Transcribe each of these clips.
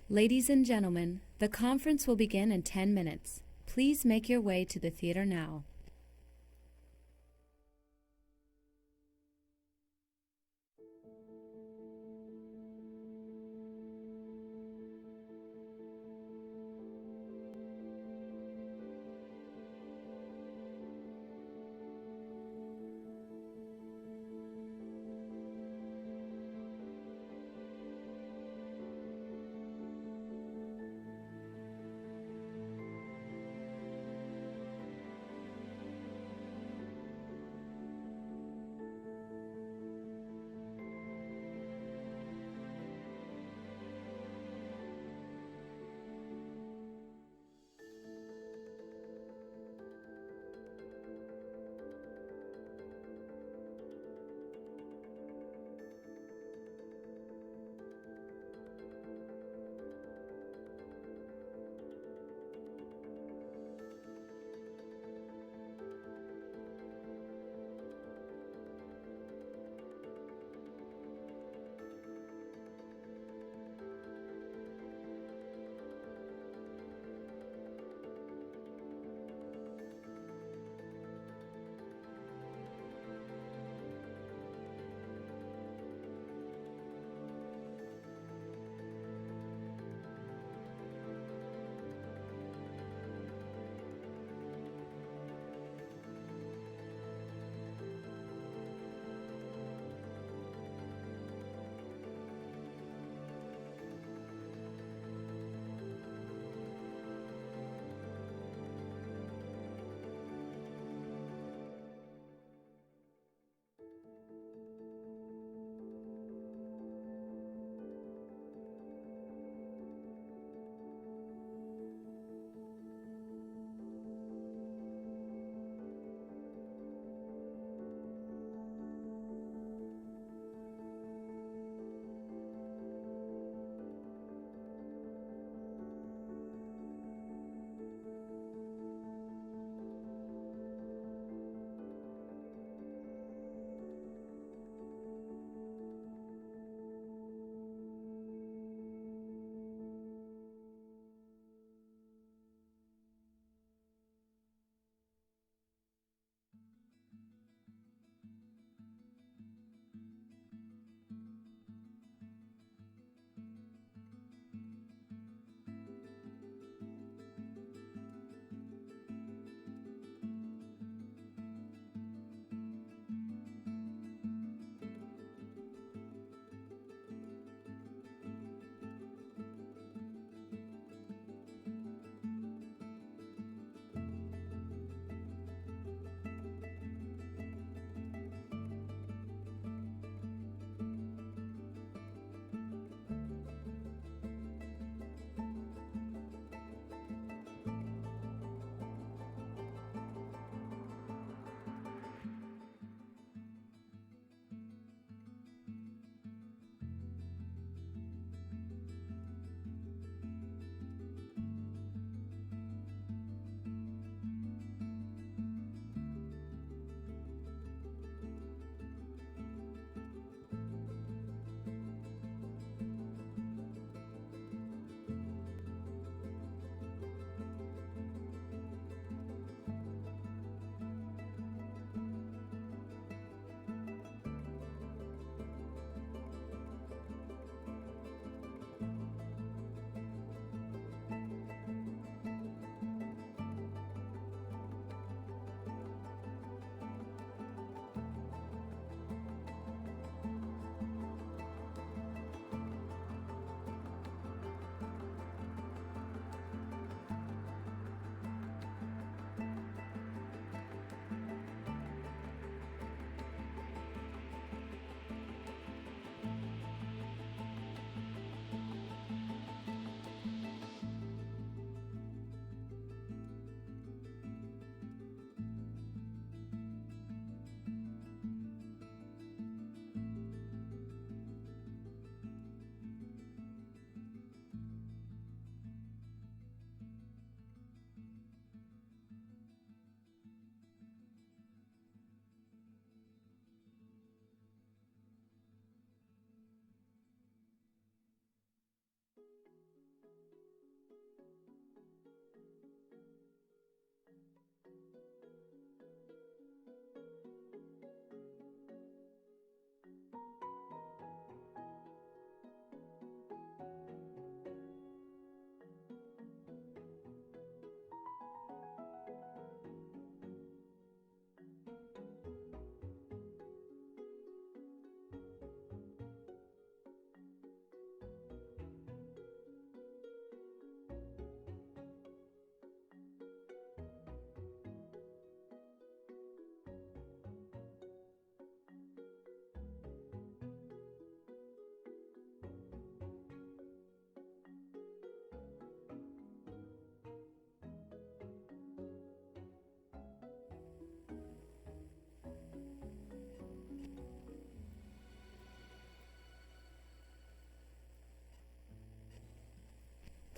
Ladies and gentlemen, the conference will begin in 10 minutes. Please make your way to the theater now.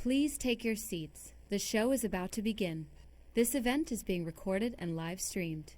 Please take your seats. The show is about to begin. This event is being recorded and live streamed.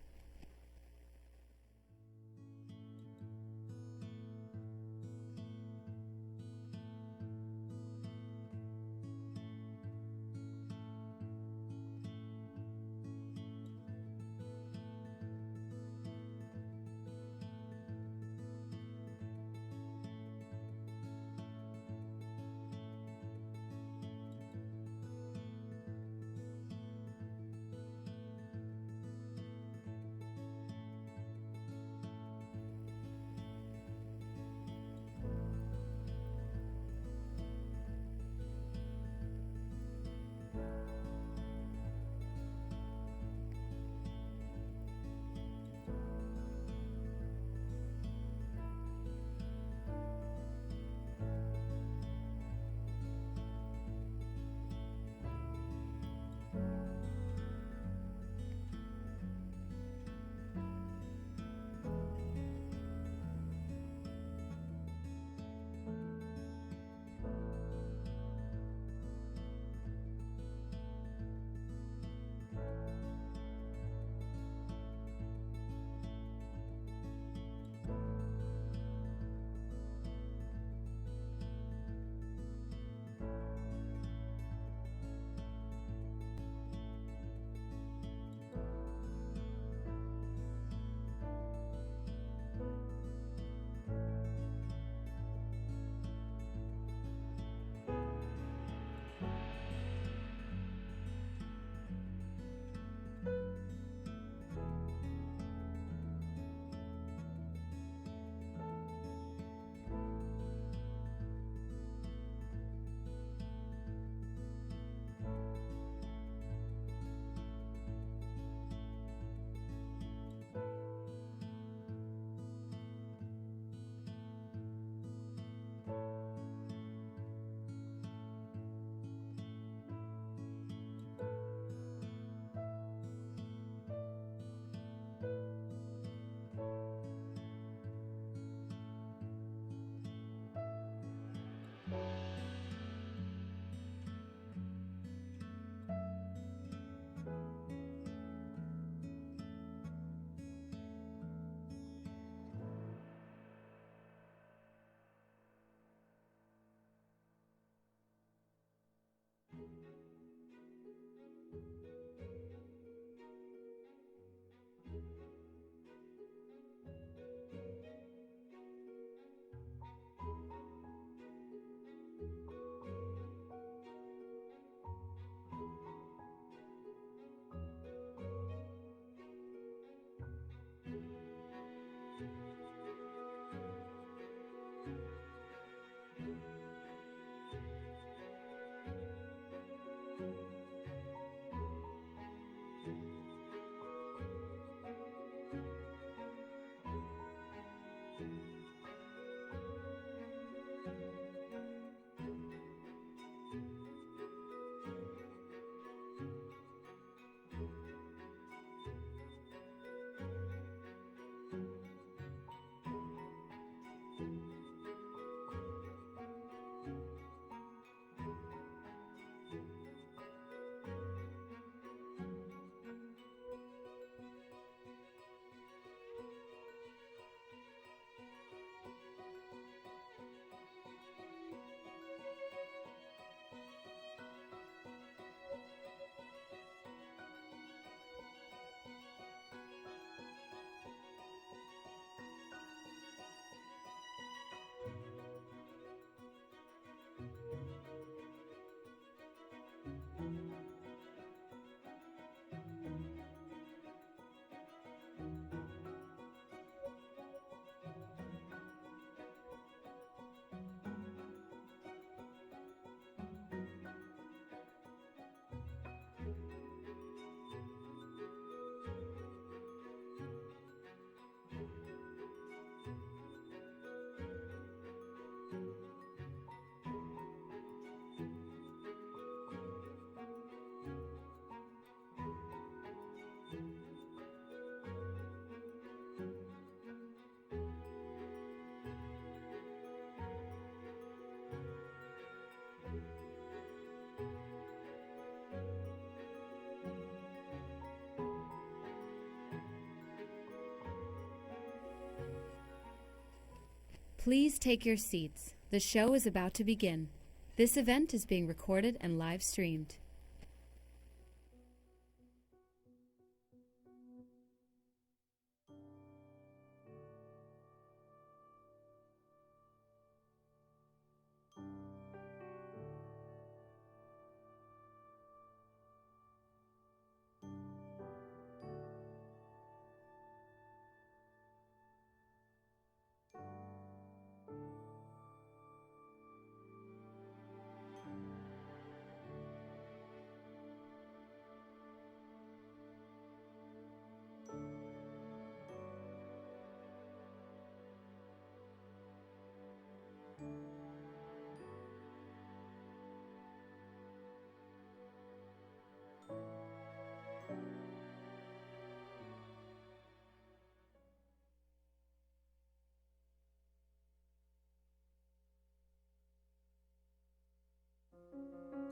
Please take your seats. The show is about to begin. This event is being recorded and live streamed.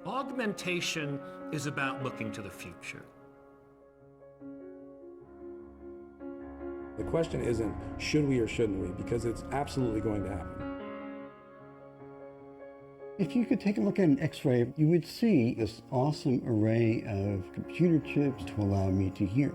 Augmentation is about looking to the future. The question isn't should we or shouldn't we, because it's absolutely going to happen. If you could take a look at an X-ray, you would see this awesome array of computer chips to allow me to hear.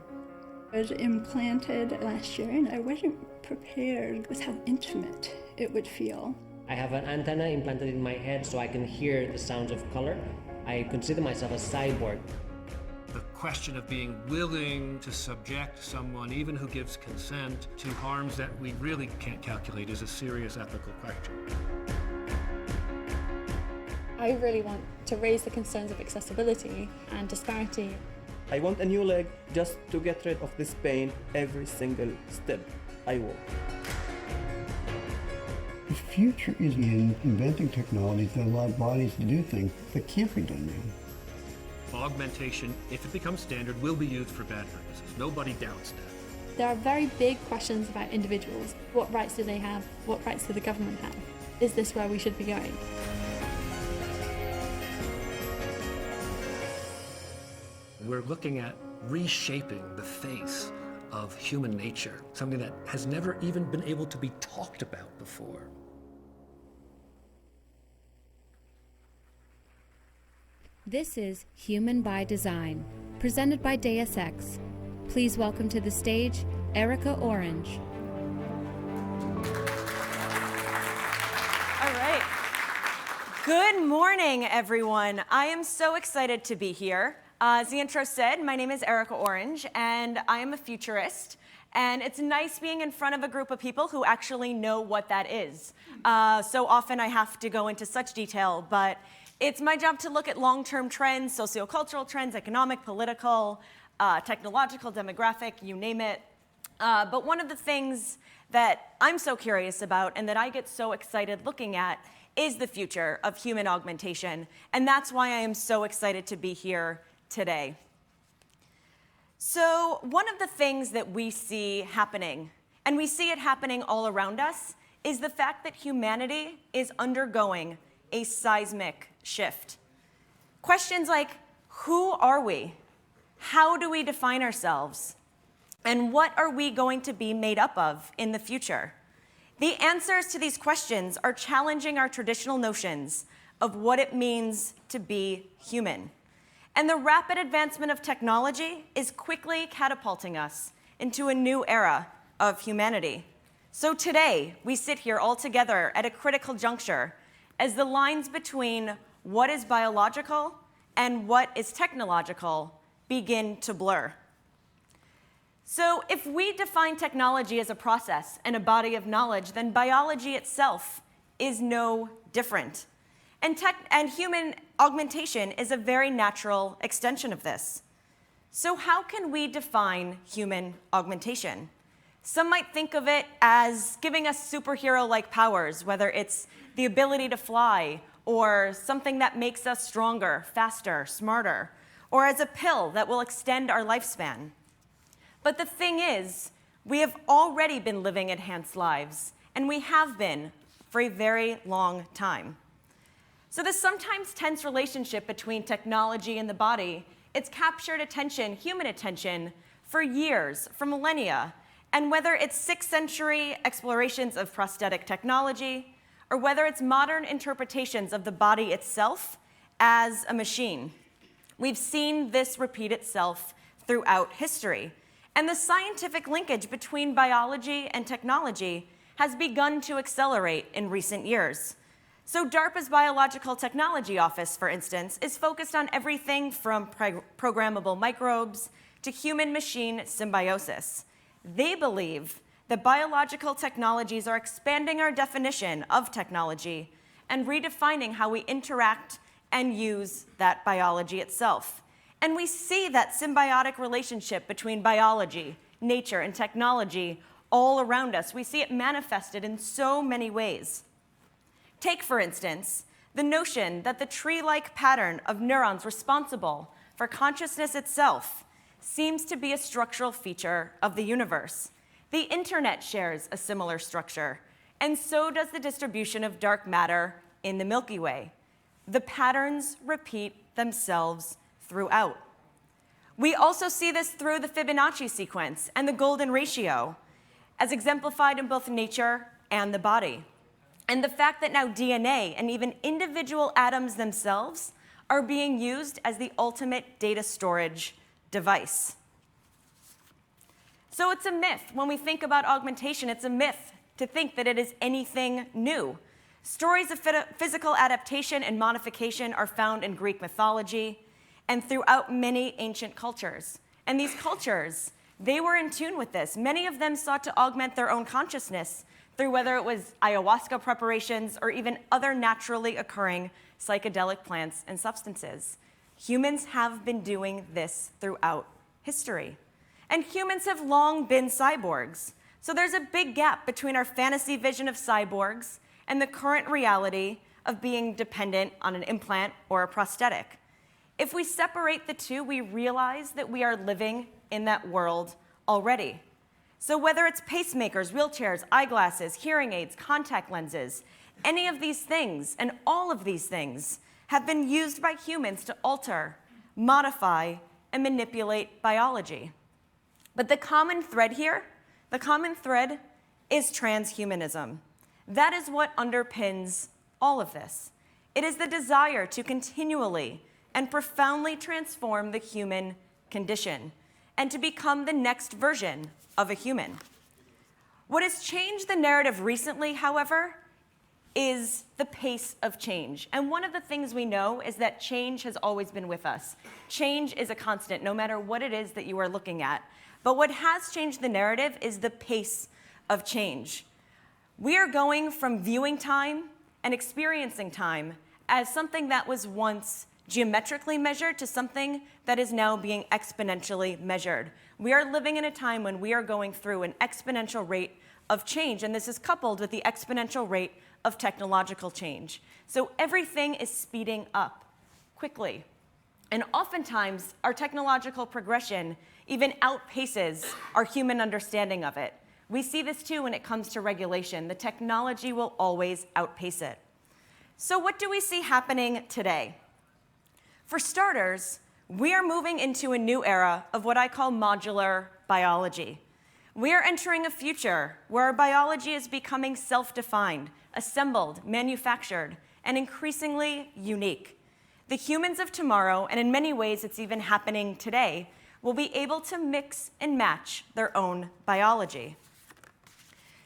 I was implanted last year and I wasn't prepared with how intimate it would feel. I have an antenna implanted in my head so I can hear the sounds of color. I consider myself a cyborg. The question of being willing to subject someone, even who gives consent, to harms that we really can't calculate is a serious ethical question. I really want to raise the concerns of accessibility and disparity. I want a new leg just to get rid of this pain every single step I walk. The future is in inventing technologies that allow bodies to do things that can't be done now. Augmentation, if it becomes standard, will be used for bad purposes. Nobody doubts that. There are very big questions about individuals. What rights do they have? What rights do the government have? Is this where we should be going? We're looking at reshaping the face of human nature, something that has never even been able to be talked about before. This is Human by Design, presented by Deus Ex. Please welcome to the stage, Erica Orange. All right. Good morning, everyone. I am so excited to be here. As the intro said, my name is Erica Orange, and I am a futurist. And it's nice being in front of a group of people who actually know what that is. So often I have to go into such detail, but it's my job to look at long-term trends, sociocultural trends, economic, political, technological, demographic, you name it. But one of the things that I'm so curious about and that I get so excited looking at is the future of human augmentation. And that's why I am so excited to be here today. So one of the things that we see happening, and we see it happening all around us, is the fact that humanity is undergoing a seismic shift. Questions like, who are we? How do we define ourselves? And what are we going to be made up of in the future? The answers to these questions are challenging our traditional notions of what it means to be human. And the rapid advancement of technology is quickly catapulting us into a new era of humanity. So today, we sit here all together at a critical juncture as the lines between what is biological and what is technological begin to blur. So if we define technology as a process and a body of knowledge, then biology itself is no different. And human augmentation is a very natural extension of this. So how can we define human augmentation? Some might think of it as giving us superhero-like powers, whether it's the ability to fly, or something that makes us stronger, faster, smarter, or as a pill that will extend our lifespan. But the thing is, we have already been living enhanced lives, and we have been for a very long time. So this sometimes tense relationship between technology and the body, it's captured attention, human attention, for years, for millennia, And whether it's 6th century explorations of prosthetic technology, or whether it's modern interpretations of the body itself as a machine, we've seen this repeat itself throughout history. And the scientific linkage between biology and technology has begun to accelerate in recent years. So DARPA's Biological Technology Office, for instance, is focused on everything from programmable microbes to human-machine symbiosis. They believe that biological technologies are expanding our definition of technology and redefining how we interact and use that biology itself. And we see that symbiotic relationship between biology, nature, and technology all around us. We see it manifested in so many ways. Take, for instance, the notion that the tree-like pattern of neurons responsible for consciousness itself seems to be a structural feature of the universe. The internet shares a similar structure, and so does the distribution of dark matter in the Milky Way. The patterns repeat themselves throughout. We also see this through the Fibonacci sequence and the golden ratio, as exemplified in both nature and the body. And the fact that now DNA and even individual atoms themselves are being used as the ultimate data storage device. So it's a myth. When we think about augmentation, it's a myth to think that it is anything new. Stories of physical adaptation and modification are found in Greek mythology and throughout many ancient cultures. And these cultures, they were in tune with this. Many of them sought to augment their own consciousness through whether it was ayahuasca preparations or even other naturally occurring psychedelic plants and substances. Humans have been doing this throughout history. And humans have long been cyborgs. So there's a big gap between our fantasy vision of cyborgs and the current reality of being dependent on an implant or a prosthetic. If we separate the two, we realize that we are living in that world already. So whether it's pacemakers, wheelchairs, eyeglasses, hearing aids, contact lenses, any of these things and all of these things have been used by humans to alter, modify, and manipulate biology. But the common thread here, the common thread is transhumanism. That is what underpins all of this. It is the desire to continually and profoundly transform the human condition and to become the next version of a human. What has changed the narrative recently, however, is the pace of change. And one of the things we know is that change has always been with us. Change is a constant, no matter what it is that you are looking at. But what has changed the narrative is the pace of change. We are going from viewing time and experiencing time as something that was once geometrically measured to something that is now being exponentially measured. We are living in a time when we are going through an exponential rate of change, and this is coupled with the exponential rate of technological change. So everything is speeding up quickly. And oftentimes, our technological progression even outpaces our human understanding of it. We see this too when it comes to regulation. The technology will always outpace it. So what do we see happening today? For starters, we are moving into a new era of what I call modular biology. We are entering a future where our biology is becoming self-defined, assembled, manufactured, and increasingly unique. The humans of tomorrow, and in many ways it's even happening today, will be able to mix and match their own biology.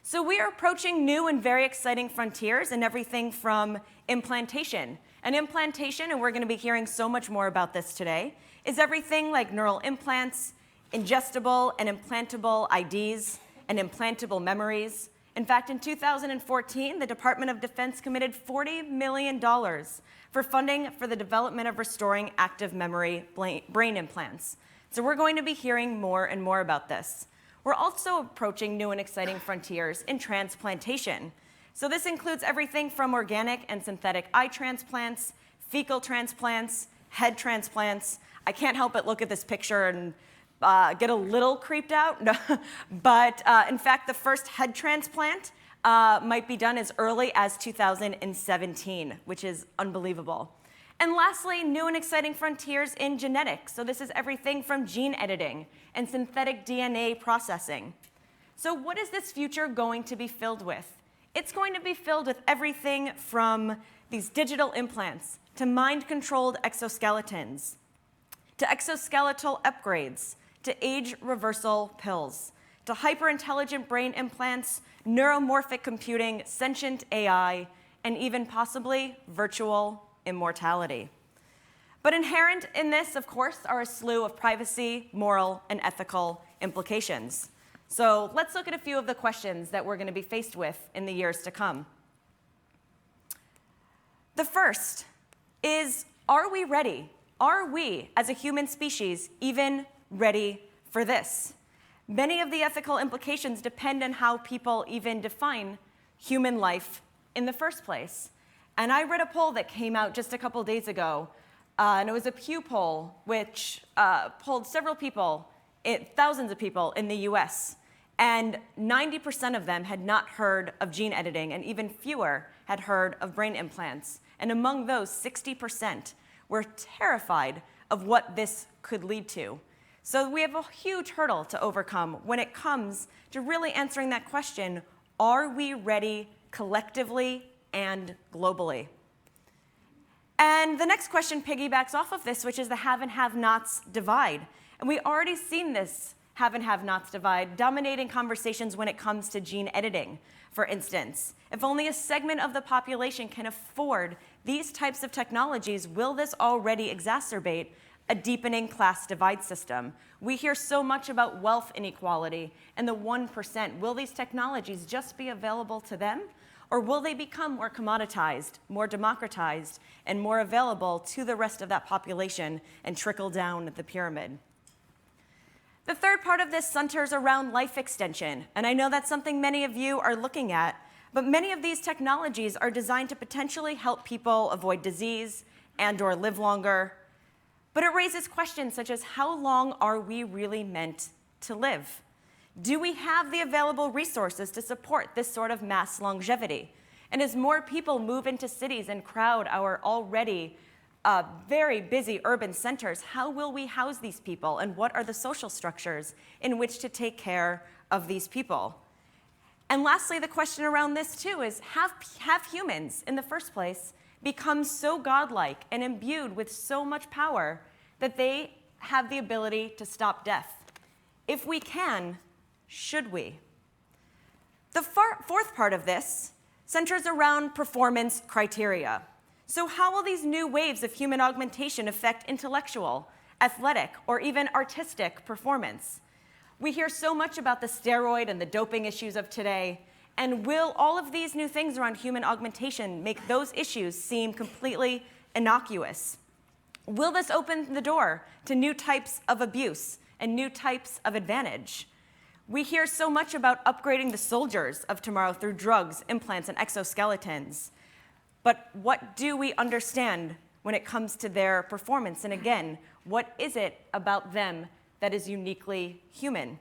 So we are approaching new and very exciting frontiers in everything from implantation. And implantation, and we're going to be hearing so much more about this today, is everything like neural implants, ingestible and implantable IDs, and implantable memories. In fact, in 2014, the Department of Defense committed $40 million for funding for the development of restoring active memory brain implants. So we're going to be hearing more and more about this. We're also approaching new and exciting frontiers in transplantation. So this includes everything from organic and synthetic eye transplants, fecal transplants, head transplants. I can't help but look at this picture and get a little creeped out. But in fact, the first head transplant might be done as early as 2017, which is unbelievable. And lastly, new and exciting frontiers in genetics. So this is everything from gene editing and synthetic DNA processing. So what is this future going to be filled with? It's going to be filled with everything from these digital implants to mind-controlled exoskeletons, to exoskeletal upgrades, to age reversal pills, to hyper-intelligent brain implants, neuromorphic computing, sentient AI, and even possibly virtual immortality. But inherent in this, of course, are a slew of privacy, moral, and ethical implications. So let's look at a few of the questions that we're going to be faced with in the years to come. The first is, are we ready? Are we, as a human species, even ready for this? Many of the ethical implications depend on how people even define human life in the first place. And I read a poll that came out just a couple days ago, and it was a Pew poll which polled several people, thousands of people in the US, and 90% of them had not heard of gene editing, and even fewer had heard of brain implants. And among those, 60% were terrified of what this could lead to. So we have a huge hurdle to overcome when it comes to really answering that question, are we ready collectively and globally? And the next question piggybacks off of this, which is the have and have-nots divide. And we already seen this have and have-nots divide dominating conversations when it comes to gene editing, for instance. If only a segment of the population can afford these types of technologies, will this already exacerbate a deepening class divide system? We hear so much about wealth inequality and the 1%. Will these technologies just be available to them? Or will they become more commoditized, more democratized, and more available to the rest of that population and trickle down the pyramid? The third part of this centers around life extension. And I know that's something many of you are looking at, but many of these technologies are designed to potentially help people avoid disease and/or live longer. But it raises questions such as, how long are we really meant to live? Do we have the available resources to support this sort of mass longevity? And as more people move into cities and crowd our already very busy urban centers, how will we house these people? And what are the social structures in which to take care of these people? And lastly, the question around this too is, have humans in the first place become so godlike and imbued with so much power that they have the ability to stop death? If we can, should we? The fourth part of this centers around performance criteria. So how will these new waves of human augmentation affect intellectual, athletic, or even artistic performance? We hear so much about the steroid and the doping issues of today, and will all of these new things around human augmentation make those issues seem completely innocuous? Will this open the door to new types of abuse and new types of advantage? We hear so much about upgrading the soldiers of tomorrow through drugs, implants, and exoskeletons. But what do we understand when it comes to their performance? And again, what is it about them that is uniquely human?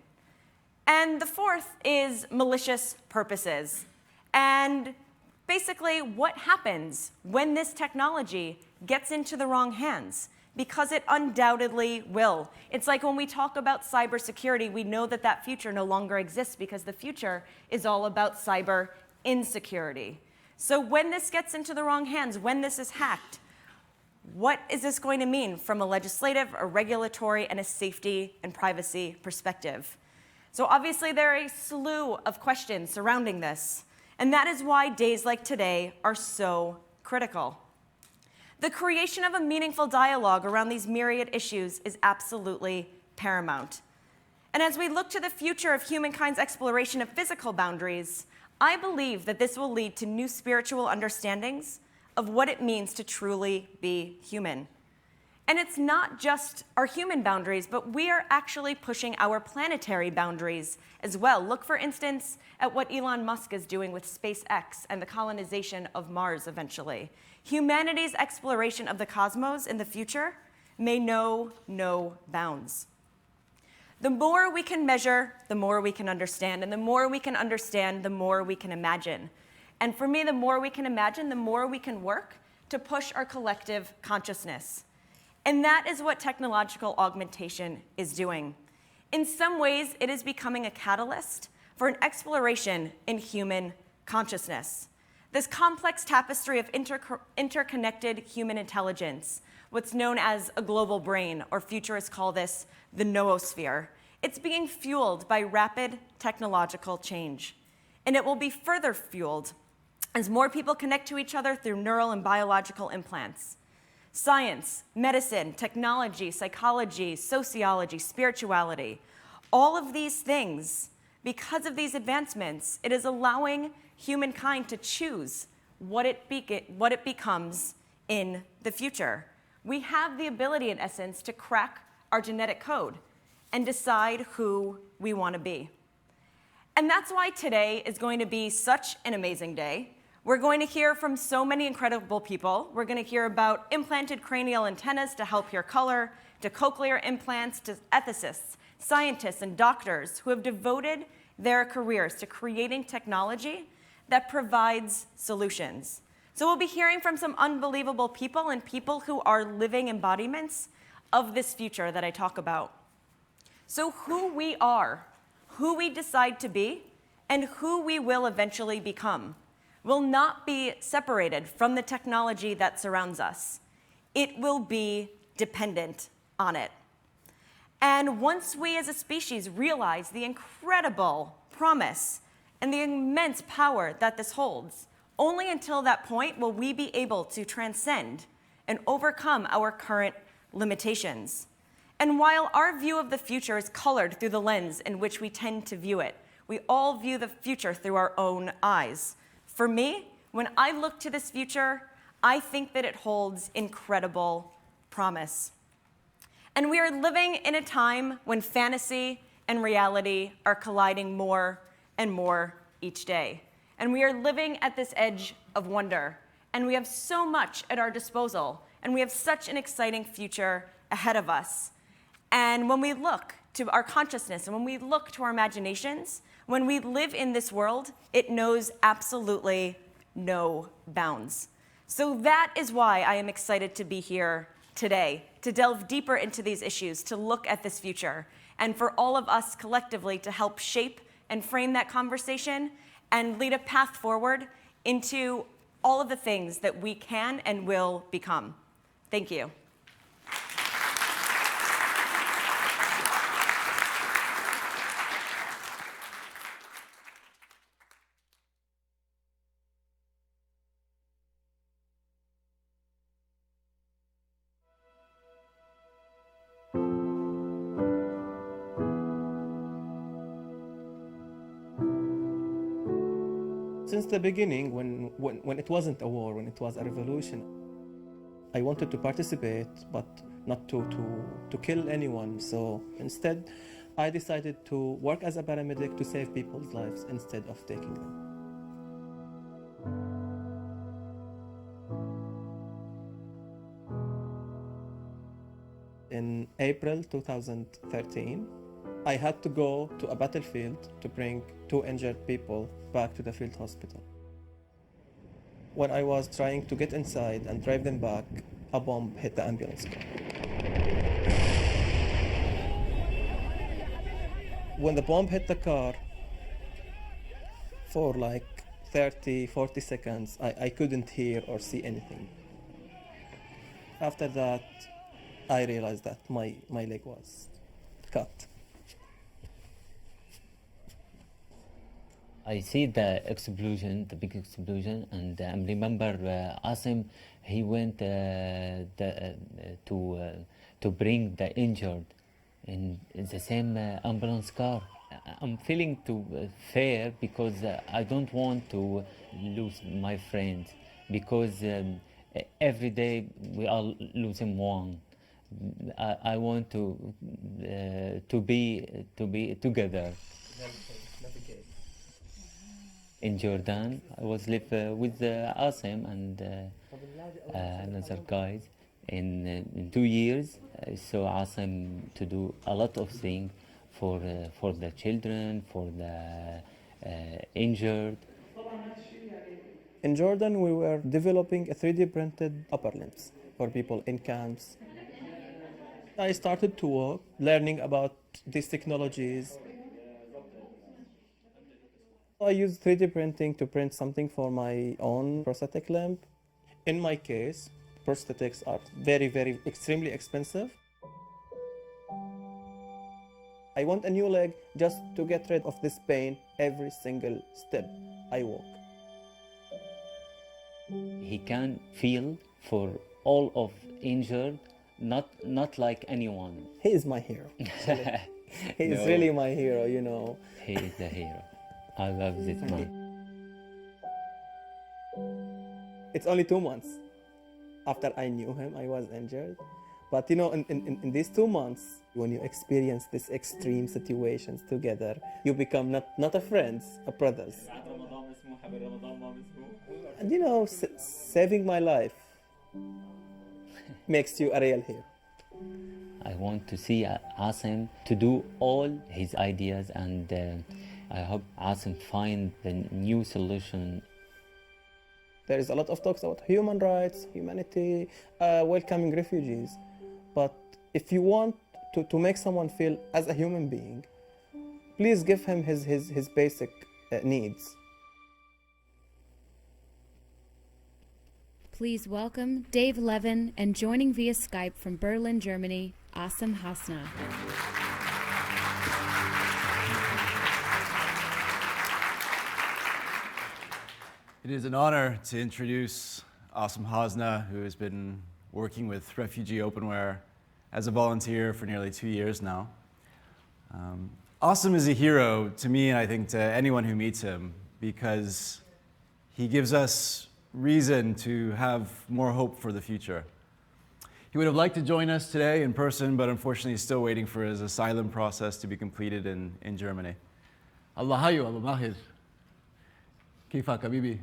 And the fourth is malicious purposes. And basically, what happens when this technology gets into the wrong hands? Because it undoubtedly will. It's like when we talk about cybersecurity, we know that that future no longer exists because the future is all about cyber insecurity. So when this gets into the wrong hands, when this is hacked, what is this going to mean from a legislative, a regulatory, and a safety and privacy perspective? So obviously there are a slew of questions surrounding this, and that is why days like today are so critical. The creation of a meaningful dialogue around these myriad issues is absolutely paramount. And as we look to the future of humankind's exploration of physical boundaries, I believe that this will lead to new spiritual understandings of what it means to truly be human. And it's not just our human boundaries, but we are actually pushing our planetary boundaries as well. Look, for instance, at what Elon Musk is doing with SpaceX and the colonization of Mars eventually. Humanity's exploration of the cosmos in the future may know no bounds. The more we can measure, the more we can understand. And the more we can understand, the more we can imagine. And for me, the more we can imagine, the more we can work to push our collective consciousness. And that is what technological augmentation is doing. In some ways, it is becoming a catalyst for an exploration in human consciousness. This complex tapestry of interconnected human intelligence, what's known as a global brain, or futurists call this the noosphere, it's being fueled by rapid technological change. And it will be further fueled as more people connect to each other through neural and biological implants. Science, medicine, technology, psychology, sociology, spirituality, all of these things, because of these advancements, it is allowing humankind to choose what it becomes in the future. We have the ability, in essence, to crack our genetic code and decide who we want to be. And that's why today is going to be such an amazing day. We're going to hear from so many incredible people. We're going to hear about implanted cranial antennas to help hear color, to cochlear implants, to ethicists, scientists, and doctors who have devoted their careers to creating technology that provides solutions. So we'll be hearing from some unbelievable people and people who are living embodiments of this future that I talk about. So who we are, who we decide to be, and who we will eventually become will not be separated from the technology that surrounds us. It will be dependent on it. And once we as a species realize the incredible promise and the immense power that this holds, only until that point will we be able to transcend and overcome our current limitations. And while our view of the future is colored through the lens in which we tend to view it, we all view the future through our own eyes. For me, when I look to this future, I think that it holds incredible promise. And we are living in a time when fantasy and reality are colliding more and more each day. And we are living at this edge of wonder. And we have so much at our disposal. And we have such an exciting future ahead of us. And when we look to our consciousness and when we look to our imaginations, when we live in this world, it knows absolutely no bounds. So that is why I am excited to be here today, to delve deeper into these issues, to look at this future, and for all of us collectively to help shape and frame that conversation and lead a path forward into all of the things that we can and will become. Thank you. Since the beginning, when it wasn't a war, when it was a revolution, I wanted to participate, but not to kill anyone. So instead, I decided to work as a paramedic to save people's lives instead of taking them. In April 2013, I had to go to a battlefield to bring 2 injured people back to the field hospital. When I was trying to get inside and drive them back, a bomb hit the ambulance car. When the bomb hit the car, for like 30-40 seconds, I couldn't hear or see anything. After that, I realized that my leg was cut. I see the explosion, the big explosion, and I remember Asem. He went to bring the injured in the same ambulance car. I'm feeling fair because I don't want to lose my friends, because every day we are losing one. I want to be together. In Jordan, I was live with Asem and another guys in 2 years. So Asem to do a lot of things for the children, for the injured. In Jordan, we were developing a 3D printed upper limbs for people in camps. I started to work, learning about these technologies. I use 3D printing to print something for my own prosthetic limb. In my case, prosthetics are very, extremely expensive. I want a new leg just to get rid of this pain every single step I walk. He can feel for all of injured, not like anyone. He is my hero. He is really my hero, you know. He is the hero. I love this man. It's only 2 months after I knew him, I was injured. But you know, in these 2 months, when you experience these extreme situations together, you become not a friends, a brothers. And you know, saving my life makes you a real hero. I want to see Asem to do all his ideas, and I hope Asem find the new solution. There is a lot of talks about human rights, humanity, welcoming refugees. But if you want to make someone feel as a human being, please give him his basic needs. Please welcome Dave Levin, and joining via Skype from Berlin, Germany, Asem Hasna. It is an honor to introduce Asem Hasna, who has been working with Refugee Openwear as a volunteer for nearly 2 years now. Asem is a hero to me, and I think to anyone who meets him, because he gives us reason to have more hope for the future. He would have liked to join us today in person, but unfortunately he's still waiting for his asylum process to be completed in Germany. Allah hayo, Allah mahir. Kifak, habibi.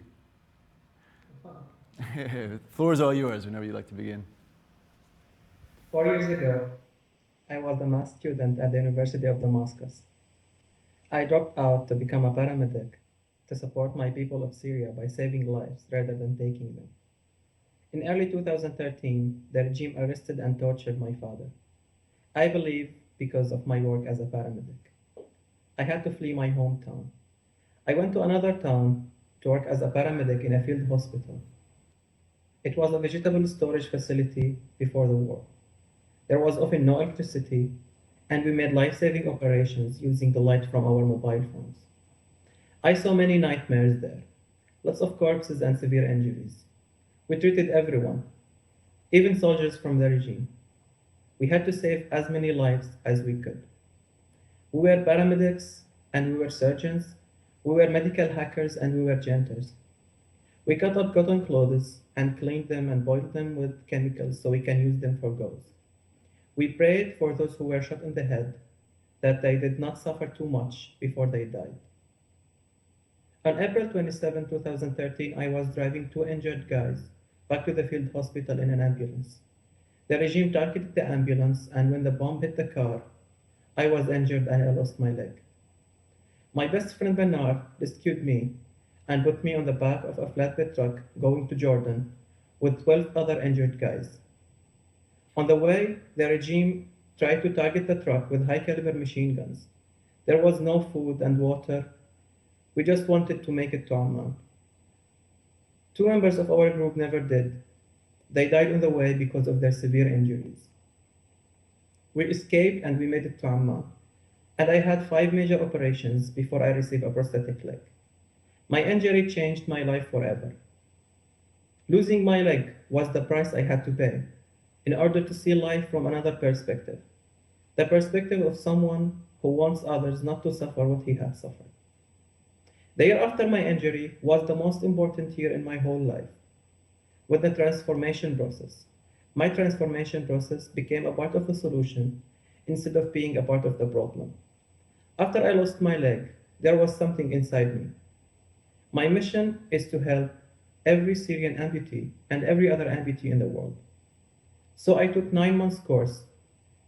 The floor is all yours whenever you'd like to begin. 4 years ago, I was a math student at the University of Damascus. I dropped out to become a paramedic to support my people of Syria by saving lives rather than taking them. In early 2013, the regime arrested and tortured my father. I believe because of my work as a paramedic. I had to flee my hometown. I went to another town to work as a paramedic in a field hospital. It was a vegetable storage facility before the war. There was often no electricity, and we made life-saving operations using the light from our mobile phones. I saw many nightmares there, lots of corpses and severe injuries. We treated everyone, even soldiers from the regime. We had to save as many lives as we could. We were paramedics and we were surgeons. We were medical hackers and we were janitors. We cut up cotton clothes and cleaned them and boiled them with chemicals so we can use them for gauze. We prayed for those who were shot in the head that they did not suffer too much before they died. On April 27, 2013, I was driving 2 injured guys back to the field hospital in an ambulance. The regime targeted the ambulance, and when the bomb hit the car, I was injured and I lost my leg. My best friend Bernard rescued me and put me on the back of a flatbed truck going to Jordan with 12 other injured guys. On the way, the regime tried to target the truck with high-caliber machine guns. There was no food and water. We just wanted to make it to Amman. 2 members of our group never did. They died on the way because of their severe injuries. We escaped and we made it to Amman. And I had 5 major operations before I received a prosthetic leg. My injury changed my life forever. Losing my leg was the price I had to pay in order to see life from another perspective. The perspective of someone who wants others not to suffer what he has suffered. The year after my injury was the most important year in my whole life. With the transformation process, my transformation process became a part of the solution instead of being a part of the problem. After I lost my leg, there was something inside me. My mission is to help every Syrian amputee and every other amputee in the world. So I took 9 months course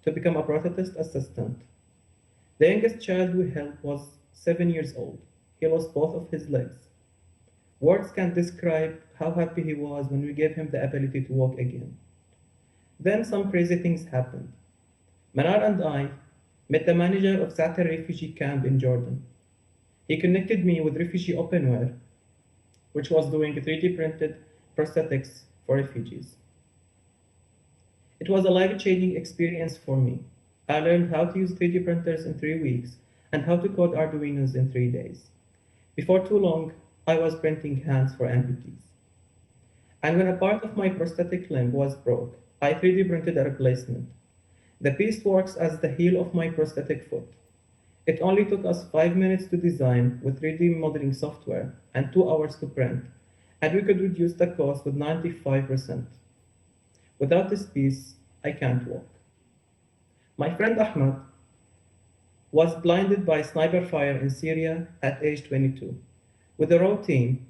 to become a prosthetist assistant. The youngest child we helped was 7 years old. He lost both of his legs. Words can't describe how happy he was when we gave him the ability to walk again. Then some crazy things happened. Manar and I met the manager of Satar refugee camp in Jordan. He connected me with Refugee Openwear, which was doing 3D printed prosthetics for refugees. It was a life-changing experience for me. I learned how to use 3D printers in 3 weeks and how to code Arduinos in 3 days. Before too long, I was printing hands for amputees. And when a part of my prosthetic limb was broke, I 3D printed a replacement. The piece works as the heel of my prosthetic foot. It only took us 5 minutes to design with 3D modeling software and 2 hours to print, and we could reduce the cost with 95%. Without this piece, I can't walk. My friend Ahmed was blinded by sniper fire in Syria at age 22. With a raw team,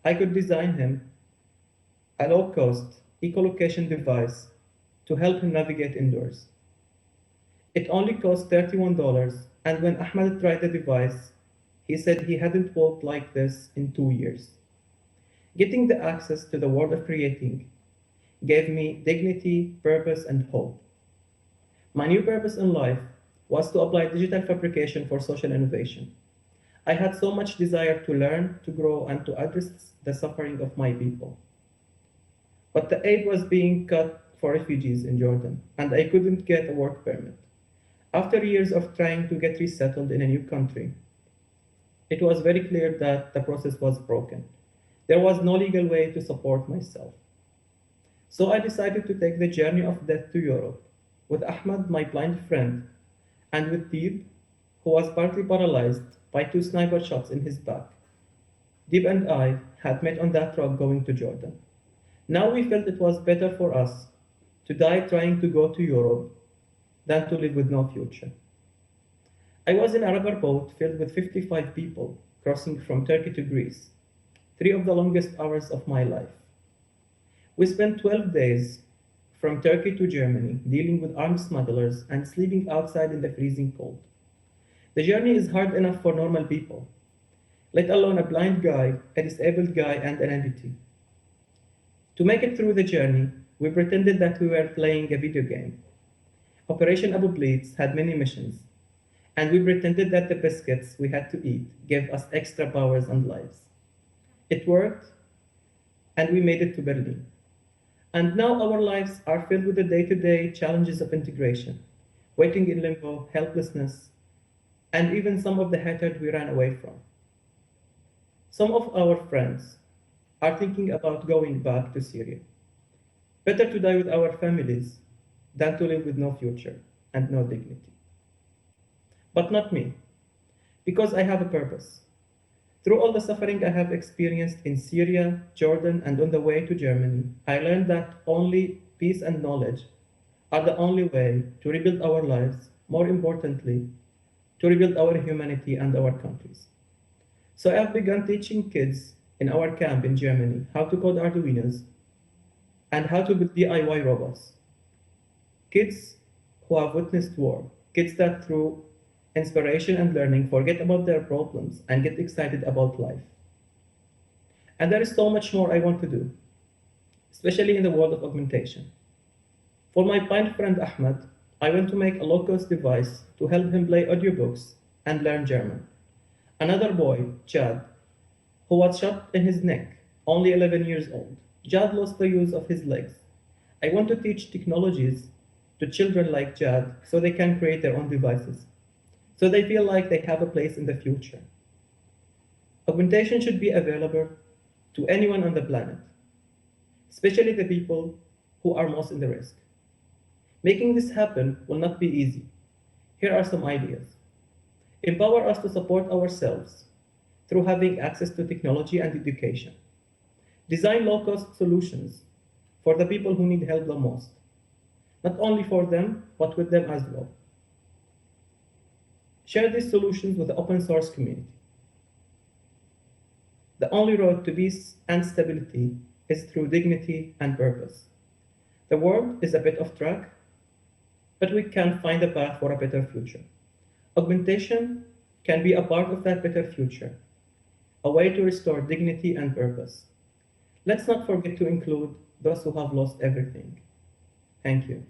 I could design him a low-cost echolocation device to help him navigate indoors. It only cost $31, and when Ahmed tried the device, he said he hadn't walked like this in 2 years. Getting the access to the world of creating gave me dignity, purpose, and hope. My new purpose in life was to apply digital fabrication for social innovation. I had so much desire to learn, to grow, and to address the suffering of my people. But the aid was being cut for refugees in Jordan, and I couldn't get a work permit. After years of trying to get resettled in a new country, it was very clear that the process was broken. There was no legal way to support myself. So I decided to take the journey of death to Europe with Ahmed, my blind friend, and with Deep, who was partly paralyzed by 2 sniper shots in his back. Deep and I had met on that truck going to Jordan. Now we felt it was better for us to die trying to go to Europe than to live with no future. I was in a rubber boat filled with 55 people crossing from Turkey to Greece, 3 of the longest hours of my life. We spent 12 days from Turkey to Germany dealing with armed smugglers and sleeping outside in the freezing cold. The journey is hard enough for normal people, let alone a blind guy, a disabled guy, and an amputee. To make it through the journey, we pretended that we were playing a video game. Operation Abu Blitz had many missions, and we pretended that the biscuits we had to eat gave us extra powers and lives. It worked, and we made it to Berlin. And now our lives are filled with the day-to-day challenges of integration, waiting in limbo, helplessness, and even some of the hatred we ran away from. Some of our friends are thinking about going back to Syria. Better to die with our families than to live with no future and no dignity. But not me, because I have a purpose. Through all the suffering I have experienced in Syria, Jordan, and on the way to Germany, I learned that only peace and knowledge are the only way to rebuild our lives, more importantly, to rebuild our humanity and our countries. So I have begun teaching kids in our camp in Germany how to code Arduinos and how to build DIY robots. Kids who have witnessed war, kids that through inspiration and learning forget about their problems and get excited about life. And there is so much more I want to do, especially in the world of augmentation. For my blind friend Ahmed, I want to make a low-cost device to help him play audiobooks and learn German. Another boy, Chad, who was shot in his neck, only 11 years old. Chad lost the use of his legs. I want to teach technologies to children like Chad so they can create their own devices, so they feel like they have a place in the future. Augmentation should be available to anyone on the planet, especially the people who are most in the risk. Making this happen will not be easy. Here are some ideas. Empower us to support ourselves through having access to technology and education. Design low-cost solutions for the people who need help the most, not only for them, but with them as well. Share these solutions with the open source community. The only road to peace and stability is through dignity and purpose. The world is a bit off track, but we can find a path for a better future. Augmentation can be a part of that better future, a way to restore dignity and purpose. Let's not forget to include those who have lost everything. Thank you.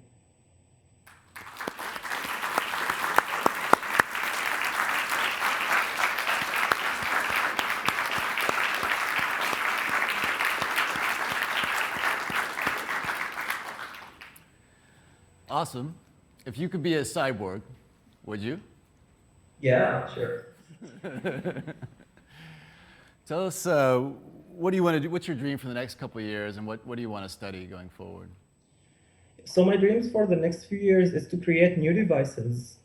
Awesome. If you could be a cyborg, would you? Yeah, sure. Tell us, what do you want to do? What's your dream for the next couple of years, and what do you want to study going forward? So my dreams for the next few years is to create new devices,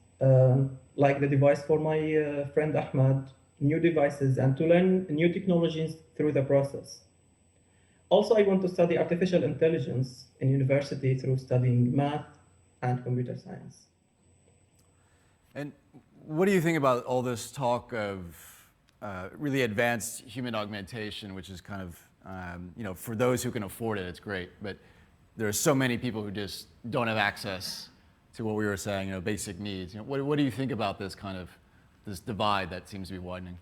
like the device for my friend Ahmad, new devices, and to learn new technologies through the process. Also, I want to study artificial intelligence in university through studying math and computer science. And what do you think about all this talk of really advanced human augmentation, which is kind of, for those who can afford it, it's great, but there are so many people who just don't have access to what we were saying, basic needs. What do you think about this kind of, this divide that seems to be widening?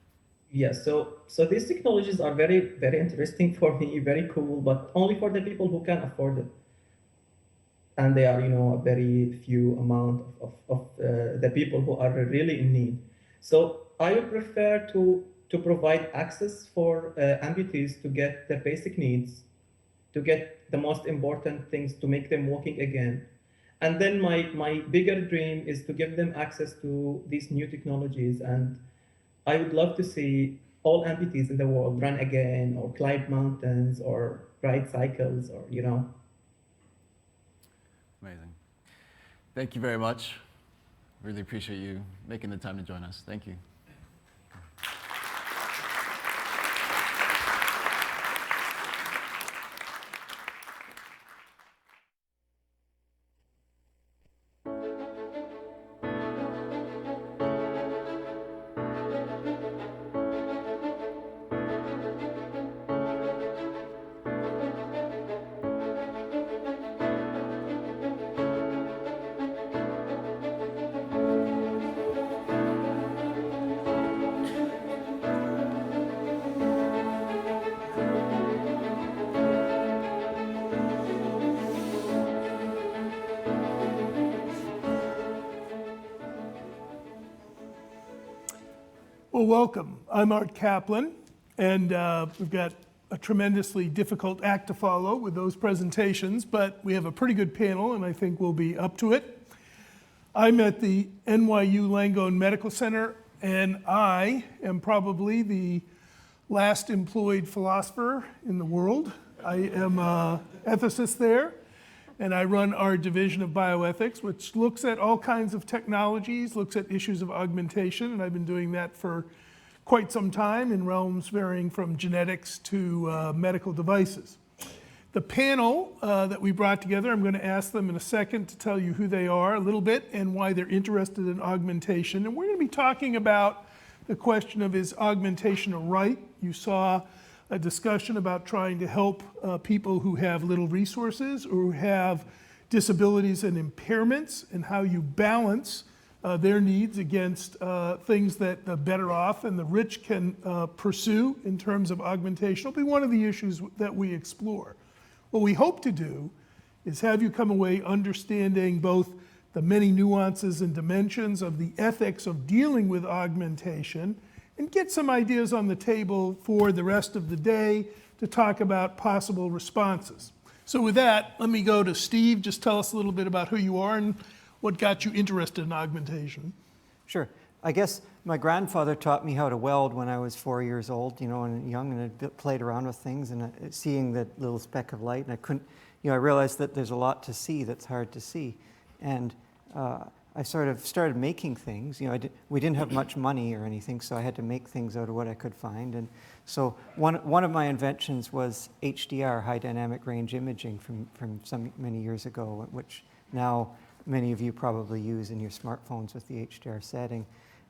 Yes, so these technologies are very, very interesting for me, very cool, but only for the people who can afford it. And they are, a very few amount of the people who are really in need. So I would prefer to provide access for amputees to get their basic needs, to get the most important things, to make them walking again. And then my bigger dream is to give them access to these new technologies. And I would love to see all amputees in the world run again, or climb mountains, or ride cycles, or, Amazing. Thank you very much. Really appreciate you making the time to join us. Thank you. Well, welcome. I'm Art Caplan, and we've got a tremendously difficult act to follow with those presentations, but we have a pretty good panel, and I think we'll be up to it. I'm at the NYU Langone Medical Center, and I am probably the last employed philosopher in the world. I am an ethicist there, and I run our division of bioethics, which looks at all kinds of technologies, looks at issues of augmentation, and I've been doing that for quite some time in realms varying from genetics to medical devices. The panel that we brought together, I'm going to ask them in a second to tell you who they are a little bit and why they're interested in augmentation. And we're going to be talking about the question of, is augmentation a right? You saw a discussion about trying to help people who have little resources or who have disabilities and impairments, and how you balance their needs against things that the better off and the rich can pursue in terms of augmentation. It'll be one of the issues that we explore. What we hope to do is have you come away understanding both the many nuances and dimensions of the ethics of dealing with augmentation, and get some ideas on the table for the rest of the day to talk about possible responses. So with that, let me go to Steve. Just tell us a little bit about who you are and what got you interested in augmentation. Sure. I guess my grandfather taught me how to weld when I was 4 years old, and young, and I played around with things, and seeing that little speck of light, and I couldn't, I realized that there's a lot to see that's hard to see. And I sort of started making things. We didn't have much money or anything, so I had to make things out of what I could find. And so one of my inventions was HDR, high dynamic range imaging, from many years ago, which now many of you probably use in your smartphones with the HDR setting.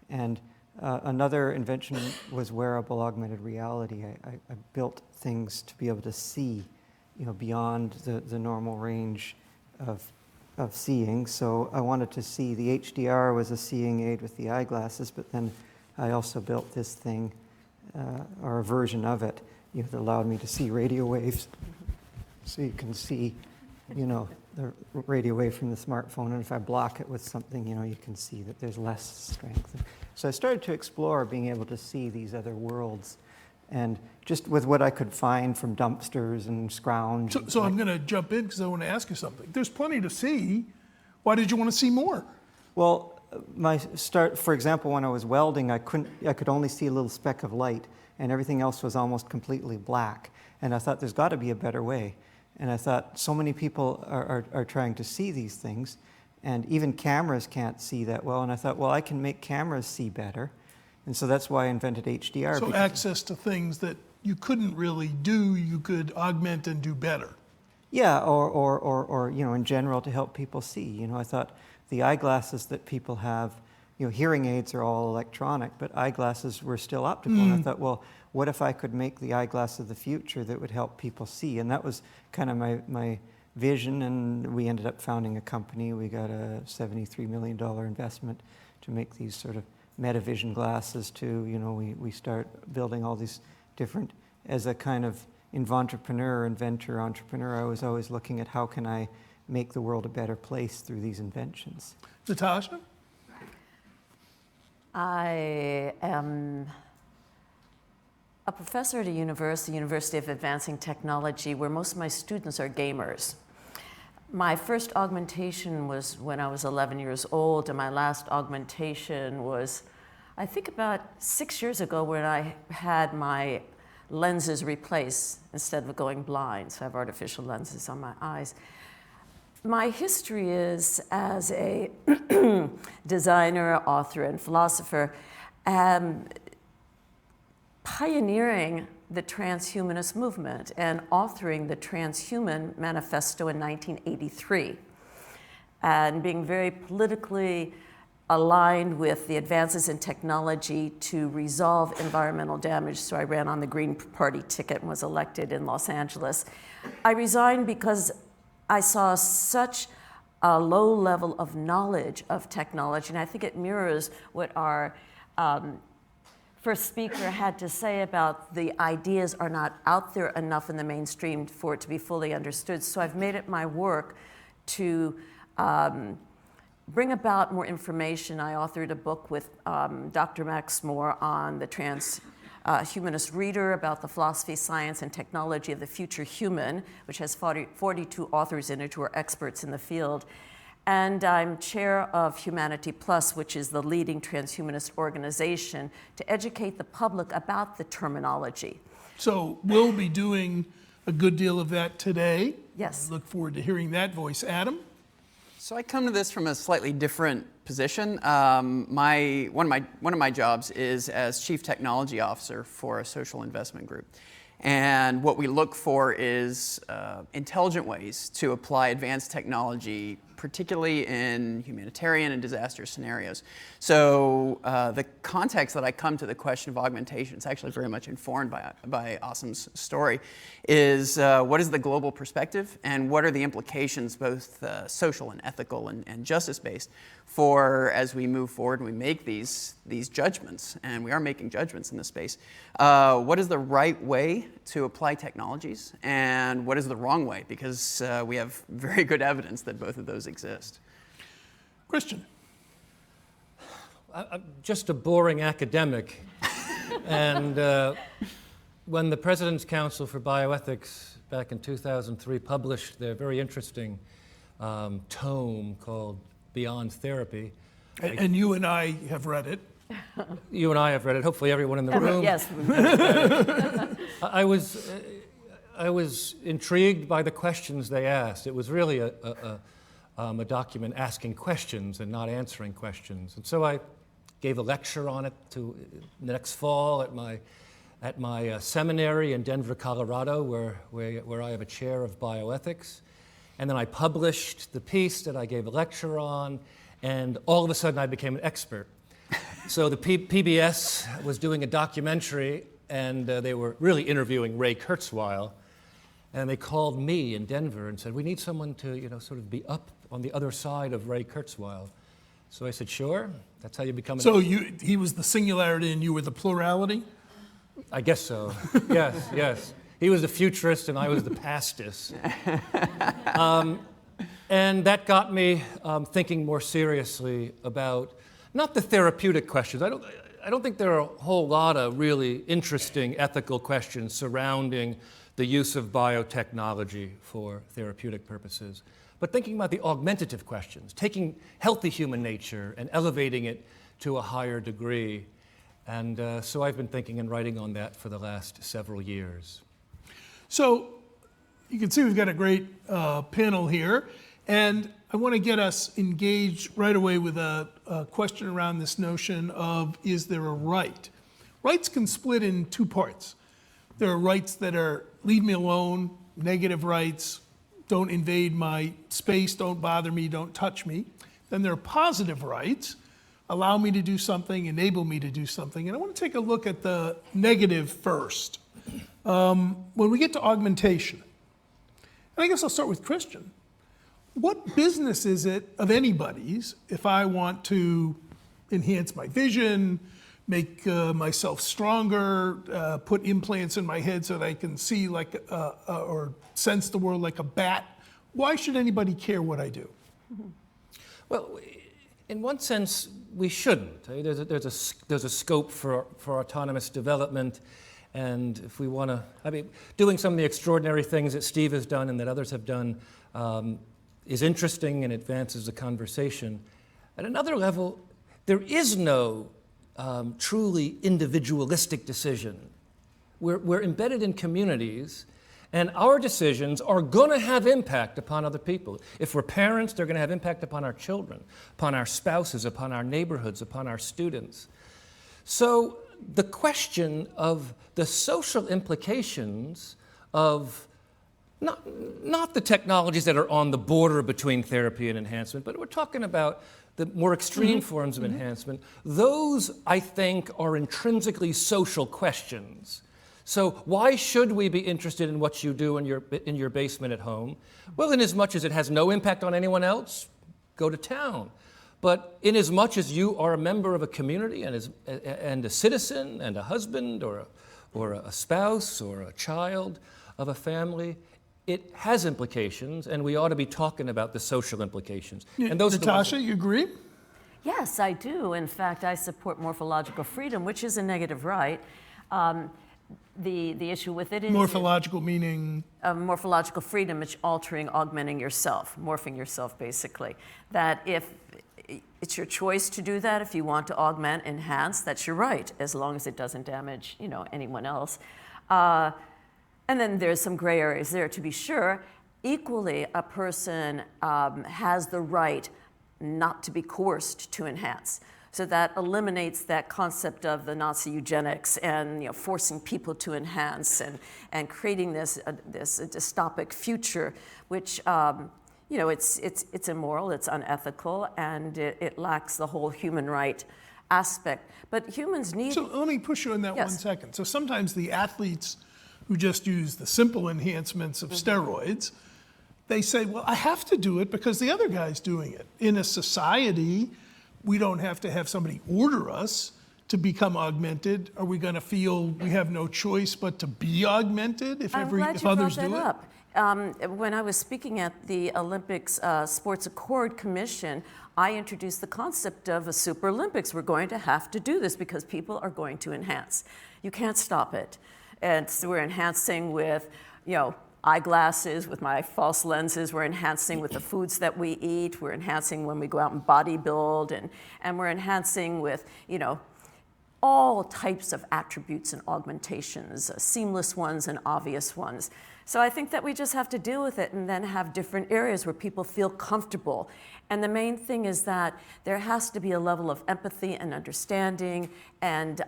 And another invention was wearable augmented reality. I built things to be able to see, beyond the normal range of seeing. So I wanted to see. The HDR was a seeing aid with the eyeglasses, but then I also built this thing, or a version of it, that allowed me to see radio waves. So you can see, the radio wave from the smartphone, and if I block it with something, you can see that there's less strength. So I started to explore being able to see these other worlds, and just with what I could find from dumpsters and scrounge. So I'm going to jump in because I want to ask you something. There's plenty to see. Why did you want to see more? Well, for example, when I was welding, I could only see a little speck of light, and everything else was almost completely black. And I thought, there's got to be a better way. And I thought, so many people are trying to see these things, and even cameras can't see that well. And I thought, well, I can make cameras see better. And so that's why I invented HDR. So access to things that you couldn't really do, you could augment and do better. Yeah, or in general, to help people see. I thought the eyeglasses that people have, hearing aids are all electronic, but eyeglasses were still optical. And I thought, well, what if I could make the eyeglass of the future that would help people see? And that was kind of my vision, and we ended up founding a company. We got a $73 million investment to make these sort of MetaVision glasses too. We start building all these different, as a kind of inventor, I was always looking at how can I make the world a better place through these inventions. Natasha? I am a professor at a University of Advancing Technology, where most of my students are gamers. My first augmentation was when I was 11 years old, and my last augmentation was, I think, about 6 years ago, when I had my lenses replaced instead of going blind. So I have artificial lenses on my eyes. My history is as a designer, author, and philosopher, pioneering the transhumanist movement and authoring the Transhuman Manifesto in 1983, and being very politically aligned with the advances in technology to resolve environmental damage. So I ran on the Green Party ticket and was elected in Los Angeles. I resigned because I saw such a low level of knowledge of technology, and I think it mirrors what our first speaker had to say about the ideas are not out there enough in the mainstream for it to be fully understood. So I've made it my work to bring about more information. I authored a book with Dr. Max Moore on the transhumanist reader about the philosophy, science, and technology of the future human, which has 42 authors in it who are experts in the field. And I'm chair of Humanity Plus, which is the leading transhumanist organization to educate the public about the terminology. So we'll be doing a good deal of that today. Yes. I look forward to hearing that voice. Adam? So I come to this from a slightly different position. One of my jobs is as Chief Technology Officer for a social investment group. And what we look for is intelligent ways to apply advanced technology, particularly in humanitarian and disaster scenarios. So the context that I come to the question of augmentation, it's actually very much informed by Asem's story, is what is the global perspective and what are the implications, both social and ethical and justice-based, for as we move forward and we make these judgments, and we are making judgments in this space, what is the right way to apply technologies and what is the wrong way? Because we have very good evidence that both of those exist. Christian? I'm just a boring academic. And when the President's Council for Bioethics back in 2003 published their very interesting tome called Beyond Therapy. And you and I have read it. You and I have read it. Hopefully everyone in the room. Yes. I was intrigued by the questions they asked. It was really a document asking questions and not answering questions. And so I gave a lecture on it next fall at my seminary in Denver, Colorado, where I have a chair of bioethics. And then I published the piece that I gave a lecture on, and all of a sudden I became an expert. So the PBS was doing a documentary, and they were really interviewing Ray Kurzweil, and they called me in Denver and said, we need someone to sort of be up on the other side of Ray Kurzweil. So I said, sure, that's how you become an So he was the singularity and you were the plurality? I guess so, yes. He was the futurist and I was the pastist. And that got me thinking more seriously about, not the therapeutic questions. I don't think there are a whole lot of really interesting ethical questions surrounding the use of biotechnology for therapeutic purposes. But thinking about the augmentative questions, taking healthy human nature and elevating it to a higher degree. And so I've been thinking and writing on that for the last several years. So you can see we've got a great panel here. And I want to get us engaged right away with a question around this notion of, is there a right? Rights can split in two parts. There are rights that are leave me alone, negative rights, don't invade my space, don't bother me, don't touch me. Then there are positive rights, allow me to do something, enable me to do something. And I want to take a look at the negative first. When we get to augmentation, and I guess I'll start with Christian. What business is it of anybody's if I want to enhance my vision, make myself stronger, put implants in my head so that I can see like or sense the world like a bat? Why should anybody care what I do? Well, in one sense, we shouldn't. There's a scope for autonomous development, and if we want to, I mean, doing some of the extraordinary things that Steve has done and that others have done is interesting and advances the conversation. At another level, there is no truly individualistic decision. We're embedded in communities, and our decisions are going to have impact upon other people. If we're parents, they're going to have impact upon our children, upon our spouses, upon our neighborhoods, upon our students. So the question of the social implications of not the technologies that are on the border between therapy and enhancement, but we're talking about the more extreme forms of enhancement. Those, I think, are intrinsically social questions. So why should we be interested in what you do in your basement at home? Well, inasmuch as it has no impact on anyone else, go to town. But inasmuch as you are a member of a community and a citizen and a husband or a spouse or a child of a family, it has implications, and we ought to be talking about the social implications. And those Natasha, you agree? Yes, I do. In fact, I support morphological freedom, which is a negative right. The issue with it is... Morphological meaning? Morphological freedom is altering, augmenting yourself, morphing yourself, basically. That if it's your choice to do that, if you want to augment, enhance, that's your right, as long as it doesn't damage, anyone else. And then there's some gray areas there, to be sure. Equally, a person has the right not to be coerced to enhance. So that eliminates that concept of the Nazi eugenics and forcing people to enhance and creating this dystopic future, which it's immoral, it's unethical, and it lacks the whole human right aspect. But humans need... So let me push you on that Yes. 1 second. So sometimes the athletes who just use the simple enhancements of steroids, they say, well, I have to do it because the other guy's doing it. In a society, we don't have to have somebody order us to become augmented. Are we going to feel we have no choice but to be augmented if others do it? When I was speaking at the Olympics Sports Accord Commission, I introduced the concept of a Super Olympics. We're going to have to do this because people are going to enhance. You can't stop it. And so we're enhancing with, eyeglasses, with my false lenses. We're enhancing with the foods that we eat. We're enhancing when we go out and bodybuild. And we're enhancing with, all types of attributes and augmentations, seamless ones and obvious ones. So I think that we just have to deal with it and then have different areas where people feel comfortable. And the main thing is that there has to be a level of empathy and understanding and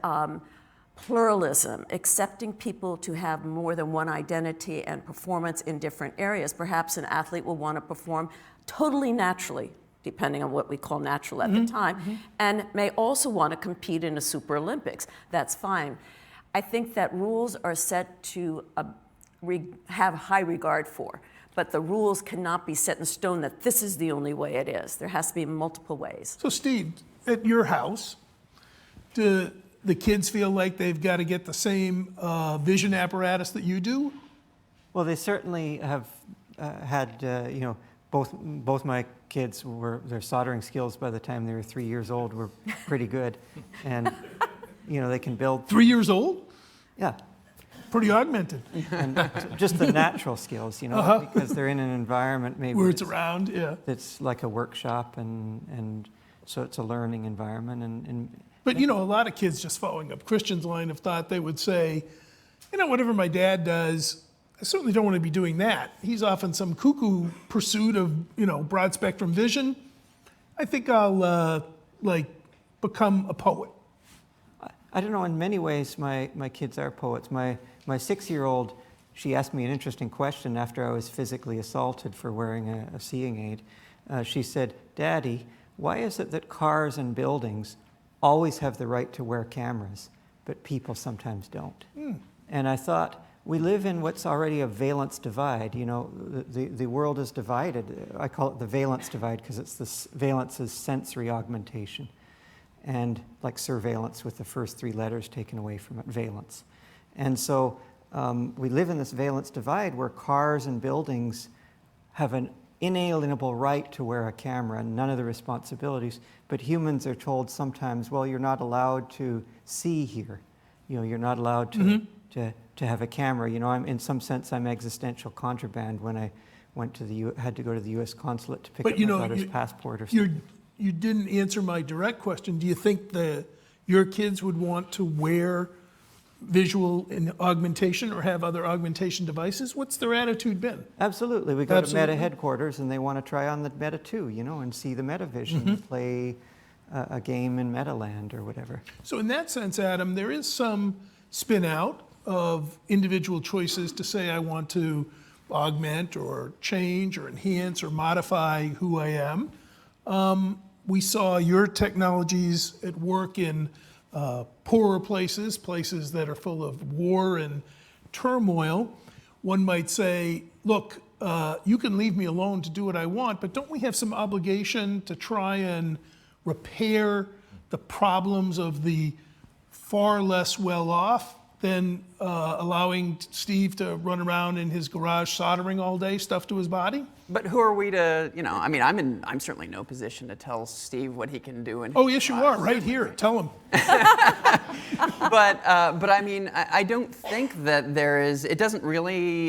pluralism, accepting people to have more than one identity and performance in different areas. Perhaps an athlete will want to perform totally naturally, depending on what we call natural at the time, and may also want to compete in a Super Olympics. That's fine. I think that rules are set to have high regard for, but the rules cannot be set in stone that this is the only way it is. There has to be multiple ways. So Steve, at your house, do the kids feel like they've got to get the same vision apparatus that you do? Well, they certainly have had, both my kids their soldering skills by the time they were 3 years old were pretty good. And they can build. 3 years old? Yeah. Pretty augmented. And just the natural skills, because they're in an environment maybe where it's around, yeah. It's like a workshop, and so it's a learning environment. But a lot of kids, just following up Christian's line of thought, they would say, whatever my dad does, I certainly don't want to be doing that. He's off in some cuckoo pursuit of, broad spectrum vision. I think I'll become a poet. I don't know, in many ways my kids are poets. My 6-year-old, she asked me an interesting question after I was physically assaulted for wearing a seeing aid. She said, "Daddy, why is it that cars and buildings always have the right to wear cameras, but people sometimes don't?" And I thought, we live in what's already a valence divide. The world is divided. I call it the valence divide because valence is sensory augmentation. And like surveillance with the first 3 letters taken away from it, valence. And so we live in this valence divide where cars and buildings have an inalienable right to wear a camera and none of the responsibilities, but humans are told sometimes, well, you're not allowed to see here. You're not allowed to have a camera. In some sense, I'm existential contraband when I went to had to go to the U.S. consulate to pick up my daughter's passport or something. You didn't answer my direct question. Do you think your kids would want to wear visual augmentation or have other augmentation devices? What's their attitude been? Absolutely. We go to Meta headquarters and they want to try on the Meta 2, and see the Meta Vision, play a game in Metaland or whatever. So in that sense, Adam, there is some spin out of individual choices to say I want to augment or change or enhance or modify who I am. We saw your technologies at work in poorer places that are full of war and turmoil. One might say, look, you can leave me alone to do what I want, but don't we have some obligation to try and repair the problems of the far less well-off than allowing Steve to run around in his garage soldering all day, stuff to his body? But who are we to, I'm certainly in no position to tell Steve what he can do. Oh, yes, you are, right here. Tell him. But I don't think that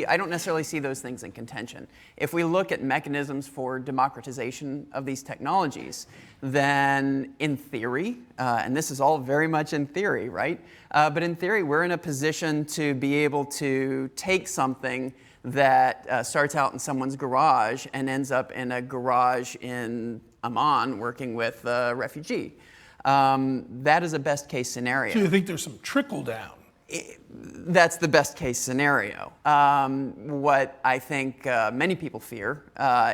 I don't necessarily see those things in contention. If we look at mechanisms for democratization of these technologies, then in theory, and this is all very much in theory, right? But in theory, we're in a position to be able to take something that starts out in someone's garage and ends up in a garage in Amman working with a refugee. That is a best case scenario. So you think there's some trickle down? That's the best case scenario. What I think many people fear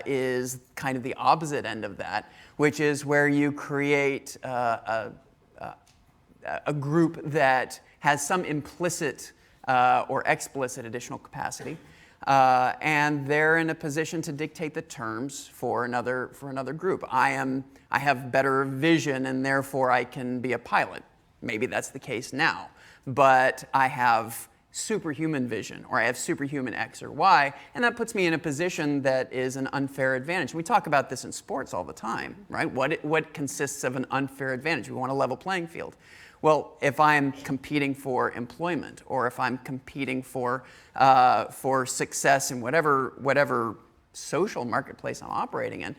is kind of the opposite end of that, which is where you create a group that has some implicit or explicit additional capacity. And they're in a position to dictate the terms for another group. I have better vision and therefore I can be a pilot. Maybe that's the case now. But I have superhuman vision or I have superhuman X or Y, and that puts me in a position that is an unfair advantage. We talk about this in sports all the time, right? What consists of an unfair advantage? We want a level playing field. Well, if I'm competing for employment or if I'm competing for success in whatever social marketplace I'm operating in,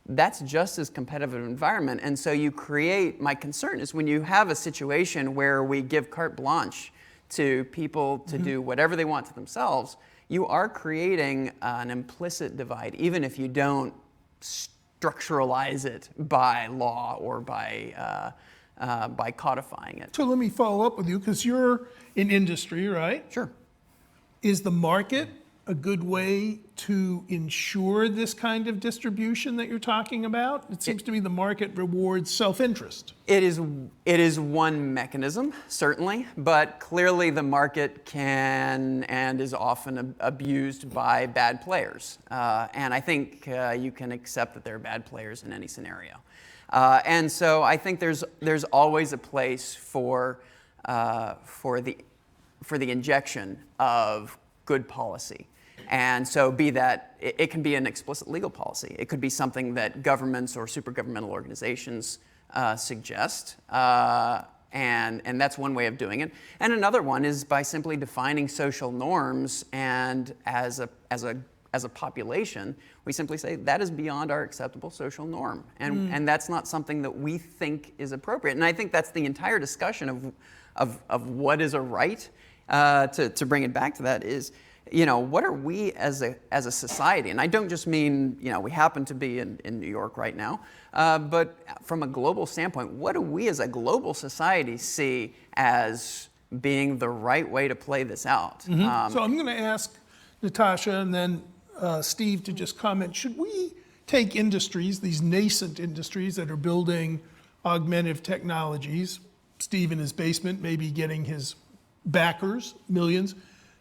that's just as competitive an environment. And so my concern is when you have a situation where we give carte blanche to people to do whatever they want to themselves, you are creating an implicit divide, even if you don't structuralize it by law or by codifying it. So let me follow up with you, because you're in industry, right? Sure. Is the market a good way to ensure this kind of distribution that you're talking about? It seems to me the market rewards self-interest. It is one mechanism, certainly, but clearly the market can and is often abused by bad players. And I think you can accept that there are bad players in any scenario. And so I think there's always a place for the injection of good policy. And so be that, it can be an explicit legal policy. It could be something that governments or supergovernmental organizations suggest. And that's one way of doing it. And another one is by simply defining social norms, and as a population, we simply say that is beyond our acceptable social norm. And that's not something that we think is appropriate. And I think that's the entire discussion of what is a right. To bring it back to that is, what are we as a society? And I don't just mean, we happen to be in New York right now, but from a global standpoint, what do we as a global society see as being the right way to play this out? Mm-hmm. So I'm going to ask Natasha and then Steve to just comment. Should we take industries, these nascent industries that are building augmentative technologies, Steve in his basement, maybe getting his backers, millions,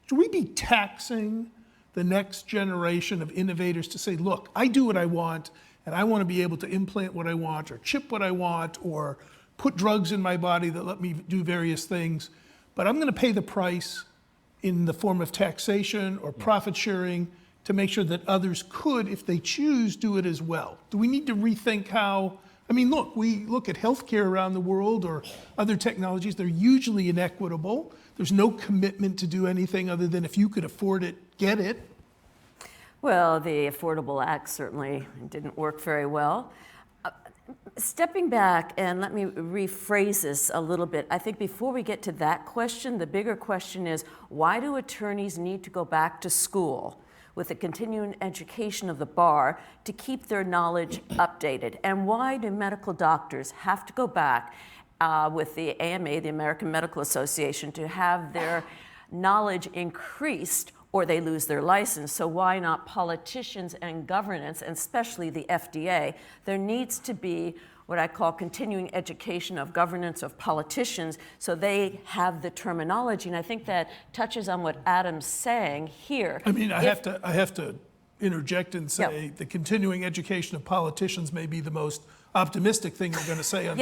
should we be taxing the next generation of innovators to say, look, I do what I want, and I want to be able to implant what I want, or chip what I want, or put drugs in my body that let me do various things, but I'm going to pay the price in the form of taxation or profit sharing to make sure that others could, if they choose, do it as well? Do we need to rethink how, look, we look at healthcare around the world or other technologies, they're usually inequitable. There's no commitment to do anything other than if you could afford it, get it. Well, the Affordable Act certainly didn't work very well. Stepping back, and let me rephrase this a little bit. I think before we get to that question, the bigger question is, why do attorneys need to go back to school with the continuing education of the bar to keep their knowledge updated? And why do medical doctors have to go back with the AMA, the American Medical Association, to have their knowledge increased, or they lose their license? So why not politicians and governance, and especially the FDA? There needs to be what I call continuing education of governance of politicians, so they have the terminology. And I think that touches on what Adam's saying here. I have to interject and say the continuing education of politicians may be the most optimistic thing you're going to say.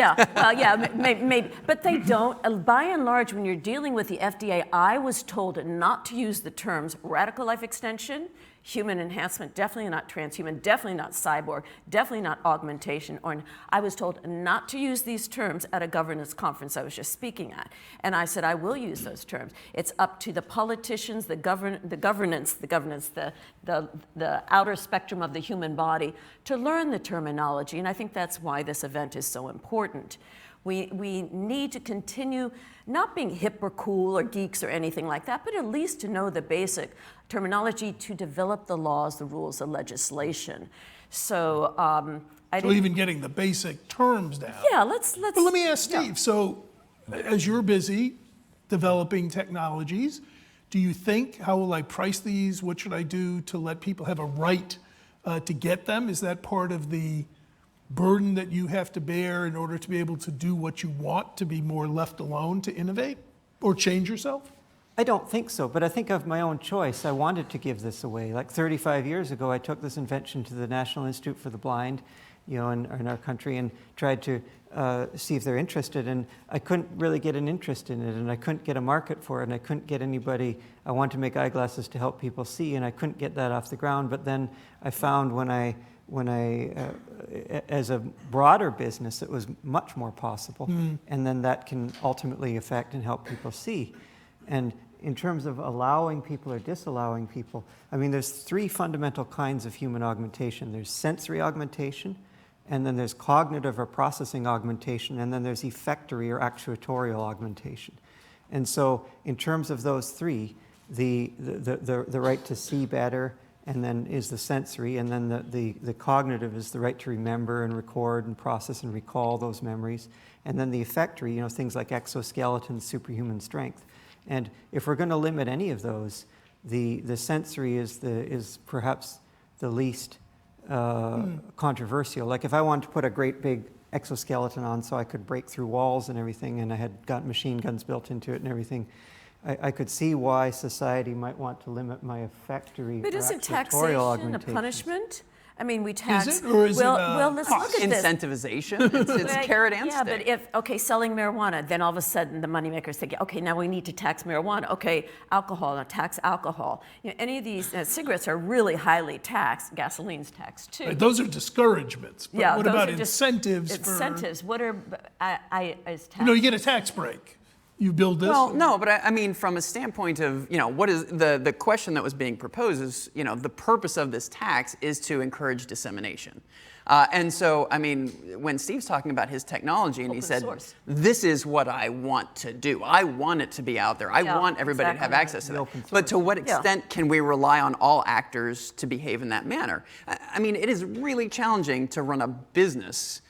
Maybe, but they don't. By and large, when you're dealing with the FDA, I was told not to use the terms radical life extension, human enhancement, definitely not transhuman, definitely not cyborg, definitely not augmentation. Or I was told not to use these terms at a governance conference I was just speaking at. And I said, I will use those terms. It's up to the politicians, the governance, the outer spectrum of the human body to learn the terminology. And I think that's why this event is so important. We need to continue not being hip or cool or geeks or anything like that, but at least to know the basic terminology to develop the laws, the rules, the legislation. So even getting the basic terms down. Yeah, let's. But let me ask Steve. Yeah. So, as you're busy developing technologies, do you think, how will I price these? What should I do to let people have a right to get them? Is that part of the burden that you have to bear in order to be able to do what you want, to be more left alone to innovate or change yourself? I don't think so, but I think of my own choice. I wanted to give this away. Like 35 years ago, I took this invention to the National Institute for the Blind, in our country, and tried to see if they're interested. And I couldn't really get an interest in it, and I couldn't get a market for it, and I couldn't get anybody. I wanted to make eyeglasses to help people see, and I couldn't get that off the ground. But then I found when I as a broader business, it was much more possible. And then that can ultimately affect and help people see. And in terms of allowing people or disallowing people, there's three fundamental kinds of human augmentation. There's sensory augmentation, and then there's cognitive or processing augmentation, and then there's effectory or actuatorial augmentation. And so in terms of those three, the right to see better, and then is the sensory, and then the cognitive is the right to remember and record and process and recall those memories. And then the effectory, things like exoskeleton, superhuman strength. And if we're going to limit any of those, the sensory is perhaps the least controversial. Like if I wanted to put a great big exoskeleton on so I could break through walls and everything, and I had got machine guns built into it and everything, I could see why society might want to limit my effectory or But isn't actuatorial taxation a augmentation. punishment? I mean, we tax. Is it, or is well, let's look at this. Incentivization. It's Right, carrot and yeah, stick. but selling marijuana, then all of a sudden the moneymakers think, okay, now we need to tax marijuana. Okay, alcohol, now tax alcohol. Any of these cigarettes are really highly taxed. Gasoline's taxed too. Right, those are discouragements. But what those about are just incentives? Incentives. What are is tax? You get a tax break. You build this. Well, no, but I mean, from a standpoint of, what is the question that was being proposed is, the purpose of this tax is to encourage dissemination. And so, I mean, when Steve's talking about his technology and he said, this is what I want to do. I want it to be out there. I want everybody to have access to that. But to what extent can we rely on all actors to behave in that manner? I mean, it is really challenging to run a business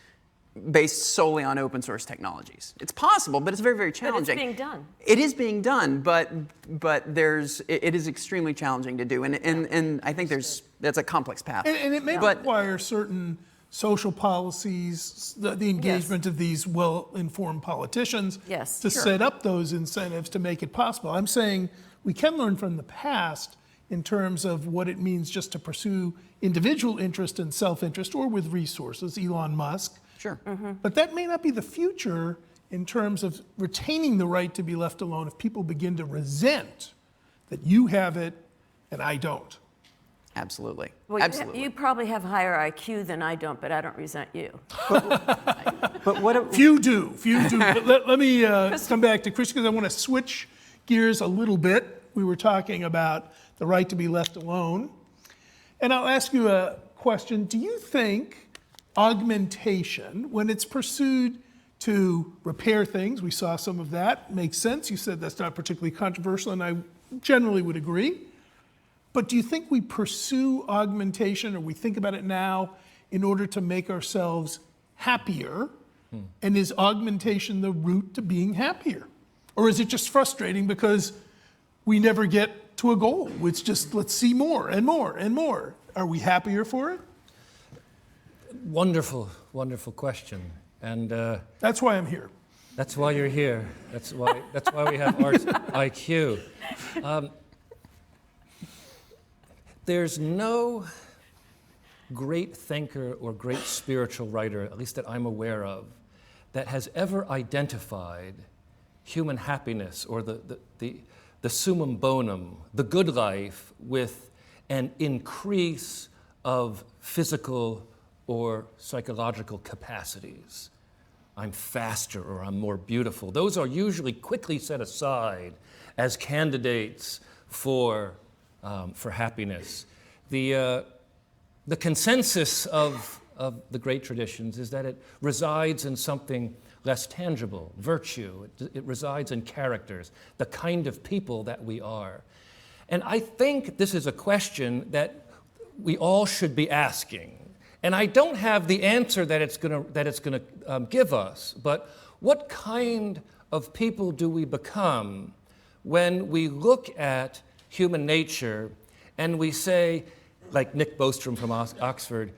based solely on open source technologies. It's possible, but it's very, very challenging. But it's being done. It is being done, but it is extremely challenging to do, and I think that's a complex path. And it may require certain social policies, the engagement of these well-informed politicians to set up those incentives to make it possible. I'm saying we can learn from the past in terms of what it means just to pursue individual interest and self-interest, or with resources, Elon Musk. Sure. But that may not be the future in terms of retaining the right to be left alone if people begin to resent that you have it and I don't. Absolutely. Well, Absolutely. You probably have higher IQ than I don't, but I don't resent you. But what? Few do. But let me come back to Chris, because I want to switch gears a little bit. We were talking about the right to be left alone. And I'll ask you a question. Do you think augmentation, when it's pursued to repair things, we saw some of that, makes sense. You said that's not particularly controversial, and I generally would agree. But do you think we pursue augmentation, or we think about it now, in order to make ourselves happier? And is augmentation the route to being happier? Or is it just frustrating because we never get to a goal? It's just, let's see more and more and more. Are we happier for it? Wonderful, wonderful question. And that's why I'm here. That's why you're here. That's why we have Art's IQ. There's no great thinker or great spiritual writer, at least that I'm aware of, that has ever identified human happiness or the summum bonum, the good life, with an increase of physical or psychological capacities. I'm faster or I'm more beautiful. Those are usually quickly set aside as candidates for happiness. The consensus of the great traditions is that it resides in something less tangible, virtue. It resides in characters, the kind of people that we are. And I think this is a question that we all should be asking. And I don't have the answer that it's going to give us, but what kind of people do we become when we look at human nature and we say, like Nick Bostrom from Oxford,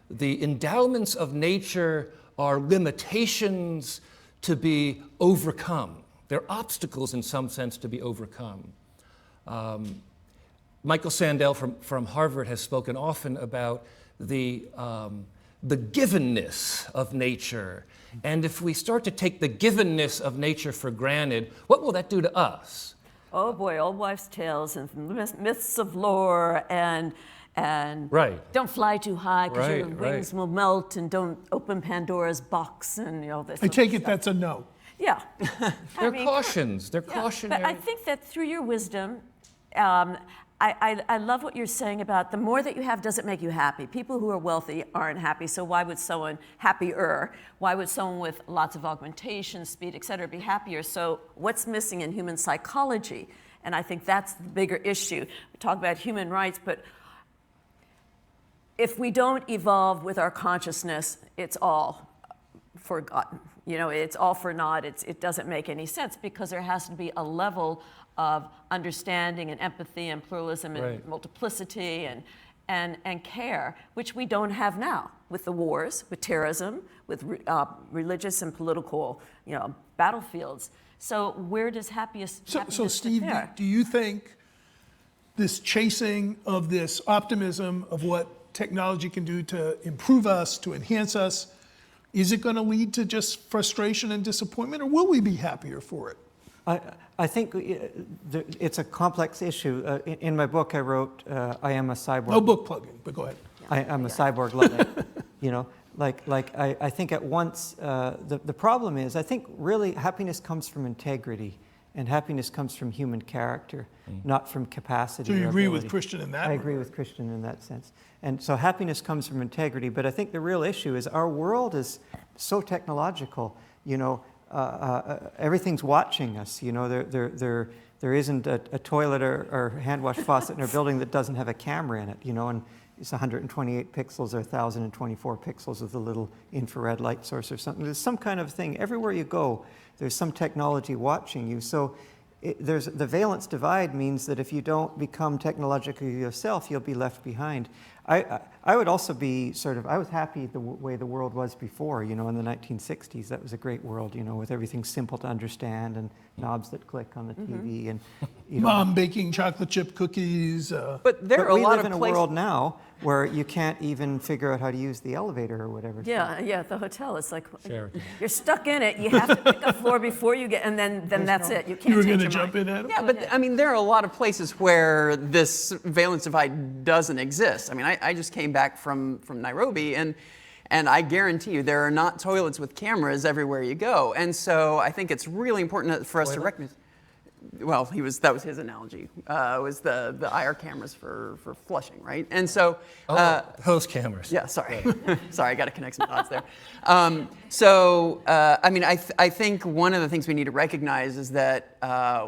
the endowments of nature are limitations to be overcome. They're obstacles in some sense to be overcome. Michael Sandel from Harvard has spoken often about the givenness of nature. And if we start to take the givenness of nature for granted, what will that do to us? Oh boy, old wives' tales and myths of lore and don't fly too high because your wings will melt, and don't open Pandora's box and this. I take it that's a no. Yeah. They're cautions. They're cautionary. But I think that through your wisdom, I love what you're saying about the more that you have doesn't make you happy. People who are wealthy aren't happy, so why would someone why would someone with lots of augmentation, speed, et cetera, be happier? So what's missing in human psychology? And I think that's the bigger issue. We talk about human rights, but if we don't evolve with our consciousness, it's all forgotten. It's all for naught. It doesn't make any sense, because there has to be a level of understanding and empathy and pluralism and multiplicity and care, which we don't have now with the wars, with terrorism, with religious and political battlefields. So where does happiness So Steve, do you think this chasing of this optimism of what technology can do to improve us, to enhance us, is it going to lead to just frustration and disappointment, or will we be happier for it? I think it's a complex issue. In my book, I wrote, I am a cyborg. No book plugging, but go ahead. I'm a cyborg Luddite. You know, I think at once, the problem is, I think really happiness comes from integrity, and happiness comes from human character, not from capacity. So you or agree ability. with Christian in that? I agree with Christian in that sense. And so happiness comes from integrity, but I think the real issue is our world is so technological, you know, everything's watching us, you know, there isn't a toilet or hand wash faucet in our building that doesn't have a camera in it, you know, and it's 128 pixels or 1,024 pixels with a little infrared light source or something. There's some kind of thing. Everywhere you go, there's some technology watching you. So there's the valence divide means that if you don't become technological yourself, you'll be left behind. I would also be I was happy the way the world was before, you know, in the 1960s. That was a great world, you know, with everything simple to understand and knobs that click on the TV and, you know. Mom baking chocolate chip cookies. But we live in a world now where you can't even figure out how to use the elevator or whatever. Yeah, at the hotel, it's like Sure. you're stuck in it. You have to pick a floor before you get, and then that's it. You can't. You were going to jump in, Adam? Yeah, but I mean, there are a lot of places where this valence divide doesn't exist. I mean, I just came back from Nairobi, and I guarantee you there are not toilets with cameras everywhere you go. And so I think it's really important for us to recognize. Well, that was his analogy. Was the IR cameras for flushing, right? And so those cameras. Yeah, sorry, sorry, I got to connect some dots there. I mean, I think one of the things we need to recognize is that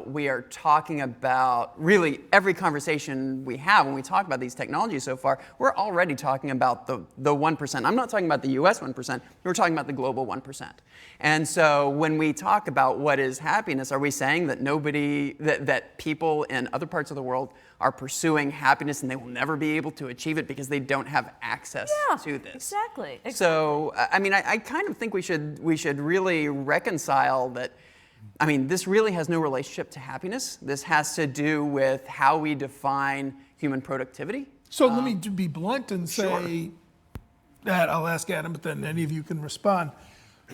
we are talking about really every conversation we have when we talk about these technologies so far. We're already talking about the 1%. I'm not talking about the U.S. 1%. We're talking about the global 1%. And so when we talk about what is happiness, are we saying that that people in other parts of the world are pursuing happiness and they will never be able to achieve it because they don't have access to this? Exactly. So, I mean, I kind of think we should really reconcile that. I mean, this really has no relationship to happiness. This has to do with how we define human productivity. So let me be blunt and say that I'll ask Adam, but then any of you can respond.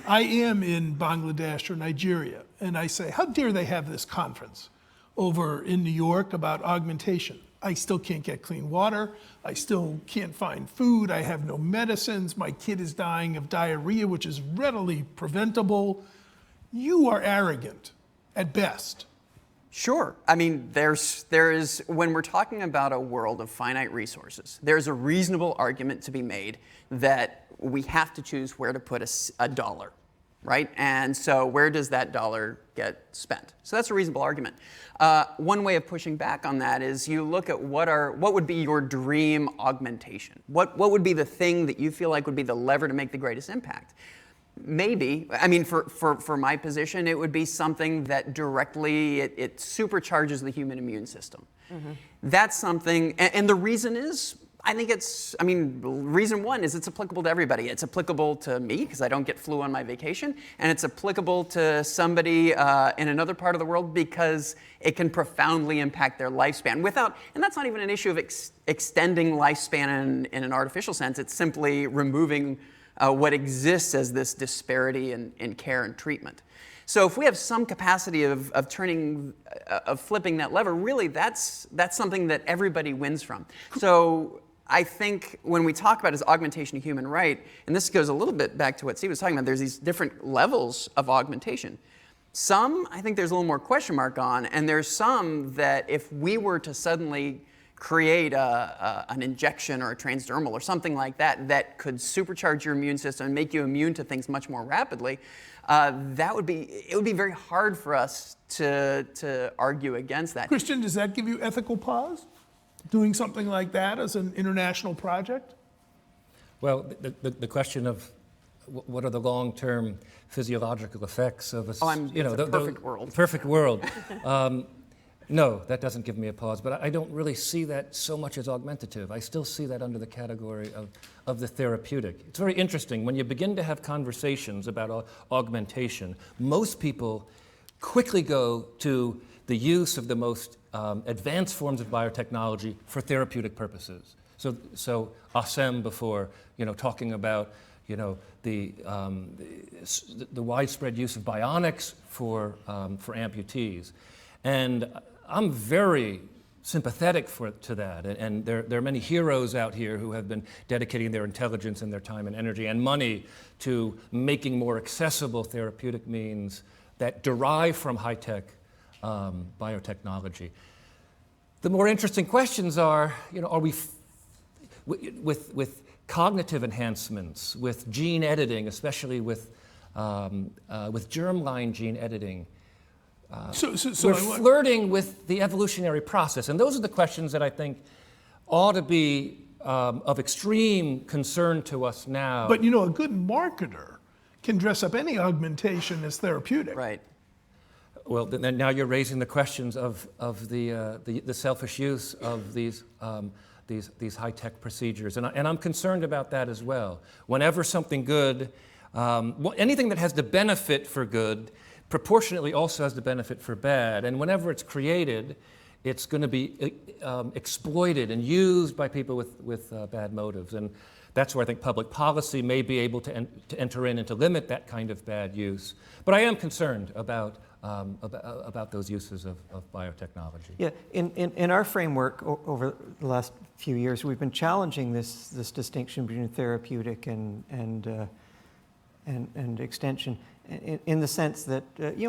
I am in Bangladesh or Nigeria, and I say, how dare they have this conference over in New York about augmentation? I still can't get clean water. I still can't find food. I have no medicines. My kid is dying of diarrhea, which is readily preventable. You are arrogant at best. Sure. I mean, there is, when we're talking about a world of finite resources, there's a reasonable argument to be made that we have to choose where to put a dollar, right? And so where does that dollar get spent? So that's a reasonable argument. One way of pushing back on that is you look at what would be your dream augmentation? What would be the thing that you feel like would be the lever to make the greatest impact? Maybe, I mean, for my position, it would be something that directly, it supercharges the human immune system. Mm-hmm. That's something, and the reason is, reason one is it's applicable to everybody. It's applicable to me because I don't get flu on my vacation, and it's applicable to somebody in another part of the world because it can profoundly impact their lifespan and that's not even an issue of extending lifespan in an artificial sense. It's simply removing what exists as this disparity in care and treatment. So if we have some capacity of flipping that lever, really that's something that everybody wins from. So I think when we talk about as augmentation of human right, and this goes a little bit back to what Steve was talking about, there's these different levels of augmentation. Some, I think there's a little more question mark on, and there's some that if we were to suddenly create an injection or a transdermal or something like that could supercharge your immune system and make you immune to things much more rapidly, it would be very hard for us to argue against that. Christian, does that give you ethical pause? Doing something like that as an international project? Well, the question of what are the long-term physiological effects of the perfect world. Perfect world. No, that doesn't give me a pause, but I don't really see that so much as augmentative. I still see that under the category of the therapeutic. It's very interesting. When you begin to have conversations about augmentation, most people quickly go to the use of the most advanced forms of biotechnology for therapeutic purposes. So Asem before, talking about, the widespread use of bionics for amputees. And I'm very sympathetic to that. And there are many heroes out here who have been dedicating their intelligence and their time and energy and money to making more accessible therapeutic means that derive from high-tech biotechnology. The more interesting questions are, are we, with cognitive enhancements, with gene editing, especially with germline gene editing, we're flirting with the evolutionary process. And those are the questions that I think ought to be of extreme concern to us now. But a good marketer can dress up any augmentation as therapeutic. Right. Well, then now you're raising the questions of the selfish use of these high-tech procedures. And I'm concerned about that as well. Whenever something good, anything that has the benefit for good, proportionately also has the benefit for bad. And whenever it's created, it's going to be exploited and used by people with bad motives. And that's where I think public policy may be able to enter in and to limit that kind of bad use. But I am concerned about those uses of biotechnology. Yeah, in our framework over the last few years, we've been challenging this distinction between therapeutic and extension, in the sense that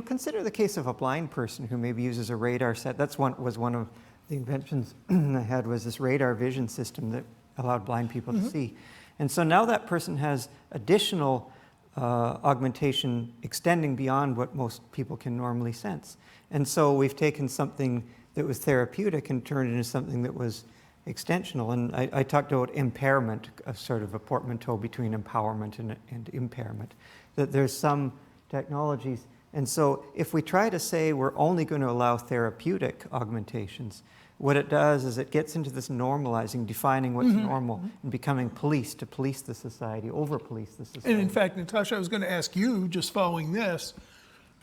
consider the case of a blind person who maybe uses a radar set. Was one of the inventions I had, was this radar vision system that allowed blind people to see. And so now that person has additional augmentation extending beyond what most people can normally sense. And so we've taken something that was therapeutic and turned it into something that was extensional. And I talked about impairment, a sort of a portmanteau between empowerment and impairment, that there's some technologies. And so if we try to say we're only going to allow therapeutic augmentations, what it does is it gets into this normalizing, defining what's normal, and becoming police to police the society, over-police the society. And in fact, Natasha, I was going to ask you, just following this,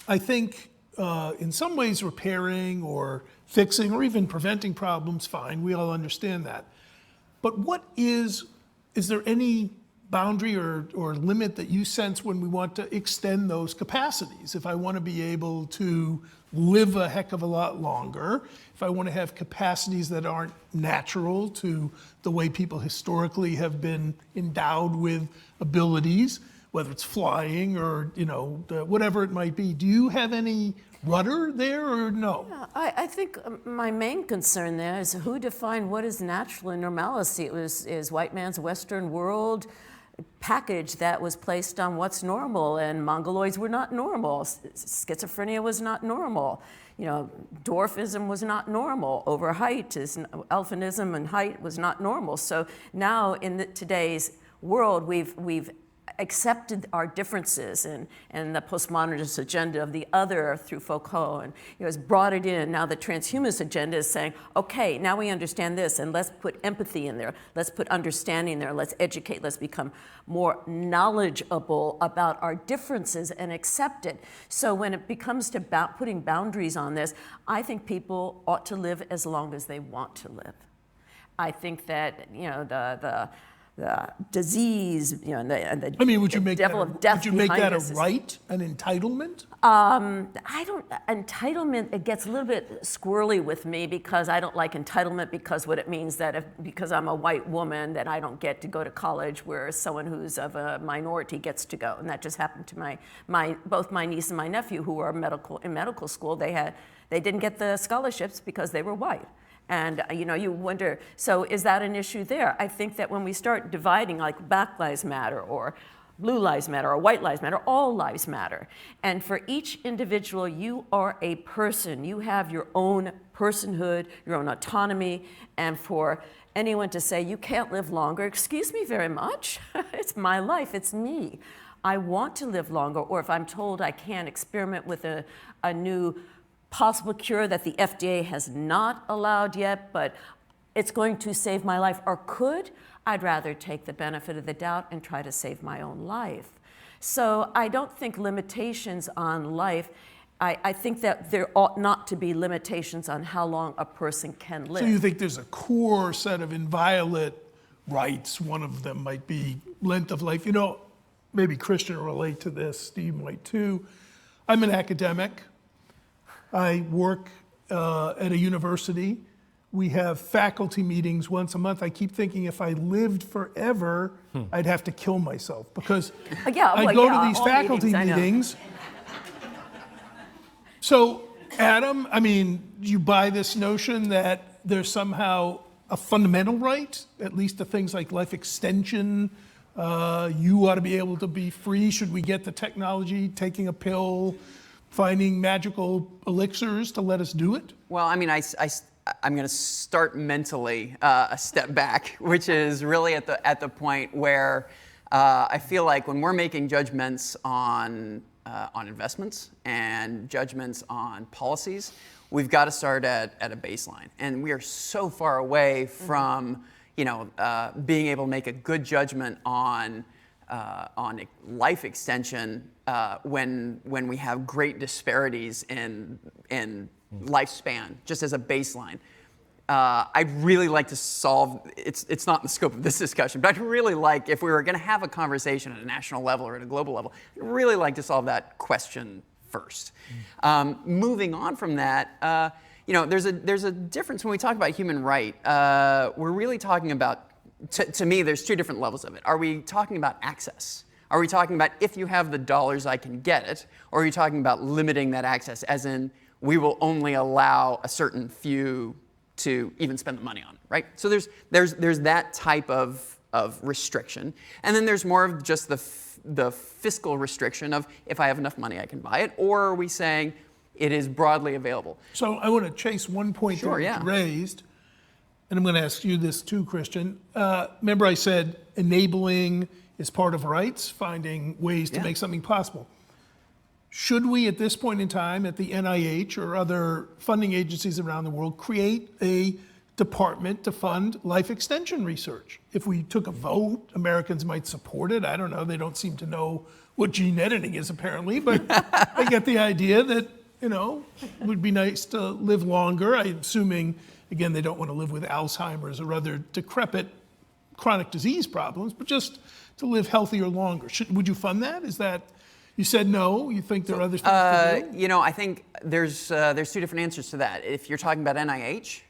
I think in some ways repairing or fixing or even preventing problems, fine, we all understand that. But is there any boundary or limit that you sense when we want to extend those capacities? If I want to be able to live a heck of a lot longer, if I want to have capacities that aren't natural to the way people historically have been endowed with abilities, whether it's flying or whatever it might be, do you have any rudder there or no? Yeah, I think my main concern there is who defined what is natural and normalcy. It is white man's Western world package that was placed on what's normal, and mongoloids were not normal. Schizophrenia was not normal. Dwarfism was not normal. Alphinism and height was not normal. So now in today's world, we've accepted our differences and the postmodernist agenda of the other through Foucault, and has brought it in. Now the transhumanist agenda is saying, okay, now we understand this, and let's put empathy in there, let's put understanding there, let's educate, let's become more knowledgeable about our differences and accept it. So when it becomes to putting boundaries on this, I think people ought to live as long as they want to live. I think that the disease, and the would you make devil of death. Would you make that a right, an entitlement? Entitlement, it gets a little bit squirrely with me, because I don't like entitlement, because what it means that because I'm a white woman that I don't get to go to college, whereas someone who's of a minority gets to go. And that just happened to both my niece and my nephew, who are in medical school. They didn't get the scholarships because they were white. And you wonder, so is that an issue there? I think that when we start dividing, like Black Lives Matter or Blue Lives Matter or White Lives Matter, all lives matter. And for each individual, you are a person. You have your own personhood, your own autonomy. And for anyone to say you can't live longer, excuse me very much. It's my life, it's me. I want to live longer. Or if I'm told I can't experiment with a new possible cure that the FDA has not allowed yet, but it's going to save my life, or could, I'd rather take the benefit of the doubt and try to save my own life. So I don't think limitations on life, I think that there ought not to be limitations on how long a person can live. So you think there's a core set of inviolate rights. One of them might be length of life. You know, maybe Christian will relate to this, Steve might too. I'm an academic. I work at a university. We have faculty meetings once a month. I keep thinking if I lived forever, I'd have to kill myself because I go to these faculty meetings. So, Adam, I mean, do you buy this notion that there's somehow a fundamental right, at least to things like life extension? You ought to be able to be free. Should we get the technology, taking a pill, finding magical elixirs to let us do it? Well, I mean, I'm going to start mentally a step back, which is really at the point where I feel like when we're making judgments on investments and judgments on policies, we've got to start at a baseline, and we are so far away from being able to make a good judgment on life extension when we have great disparities in lifespan, just as a baseline. I'd really like to solve, it's not in the scope of this discussion, but I'd really like, if we were going to have a conversation at a national level or at a global level, I'd really like to solve that question first. Moving on from that, there's a difference when we talk about human right. We're really talking about, to me, there's two different levels of it. Are we talking about access? Are we talking about if you have the dollars, I can get it? Or are you talking about limiting that access, as in we will only allow a certain few to even spend the money on it, right? So there's that type of restriction. And then there's more of just the fiscal restriction of if I have enough money, I can buy it. Or are we saying it is broadly available? So I want to chase one point that was raised, and I'm going to ask you this too, Christian. Remember I said enabling is part of rights, finding ways to make something possible. Should we, at this point in time, at the NIH or other funding agencies around the world, create a department to fund life extension research? If we took a vote, Americans might support it. I don't know. They don't seem to know what gene editing is, apparently, but I get the idea that, it would be nice to live longer. I'm assuming, again, they don't want to live with Alzheimer's or other decrepit chronic disease problems, but just to live healthier longer. Would you fund that? Is that... You said no. You think there are other things to do? I think there's two different answers to that. If you're talking about NIH,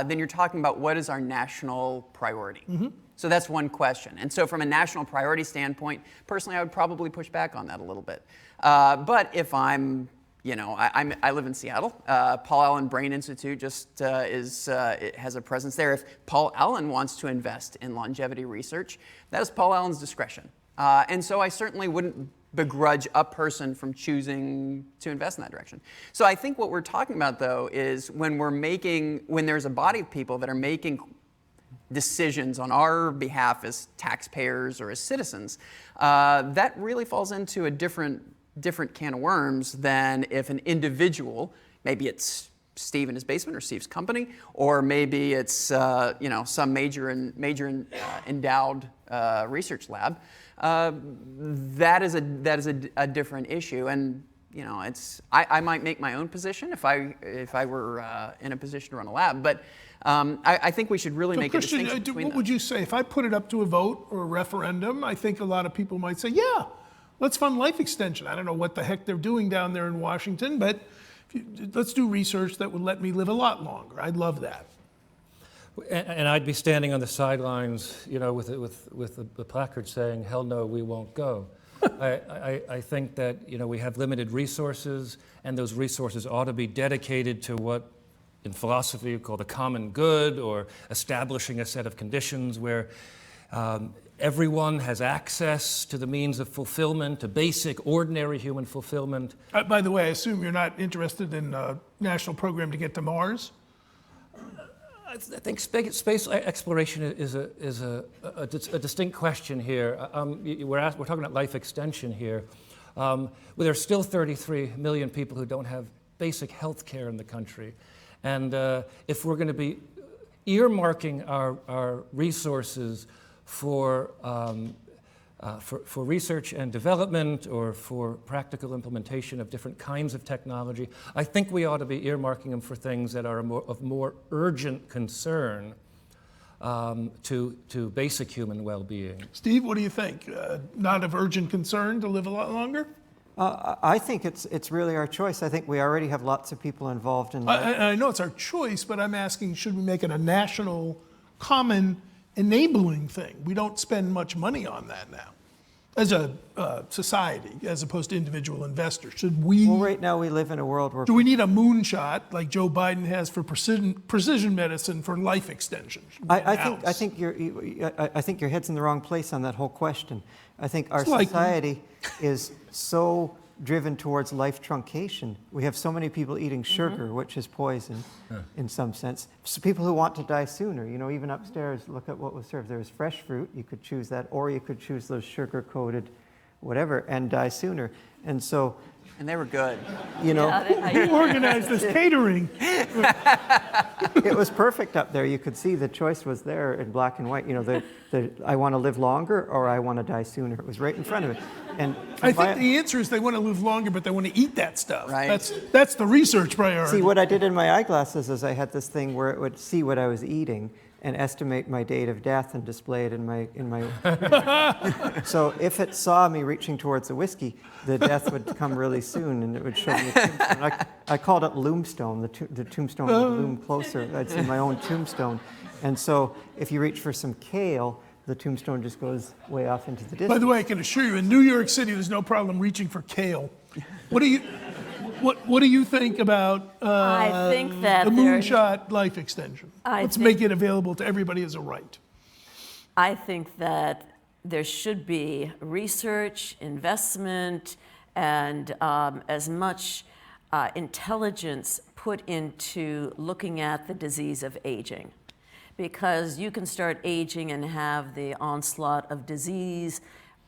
then you're talking about what is our national priority. Mm-hmm. So that's one question. And so from a national priority standpoint, personally, I would probably push back on that a little bit. But if I live in Seattle. Paul Allen Brain Institute just it has a presence there. If Paul Allen wants to invest in longevity research, that is Paul Allen's discretion. And so I certainly wouldn't begrudge a person from choosing to invest in that direction. So I think what we're talking about, though, is when there's a body of people that are making decisions on our behalf as taxpayers or as citizens, that really falls into a different can of worms than if an individual, maybe it's Steve in his basement or Steve's company, or maybe it's some major endowed research lab. That is a different issue, and I might make my own position if I were in a position to run a lab, but I think we should really make Christian, a distinction between what would you say if I put it up to a vote or a referendum? I think a lot of people might say, yeah, let's fund life extension. I don't know what the heck they're doing down there in Washington, but let's do research that would let me live a lot longer. I'd love that. And I'd be standing on the sidelines, with the placard saying, "Hell no, we won't go." I think that we have limited resources, and those resources ought to be dedicated to what, in philosophy, we call the common good, or establishing a set of conditions where everyone has access to the means of fulfillment, to basic, ordinary human fulfillment. By the way, I assume you're not interested in a national program to get to Mars? I think space exploration is a distinct question here. We're talking about life extension here. There are still 33 million people who don't have basic health care in the country. And if we're going to be earmarking our resources for research and development or for practical implementation of different kinds of technology, I think we ought to be earmarking them for things that are of more urgent concern to basic human well-being. Steve, what do you think? Not of urgent concern to live a lot longer? I think it's really our choice. I think we already have lots of people involved in life. I know it's our choice, but I'm asking, should we make it a national, common, enabling thing? We don't spend much money on that now as a society, as opposed to individual investors. Should we? Well, right now we live in a world where... Do we need a moonshot like Joe Biden has for precision medicine for life extension? I think your head's in the wrong place on that whole question. I think our society is so driven towards life truncation. We have so many people eating sugar, which is poison in some sense. So people who want to die sooner, you know, even upstairs, look at what was served. There was fresh fruit, you could choose that, or you could choose those sugar-coated whatever and die sooner. And so... And they were good. You know, who organized this catering? It was perfect up there. You could see the choice was there in black and white. You know, I want to live longer or I want to die sooner. It was right in front of it. And I think the answer is they want to live longer, but they want to eat that stuff. Right. That's the research priority. See, what I did in my eyeglasses is I had this thing where it would see what I was eating and estimate my date of death and display it in my. So if it saw me reaching towards the whiskey, the death would come really soon, and it would show me a tombstone. I called it Loomstone. The tombstone would loom closer. I'd see my own tombstone. And so if you reach for some kale, the tombstone just goes way off into the distance. By the way, I can assure you, in New York City, there's no problem reaching for kale. What do you think about I think that the moonshot life extension? Let's make it available to everybody as a right. I think that there should be research, investment, and as much intelligence put into looking at the disease of aging. Because you can start aging and have the onslaught of disease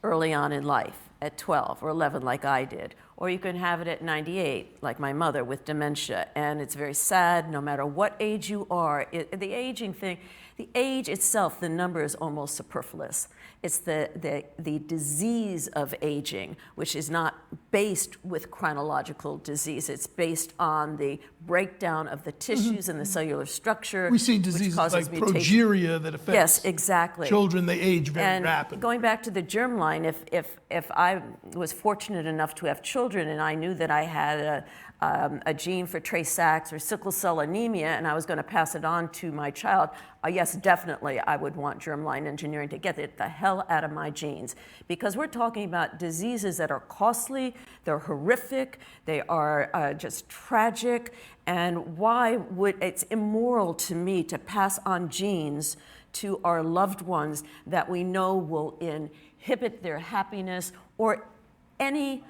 early on in life, at 12 or 11 like I did. Or you can have it at 98, like my mother, with dementia. And it's very sad, no matter what age you are. The aging thing, the age itself, the number is almost superfluous. It's the disease of aging, which is not based with chronological disease. It's based on the breakdown of the tissues and the cellular structure. We see diseases like progeria that affect yes, exactly. children. They age very rapidly. Going back to the germline, if I was fortunate enough to have children and I knew that I had a gene for Tay-Sachs or sickle cell anemia and I was going to pass it on to my child, yes, definitely I would want germline engineering to get it the hell out of my genes. Because we're talking about diseases that are costly, they're horrific, they are just tragic, and it's immoral to me to pass on genes to our loved ones that we know will inhibit their happiness or any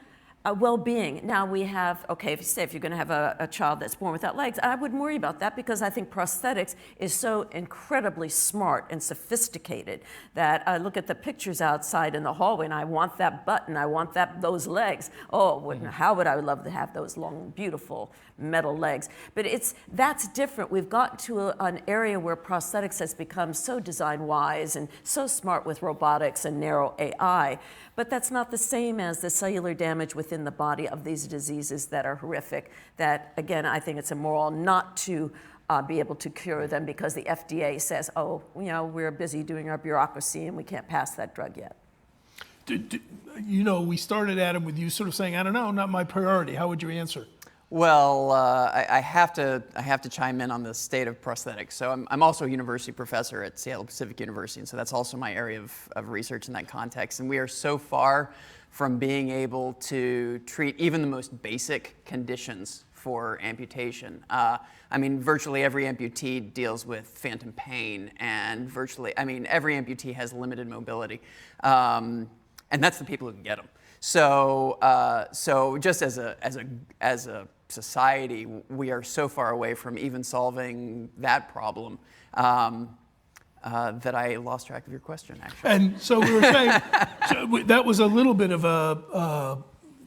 well-being. Now we have, okay, if you're going to have a child that's born without legs, I wouldn't worry about that because I think prosthetics is so incredibly smart and sophisticated that I look at the pictures outside in the hallway and I want that button, I want those legs. Oh, how would I love to have those long, beautiful metal legs. But that's different. We've gotten to an area where prosthetics has become so design-wise and so smart with robotics and narrow AI. But that's not the same as the cellular damage within the body of these diseases that are horrific, that, again, I think it's immoral not to be able to cure them because the FDA says, oh, we're busy doing our bureaucracy and we can't pass that drug yet. We started, Adam, with you sort of saying, I don't know, not my priority. How would you answer? Well, I have to chime in on the state of prosthetics. So I'm also a university professor at Seattle Pacific University, and so that's also my area of research in that context. And we are so far from being able to treat even the most basic conditions for amputation. Virtually every amputee deals with phantom pain, and every amputee has limited mobility, and that's the people who can get them. So just as a society, we are so far away from even solving that problem that I lost track of your question, actually. And so we were saying that was a little bit of a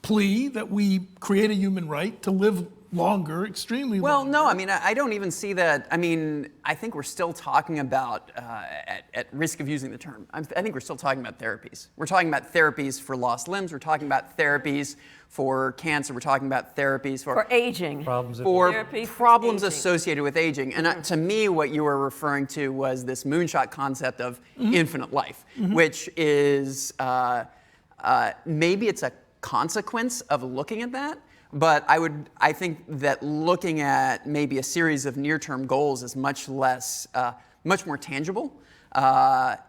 plea that we create a human right to live longer, extremely Well, longer. no, I mean, I don't even see that. I mean, I think we're still talking about, at risk of using the term, I think we're still talking about therapies. We're talking about therapies for lost limbs. We're talking about therapies for cancer. We're talking about therapies for aging. Problems associated with aging. And to me, what you were referring to was this moonshot concept of infinite life, which is maybe it's a consequence of looking at that. But I think that looking at maybe a series of near-term goals is much more tangible.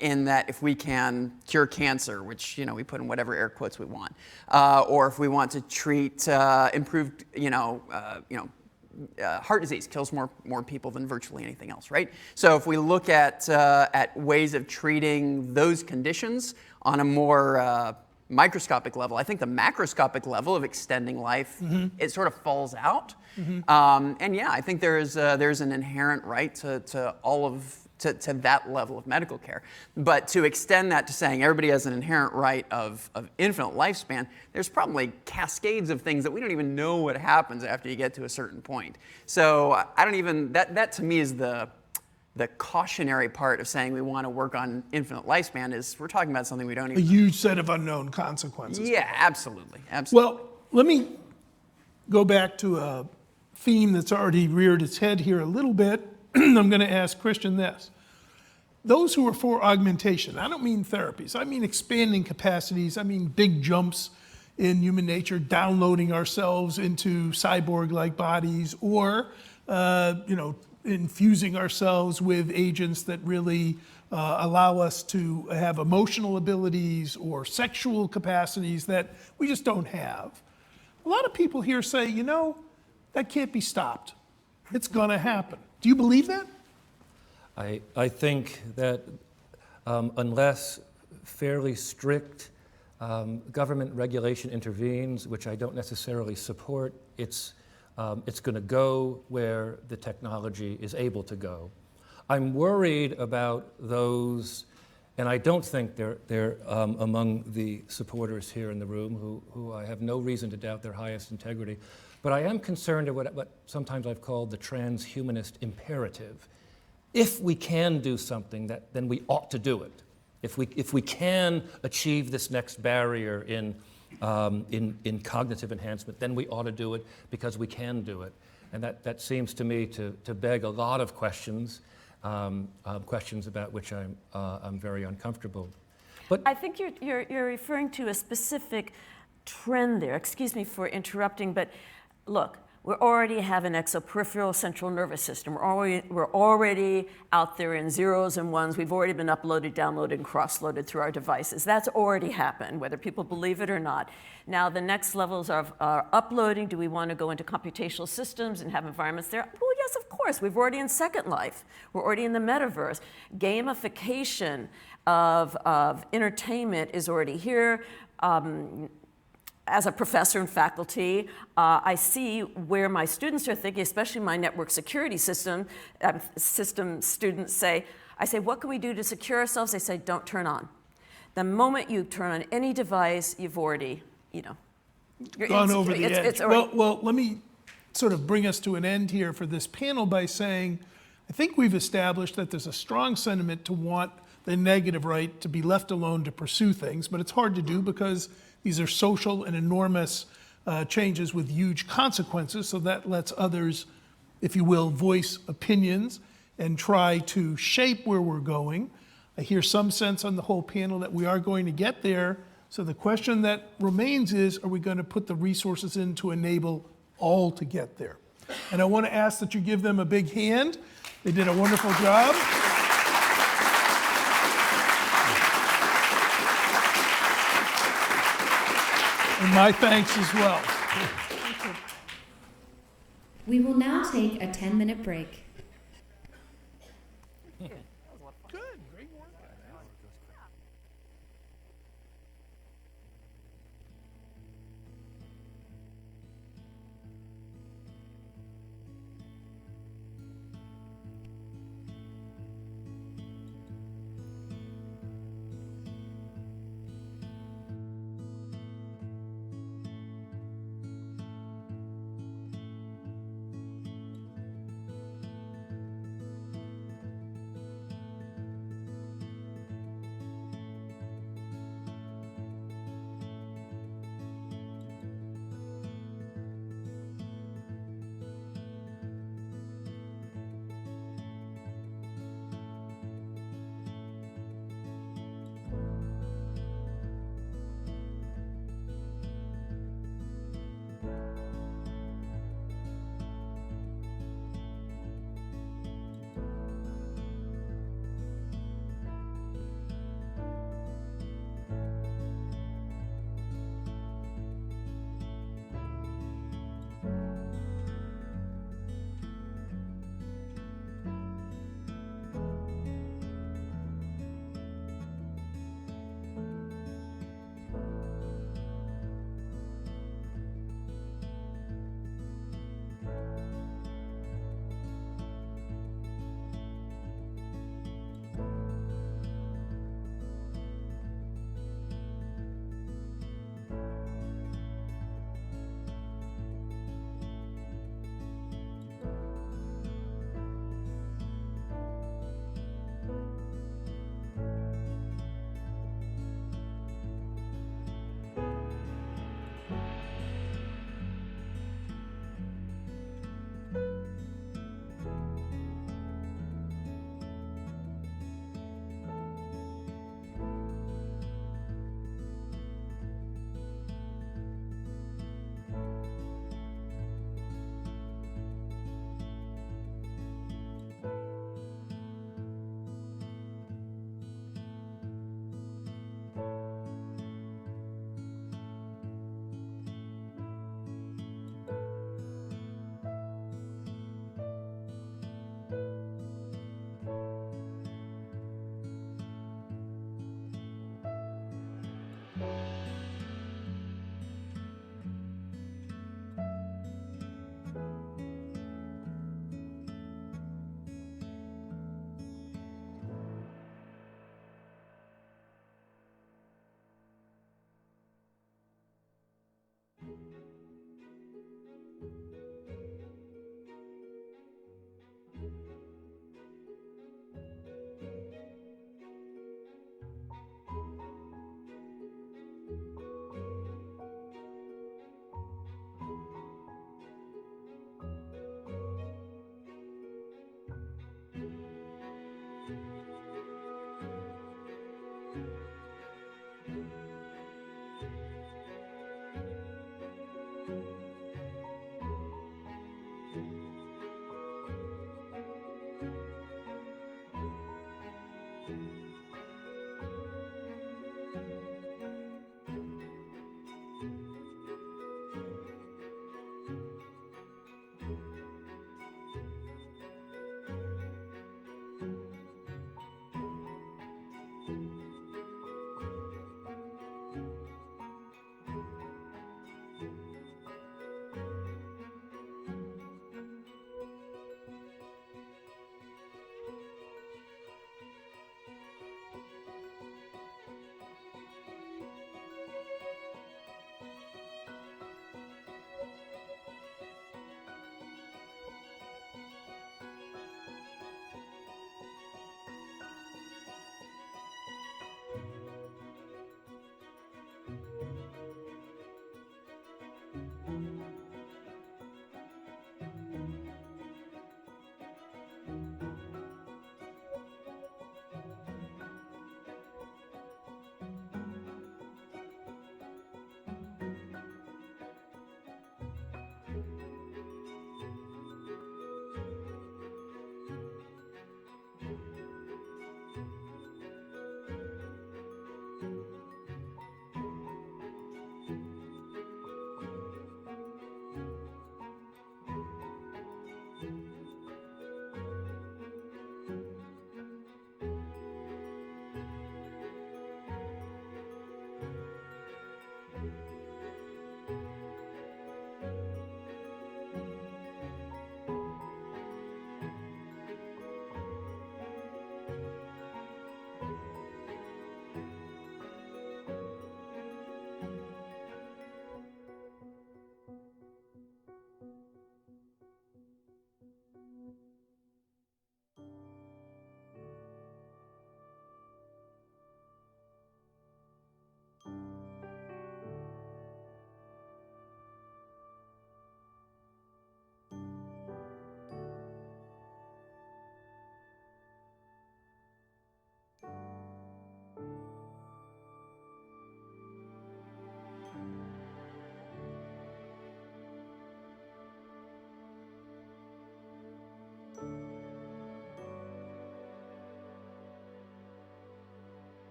In that if we can cure cancer, which we put in whatever air quotes we want, or if we want to treat improved, heart disease kills more people than virtually anything else, right? So if we look at ways of treating those conditions on a more microscopic level, I think the macroscopic level of extending life, it sort of falls out. And yeah, I think there's an inherent right to all of to that level of medical care. But to extend that to saying everybody has an inherent right of infinite lifespan, there's probably cascades of things that we don't even know what happens after you get to a certain point. So I don't even, that to me is the cautionary part of saying we want to work on infinite lifespan is we're talking about something we don't even know. A huge set of unknown consequences. Yeah, absolutely. Well, let me go back to a theme that's already reared its head here a little bit. I'm going to ask Christian this. Those who are for augmentation, I don't mean therapies, I mean expanding capacities, I mean big jumps in human nature, downloading ourselves into cyborg-like bodies, or infusing ourselves with agents that really allow us to have emotional abilities or sexual capacities that we just don't have. A lot of people here say, that can't be stopped. It's going to happen. Do you believe that? I think that unless fairly strict government regulation intervenes, which I don't necessarily support, it's going to go where the technology is able to go. I'm worried about those, and I don't think they're among the supporters here in the room who I have no reason to doubt their highest integrity. But I am concerned at what sometimes I've called the transhumanist imperative. If we can do something, then we ought to do it. If we can achieve this next barrier in cognitive enhancement, then we ought to do it because we can do it. And that seems to me to beg a lot of questions, questions about which I'm very uncomfortable. But I think you're referring to a specific trend there. Excuse me for interrupting, but look, we already have an exoperipheral central nervous system. We're already out there in zeros and ones. We've already been uploaded, downloaded, and cross-loaded through our devices. That's already happened, whether people believe it or not. Now, the next levels are uploading. Do we want to go into computational systems and have environments there? Well, yes, of course. We're already in Second Life. We're already in the metaverse. Gamification of entertainment is already here. As a professor and faculty, I see where my students are thinking, especially my network security system students say, I say, what can we do to secure ourselves? They say, don't turn on. The moment you turn on any device, you've already, gone over the edge. Well, let me sort of bring us to an end here for this panel by saying, I think we've established that there's a strong sentiment to want the negative right to be left alone to pursue things, but it's hard to do because these are social and enormous changes with huge consequences, so that lets others, if you will, voice opinions and try to shape where we're going. I hear some sense on the whole panel that we are going to get there, so the question that remains is, are we going to put the resources in to enable all to get there? And I want to ask that you give them a big hand. They did a wonderful job. And my thanks as well. Thank you. We will now take a 10-minute break. Good, great work.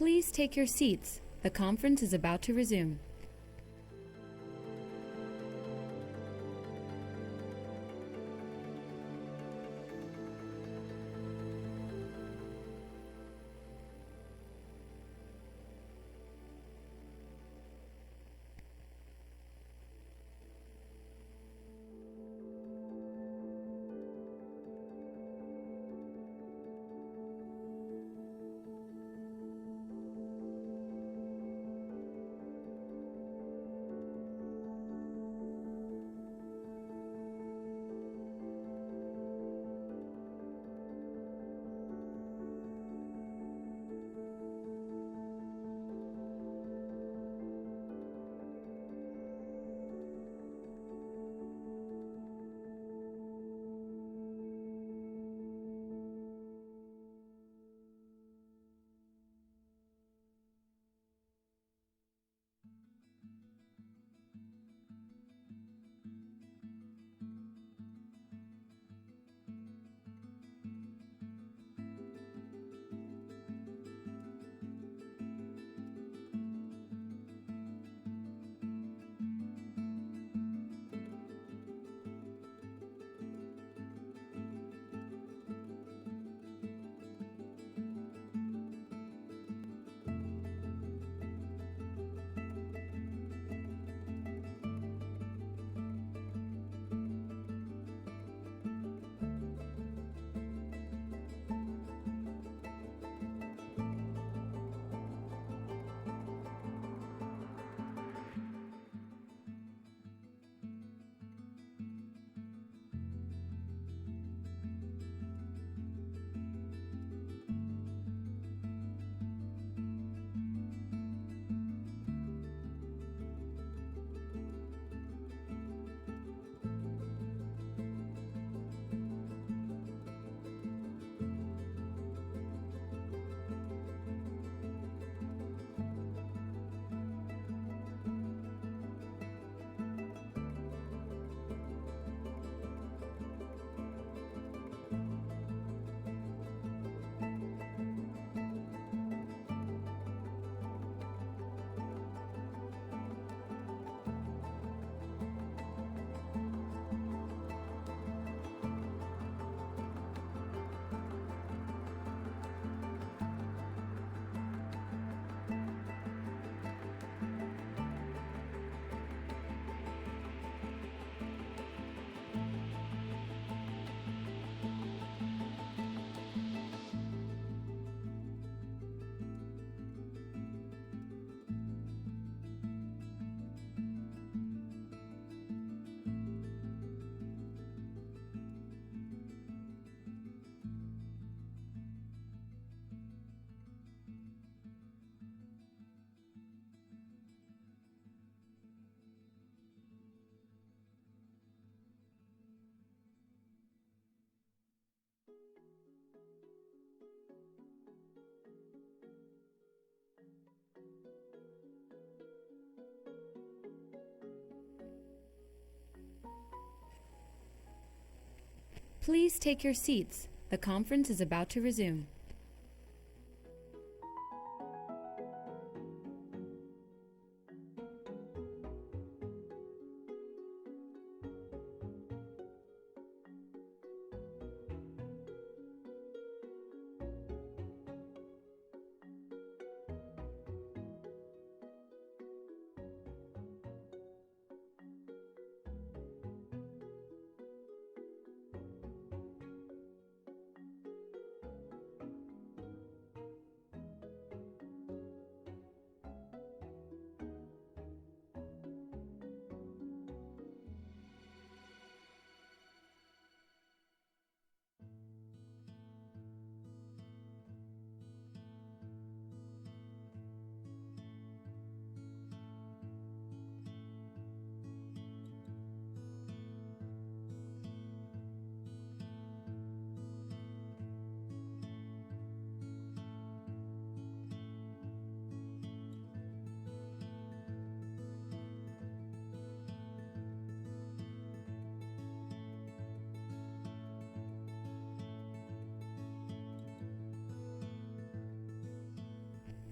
Please take your seats. The conference is about to resume. Please take your seats. The conference is about to resume.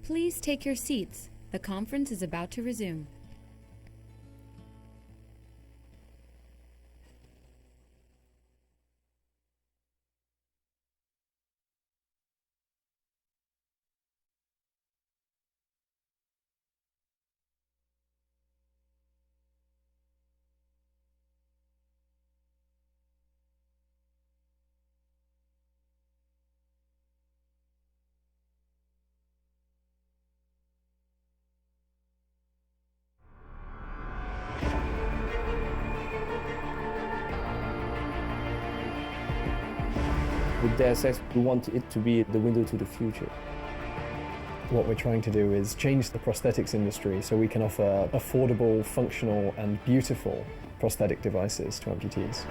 Please take your seats. The conference is about to resume. With DSX, we want it to be the window to the future. What we're trying to do is change the prosthetics industry so we can offer affordable, functional, and beautiful prosthetic devices to amputees.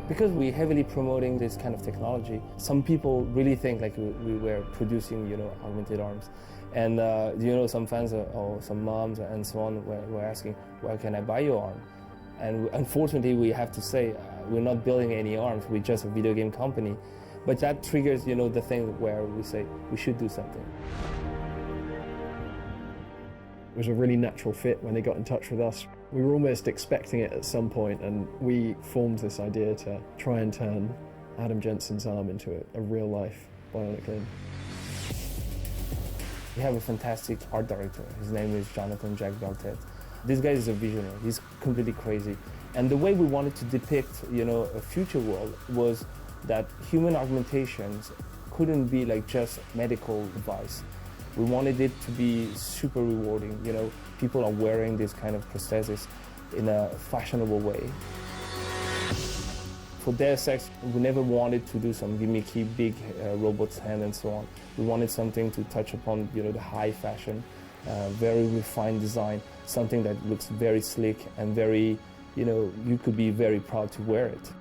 Because we're heavily promoting this kind of technology, some people really think like we were producing, augmented arms. And, some fans or some moms and so on were asking, where can I buy your arm? And unfortunately, we have to say, we're not building any arms, we're just a video game company. But that triggers, the thing where we say, we should do something. It was a really natural fit when they got in touch with us. We were almost expecting it at some point, and we formed this idea to try and turn Adam Jensen's arm into a real-life bionic limb. We have a fantastic art director. His name is Jacques-Belletête. This guy is a visionary. He's completely crazy. And the way we wanted to depict, a future world was that human augmentations couldn't be like just medical device. We wanted it to be super rewarding. People are wearing this kind of prosthesis in a fashionable way. For Deus Ex, we never wanted to do some gimmicky big robot's hand and so on. We wanted something to touch upon, the high fashion, very refined design, something that looks very slick and very, you could be very proud to wear it.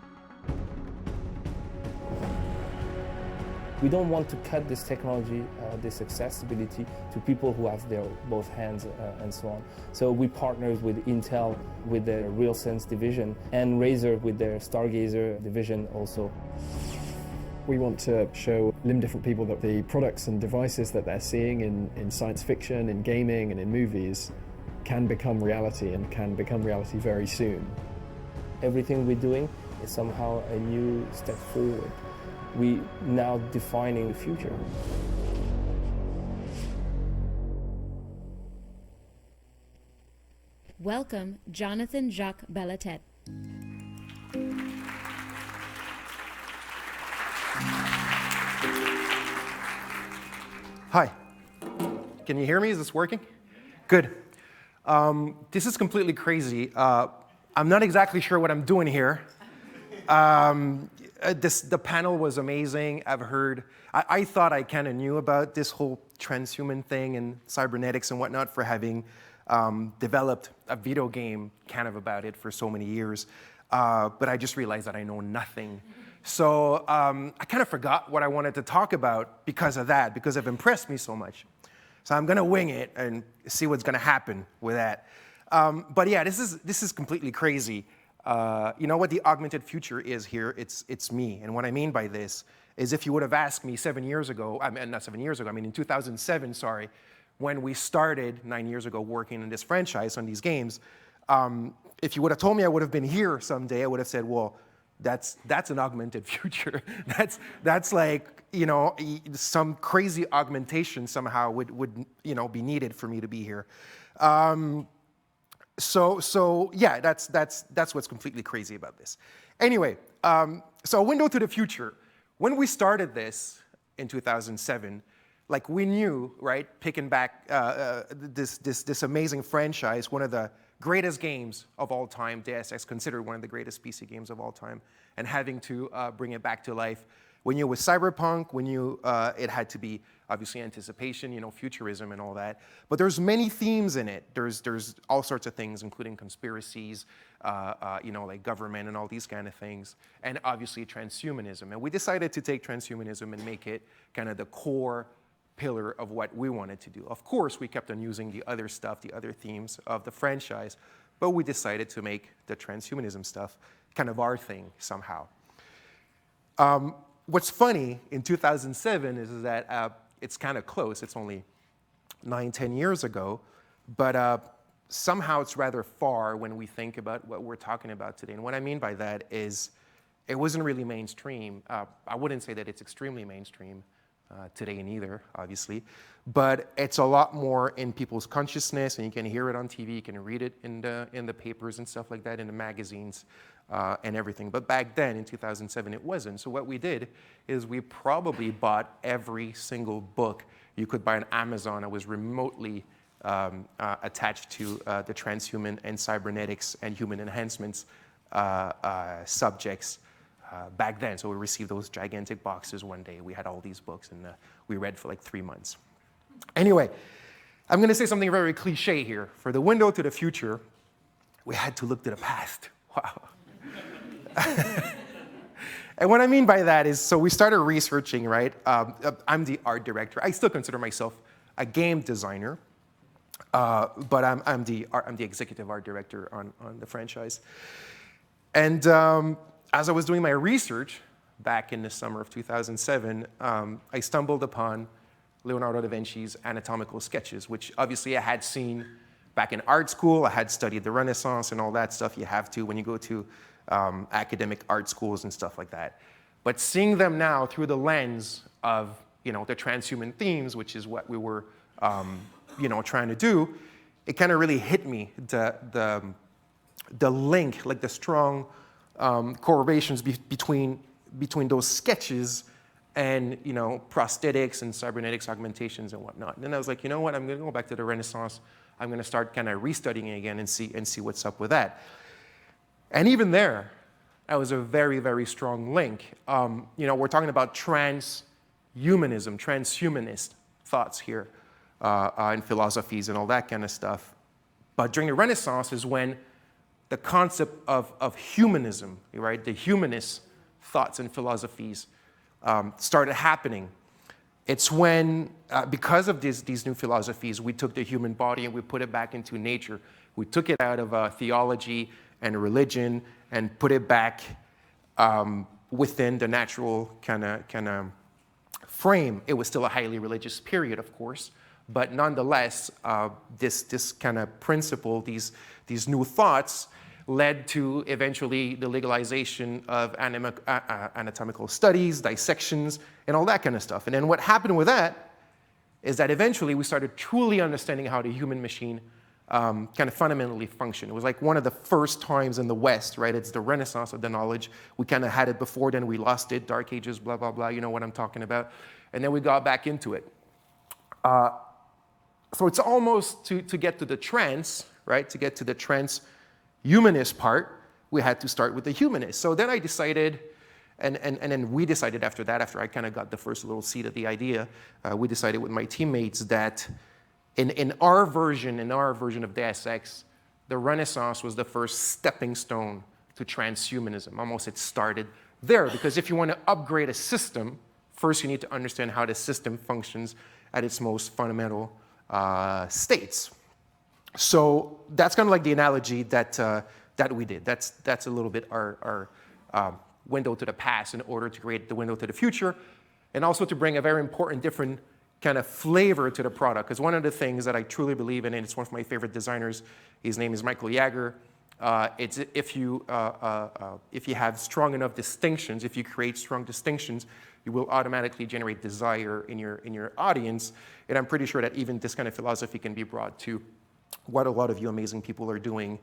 We don't want to cut this technology, this accessibility to people who have their both hands and so on. So we partnered with Intel with their RealSense division and Razer with their Stargazer division also. We want to show limb different people that the products and devices that they're seeing in science fiction, in gaming and in movies can become reality and can become reality very soon. Everything we're doing is somehow a new step forward. We now defining the future. Welcome, Jonathan Jacques-Belletête. Hi. Can you hear me? Is this working? Good. This is completely crazy. I'm not exactly sure what I'm doing here. The panel was amazing. I thought I kind of knew about this whole transhuman thing and cybernetics and whatnot for having developed a video game kind of about it for so many years. But I just realized that I know nothing. So I kind of forgot what I wanted to talk about because of that, because it impressed me so much. So I'm going to wing it and see what's going to happen with that. But yeah, this is completely crazy. You know what the augmented future is here? It's me. And what I mean by this is if you would have asked me 7 years ago, not 7 years ago, I mean in 2007, sorry, when we started 9 years ago working in this franchise on these games, if you would have told me I would have been here someday, I would have said, well, that's an augmented future. that's like, some crazy augmentation somehow would be needed for me to be here. So yeah, that's what's completely crazy about this. Anyway, so a window to the future. When we started this in 2007, like we knew, right, picking back this amazing franchise, one of the greatest games of all time, Deus Ex considered one of the greatest PC games of all time, and having to bring it back to life. We knew with Cyberpunk, we knew it had to be obviously anticipation, futurism and all that. But there's many themes in it. There's all sorts of things, including conspiracies, like government and all these kind of things, and obviously transhumanism. And we decided to take transhumanism and make it kind of the core pillar of what we wanted to do. Of course, we kept on using the other stuff, the other themes of the franchise, but we decided to make the transhumanism stuff kind of our thing somehow. what's funny in 2007 is that it's kind of close. It's only 9-10 years ago, but somehow it's rather far when we think about what we're talking about today. And what I mean by that is it wasn't really mainstream. I wouldn't say that it's extremely mainstream today neither, obviously, but it's a lot more in people's consciousness, and you can hear it on TV, you can read it in the papers and stuff like that, in the magazines and everything. But back then, in 2007, it wasn't. So what we did is we probably bought every single book you could buy on Amazon that was remotely attached to the transhuman and cybernetics and human enhancements subjects back then. So we received those gigantic boxes one day. We had all these books, and we read for like 3 months. Anyway, I'm going to say something very cliche here. For the window to the future, we had to look to the past. Wow. And what I mean by that is, so we started researching, right? I'm the art director. I still consider myself a game designer, but I'm the executive art director on the franchise. And as I was doing my research back in the summer of 2007, I stumbled upon Leonardo da Vinci's anatomical sketches, which obviously I had seen back in art school. I had studied the Renaissance and all that stuff you have to when you go to academic art schools and stuff like that. But seeing them now through the lens of, the transhuman themes, which is what we were, trying to do, it kind of really hit me, the link, like the strong correlations between those sketches and, prosthetics and cybernetics augmentations and whatnot. And then I was like, you know what, I'm going to go back to the Renaissance. I'm going to start kind of restudying it again and see what's up with that. And even there, that was a very, very strong link. We're talking about transhumanism, transhumanist thoughts here, and philosophies and all that kind of stuff. But during the Renaissance is when the concept of humanism, right, the humanist thoughts and philosophies started happening. It's when, because of these new philosophies, we took the human body and we put it back into nature. We took it out of theology and religion and put it back within the natural kind of frame. It was still a highly religious period, of course, but nonetheless, this kind of principle, these new thoughts, led to eventually the legalization of anatomical studies, dissections, and all that kind of stuff. And then what happened with that is that eventually we started truly understanding how the human machine kind of fundamentally function. It was like one of the first times in the West, right? It's the Renaissance of the knowledge. We kind of had it before, then we lost it, Dark Ages, blah, blah, blah, you know what I'm talking about. And then we got back into it. So it's almost to get to the trans, right? To get to the transhumanist part, we had to start with the humanist. So then I decided, and then we decided after that, after I kind of got the first little seed of the idea, we decided with my teammates that in our version of Deus Ex, the Renaissance was the first stepping stone to transhumanism. Almost it started there, because if you want to upgrade a system, first you need to understand how the system functions at its most fundamental states. So that's kind of like the analogy that we did. That's a little bit our window to the past in order to create the window to the future, and also to bring a very important different kind of flavor to the product. Because one of the things that I truly believe in, and it's one of my favorite designers, his name is Micheal Jaeger, it's if you have strong enough distinctions, if you create strong distinctions, you will automatically generate desire in your audience. And I'm pretty sure that even this kind of philosophy can be brought to what a lot of you amazing people are doing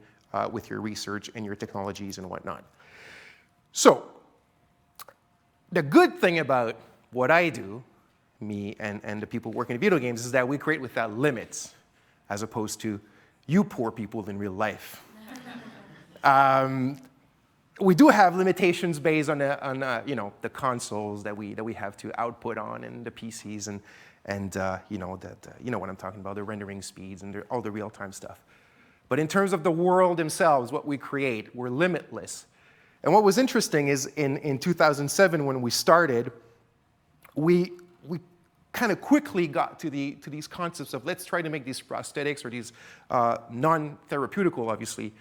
with your research and your technologies and whatnot. So the good thing about what I do, me and the people working in video games, is that we create without limits, as opposed to you poor people in real life. We do have limitations based on the consoles that we have to output on, and the PCs and you know what I'm talking about, the rendering speeds and all the real-time stuff. But in terms of the world themselves, what we create, we're limitless. And what was interesting is in 2007 when we started, we kind of quickly got to these concepts of let's try to make these prosthetics, or these non-therapeutical, obviously,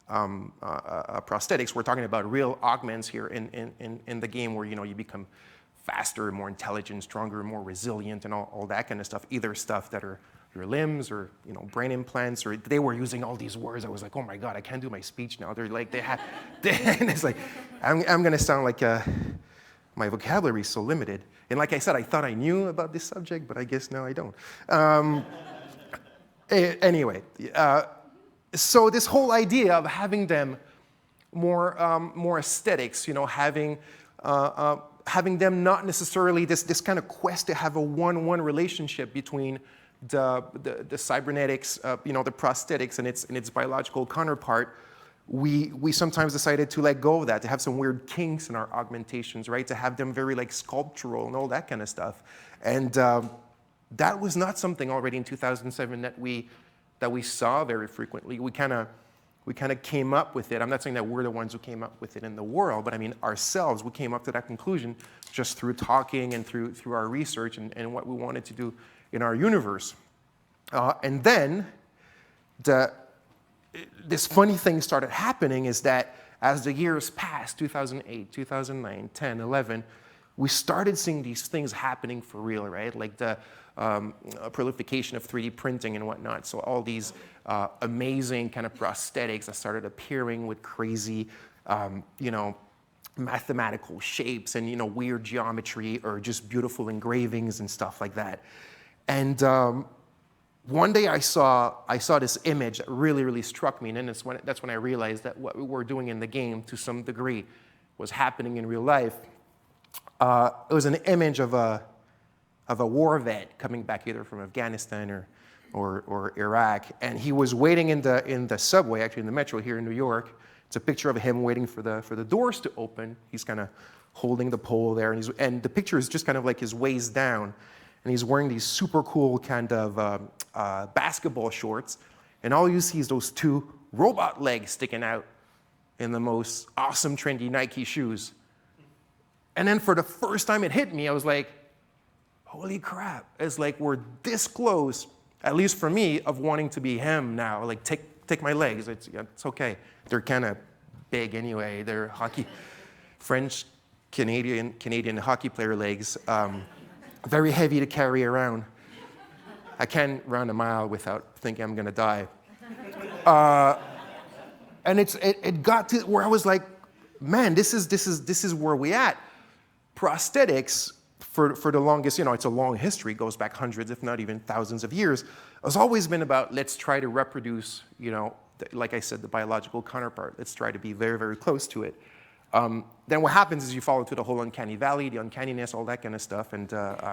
prosthetics. We're talking about real augments here in the game where you become faster, more intelligent, stronger, more resilient, and all that kind of stuff. Either stuff that are your limbs or brain implants, or they were using all these words. I was like, oh my God, I can't do my speech now. They're like, and it's like, I'm going to sound like my vocabulary is so limited. And like I said, I thought I knew about this subject, but I guess now I don't. Anyway, so this whole idea of having them more aesthetics, having them not necessarily this kind of quest to have a one-on-one relationship between the cybernetics, the prosthetics and its biological counterpart. We sometimes decided to let go of that, to have some weird kinks in our augmentations, right? To have them very like sculptural and all that kind of stuff. And that was not something already in 2007 that we saw very frequently. We kind of came up with it. I'm not saying that we're the ones who came up with it in the world, but I mean ourselves, we came up to that conclusion just through talking and through our research and what we wanted to do in our universe. And then this funny thing started happening is that as the years passed, 2008, 2009, 10, 11, we started seeing these things happening for real, right? Like the proliferation of 3D printing and whatnot. So all these amazing kind of prosthetics that started appearing with crazy, mathematical shapes and, weird geometry or just beautiful engravings and stuff like that. And one day I saw this image that really, really struck me, and then that's when I realized that what we were doing in the game, to some degree, was happening in real life. It was an image of a war vet coming back either from Afghanistan or Iraq, and he was waiting in the subway, actually in the metro here in New York. It's a picture of him waiting for the doors to open. He's kind of holding the pole there, and the picture is just kind of like his waist down. And he's wearing these super cool kind of basketball shorts. And all you see is those two robot legs sticking out in the most awesome, trendy Nike shoes. And then for the first time it hit me, I was like, holy crap. It's like we're this close, at least for me, of wanting to be him now. Like, take my legs. It's okay. They're kind of big anyway. They're French, Canadian hockey player legs. Very heavy to carry around. I can't run a mile without thinking I'm gonna die. And it got to where I was like, man, this is where we at. Prosthetics for the longest, it's a long history, goes back hundreds, if not even thousands of years. It's always been about let's try to reproduce, like I said, the biological counterpart. Let's try to be very, very close to it. Then what happens is you fall into the whole uncanny valley, the uncanniness, all that kind of stuff, and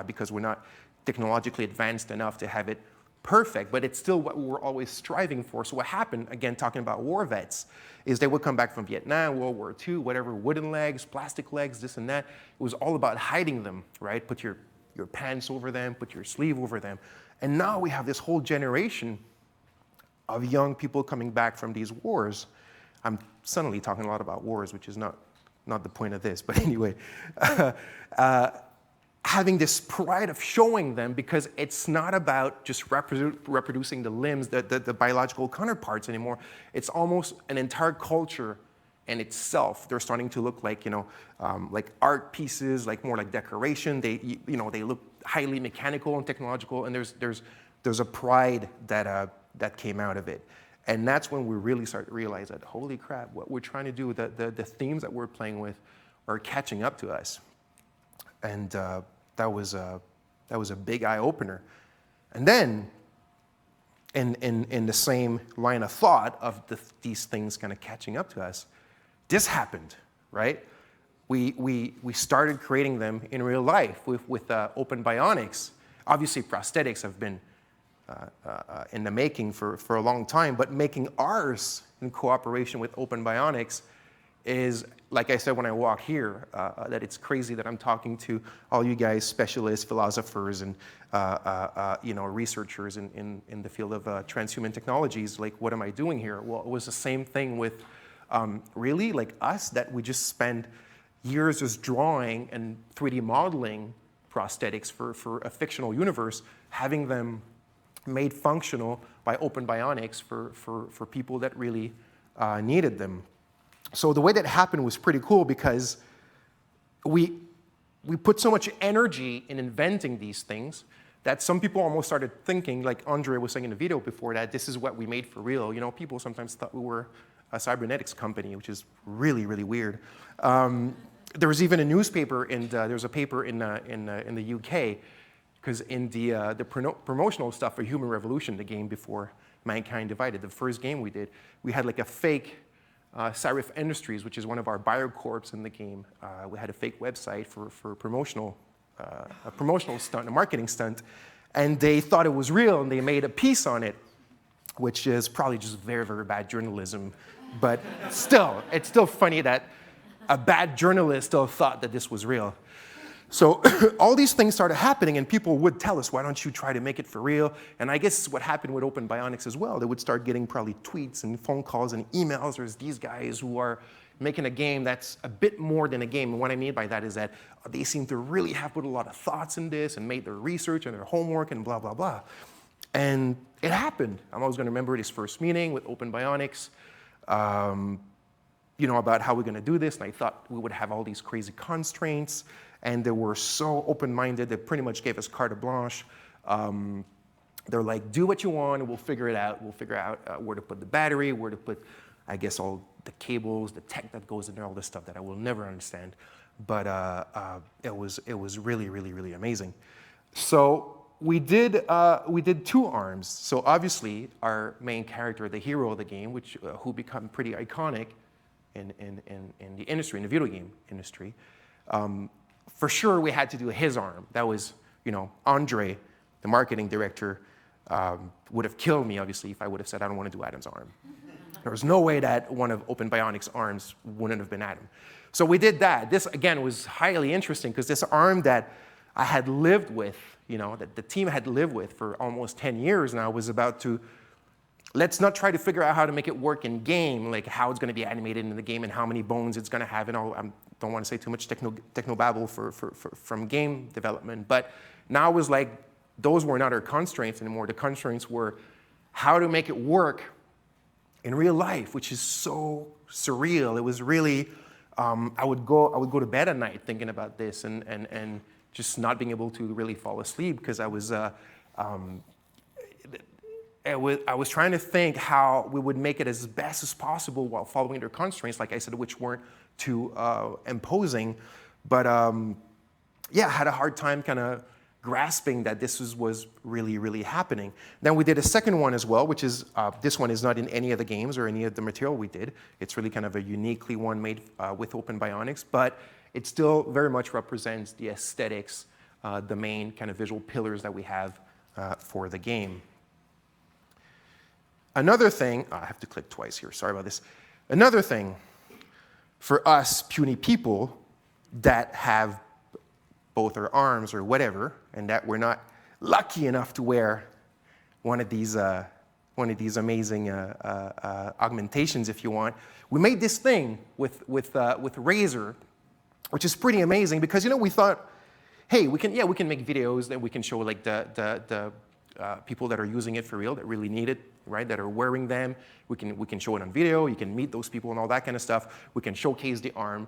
because we're not technologically advanced enough to have it perfect, but it's still what we were always striving for. So what happened, again, talking about war vets, is they would come back from Vietnam, World War II, whatever, wooden legs, plastic legs, this and that. It was all about hiding them, right? Put your pants over them, put your sleeve over them. And now we have this whole generation of young people coming back from these wars. I'm suddenly talking a lot about wars, which is not the point of this, but anyway, having this pride of showing them, because it's not about just reproducing the limbs, the biological counterparts anymore. It's almost an entire culture in itself. They're starting to look like, like art pieces, like more like decoration. They look highly mechanical and technological, and there's a pride that came out of it. And that's when we really start to realize that, holy crap, what we're trying to do, the themes that we're playing with are catching up to us. And that was a big eye-opener. And then, in the same line of thought of these things kind of catching up to us, this happened, right? We started creating them in real life with open bionics. Obviously, prosthetics have been in the making for a long time, but making ours in cooperation with Open Bionics is, like I said when I walked here, that it's crazy that I'm talking to all you guys, specialists, philosophers, and researchers in the field of transhuman technologies. Like, what am I doing here? Well, it was the same thing with really like us, that we just spend years just drawing and 3D modeling prosthetics for a fictional universe, having them made functional by Open Bionics for people that really needed them. So the way that happened was pretty cool, because we we put so much energy in inventing these things that some people almost started thinking, like Andre was saying in the video before, that this is what we made for real. You know, people sometimes thought we were a cybernetics company, which is really, really weird. There was even a newspaper, and there was a paper in the UK, because in the promotional stuff for Human Revolution, the game before Mankind Divided, the first game we did, we had like a fake Serif Industries, which is one of our biocorps in the game. We had a fake website for promotional, a promotional stunt, a marketing stunt, and they thought it was real, and they made a piece on it, which is probably just very, very bad journalism. But still, it's still funny that a bad journalist still thought that this was real. So all these things started happening, and people would tell us, why don't you try to make it for real? And I guess what happened with Open Bionics as well. They would start getting probably tweets and phone calls and emails. There's these guys who are making a game that's a bit more than a game. And what I mean by that is that they seem to really have put a lot of thoughts in this and made their research and their homework and blah, blah, blah. And it happened. I'm always going to remember this first meeting with Open Bionics, you know, about how we're going to do this. And I thought we would have all these crazy constraints. And they were so open-minded, they pretty much gave us carte blanche. They're like, do what you want, and we'll figure it out. We'll figure out where to put the battery, where to put, I guess, all the cables, the tech that goes in there, all this stuff that I will never understand. But it was really, really, really amazing. So we did 2 arms. So obviously, our main character, the hero of the game, which who become pretty iconic in the industry, in the video game industry. For sure, we had to do his arm. That was, you know, Andre, the marketing director, would have killed me, obviously, if I would have said, I don't want to do Adam's arm. There was no way that one of Open Bionics' arms wouldn't have been Adam. So we did that. This, again, was highly interesting, because this arm that I had lived with, you know, that the team had lived with for almost 10 years now, was about to, let's not try to figure out how to make it work in game, like how it's going to be animated in the game and how many bones it's going to have and all. I don't want to say too much technobabble from game development, but now it was like those were not our constraints anymore. The constraints were how to make it work in real life, which is so surreal. It was really, I would go to bed at night thinking about this and just not being able to really fall asleep, because I was trying to think how we would make it as best as possible while following their constraints, like I said, which weren't too imposing. But yeah, I had a hard time kind of grasping that this was really, really happening. Then we did a second one as well, which is, this one is not in any of the games or any of the material we did. It's really kind of a uniquely one made with Open Bionics, but it still very much represents the aesthetics, the main kind of visual pillars that we have for the game. Another thing, I have to click twice here, sorry about this. Another thing for us puny people that have both our arms or whatever, and that we're not lucky enough to wear one of these amazing augmentations, if you want. We made this thing with Razer, which is pretty amazing, because, you know, we thought, hey, we can make videos that we can show like the people that are using it for real, that really need it, right, that are wearing them. We can show it on video. You can meet those people and all that kind of stuff. We can showcase the arm.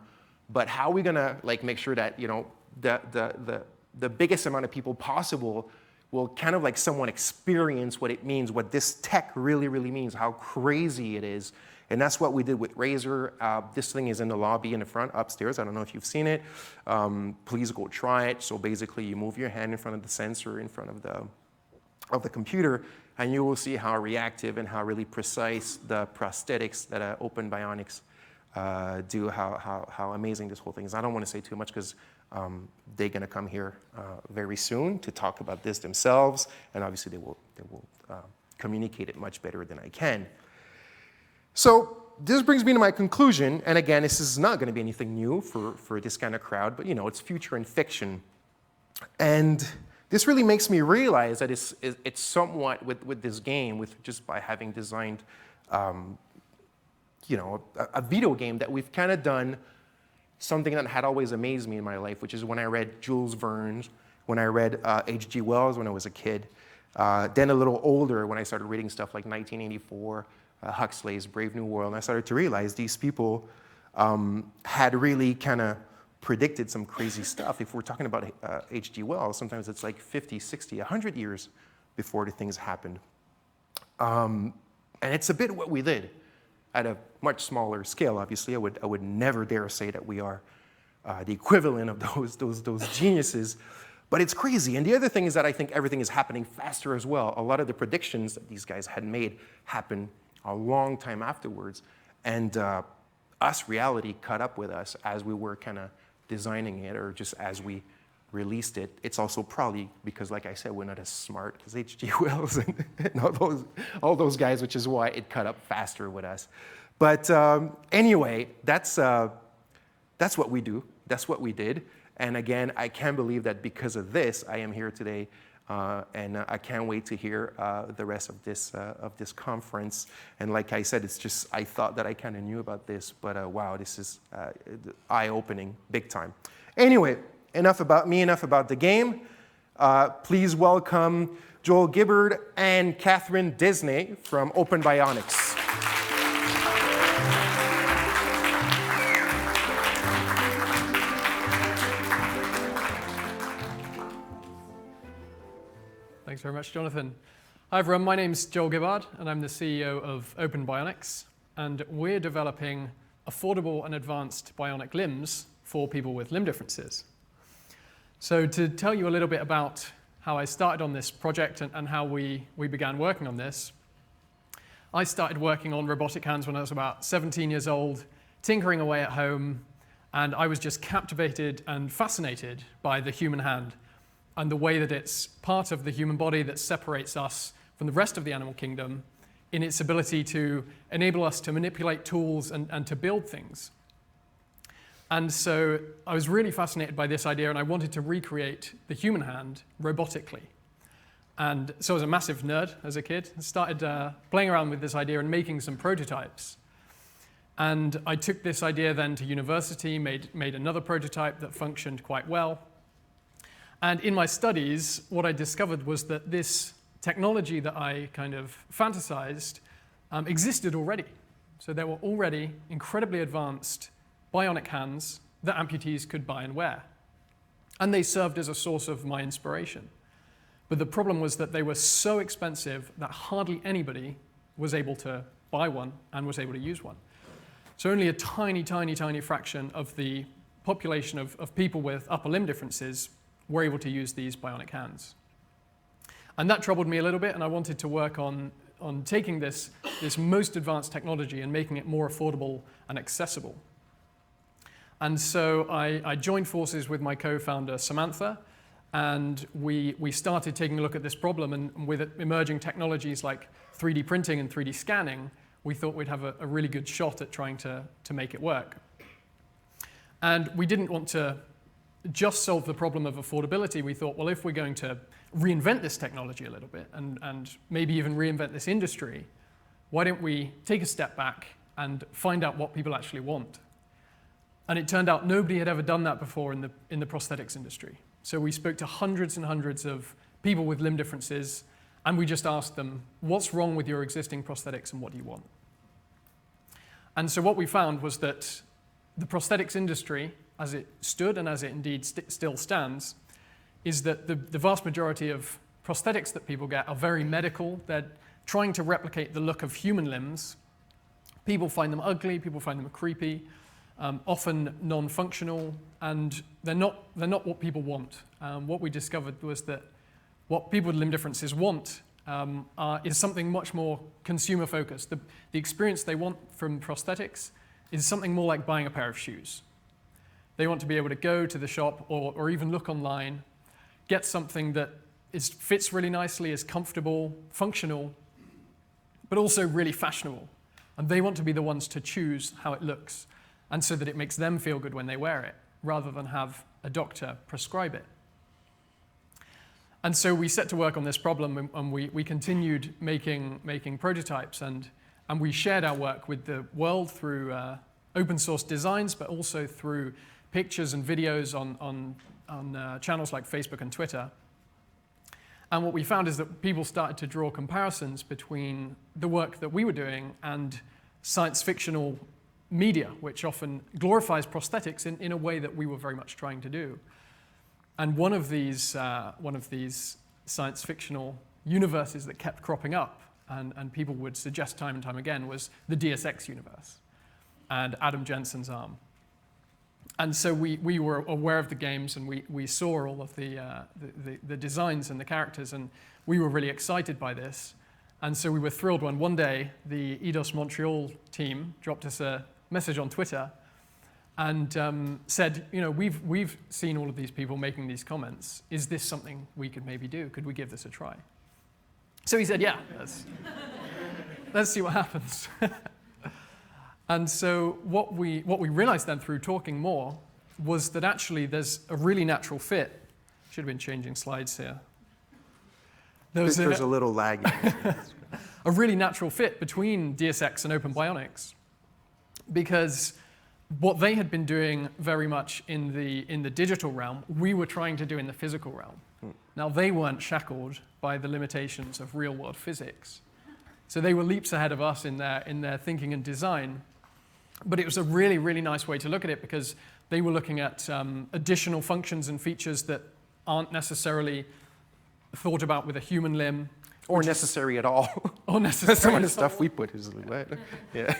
But how are we gonna like make sure that, you know, the biggest amount of people possible will kind of like somewhat experience what it means, what this tech really, really means, how crazy it is. And that's what we did with Razer. This thing is in the lobby in the front upstairs. I don't know if you've seen it. Please go try it. So basically you move your hand in front of the sensor in front of the computer, and you will see how reactive and how really precise the prosthetics that Open Bionics do, how amazing this whole thing is. I don't want to say too much, because they're going to come here very soon to talk about this themselves, and obviously they will communicate it much better than I can. So this brings me to my conclusion, and again, this is not going to be anything new for this kind of crowd, but, you know, it's future and fiction. And this really makes me realize that it's somewhat with this game, with just by having designed, you know, a video game, that we've kind of done something that had always amazed me in my life, which is when I read Jules Verne, when I read H.G. Wells when I was a kid, then a little older when I started reading stuff like 1984, Huxley's Brave New World, and I started to realize these people had really kind of predicted some crazy stuff. If we're talking about H.G. Wells, sometimes it's like 50, 60, 100 years before the things happened. And it's a bit what we did at a much smaller scale. Obviously, I would never dare say that we are the equivalent of those geniuses, but it's crazy. And the other thing is that I think everything is happening faster as well. A lot of the predictions that these guys had made happened a long time afterwards, and reality caught up with us as we were kind of designing it, or just as we released it. It's also probably because, like I said, we're not as smart as H.G. Wells and all those guys, which is why it caught up faster with us. But anyway, that's what we do. That's what we did. And again, I can't believe that because of this, I am here today, and I can't wait to hear the rest of this conference. And like I said, it's just, I thought that I kind of knew about this, but wow, this is eye-opening, big time. Anyway, enough about me, enough about the game. Please welcome Joel Gibbard and Catherine Disney from Open Bionics. Thanks very much, Jonathan. Hi everyone, my name's Joel Gibbard, and I'm the CEO of Open Bionics, and we're developing affordable and advanced bionic limbs for people with limb differences. So to tell you a little bit about how I started on this project and how we began working on this, I started working on robotic hands when I was about 17 years old, tinkering away at home, and I was just captivated and fascinated by the human hand and the way that it's part of the human body that separates us from the rest of the animal kingdom in its ability to enable us to manipulate tools and to build things. And so I was really fascinated by this idea, and I wanted to recreate the human hand robotically. And so I was a massive nerd as a kid. I started playing around with this idea and making some prototypes. And I took this idea then to university, made another prototype that functioned quite well. And in my studies, what I discovered was that this technology that I kind of fantasized existed already. So there were already incredibly advanced bionic hands that amputees could buy and wear. And they served as a source of my inspiration. But the problem was that they were so expensive that hardly anybody was able to buy one and was able to use one. So only a tiny, tiny, tiny fraction of the population of people with upper limb differences were able to use these bionic hands. And that troubled me a little bit, and I wanted to work on taking this most advanced technology and making it more affordable and accessible. And so I joined forces with my co-founder, Samantha, and we started taking a look at this problem, and with emerging technologies like 3D printing and 3D scanning, we thought we'd have a really good shot at trying to make it work. And we didn't want to just solve the problem of affordability. We thought, well, if we're going to reinvent this technology a little bit and maybe even reinvent this industry, why don't we take a step back and find out what people actually want? And it turned out nobody had ever done that before in the prosthetics industry. So we spoke to hundreds and hundreds of people with limb differences, and we just asked them, what's wrong with your existing prosthetics and what do you want? And so what we found was that the prosthetics industry, as it stood and as it indeed still stands, is that the vast majority of prosthetics that people get are very medical. They're trying to replicate the look of human limbs. People find them ugly, people find them creepy, often non-functional, and they're not what people want. What we discovered was that what people with limb differences want is something much more consumer-focused. The experience they want from prosthetics is something more like buying a pair of shoes. They want to be able to go to the shop or even look online, get something that fits really nicely, is comfortable, functional, but also really fashionable. And they want to be the ones to choose how it looks, and so that it makes them feel good when they wear it, rather than have a doctor prescribe it. And so we set to work on this problem, and we continued making prototypes, and we shared our work with the world through open source designs, but also through pictures and videos on channels like Facebook and Twitter. And what we found is that people started to draw comparisons between the work that we were doing and science fictional media, which often glorifies prosthetics in a way that we were very much trying to do. And one of these science fictional universes that kept cropping up, and people would suggest time and time again, was the Deus Ex universe and Adam Jensen's arm. And so we were aware of the games, and we saw all of the designs and the characters, and we were really excited by this. And so we were thrilled when one day the Eidos Montreal team dropped us a message on Twitter and said, we've seen all of these people making these comments. Is this something we could maybe do? Could we give this a try? So he said, yeah, let's see what happens. And so what we realized then through talking more was that actually there's a really natural fit. Should have been changing slides here. There's a little lag. A really natural fit between Deus Ex and Open Bionics, because what they had been doing very much in the digital realm, we were trying to do in the physical realm. Now, they weren't shackled by the limitations of real-world physics. So they were leaps ahead of us in their thinking and design. But it was a really, really nice way to look at it, because they were looking at additional functions and features that aren't necessarily thought about with a human limb. Or necessary at all. Or necessary. Some of the stuff we put is like, yeah.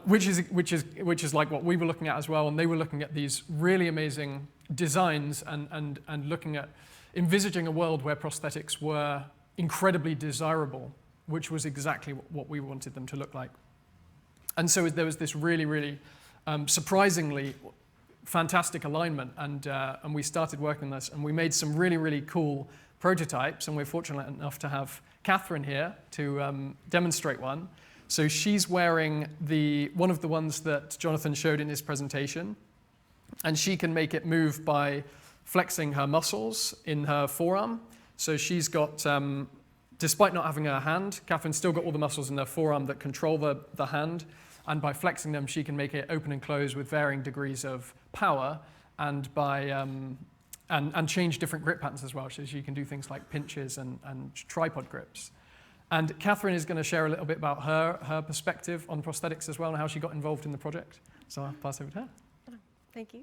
Which is like what we were looking at as well, and they were looking at these really amazing designs and looking at envisaging a world where prosthetics were incredibly desirable, which was exactly what we wanted them to look like. And so there was this really, really surprisingly fantastic alignment, and we started working on this, and we made some really, really cool prototypes, and we're fortunate enough to have Catherine here to demonstrate one. So she's wearing one of the ones that Jonathan showed in his presentation, and she can make it move by flexing her muscles in her forearm. So she's got, despite not having her hand, Catherine's still got all the muscles in her forearm that control the hand, and by flexing them, she can make it open and close with varying degrees of power, and by and change different grip patterns as well. So she can do things like pinches and tripod grips. And Catherine is going to share a little bit about her perspective on prosthetics as well, and how she got involved in the project. So I'll pass over to her. Thank you.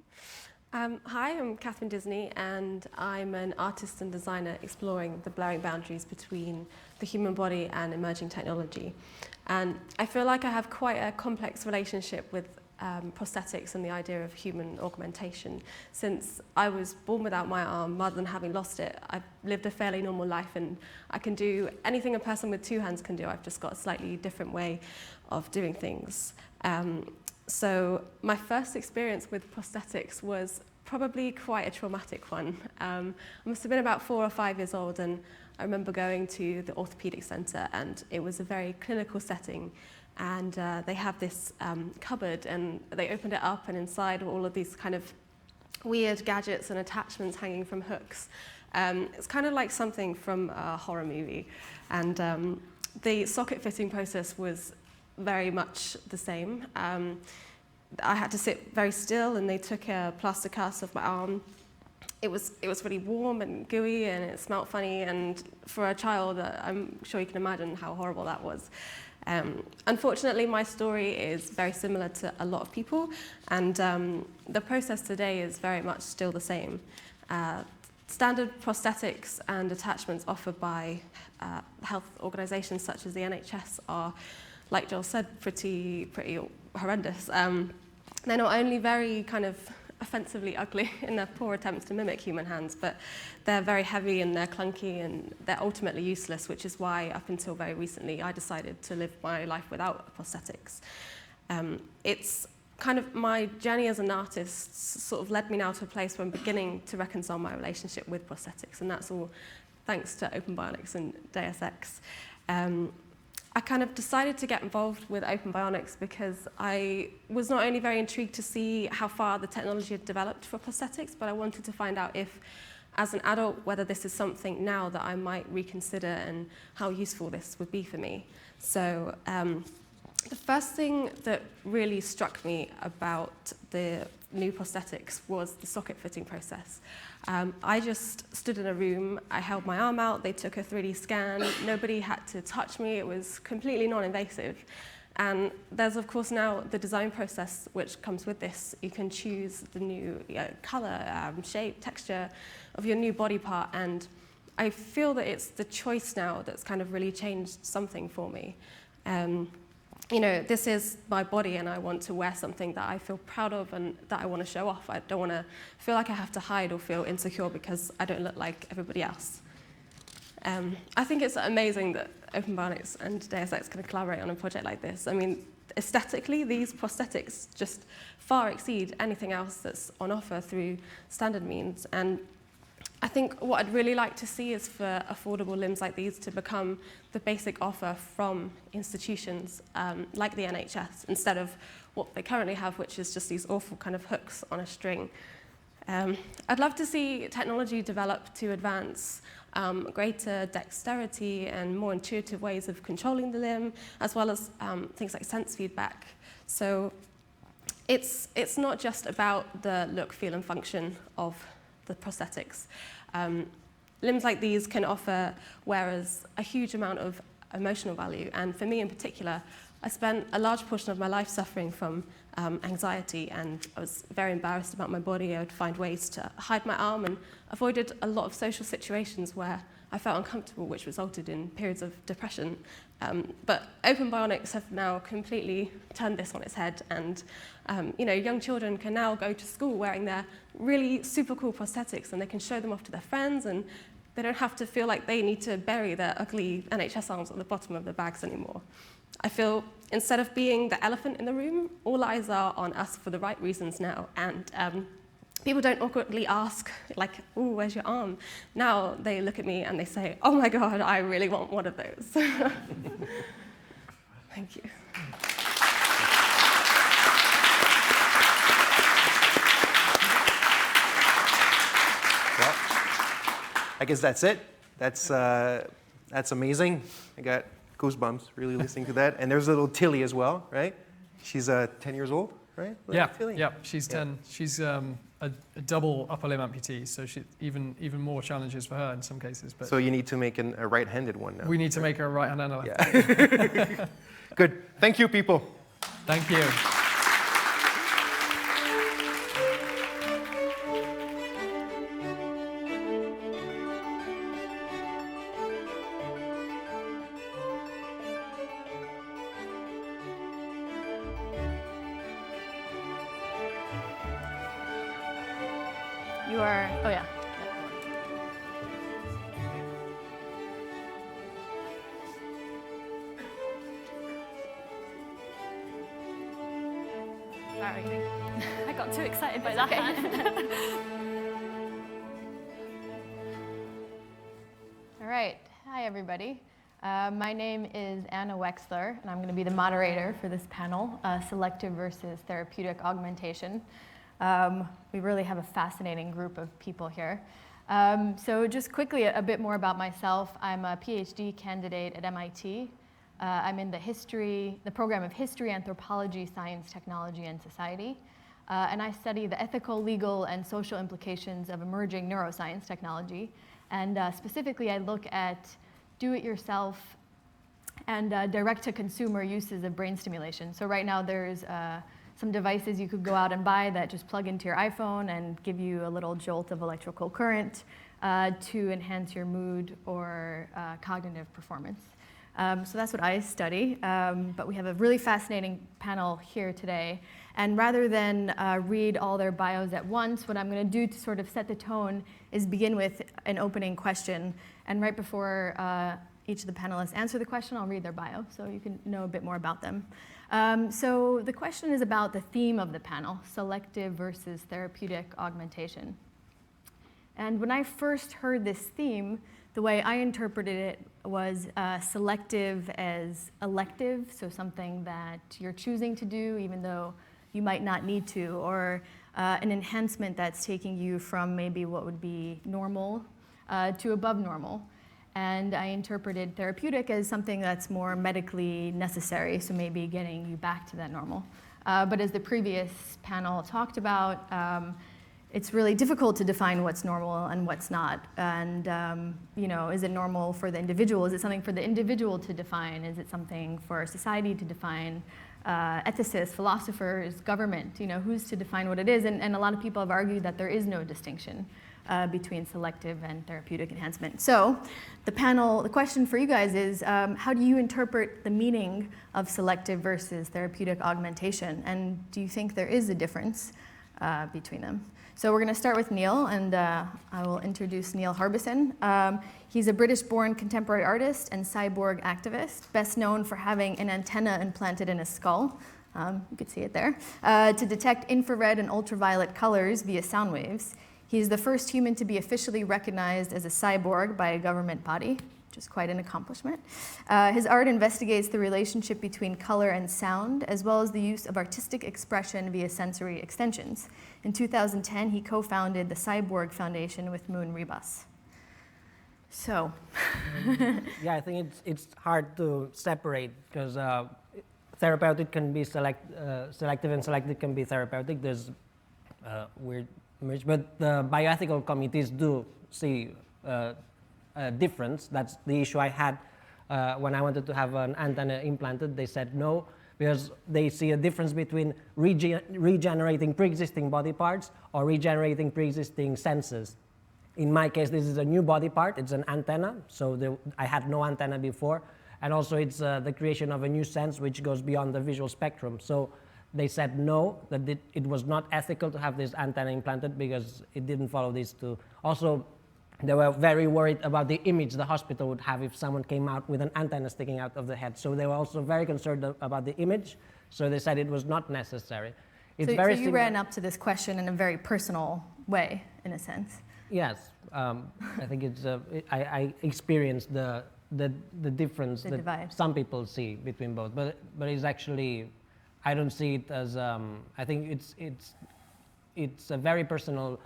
Hi, I'm Catherine Disney, and I'm an artist and designer exploring the blurring boundaries between the human body and emerging technology. And I feel like I have quite a complex relationship with prosthetics and the idea of human augmentation. Since I was born without my arm, rather than having lost it, I've lived a fairly normal life, and I can do anything a person with two hands can do. I've just got a slightly different way of doing things. So my first experience with prosthetics was probably quite a traumatic one. I must have been about 4 or 5 years old, and I remember going to the orthopedic centre, and it was a very clinical setting, and they have this cupboard, and they opened it up, and inside were all of these kind of weird gadgets and attachments hanging from hooks. It's kind of like something from a horror movie, and the socket fitting process was very much the same. I had to sit very still, and they took a plaster cast of my arm. It was really warm and gooey, and it smelled funny, and for a child, I'm sure you can imagine how horrible that was. Unfortunately, my story is very similar to a lot of people, and the process today is very much still the same. Standard prosthetics and attachments offered by health organisations such as the NHS are, like Joel said, pretty horrendous. They're not only very kind of offensively ugly in their poor attempts to mimic human hands, but they're very heavy and they're clunky and they're ultimately useless, which is why up until very recently I decided to live my life without prosthetics. It's kind of my journey as an artist sort of led me now to a place where I'm beginning to reconcile my relationship with prosthetics, and that's all thanks to Open Bionics and Deus Ex. I kind of decided to get involved with Open Bionics because I was not only very intrigued to see how far the technology had developed for prosthetics, but I wanted to find out if, as an adult, whether this is something now that I might reconsider and how useful this would be for me. So the first thing that really struck me about the new prosthetics was the socket fitting process. I just stood in a room, I held my arm out, they took a 3D scan, nobody had to touch me, it was completely non-invasive. And there's, of course, now the design process which comes with this. You can choose the new color, shape, texture of your new body part. And I feel that it's the choice now that's kind of really changed something for me. You know, this is my body, and I want to wear something that I feel proud of and that I want to show off. I don't want to feel like I have to hide or feel insecure because I don't look like everybody else. I think it's amazing that Open Bionics and Deus Ex can collaborate on a project like this. I mean, aesthetically, these prosthetics just far exceed anything else that's on offer through standard means. And I think what I'd really like to see is for affordable limbs like these to become the basic offer from institutions like the NHS, instead of what they currently have, which is just these awful kind of hooks on a string. I'd love to see technology develop to advance greater dexterity and more intuitive ways of controlling the limb, as well as things like sense feedback. So it's not just about the look, feel, and function of the prosthetics. Limbs like these can offer wearers a huge amount of emotional value. And for me in particular, I spent a large portion of my life suffering from anxiety, and I was very embarrassed about my body. I would find ways to hide my arm and avoided a lot of social situations where I felt uncomfortable, which resulted in periods of depression. But Open Bionics have now completely turned this on its head, and you know, young children can now go to school wearing their really super cool prosthetics, and they can show them off to their friends, and they don't have to feel like they need to bury their ugly NHS arms at the bottom of their bags anymore. I feel instead of being the elephant in the room, all eyes are on us for the right reasons now, and people don't awkwardly ask, like, "Ooh, where's your arm?" Now they look at me and they say, "Oh my God, I really want one of those." Thank you. Well, I guess that's it. That's amazing. I got goosebumps really listening to that. And there's little Tilly as well, right? She's 10 years old, right? Yeah, yeah, she's 10. She's a double upper limb amputee, so she even more challenges for her in some cases. But so you need to make a right-handed one now. We need to make her a right-hand and a left. Yeah. Good. Thank you, people. Thank you. You are, oh yeah. Sorry, I got too excited by that. All right, hi everybody. My name is Anna Wexler, and I'm going to be the moderator for this panel, Selective versus Therapeutic Augmentation. We really have a fascinating group of people here. So just quickly, a bit more about myself. I'm a PhD candidate at MIT. I'm in the program of History, Anthropology, Science, Technology, and Society. And I study the ethical, legal, and social implications of emerging neuroscience technology. And specifically, I look at do-it-yourself and direct-to-consumer uses of brain stimulation. So right now, there's some devices you could go out and buy that just plug into your iPhone and give you a little jolt of electrical current to enhance your mood or cognitive performance. So that's what I study, but we have a really fascinating panel here today. And rather than read all their bios at once, what I'm going to do to sort of set the tone is begin with an opening question. And right before each of the panelists answer the question, I'll read their bio so you can know a bit more about them. So the question is about the theme of the panel, selective versus therapeutic augmentation. And when I first heard this theme, the way I interpreted it was selective as elective, so something that you're choosing to do even though you might not need to, or an enhancement that's taking you from maybe what would be normal to above normal. And I interpreted therapeutic as something that's more medically necessary, so maybe getting you back to that normal. But as the previous panel talked about, it's really difficult to define what's normal and what's not. And is it normal for the individual? Is it something for the individual to define? Is it something for society to define? Ethicists, philosophers, government, who's to define what it is? And a lot of people have argued that there is no distinction between selective and therapeutic enhancement. So the question for you guys is, how do you interpret the meaning of selective versus therapeutic augmentation? And do you think there is a difference between them? So we're going to start with Neil, and I will introduce Neil Harbisson. He's a British-born contemporary artist and cyborg activist, best known for having an antenna implanted in his skull, you could see it there, to detect infrared and ultraviolet colors via sound waves. He's the first human to be officially recognized as a cyborg by a government body, which is quite an accomplishment. His art investigates the relationship between color and sound, as well as the use of artistic expression via sensory extensions. In 2010, he co-founded the Cyborg Foundation with Moon Rebus. So. Yeah, I think it's hard to separate because therapeutic can be selective and selective can be therapeutic. There's weird merge, but the bioethical committees do see a difference. That's the issue I had when I wanted to have an antenna implanted. They said no, because they see a difference between regenerating pre-existing body parts or regenerating pre-existing senses. In my case, this is a new body part. It's an antenna, so I had no antenna before. And also it's the creation of a new sense which goes beyond the visual spectrum. So they said no, that it was not ethical to have this antenna implanted because it didn't follow these two. Also, they were very worried about the image the hospital would have if someone came out with an antenna sticking out of the head. So they were also very concerned about the image, so they said it was not necessary. So you ran up to this question in a very personal way, in a sense. Yes, I think it's. I experienced the difference the that divide. Some people see between both, but it's actually, I don't see it as. I think it's a very personal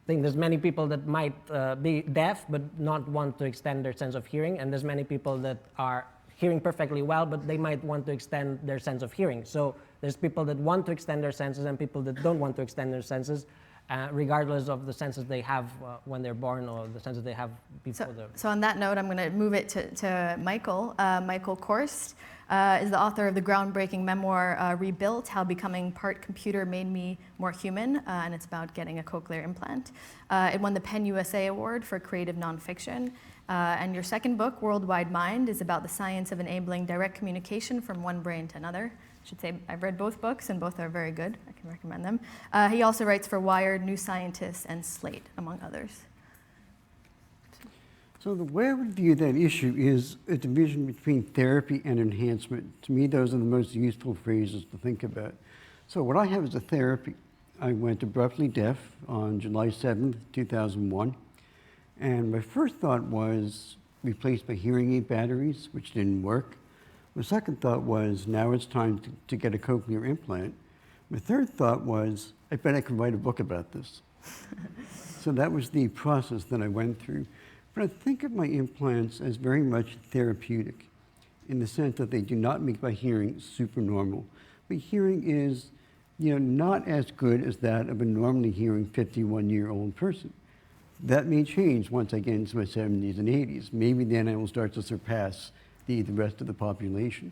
thing. There's many people that might be deaf but not want to extend their sense of hearing, and there's many people that are hearing perfectly well, but they might want to extend their sense of hearing. So there's people that want to extend their senses and people that don't want to extend their senses, regardless of the senses they have when they're born or the senses they have before they're. So on that note, I'm going to move it to Micheal. Micheal Chorost is the author of the groundbreaking memoir Rebuilt, How Becoming Part Computer Made Me More Human, and it's about getting a cochlear implant. It won the Penn USA Award for creative nonfiction. And your second book, Worldwide Mind, is about the science of enabling direct communication from one brain to another. I should say I've read both books, and both are very good. I can recommend them. He also writes for Wired, New Scientist, and Slate, among others. So the way I would view that issue is a division between therapy and enhancement. To me, those are the most useful phrases to think about. So what I have is a therapy. I went abruptly deaf on July 7th, 2001. And my first thought was replace my hearing aid batteries, which didn't work. My second thought was, now it's time to get a cochlear implant. My third thought was, I bet I could write a book about this. So that was the process that I went through. But I think of my implants as very much therapeutic, in the sense that they do not make my hearing supernormal. My hearing is, not as good as that of a normally hearing 51-year-old person. That may change once I get into my 70s and 80s. Maybe then I will start to surpass the rest of the population.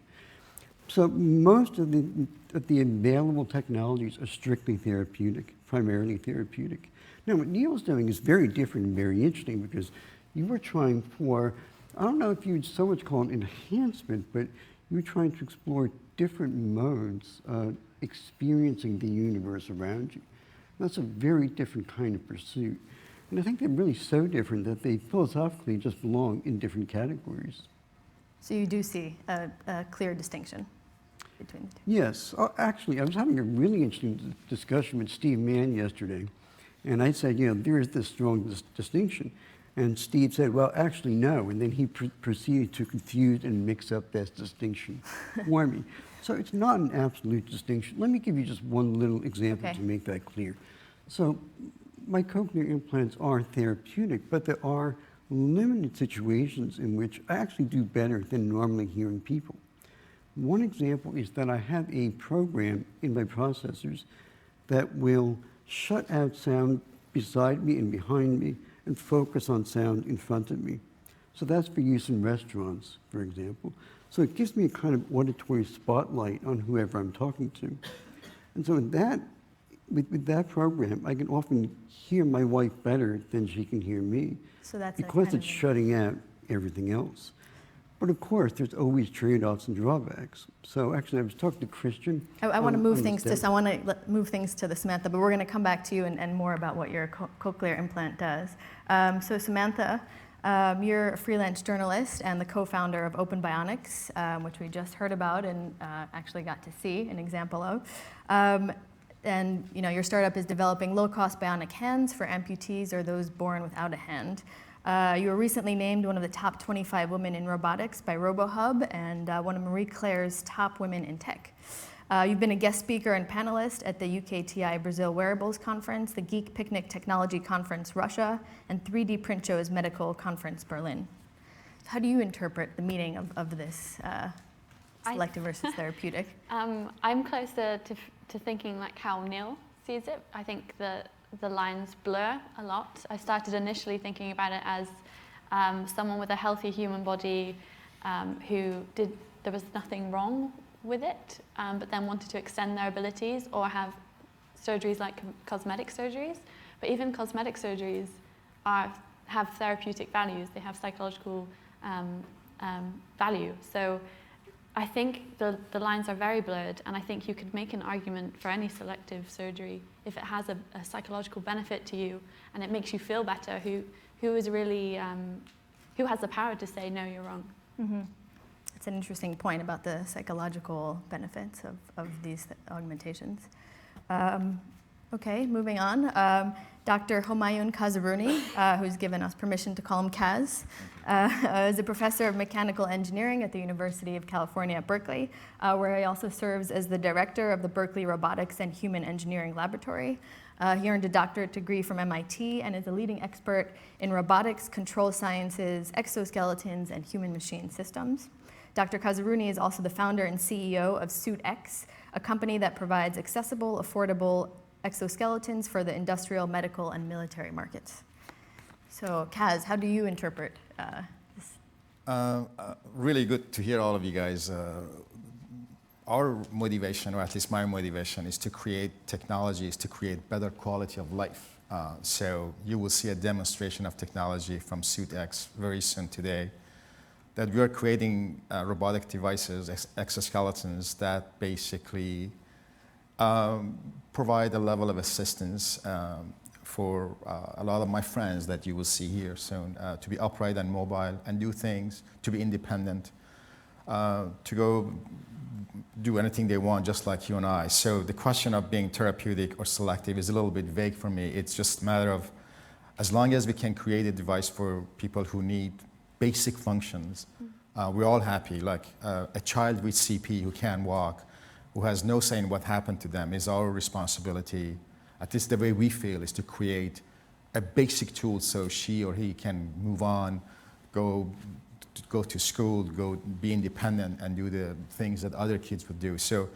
So most of the available technologies are strictly therapeutic, primarily therapeutic. Now what Neil's doing is very different and very interesting, because you were trying for, I don't know if you'd so much call it enhancement, but you were trying to explore different modes of experiencing the universe around you. That's a very different kind of pursuit. And I think they're really so different that they philosophically just belong in different categories. So you do see a clear distinction between the two? Yes. Actually, I was having a really interesting discussion with Steve Mann yesterday. And I said, there is this strong distinction. And Steve said, well, actually, no. And then he proceeded to confuse and mix up that distinction for me. So it's not an absolute distinction. Let me give you just one little example to make that clear. So my cochlear implants are therapeutic, but there are limited situations in which I actually do better than normally hearing people. One example is that I have a program in my processors that will shut out sound beside me and behind me and focus on sound in front of me. So that's for use in restaurants, for example. So it gives me a kind of auditory spotlight on whoever I'm talking to. And so with that program, I can often hear my wife better than she can hear me. So that's because it's shutting out everything else. But of course, there's always trade-offs and drawbacks. So actually, I was talking to Christian. I want to move things to the Samantha, but we're going to come back to you and more about what your cochlear implant does. So Samantha, you're a freelance journalist and the co-founder of Open Bionics, which we just heard about and actually got to see an example of. And your startup is developing low-cost bionic hands for amputees or those born without a hand. You were recently named one of the top 25 women in robotics by RoboHub and one of Marie Claire's top women in tech. You've been a guest speaker and panelist at the UKTI Brazil Wearables Conference, the Geek Picnic Technology Conference Russia, and 3D Print Show's Medical Conference Berlin. So how do you interpret the meaning of this selective versus therapeutic? I'm closer to thinking like how Neil sees it. I think the lines blur a lot. I started initially thinking about it as someone with a healthy human body there was nothing wrong with it, but then wanted to extend their abilities or have surgeries like cosmetic surgeries. But even cosmetic surgeries have therapeutic values. They have psychological value. So I think the lines are very blurred, and I think you could make an argument for any selective surgery if it has a psychological benefit to you and it makes you feel better. Who is really who has the power to say no, you're wrong? Mm-hmm. It's an interesting point about the psychological benefits of these augmentations. Okay, moving on. Dr. Homayoon Kazerooni, who's given us permission to call him Kaz, is a professor of mechanical engineering at the University of California at Berkeley, where he also serves as the director of the Berkeley Robotics and Human Engineering Laboratory. He earned a doctorate degree from MIT and is a leading expert in robotics, control sciences, exoskeletons, and human-machine systems. Dr. Kazerooni is also the founder and CEO of SuitX, a company that provides accessible, affordable exoskeletons for the industrial, medical, and military markets. So, Kaz, how do you interpret this? Really good to hear all of you guys. Our motivation, or at least my motivation, is to create technologies to create better quality of life. So you will see a demonstration of technology from SuitX very soon today, that we are creating robotic devices, exoskeletons, that basically provide a level of assistance for a lot of my friends that you will see here soon, to be upright and mobile and do things, to be independent, to go do anything they want, just like you and I. So the question of being therapeutic or selective is a little bit vague for me. It's just a matter of, as long as we can create a device for people who need basic functions, we're all happy. Like a child with CP who can't walk, who has no say in what happened to them, is our responsibility. At least the way we feel is to create a basic tool so she or he can move on, go to school, go be independent, and do the things that other kids would do. So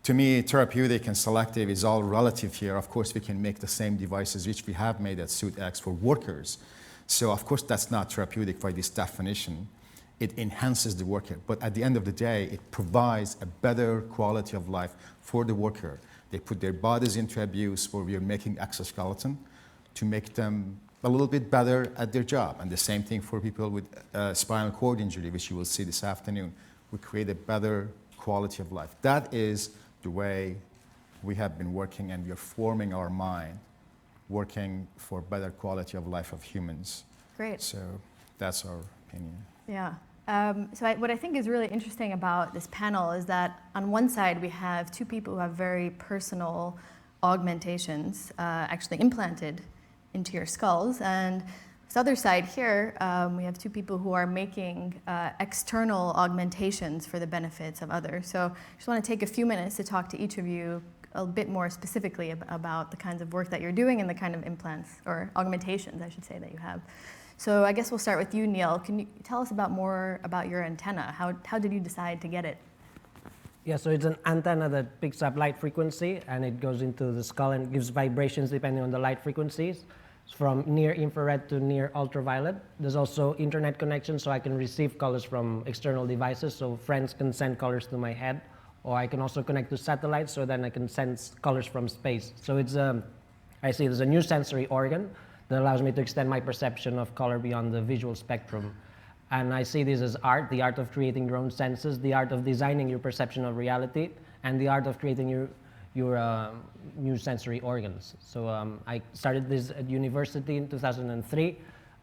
to me, therapeutic and selective is all relative here. Of course, we can make the same devices, which we have made at SuitX, for workers. So of course, that's not therapeutic by this definition. It enhances the worker, but at the end of the day, it provides a better quality of life for the worker. They put their bodies into abuse, where we are making exoskeleton to make them a little bit better at their job. And the same thing for people with spinal cord injury, which you will see this afternoon. We create a better quality of life. That is the way we have been working, and we are forming our mind, working for better quality of life of humans. Great. So that's our opinion. Yeah. What I think is really interesting about this panel is that on one side we have two people who have very personal augmentations actually implanted into your skulls, and this other side here we have two people who are making external augmentations for the benefits of others. So I just want to take a few minutes to talk to each of you a bit more specifically about the kinds of work that you're doing and the kind of implants, or augmentations I should say, that you have. So I guess we'll start with you, Neil. Can you tell us more about your antenna? How did you decide to get it? Yeah, so it's an antenna that picks up light frequency and it goes into the skull and gives vibrations depending on the light frequencies, from near infrared to near ultraviolet. There's also internet connection, so I can receive colors from external devices, so friends can send colors to my head, or I can also connect to satellites, so then I can sense colors from space. So it's I see there's a new sensory organ that allows me to extend my perception of color beyond the visual spectrum. And I see this as art, the art of creating your own senses, the art of designing your perception of reality, and the art of creating your new sensory organs. So I started this at university in 2003,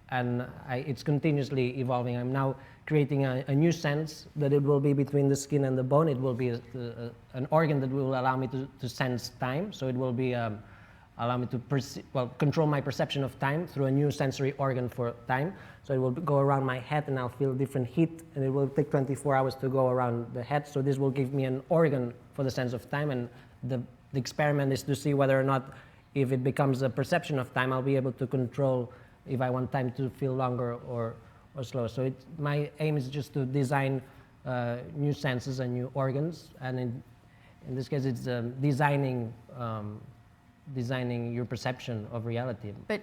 and it's continuously evolving. I'm now creating a new sense that it will be between the skin and the bone. It will be an organ that will allow me to sense time. So it will be allow me to control my perception of time through a new sensory organ for time. So it will go around my head and I'll feel different heat, and it will take 24 hours to go around the head. So this will give me an organ for the sense of time, and the experiment is to see whether or not, if it becomes a perception of time, I'll be able to control if I want time to feel longer or slower. So my aim is just to design new senses and new organs, and in this case it's designing your perception of reality. But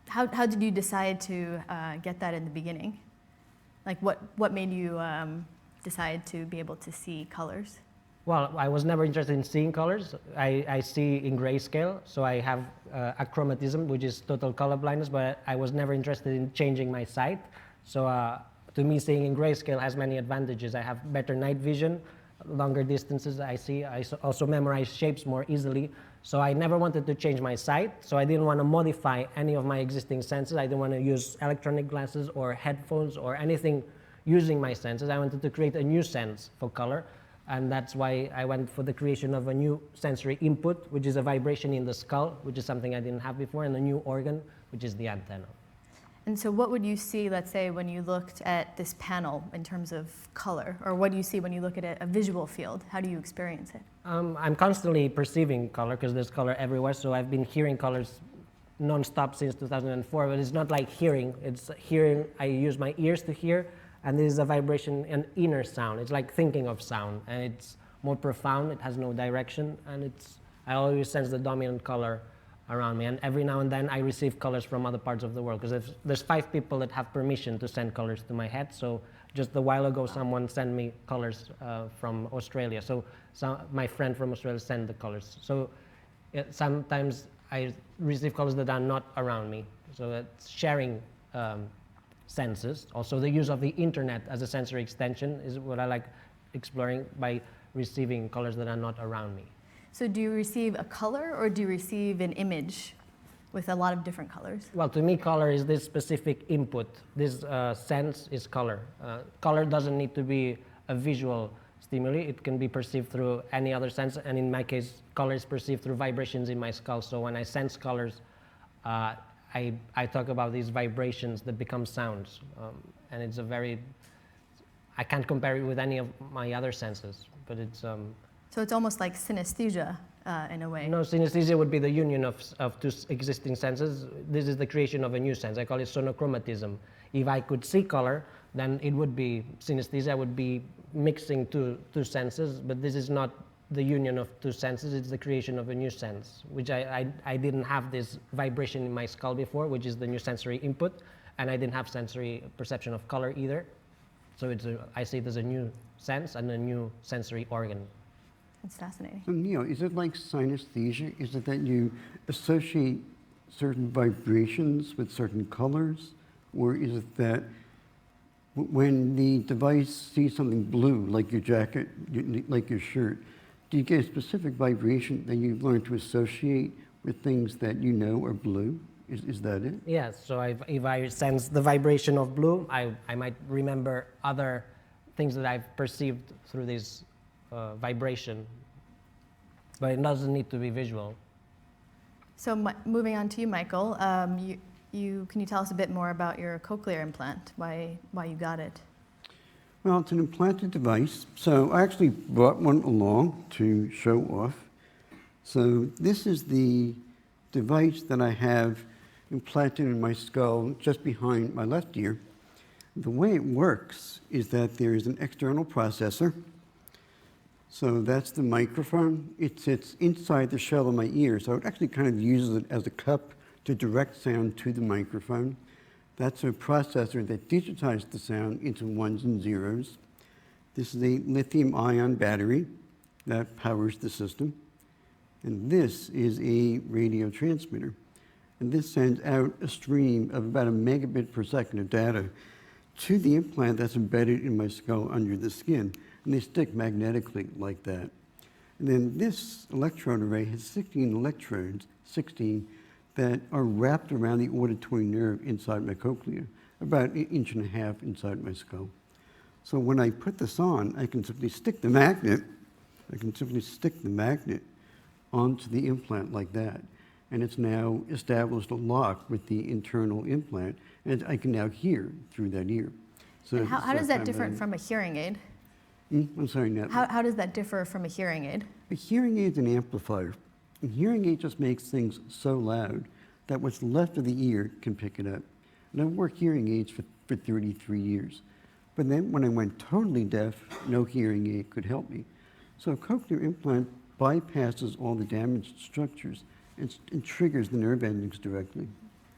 how did you decide to get that in the beginning? Like what made you decide to be able to see colors? Well, I was never interested in seeing colors. I see in grayscale, so I have achromatism, which is total color blindness, but I was never interested in changing my sight. So to me, seeing in grayscale has many advantages. I have better night vision, longer distances I see. I also memorize shapes more easily. So I never wanted to change my sight, so I didn't want to modify any of my existing senses. I didn't want to use electronic glasses or headphones or anything using my senses. I wanted to create a new sense for color, and that's why I went for the creation of a new sensory input, which is a vibration in the skull, which is something I didn't have before, and a new organ, which is the antenna. And so what would you see, let's say, when you looked at this panel in terms of color? Or what do you see when you look at a visual field? How do you experience it? I'm constantly perceiving color because there's color everywhere. So I've been hearing colors non-stop since 2004, but it's not like hearing. It's hearing, I use my ears to hear, and this is a vibration, an inner sound. It's like thinking of sound, and it's more profound. It has no direction, and I always sense the dominant color around me, and every now and then I receive colors from other parts of the world, because there's 5 people that have permission to send colors to my head. So just a while ago someone sent me colors from Australia, so my friend from Australia sent the colors. So sometimes I receive colors that are not around me, so it's sharing senses. Also the use of the internet as a sensory extension is what I like exploring, by receiving colors that are not around me. So do you receive a color, or do you receive an image with a lot of different colors? Well, to me, color is this specific input. This sense is color. Color doesn't need to be a visual stimuli. It can be perceived through any other sense, and in my case, color is perceived through vibrations in my skull. So when I sense colors, I talk about these vibrations that become sounds, and it's I can't compare it with any of my other senses, but it's... So it's almost like synesthesia in a way. No, synesthesia would be the union of 2 existing senses. This is the creation of a new sense. I call it sonochromatism. If I could see color, then it would be synesthesia. I would be mixing two senses, but this is not the union of 2 senses. It's the creation of a new sense, which I didn't have this vibration in my skull before, which is the new sensory input, and I didn't have sensory perception of color either. So I see it as a new sense and a new sensory organ. It's fascinating. So Neil, is it like synesthesia? Is it that you associate certain vibrations with certain colors? Or is it that when the device sees something blue, like your jacket, like your shirt, do you get a specific vibration that you've learned to associate with things that you know are blue? Is that it? Yes, so if I sense the vibration of blue, I might remember other things that I've perceived through this vibration, but it doesn't need to be visual. So moving on to you, Micheal, can you tell us a bit more about your cochlear implant, why you got it? Well, it's an implanted device, so I actually brought one along to show off. So this is the device that I have implanted in my skull just behind my left ear. The way it works is that there is an external processor, So that's the microphone. It sits inside the shell of my ear, so it actually kind of uses it as a cup to direct sound to the microphone. That's a processor that digitizes the sound into ones and zeros. This is a lithium-ion battery that powers the system. And this is a radio transmitter. And this sends out a stream of about 1 megabit per second of data to the implant that's embedded in my skull under the skin. And they stick magnetically like that. And then this electrode array has 16 electrodes, 16, that are wrapped around the auditory nerve inside my cochlea, about 1.5 inches inside my skull. So when I put this on, I can simply stick the magnet, onto the implant like that. And it's now established a lock with the internal implant, and I can now hear through that ear. So And how does that differ from a hearing aid? I'm sorry, Nat. How does that differ from a hearing aid? A hearing aid is an amplifier. A hearing aid just makes things so loud that what's left of the ear can pick it up. And I've worked hearing aids for 33 years. But then when I went totally deaf, no hearing aid could help me. So a cochlear implant bypasses all the damaged structures and triggers the nerve endings directly.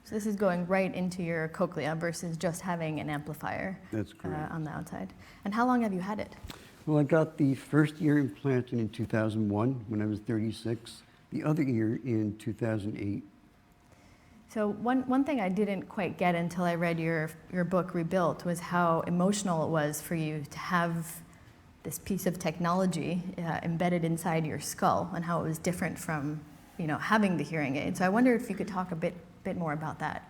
So this is going right into your cochlea versus just having an amplifier. That's correct. On the outside. And how long have you had it? Well, I got the first ear implanted in 2001 when I was 36, the other ear in 2008. So one thing I didn't quite get until I read your book, Rebuilt, was how emotional it was for you to have this piece of technology embedded inside your skull and how it was different from having the hearing aid. So I wonder if you could talk a bit more about that.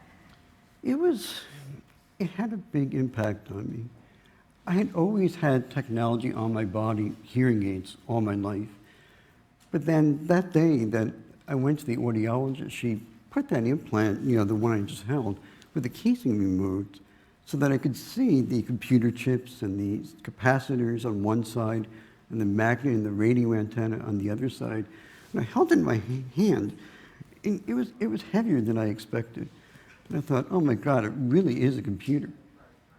It had a big impact on me. I had always had technology on my body, hearing aids, all my life. But then that day that I went to the audiologist, she put that implant, the one I just held, with the casing removed so that I could see the computer chips and the capacitors on one side and the magnet and the radio antenna on the other side. And I held it in my hand, and it was heavier than I expected. And I thought, oh my God, it really is a computer.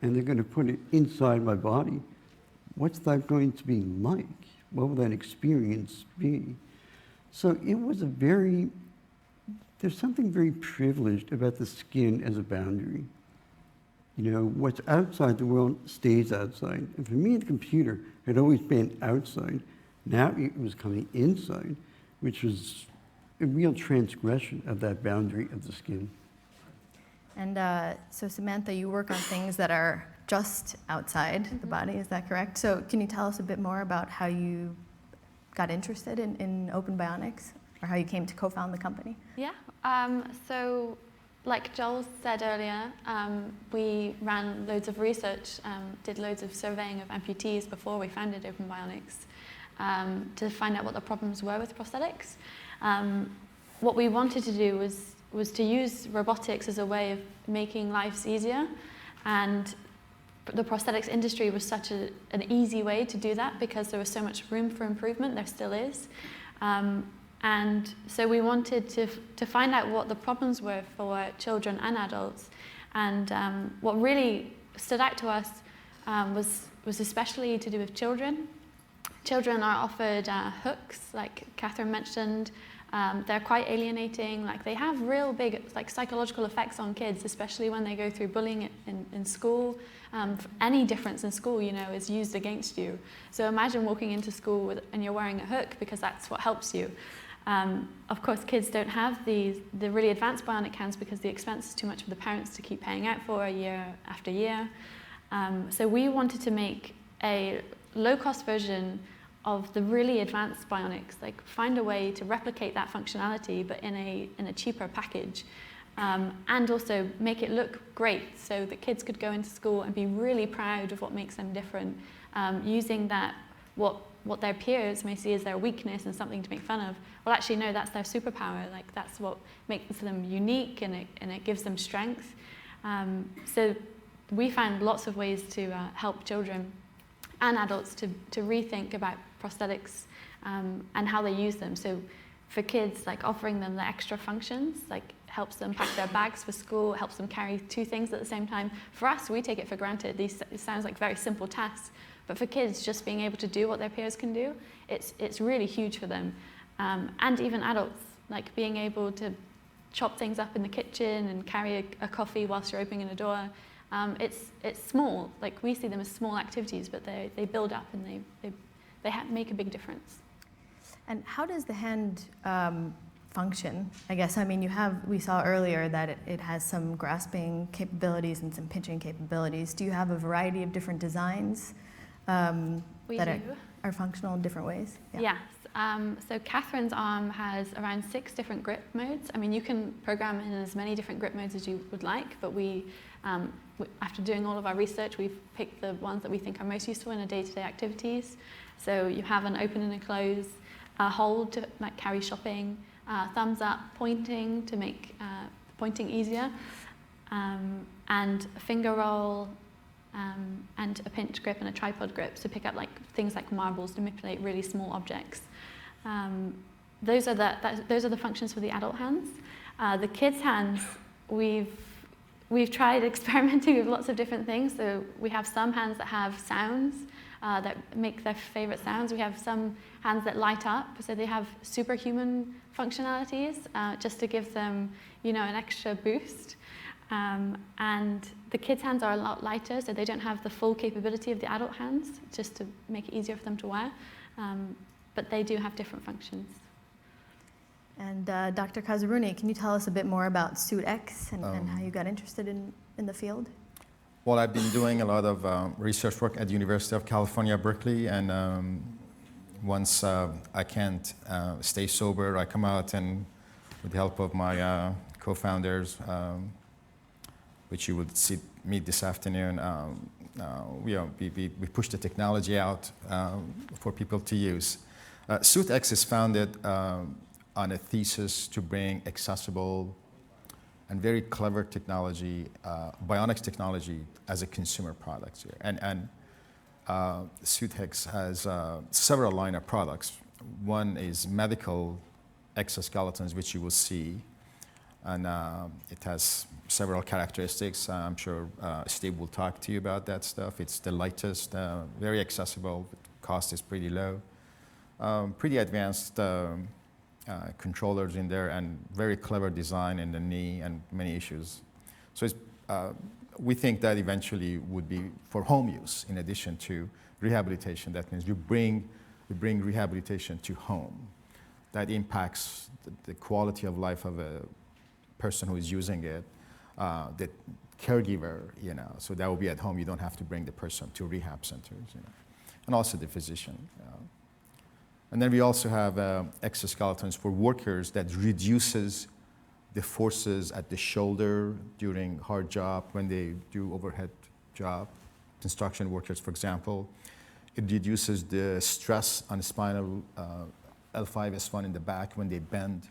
And they're going to put it inside my body. What's that going to be like? What will that experience be? So it was there's something very privileged about the skin as a boundary. What's outside the world stays outside. And for me, the computer had always been outside. Now it was coming inside, which was a real transgression of that boundary of the skin. And so Samantha, you work on things that are just outside the body, is that correct? So can you tell us a bit more about how you got interested in Open Bionics, or how you came to co-found the company? Yeah, so like Joel said earlier, we ran loads of research, did loads of surveying of amputees before we founded Open Bionics to find out what the problems were with prosthetics. What we wanted to do was to use robotics as a way of making lives easier, and the prosthetics industry was such an easy way to do that because there was so much room for improvement, there still is. And so we wanted to find out what the problems were for children and adults. And what really stood out to us was especially to do with children. Children are offered hooks, like Catherine mentioned. They're quite alienating. Like, they have real big psychological effects on kids, especially when they go through bullying in school. Any difference in school, is used against you. So imagine walking into school and you're wearing a hook because that's what helps you. Of course, kids don't have the really advanced bionic hands because the expense is too much for the parents to keep paying out for year after year. So we wanted to make a low-cost version of the really advanced bionics, find a way to replicate that functionality but in a cheaper package, and also make it look great so that kids could go into school and be really proud of what makes them different, using that what their peers may see as their weakness and something to make fun of. Well, actually, no, that's their superpower. That's what makes them unique, and it gives them strength. So we found lots of ways to help children and adults to rethink about prosthetics and how they use them. So for kids, offering them the extra functions, helps them pack their bags for school, helps them carry 2 things at the same time. For us, we take it for granted. It sounds like very simple tasks, but for kids, just being able to do what their peers can do, it's really huge for them. And even adults, like being able to chop things up in the kitchen and carry a coffee whilst you're opening a door. It's small, like we see them as small activities, but they build up and they make a big difference. And how does the hand function? I guess, I mean, we saw earlier that it has some grasping capabilities and some pinching capabilities. Do you have a variety of different designs that are functional in different ways? Yeah. Yes. So Catherine's arm has around 6 different grip modes. I mean, you can program in as many different grip modes as you would like, but after doing all of our research, we've picked the ones that we think are most useful in our day-to-day activities. So you have an open and a close, a hold to like carry shopping, thumbs up, pointing to make pointing easier, and a finger roll, and a pinch grip and a tripod grip to pick up like things like marbles to manipulate really small objects. Those are the functions for the adult hands. The kids' hands, we've tried experimenting with lots of different things. So we have some hands that have sounds that make their favorite sounds. We have some hands that light up, so they have superhuman functionalities, just to give them, an extra boost. And the kids' hands are a lot lighter, so they don't have the full capability of the adult hands, just to make it easier for them to wear. But they do have different functions. And Dr. Kazerooni, can you tell us a bit more about Suit X and how you got interested in the field? Well, I've been doing a lot of research work at the University of California, Berkeley, and once I can't stay sober, I come out and with the help of my co-founders, which you would meet this afternoon, we push the technology out for people to use. Suit X is founded on a thesis to bring accessible and very clever technology, bionics technology, as a consumer product here. And Suit X has several line of products. One is medical exoskeletons, which you will see, and it has several characteristics. I'm sure Steve will talk to you about that stuff. It's the lightest, very accessible, cost is pretty low, pretty advanced controllers in there, and very clever design in the knee and many issues. So we think that eventually would be for home use in addition to rehabilitation. That means we bring rehabilitation to home. That impacts the quality of life of a person who is using it, the caregiver, so that will be at home. You don't have to bring the person to rehab centers, and also the physician. And then we also have exoskeletons for workers that reduces the forces at the shoulder during hard job when they do overhead job, construction workers, for example. It reduces the stress on the spinal L5, S1 in the back when they bend,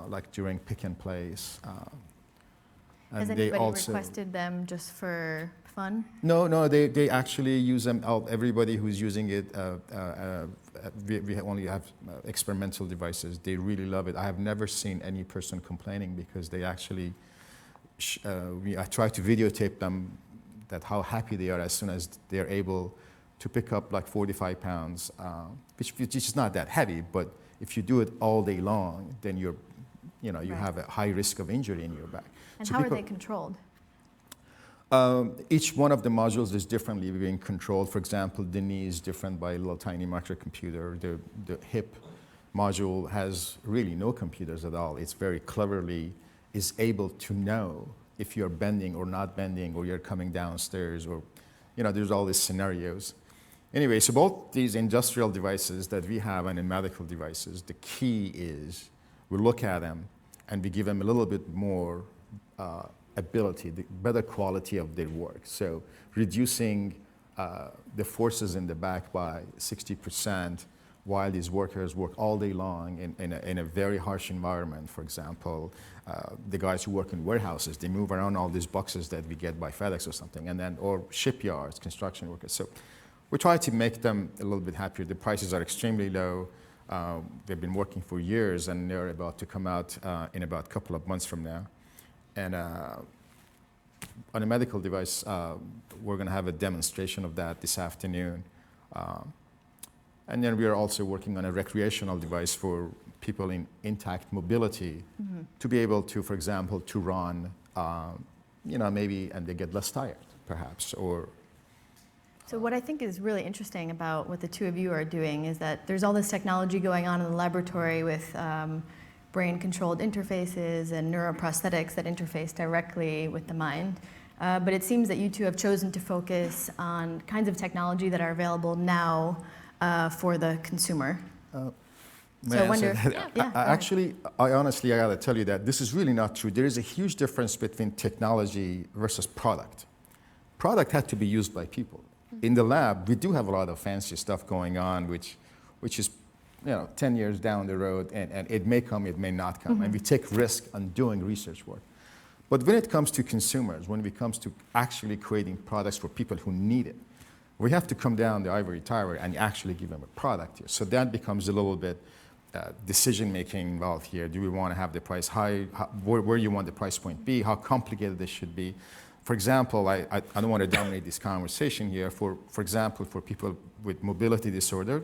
like during pick and place. Has anybody requested them just for fun? No, they actually use them. Everybody who's using it, we only have experimental devices. They really love it. I have never seen any person complaining because they actually, I try to videotape them that how happy they are as soon as they're able to pick up like 45 pounds, which is not that heavy, but if you do it all day long, then you have a high risk of injury in your back. And so how are they controlled? Each one of the modules is differently being controlled. For example, the knee is different by a little tiny microcomputer. The hip module has really no computers at all. It's very cleverly is able to know if you're bending or not bending, or you're coming downstairs, or there's all these scenarios. Anyway, so both these industrial devices that we have and the medical devices, the key is we look at them and we give them a little bit more ability, the better quality of their work. So reducing the forces in the back by 60% while these workers work all day long in a very harsh environment. For example, the guys who work in warehouses, they move around all these boxes that we get by FedEx or something, or shipyards, construction workers. So we try to make them a little bit happier. The prices are extremely low. They've been working for years, and they're about to come out in about a couple of months from now. And on a medical device, we're going to have a demonstration of that this afternoon. And then we are also working on a recreational device for people in intact mobility to be able to, for example, to run, maybe, and they get less tired, perhaps, or. So what I think is really interesting about what the two of you are doing is that there's all this technology going on in the laboratory with brain-controlled interfaces and neuroprosthetics that interface directly with the mind. But it seems that you two have chosen to focus on kinds of technology that are available now for the consumer. May I answer that? Actually, I got to tell you that this is really not true. There is a huge difference between technology versus product. Product had to be used by people. In the lab, we do have a lot of fancy stuff going on, which is 10 years down the road, and it may come, it may not come. And we take risk on doing research work. But when it comes to consumers, when it comes to actually creating products for people who need it, we have to come down the ivory tower and actually give them a product here. So that becomes a little bit decision-making involved here. Do we want to have the price high? Where you want the price point be? How complicated this should be? For example, I don't want to dominate this conversation here. For example, for people with mobility disorder,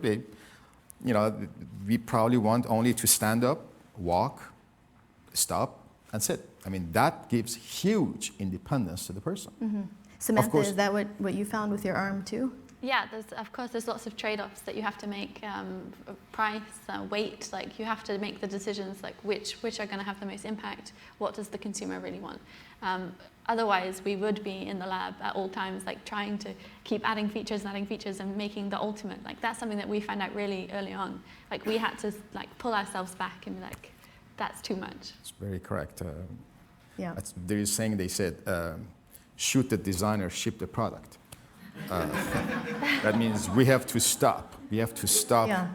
we probably want only to stand up, walk, stop, and sit. I mean, that gives huge independence to the person. Samantha, is that what you found with your arm too? Yeah, there's lots of trade-offs that you have to make, price, weight, like you have to make the decisions like which are going to have the most impact, what does the consumer really want. Otherwise, we would be in the lab at all times, like trying to keep adding features and making the ultimate. Like that's something that we found out really early on. Like we had to like pull ourselves back and be like, that's too much. It's very correct. Yeah. There is saying they said, shoot the designer, ship the product. That means we have to stop. We have to stop. Yeah.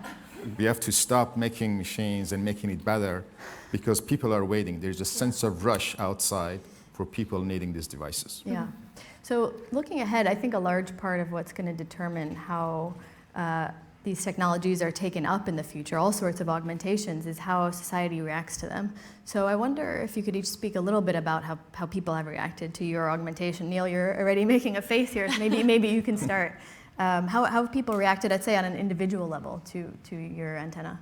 We have to stop making machines and making it better because people are waiting. There's a sense of rush outside for people needing these devices. Yeah. So looking ahead, I think a large part of what's going to determine how these technologies are taken up in the future, all sorts of augmentations, is how society reacts to them. So I wonder if you could each speak a little bit about how people have reacted to your augmentation. Neil, you're already making a face here, so maybe you can start. How have people reacted, I'd say, on an individual level to your antenna?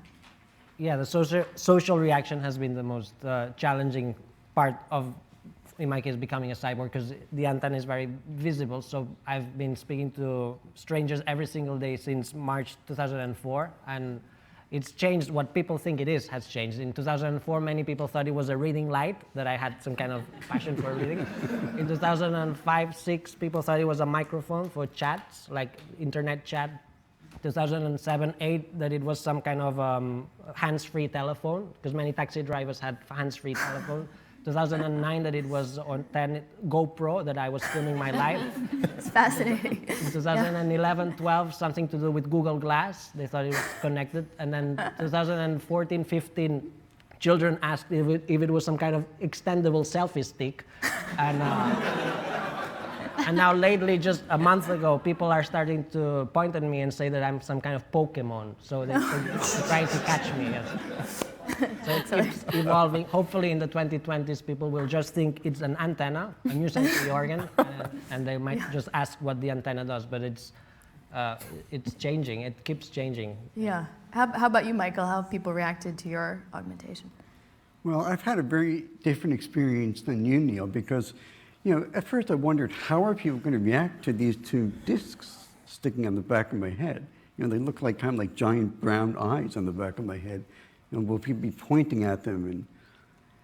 Yeah, the social reaction has been the most challenging part of, in my case, becoming a cyborg, because the antenna is very visible. So I've been speaking to strangers every single day since March 2004, and it's changed. What people think it is has changed. In 2004, many people thought it was a reading light, that I had some kind of passion for reading. In 2005, 6, people thought it was a microphone for chats, like internet chat. 2007, 8, that it was some kind of hands-free telephone, because many taxi drivers had hands-free telephone. 2009, that it was on GoPro, that I was filming my life. It's fascinating. In 2011, 12, something to do with Google Glass. They thought it was connected. And then 2014, 15, children asked if it was some kind of extendable selfie stick. And now lately, just a month ago, people are starting to point at me and say that I'm some kind of Pokemon. So they're trying to catch me. Yes. So it keeps evolving. Hopefully in the 2020s, people will just think it's an antenna, a new sensory organ, and they might just ask what the antenna does, but it's changing. It keeps changing. Yeah. How about you, Micheal? How have people reacted to your augmentation? Well, I've had a very different experience than you, Neil, because, at first I wondered, how are people going to react to these two discs sticking on the back of my head? They look like kind of like giant brown eyes on the back of my head. Will people be pointing at them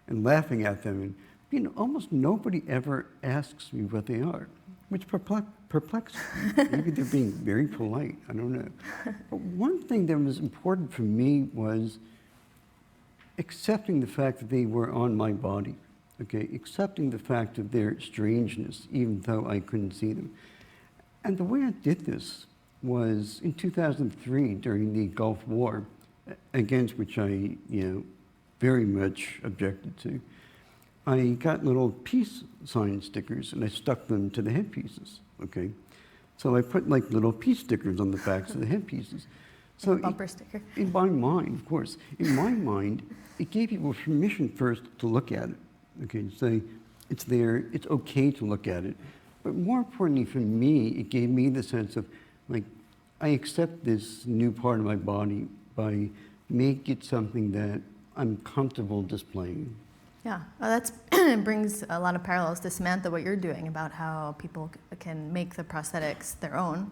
and laughing at them? And almost nobody ever asks me what they are, which perplexes me. Maybe they're being very polite. I don't know. But one thing that was important for me was accepting the fact that they were on my body. Okay, accepting the fact of their strangeness, even though I couldn't see them. And the way I did this was in 2003 during the Gulf War, against which I, very much objected to. I got little peace sign stickers and I stuck them to the headpieces, okay? So I put like little peace stickers on the backs of the headpieces. So bumper sticker. In my mind, of course, in my mind, it gave people permission first to look at it. Okay, say it's there, it's okay to look at it. But more importantly for me, it gave me the sense of, like, I accept this new part of my body by make it something that I'm comfortable displaying. Yeah, well, that brings a lot of parallels to Samantha, what you're doing about how people can make the prosthetics their own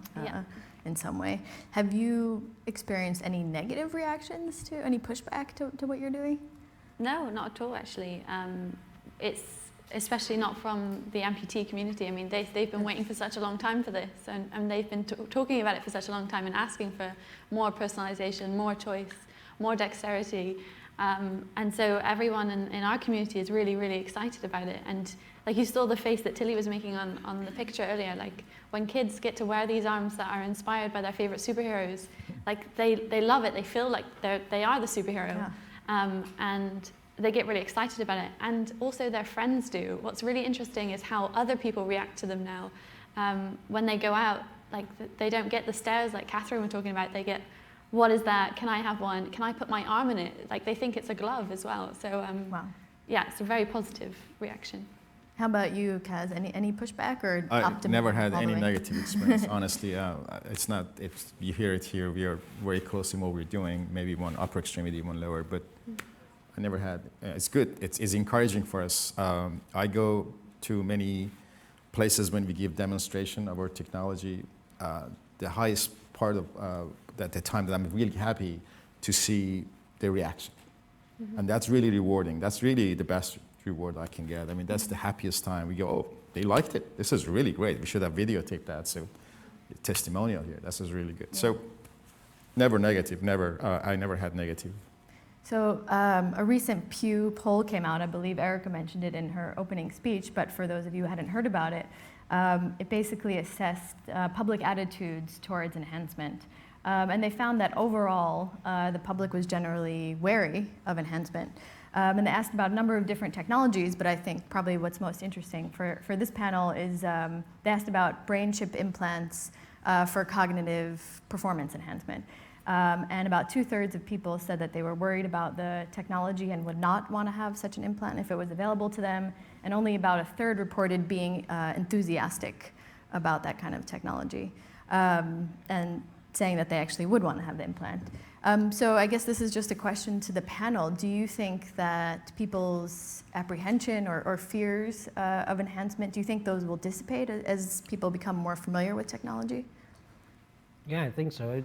in some way. Have you experienced any negative reactions to, any pushback to what you're doing? No, not at all, actually. It's especially not from the amputee community. I mean, they've been waiting for such a long time for this, and they've been talking about it for such a long time and asking for more personalization, more choice, more dexterity. And so everyone in our community is really, really excited about it. And like you saw the face that Tilly was making on the picture earlier, like when kids get to wear these arms that are inspired by their favorite superheroes, like they love it. They feel like they are the superhero. Yeah. And they get really excited about it. And also their friends do. What's really interesting is how other people react to them now. When they go out, like they don't get the stares like Catherine was talking about. They get, what is that? Can I have one? Can I put my arm in it? Like they think it's a glove as well. So yeah, it's a very positive reaction. How about you, Kaz? Any pushback or optimism? I never had any negative experience, honestly. It's not, if you hear it here, we are very close in what we're doing, maybe one upper extremity, one lower, but I never had, it's good, it's encouraging for us. I go to many places when we give demonstration of our technology. The highest part of at the time that I'm really happy to see the reaction. And that's really rewarding. That's really the best reward I can get. I mean, that's the happiest time. We go, oh, they liked it. This is really great. We should have videotaped that. So testimonial here, this is really good. Yeah. So never negative, never, I never had negative. So a recent Pew poll came out. I believe Erica mentioned it in her opening speech, but for those of you who hadn't heard about it, it basically assessed public attitudes towards enhancement. And they found that overall, the public was generally wary of enhancement. And they asked about a number of different technologies, but I think probably what's most interesting for this panel is they asked about brain chip implants for cognitive performance enhancement. And about 2/3 of people said that they were worried about the technology and would not want to have such an implant if it was available to them. And only about 1/3 reported being enthusiastic about that kind of technology. And saying that they actually would want to have the implant. So I guess this is just a question to the panel. Do you think that people's apprehension or fears of enhancement, do you think those will dissipate as people become more familiar with technology? Yeah, I think so.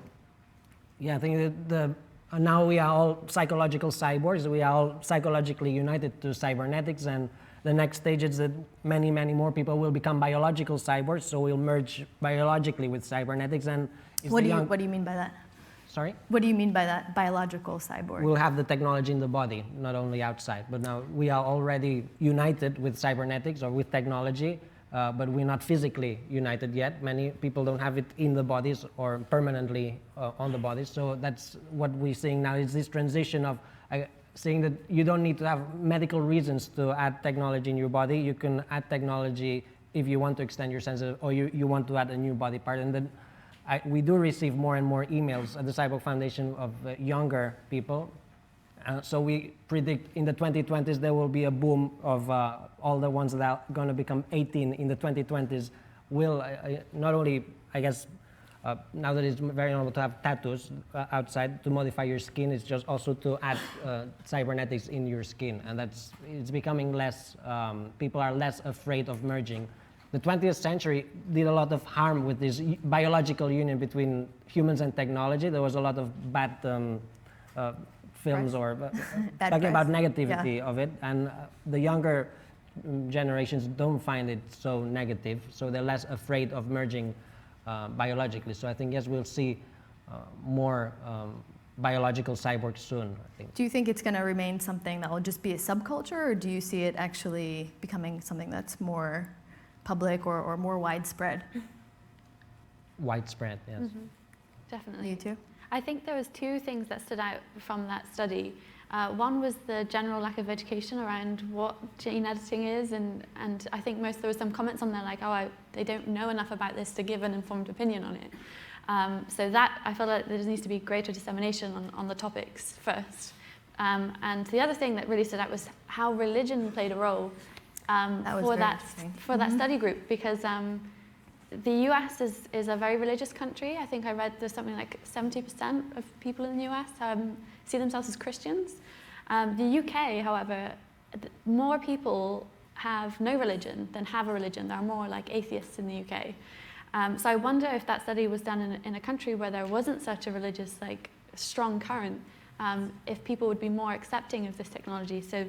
I think that now we are all psychological cyborgs. We are all psychologically united to cybernetics, and the next stage is that many, many more people will become biological cyborgs, so we'll merge biologically with cybernetics. And what do you mean by that? Sorry? What do you mean by that, biological cyborg? We'll have the technology in the body, not only outside. But now we are already united with cybernetics or with technology, but we're not physically united yet. Many people don't have it in the bodies or permanently on the bodies. So that's what we're seeing now is this transition of saying that you don't need to have medical reasons to add technology in your body. You can add technology if you want to extend your senses or you want to add a new body part. And then we do receive more and more emails at the Cyborg Foundation of younger people. So we predict in the 2020s there will be a boom of all the ones that are going to become 18 in the 2020s will not only, I guess, now that it's very normal to have tattoos outside to modify your skin, it's just also to add cybernetics in your skin. And it's becoming less, people are less afraid of merging. The 20th century did a lot of harm with this biological union between humans and technology. There was a lot of bad films or talking about negativity of it. And the younger generations don't find it so negative. So they're less afraid of merging biologically. So I think, yes, we'll see more biological cyborgs soon, I think. Do you think it's going to remain something that will just be a subculture, or do you see it actually becoming something that's more public or more widespread? Widespread, yes. Mm-hmm. Definitely. You too? I think there was two things that stood out from that study. One was the general lack of education around what gene editing is, and I think there were some comments on there like, oh, they don't know enough about this to give an informed opinion on it. So that, I feel like there needs to be greater dissemination on the topics first. And the other thing that really stood out was how religion played a role for that study group, because the US is a very religious country. I think I read there's something like 70% of people in the US see themselves as Christians. The UK, however, more people have no religion than have a religion. There are more like atheists in the UK. So I wonder if that study was done in a country where there wasn't such a religious, like, strong current, if people would be more accepting of this technology. So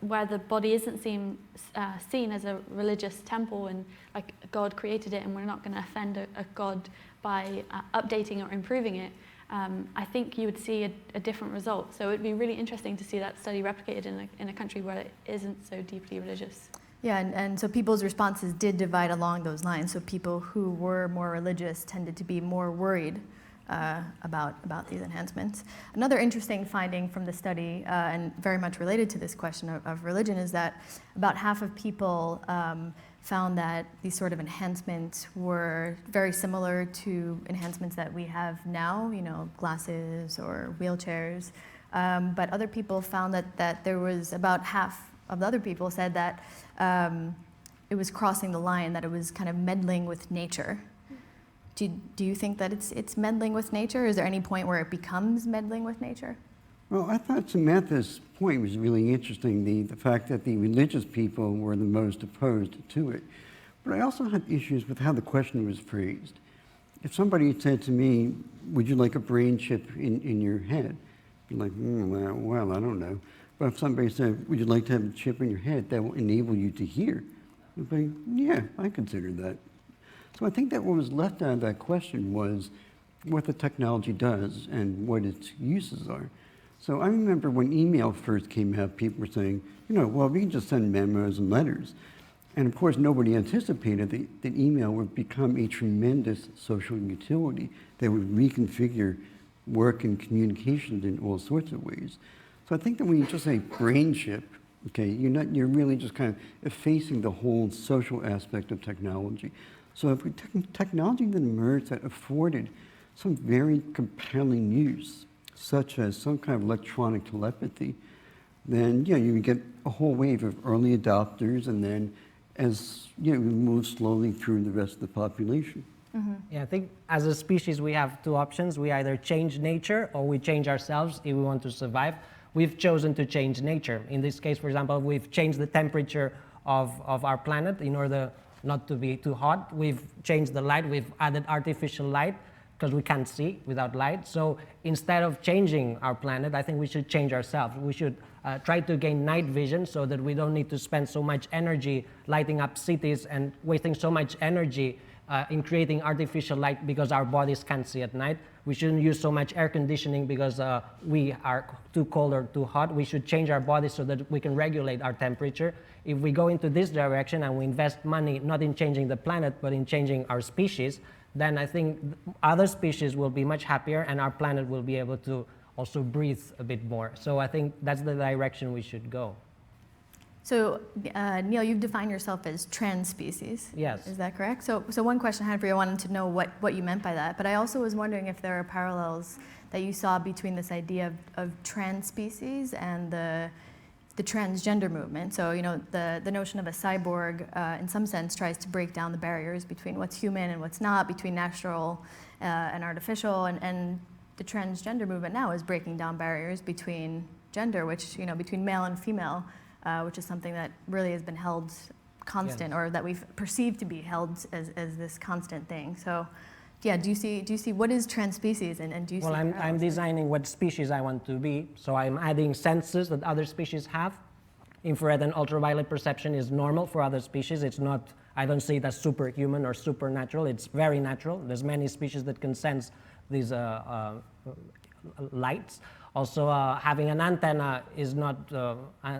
where the body isn't seen as a religious temple and like God created it and we're not going to offend a God by updating or improving it, I think you would see a different result. So it would be really interesting to see that study replicated in a country where it isn't so deeply religious. Yeah, and so people's responses did divide along those lines. So people who were more religious tended to be more worried about these enhancements. Another interesting finding from the study, and very much related to this question of religion, is that about half of people found that these sort of enhancements were very similar to enhancements that we have now, you know, glasses or wheelchairs. But other people found that there was about half of the other people said that it was crossing the line, that it was kind of meddling with nature. Do you think that it's meddling with nature? Is there any point where it becomes meddling with nature? Well, I thought Samantha's point was really interesting, the fact that the religious people were the most opposed to it. But I also had issues with how the question was phrased. If somebody said to me, would you like a brain chip in your head? I'd be like, well, I don't know. But if somebody said, would you like to have a chip in your head that will enable you to hear? I'd be, yeah, I consider that. So I think that what was left out of that question was what the technology does and what its uses are. So I remember when email first came out, people were saying, you know, well, we can just send memos and letters. And of course, nobody anticipated that email would become a tremendous social utility that would reconfigure work and communications in all sorts of ways. So I think that when you just say brain chip, okay, you're really just kind of effacing the whole social aspect of technology. So if technology that emerged that afforded some very compelling use, such as some kind of electronic telepathy, then you would get a whole wave of early adopters, and then as we move slowly through the rest of the population. Mm-hmm. Yeah, I think as a species we have two options. We either change nature or we change ourselves if we want to survive. We've chosen to change nature. In this case, for example, we've changed the temperature of our planet in order not to be too hot. We've changed the light. We've added artificial light because we can't see without light. So instead of changing our planet, I think we should change ourselves. We should try to gain night vision so that we don't need to spend so much energy lighting up cities and wasting so much energy in creating artificial light because our bodies can't see at night. We shouldn't use so much air conditioning because we are too cold or too hot. We should change our bodies so that we can regulate our temperature. If we go into this direction and we invest money not in changing the planet but in changing our species, then I think other species will be much happier and our planet will be able to also breathe a bit more. So I think that's the direction we should go. So, Neil, you've defined yourself as trans species. Yes. Is that correct? So one question I had for you, I wanted to know what you meant by that, but I also was wondering if there are parallels that you saw between this idea of trans species and the transgender movement. So, the notion of a cyborg, in some sense, tries to break down the barriers between what's human and what's not, between natural and artificial, and the transgender movement now is breaking down barriers between gender, which, between male and female, which is something that really has been held constant, or that we've perceived to be held as this constant thing. So, yeah, do you see what is trans species, and do you see? Well, I'm designing what species I want to be, so I'm adding senses that other species have. Infrared and ultraviolet perception is normal for other species. It's not. I don't see it as superhuman or supernatural. It's very natural. There's many species that can sense these lights. Also, having an antenna is not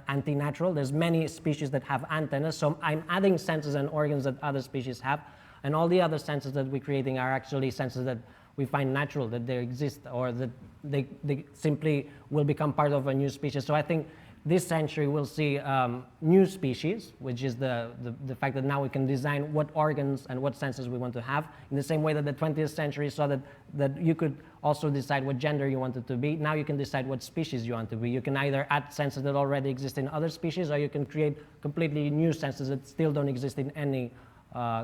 anti-natural. There's many species that have antennas, so I'm adding senses and organs that other species have, and all the other senses that we're creating are actually senses that we find natural, that they exist, or that they simply will become part of a new species. So I think this century we'll see new species, which is the fact that now we can design what organs and what senses we want to have. In the same way that the 20th century saw that you could also decide what gender you wanted to be, now you can decide what species you want to be. You can either add senses that already exist in other species, or you can create completely new senses that still don't exist in any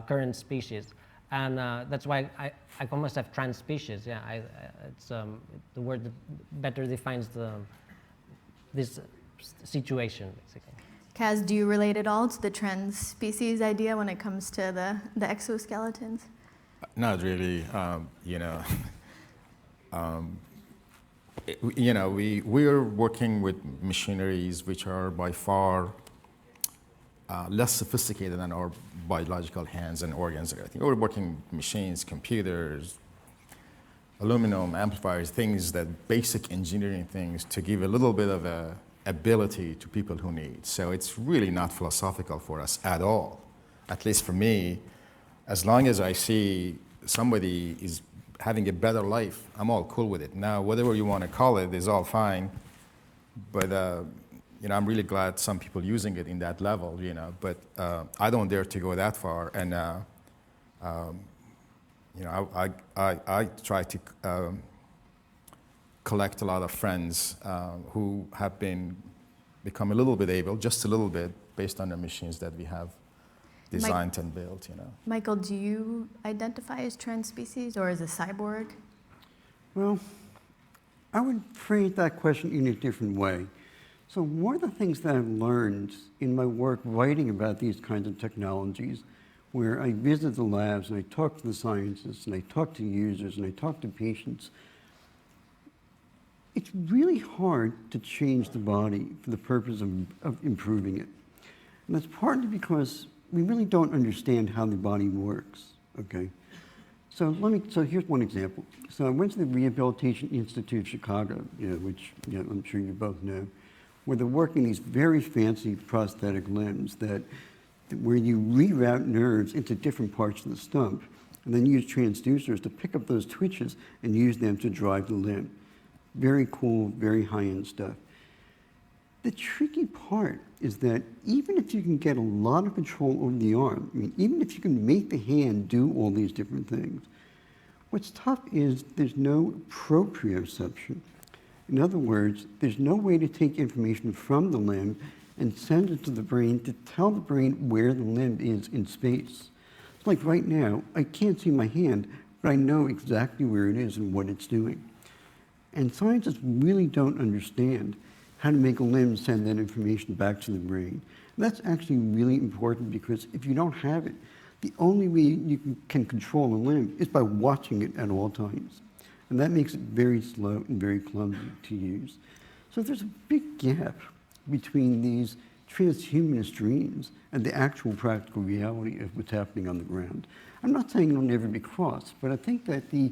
current species. And that's why I almost have trans species. Yeah, it's the word that better defines this situation, basically. Kaz, do you relate at all to the trans species idea when it comes to the exoskeletons? Not really. We are working with machineries which are by far less sophisticated than our biological hands and organs and everything. We're working with machines, computers, aluminum amplifiers, things that basic engineering things to give a little bit of a ability to people who need. So it's really not philosophical for us at all. At least for me, as long as I see somebody is having a better life, I'm all cool with it. Now, whatever you want to call it is all fine, but I'm really glad some people using it in that level, but I don't dare to go that far. And I try to collect a lot of friends who have become a little bit able, just a little bit, based on the machines that we have designed and built. Micheal, do you identify as trans species or as a cyborg? Well, I would phrase that question in a different way. So one of the things that I've learned in my work writing about these kinds of technologies, where I visit the labs and I talk to the scientists and I talk to users and I talk to patients, it's really hard to change the body for the purpose of improving it. And that's partly because we really don't understand how the body works, okay? So here's one example. So I went to the Rehabilitation Institute of Chicago, which I'm sure you both know, where they're working these very fancy prosthetic limbs where you reroute nerves into different parts of the stump and then use transducers to pick up those twitches and use them to drive the limb. Very cool, very high-end stuff. The tricky part is that even if you can get a lot of control over the arm, even if you can make the hand do all these different things, what's tough is there's no proprioception. In other words, there's no way to take information from the limb and send it to the brain to tell the brain where the limb is in space. It's like right now, I can't see my hand, but I know exactly where it is and what it's doing. And scientists really don't understand how to make a limb send that information back to the brain. And that's actually really important because if you don't have it, the only way you can control a limb is by watching it at all times. And that makes it very slow and very clumsy to use. So there's a big gap between these transhumanist dreams and the actual practical reality of what's happening on the ground. I'm not saying it'll never be crossed, but I think that the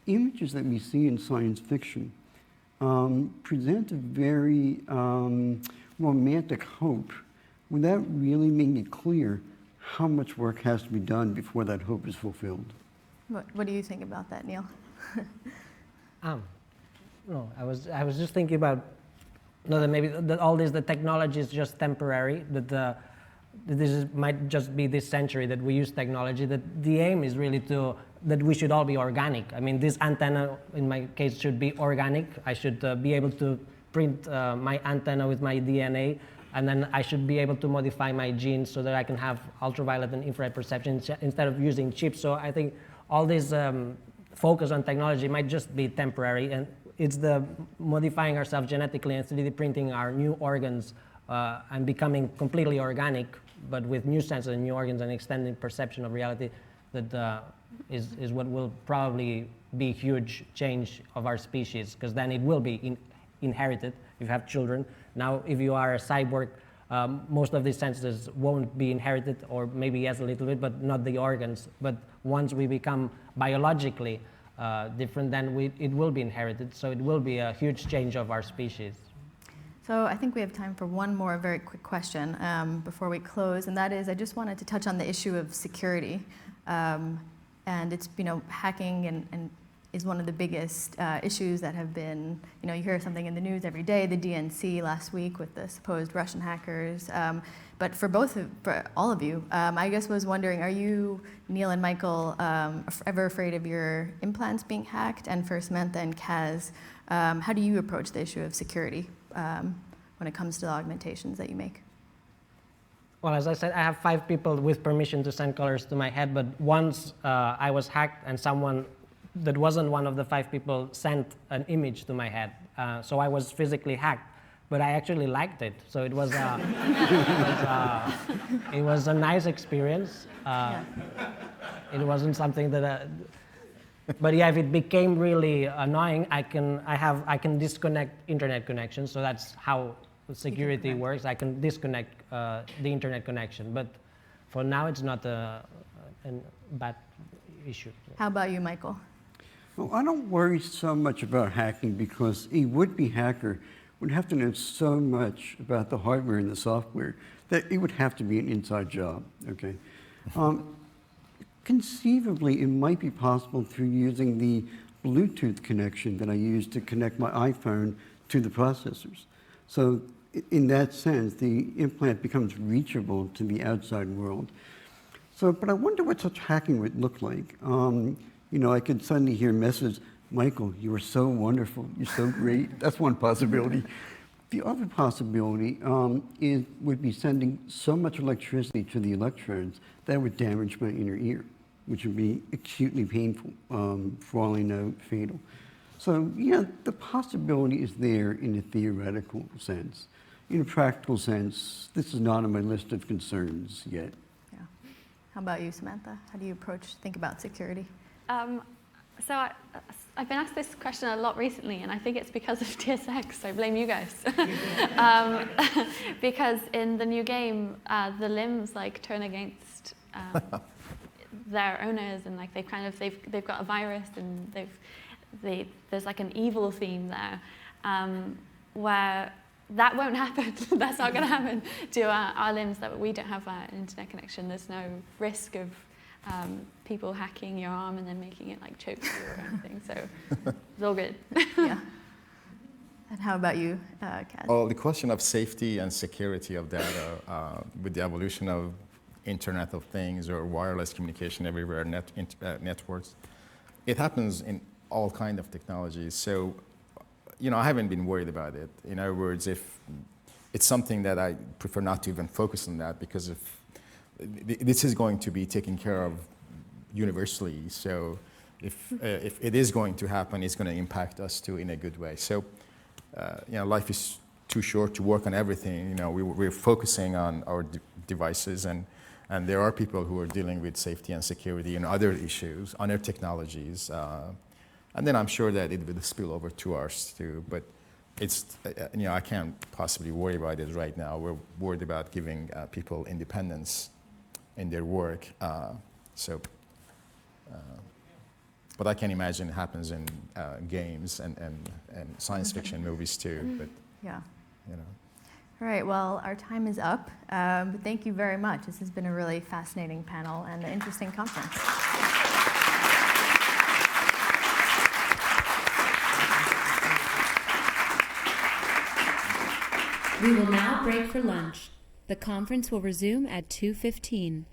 images that we see in science fiction present a very romantic hope without really making it clear how much work has to be done before that hope is fulfilled. What do you think about that, Neil? No, I was just thinking about that maybe the technology is just temporary, that might just be this century that we use technology, that the aim is really that we should all be organic. I mean, this antenna, in my case, should be organic. I should be able to print my antenna with my DNA, and then I should be able to modify my genes so that I can have ultraviolet and infrared perception instead of using chips. So I think all this focus on technology might just be temporary, and it's the modifying ourselves genetically and 3D printing our new organs and becoming completely organic, but with new senses and new organs and extending perception of reality that is what will probably be a huge change of our species, because then it will be inherited if you have children. Now, if you are a cyborg, most of these senses won't be inherited, or maybe yes, a little bit, but not the organs. But once we become biologically different, then it will be inherited. So it will be a huge change of our species. So I think we have time for one more very quick question before we close, and that is, I just wanted to touch on the issue of security. And it's, hacking and is one of the biggest issues that have been, you hear something in the news every day, the DNC last week with the supposed Russian hackers. But for all of you, I guess was wondering, are you, Neil and Micheal, ever afraid of your implants being hacked? And for Samantha and Kaz, how do you approach the issue of security when it comes to the augmentations that you make? Well, as I said, I have 5 people with permission to send colors to my head, but once I was hacked and someone that wasn't one of the 5 people sent an image to my head. So I was physically hacked, but I actually liked it. So it was, it was a nice experience. It wasn't something that, but yeah, if it became really annoying, I can disconnect internet connection. So that's how security works. I can disconnect the internet connection, but for now it's not a bad issue. How about you, Micheal? Well, I don't worry so much about hacking because a would-be hacker would have to know so much about the hardware and the software that it would have to be an inside job, okay? Conceivably, it might be possible through using the Bluetooth connection that I use to connect my iPhone to the processors. So in that sense, the implant becomes reachable to the outside world. So, but I wonder what such hacking would look like. I could suddenly hear messages, Micheal, you are so wonderful, you're so great. That's one possibility. The other possibility would be sending so much electricity to the electrodes that would damage my inner ear, which would be acutely painful, for all I know, fatal. So, yeah, the possibility is there in a theoretical sense. In a practical sense, this is not on my list of concerns yet. Yeah. How about you, Samantha? How do you think about security? So I've been asked this question a lot recently, and I think it's because of DSX, so I blame you guys. Because in the new game, the limbs turn against their owners, and they've got a virus, and there's an evil theme there, where that won't happen. That's not going to happen to our limbs. That we don't have an internet connection. There's no risk of people hacking your arm and then making it choke you or anything. So it's all good. Yeah. And how about you, Kaz? Well, the question of safety and security of data with the evolution of Internet of Things or wireless communication everywhere, networks, it happens in all kinds of technologies. So, I haven't been worried about it. In other words, if it's something that I prefer not to even focus on that because if this is going to be taken care of universally. So if it is going to happen, it's going to impact us too in a good way. So, life is too short to work on everything. We're focusing on our devices, and there are people who are dealing with safety and security and other issues, other technologies. And then I'm sure that it will spill over to ours too. But it's, I can't possibly worry about it right now. We're worried about giving people independence in their work. But I can imagine it happens in games and science fiction movies too. But yeah. All right, well, our time is up. But thank you very much. This has been a really fascinating panel and an interesting conference. We will now break for lunch. The conference will resume at 2:15.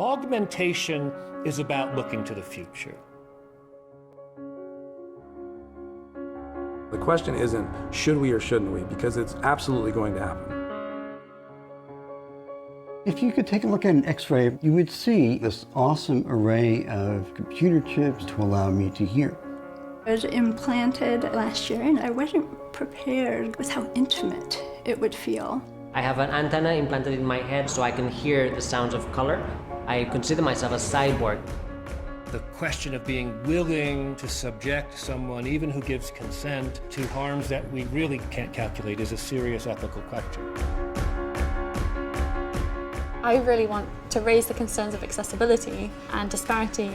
Augmentation is about looking to the future. The question isn't should we or shouldn't we, because it's absolutely going to happen. If you could take a look at an X-ray, you would see this awesome array of computer chips to allow me to hear. I was implanted last year and I wasn't prepared with how intimate it would feel. I have an antenna implanted in my head so I can hear the sounds of color. I consider myself a cyborg. The question of being willing to subject someone, even who gives consent, to harms that we really can't calculate is a serious ethical question. I really want to raise the concerns of accessibility and disparity.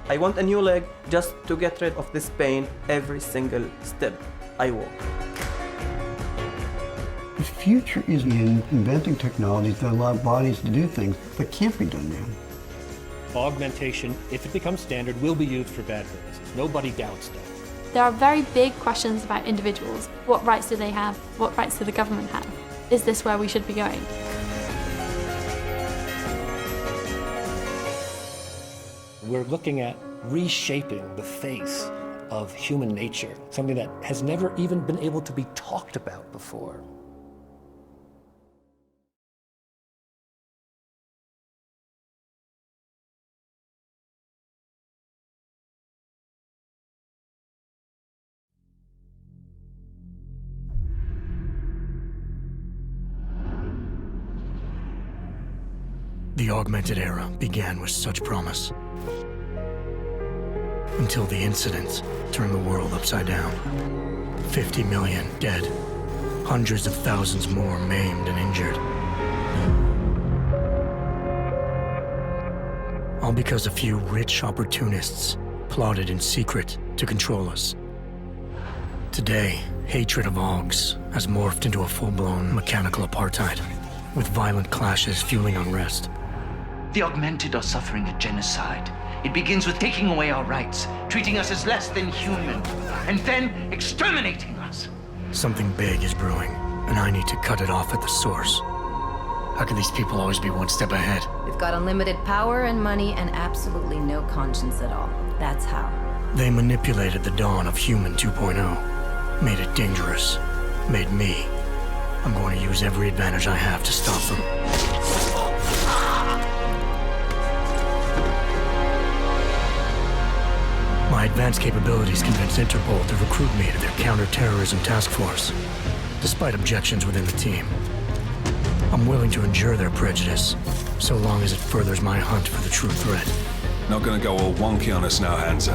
I want a new leg just to get rid of this pain every single step I walk. The future is in inventing technologies that allow bodies to do things that can't be done now. Augmentation, if it becomes standard, will be used for bad purposes. Nobody doubts that. There are very big questions about individuals. What rights do they have? What rights do the government have? Is this where we should be going? We're looking at reshaping the face of human nature, something that has never even been able to be talked about before. The augmented era began with such promise. Until the incident turned the world upside down. 50 million dead, hundreds of thousands more maimed and injured. All because a few rich opportunists plotted in secret to control us. Today, hatred of Augs has morphed into a full-blown mechanical apartheid, with violent clashes fueling unrest. The augmented are suffering a genocide. It begins with taking away our rights, treating us as less than human, and then exterminating us. Something big is brewing, and I need to cut it off at the source. How can these people always be one step ahead? We've got unlimited power and money and absolutely no conscience at all. That's how. They manipulated the dawn of Human 2.0, made it dangerous, made me. I'm going to use every advantage I have to stop them. My advanced capabilities convinced Interpol to recruit me to their counter-terrorism task force, despite objections within the team. I'm willing to endure their prejudice, so long as it furthers my hunt for the true threat. Not gonna go all wonky on us now, Hansa,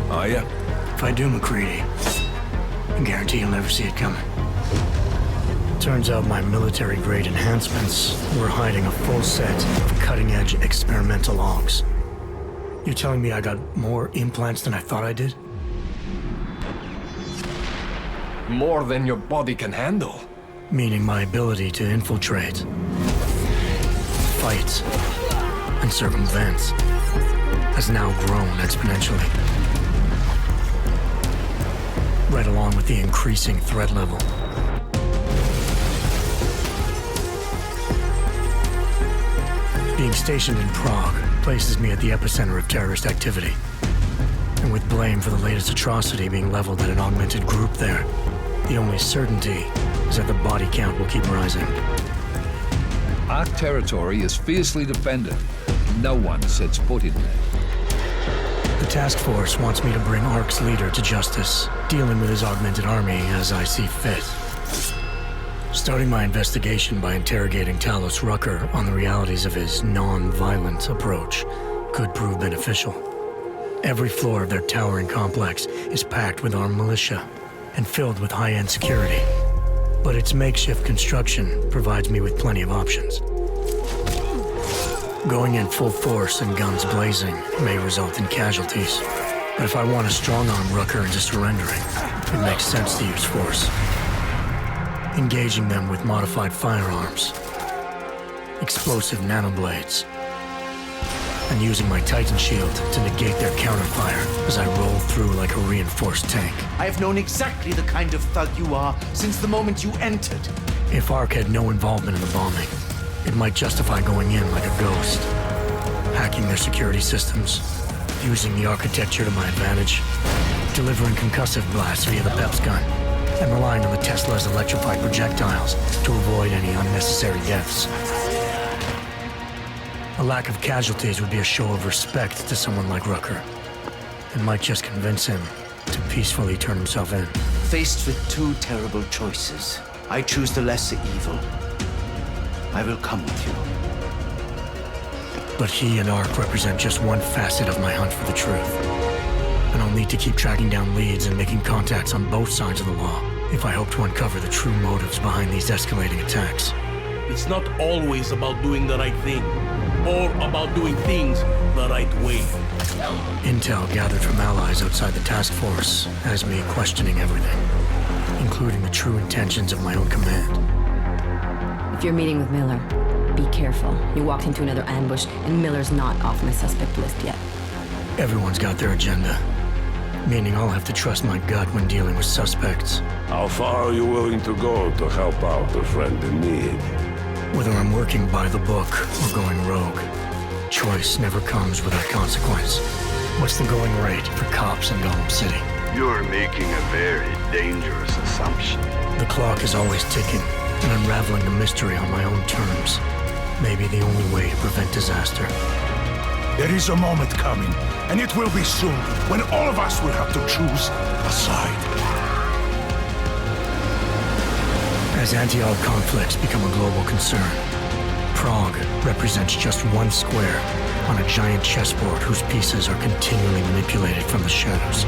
are you? If I do, McCready, I guarantee you'll never see it coming. Turns out my military-grade enhancements were hiding a full set of cutting-edge experimental logs. You telling me I got more implants than I thought I did? More than your body can handle. Meaning my ability to infiltrate, fight, and circumvent has now grown exponentially. Right along with the increasing threat level. Being stationed in Prague places me at the epicenter of terrorist activity. And with blame for the latest atrocity being leveled at an augmented group there, the only certainty is that the body count will keep rising. Our territory is fiercely defended. No one sets foot in there. The task force wants me to bring ARC's leader to justice, dealing with his augmented army as I see fit. Starting my investigation by interrogating Talos Rucker on the realities of his non-violent approach could prove beneficial. Every floor of their towering complex is packed with armed militia and filled with high-end security. But its makeshift construction provides me with plenty of options. Going in full force and guns blazing may result in casualties. But if I want to strong-arm Rucker into surrendering, it makes sense to use force. Engaging them with modified firearms, explosive nanoblades, and using my Titan shield to negate their counterfire as I roll through like a reinforced tank. I have known exactly the kind of thug you are since the moment you entered. If ARC had no involvement in the bombing, it might justify going in like a ghost. hacking their security systems, using the architecture to my advantage, delivering concussive blasts via the PEPS gun, and relying on the Tesla's electrified projectiles to avoid any unnecessary deaths. A lack of casualties would be a show of respect to someone like Rucker, and might just convince him to peacefully turn himself in. Faced with two terrible choices, I choose the lesser evil. I will come with you. But he and Ark represent just one facet of my hunt for the truth. And I'll need to keep tracking down leads and making contacts on both sides of the law if I hope to uncover the true motives behind these escalating attacks. It's not always about doing the right thing, or about doing things the right way. Intel gathered from allies outside the task force has me questioning everything, including the true intentions of my own command. If you're meeting with Miller, be careful. You walked into another ambush, and Miller's not off my suspect list yet. Everyone's got their agenda, meaning I'll have to trust my gut when dealing with suspects. How far are you willing to go to help out a friend in need? Whether I'm working by the book or going rogue, choice never comes without consequence. What's the going rate for cops in Gotham City? You're making a very dangerous assumption. The clock is always ticking, and unraveling the mystery on my own terms may be the only way to prevent disaster. There is a moment coming, and it will be soon, when all of us will have to choose a side. As anti-Aug conflicts become a global concern, Prague represents just one square on a giant chessboard whose pieces are continually manipulated from the shadows.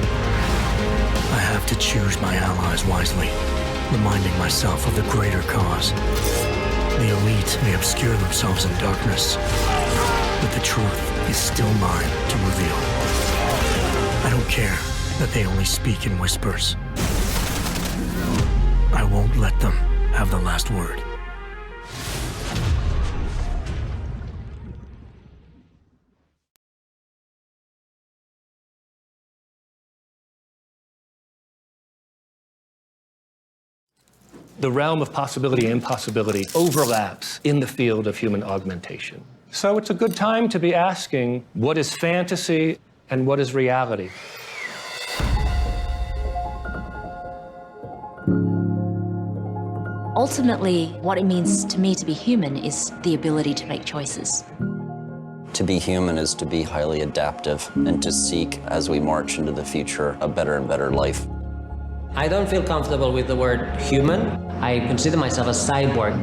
I have to choose my allies wisely, reminding myself of the greater cause. The elite may obscure themselves in darkness, but the truth is still mine to reveal. I don't care that they only speak in whispers. I won't let them have the last word. The realm of possibility and impossibility overlaps in the field of human augmentation. So it's a good time to be asking, what is fantasy and what is reality? Ultimately, what it means to me to be human is the ability to make choices. To be human is to be highly adaptive and to seek, as we march into the future, a better and better life. I don't feel comfortable with the word human. I consider myself a cyborg.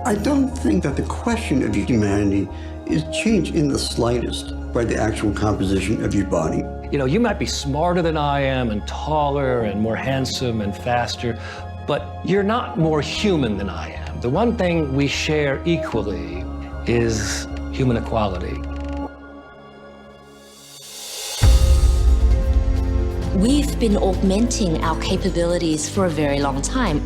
I don't think that the question of humanity is changed in the slightest by the actual composition of your body. You know, you might be smarter than I am and taller and more handsome and faster, but you're not more human than I am. The one thing we share equally is human equality. We've been augmenting our capabilities for a very long time.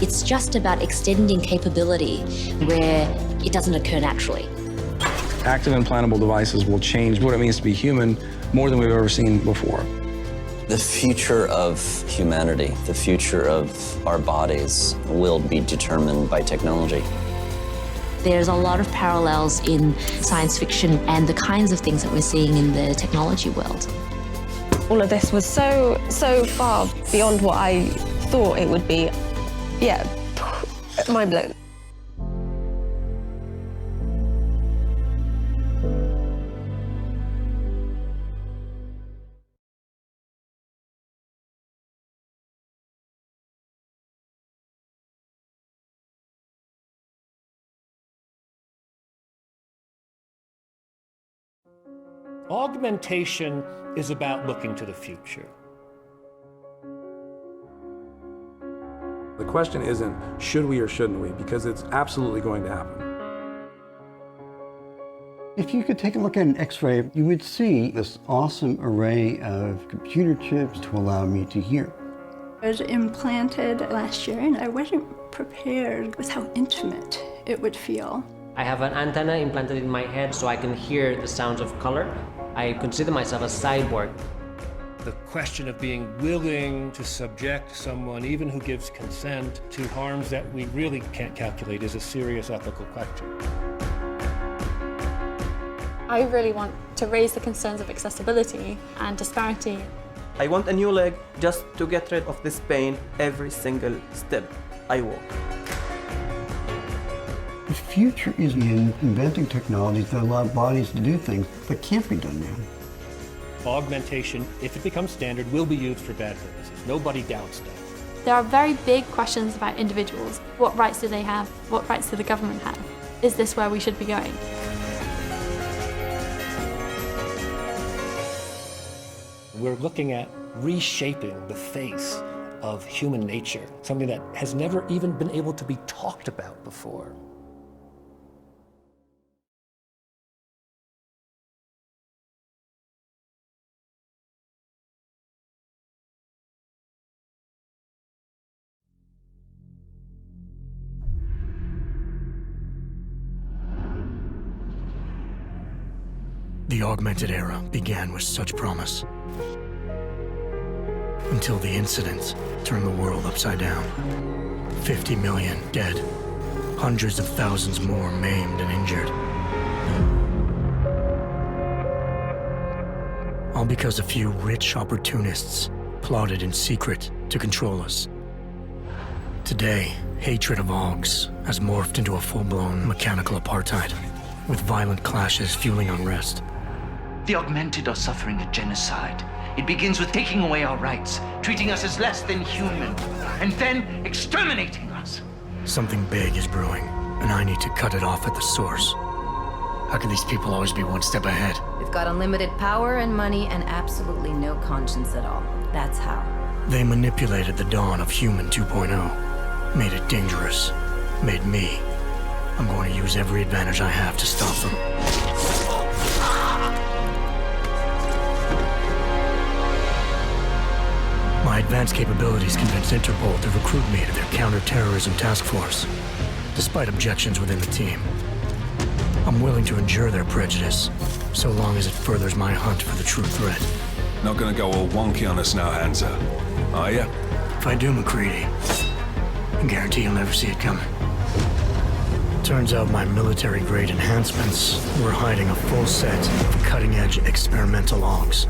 It's just about extending capability where it doesn't occur naturally. Active implantable devices will change what it means to be human more than we've ever seen before. The future of humanity, the future of our bodies will be determined by technology. There's a lot of parallels in science fiction and the kinds of things that we're seeing in the technology world. All of this was so far beyond what I thought it would be. Yeah, mind blown. Augmentation is about looking to the future. The question isn't should we or shouldn't we, because it's absolutely going to happen. If you could take a look at an X-ray, you would see this awesome array of computer chips to allow me to hear. I was implanted last year and I wasn't prepared with how intimate it would feel. I have an antenna implanted in my head so I can hear the sounds of color. I consider myself a cyborg. The question of being willing to subject someone, even who gives consent, to harms that we really can't calculate is a serious ethical question. I really want to raise the concerns of accessibility and disparity. I want a new leg just to get rid of this pain every single step I walk. The future is in inventing technologies that allow bodies to do things that can't be done now. Augmentation, if it becomes standard, will be used for bad purposes. Nobody doubts that. There are very big questions about individuals. What rights do they have? What rights do the government have? Is this where we should be going? We're looking at reshaping the face of human nature, something that has never even been able to be talked about before. The augmented era began with such promise. Until the incident turned the world upside down. 50 million dead. Hundreds of thousands more maimed and injured. All because a few rich opportunists plotted in secret to control us. Today, hatred of Augs has morphed into a full-blown mechanical apartheid, with violent clashes fueling unrest. The augmented are suffering a genocide. It begins with taking away our rights, treating us as less than human, and then exterminating us. Something big is brewing, and I need to cut it off at the source. How can these people always be one step ahead? They've got unlimited power and money and absolutely no conscience at all. That's how. They manipulated the dawn of Human 2.0, made it dangerous, made me. I'm going to use every advantage I have to stop them. My advanced capabilities convinced Interpol to recruit me to their counter-terrorism task force, despite objections within the team. I'm willing to endure their prejudice, so long as it furthers my hunt for the true threat. Not gonna go all wonky on us now, Hansa, are ya? If I do, McCready, I guarantee you'll never see it coming. Turns out my military-grade enhancements were hiding a full set of cutting-edge experimental Augs.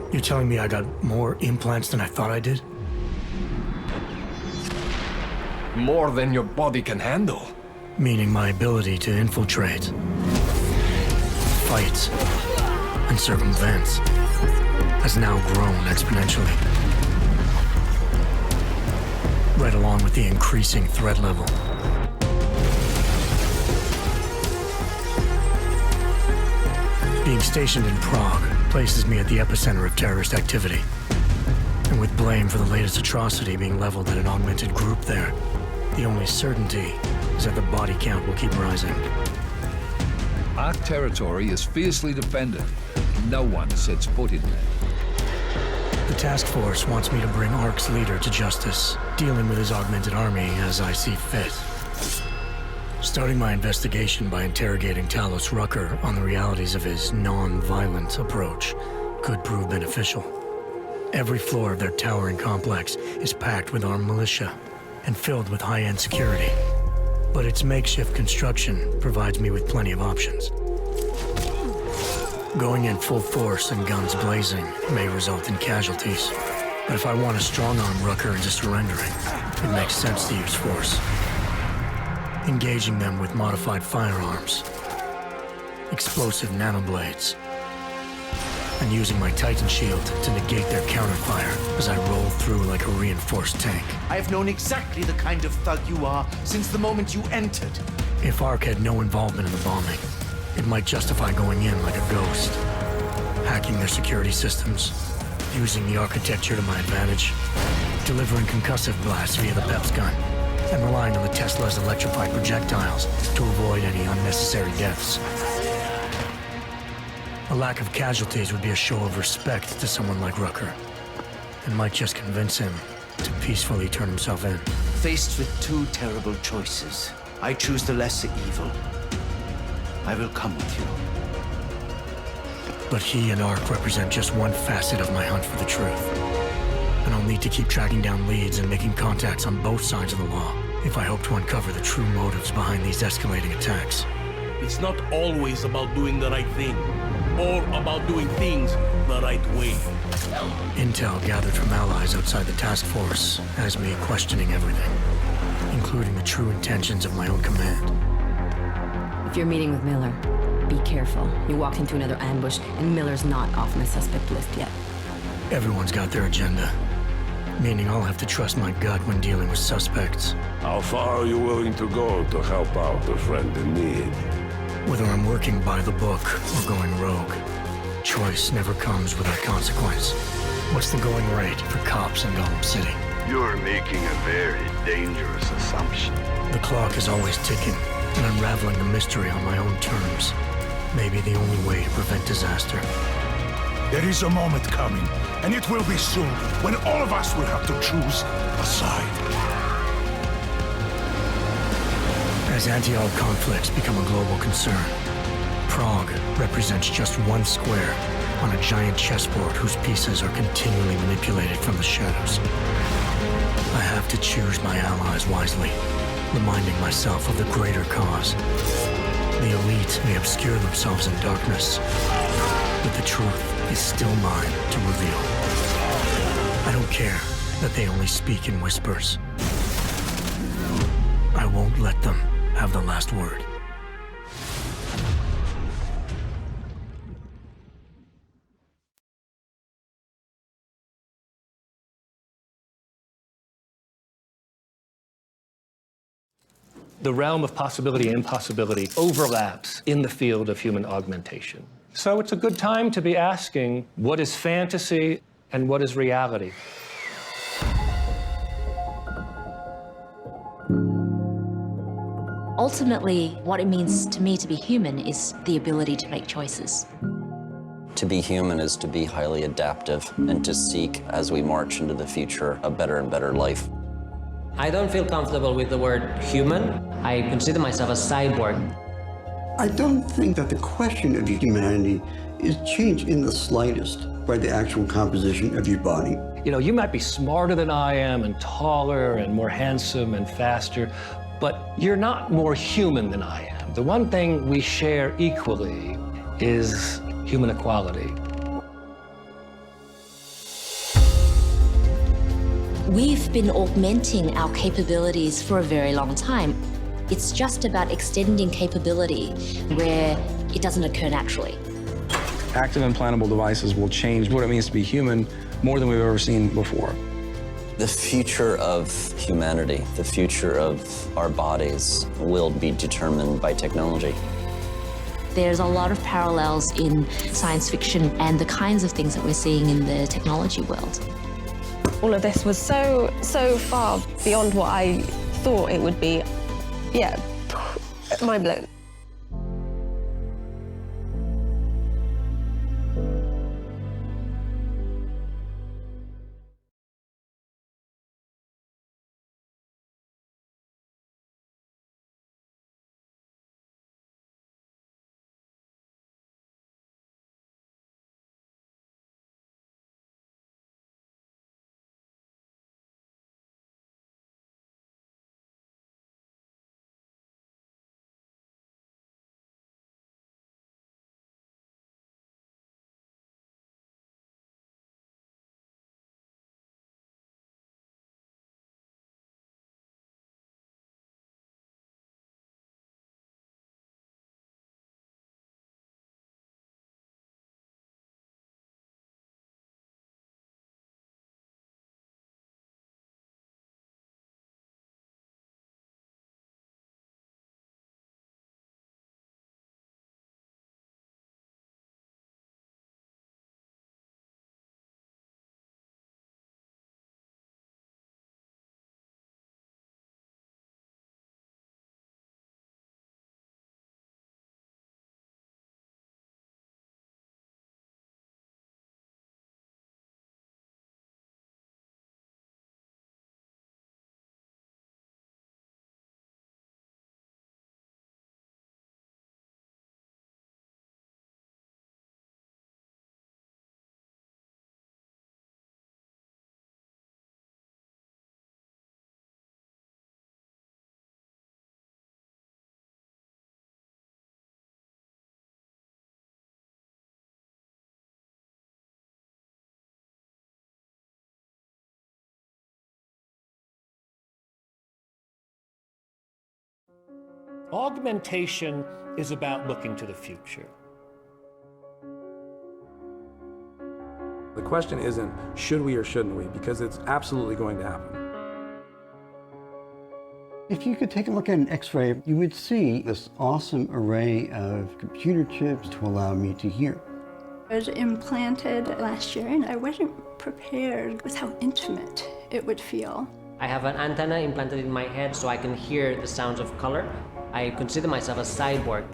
You're telling me I got more implants than I thought I did? More than your body can handle. Meaning my ability to infiltrate, fight, and circumvent has now grown exponentially. Right along with the increasing threat level. Being stationed in Prague places me at the epicenter of terrorist activity. And with blame for the latest atrocity being leveled at an augmented group there, the only certainty is that the body count will keep rising. Our territory is fiercely defended. No one sets foot in there. The task force wants me to bring ARC's leader to justice, dealing with his augmented army as I see fit. Starting my investigation by interrogating Talos Rucker on the realities of his non-violent approach could prove beneficial. Every floor of their towering complex is packed with armed militia and filled with high-end security. But its makeshift construction provides me with plenty of options. Going in full force and guns blazing may result in casualties. But if I want to strong-arm Rucker into surrendering, it makes sense to use force. Engaging them with modified firearms, explosive nanoblades, and using my Titan shield to negate their counterfire as I roll through like a reinforced tank. I have known exactly the kind of thug you are since the moment you entered. If ARC had no involvement in the bombing, it might justify going in like a ghost, hacking their security systems, using the architecture to my advantage, delivering concussive blasts via the PEPS gun, and relying on the Tesla's electrified projectiles to avoid any unnecessary deaths. A lack of casualties would be a show of respect to someone like Rucker, and might just convince him to peacefully turn himself in. Faced with two terrible choices, I choose the lesser evil. I will come with you. But he and ARC represent just one facet of my hunt for the truth. And I'll need to keep tracking down leads and making contacts on both sides of the law if I hope to uncover the true motives behind these escalating attacks. It's not always about doing the right thing, or about doing things the right way. Intel gathered from allies outside the task force has me questioning everything, including the true intentions of my own command. If you're meeting with Miller, be careful. You walked into another ambush, and Miller's not off on the suspect list yet. Everyone's got their agenda, meaning I'll have to trust my gut when dealing with suspects. How far are you willing to go to help out a friend in need? Whether I'm working by the book or going rogue, choice never comes without consequence. What's the going rate for cops in Gotham City? You're making a very dangerous assumption. The clock is always ticking, and unraveling the mystery on my own terms may be the only way to prevent disaster. There is a moment coming, and it will be soon, when all of us will have to choose a side. As anti-all conflicts become a global concern, Prague represents just one square on a giant chessboard whose pieces are continually manipulated from the shadows. I have to choose my allies wisely, reminding myself of the greater cause. The elite may obscure themselves in darkness, but the truth is still mine to reveal. I don't care that they only speak in whispers. I won't let them have the last word. The realm of possibility and impossibility overlaps in the field of human augmentation. So it's a good time to be asking, what is fantasy and what is reality? Ultimately, what it means to me to be human is the ability to make choices. To be human is to be highly adaptive and to seek, as we march into the future, a better and better life. I don't feel comfortable with the word human. I consider myself a cyborg. I don't think that the question of humanity is changed in the slightest by the actual composition of your body. You know, you might be smarter than I am and taller and more handsome and faster, but you're not more human than I am. The one thing we share equally is human equality. We've been augmenting our capabilities for a very long time. It's just about extending capability where it doesn't occur naturally. Active implantable devices will change what it means to be human more than we've ever seen before. The future of humanity, the future of our bodies, will be determined by technology. There's a lot of parallels in science fiction and the kinds of things that we're seeing in the technology world. All of this was so far beyond what I thought it would be. Yeah, mind blown. Augmentation is about looking to the future. The question isn't should we or shouldn't we, because it's absolutely going to happen. If you could take a look at an X-ray, you would see this awesome array of computer chips to allow me to hear. I was implanted last year and I wasn't prepared with how intimate it would feel. I have an antenna implanted in my head so I can hear the sounds of color. I consider myself a cyborg.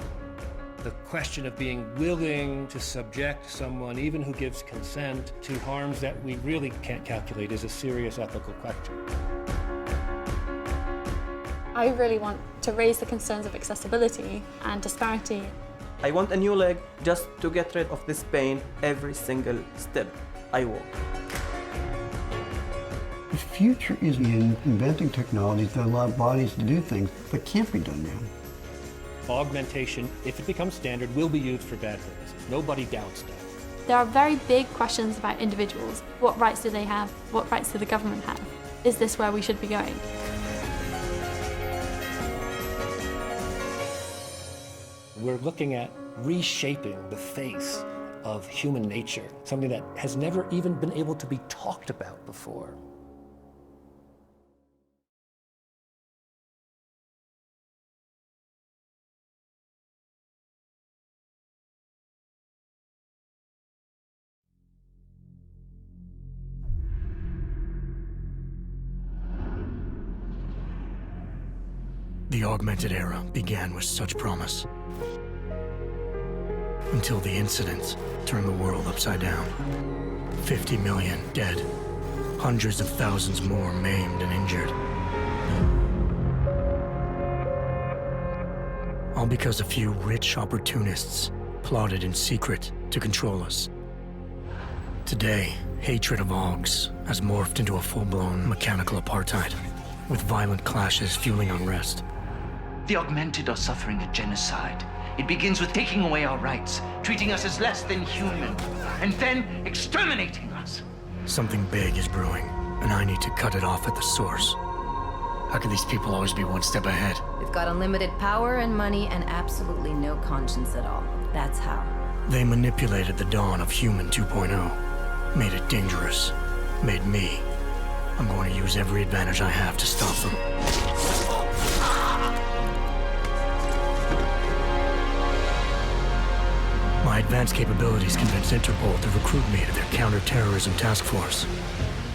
The question of being willing to subject someone, even who gives consent, to harms that we really can't calculate is a serious ethical question. I really want to raise the concerns of accessibility and disparity. I want a new leg just to get rid of this pain every single step I walk. The future is in inventing technologies that allow bodies to do things that can't be done now. Augmentation, if it becomes standard, will be used for bad purposes. Nobody doubts that. There are very big questions about individuals. What rights do they have? What rights do the government have? Is this where we should be going? We're looking at reshaping the face of human nature, something that has never even been able to be talked about before. The augmented era began with such promise. Until the incident turned the world upside down. 50 million dead. Hundreds of thousands more maimed and injured. All because a few rich opportunists plotted in secret to control us. Today, hatred of Augs has morphed into a full-blown mechanical apartheid, with violent clashes fueling unrest. The augmented are suffering a genocide. It begins with taking away our rights, treating us as less than human, and then exterminating us. Something big is brewing, and I need to cut it off at the source. How can these people always be one step ahead? They've got unlimited power and money and absolutely no conscience at all. That's how. They manipulated the dawn of Human 2.0, made it dangerous, made me. I'm going to use every advantage I have to stop them. My advanced capabilities convinced Interpol to recruit me to their counter-terrorism task force,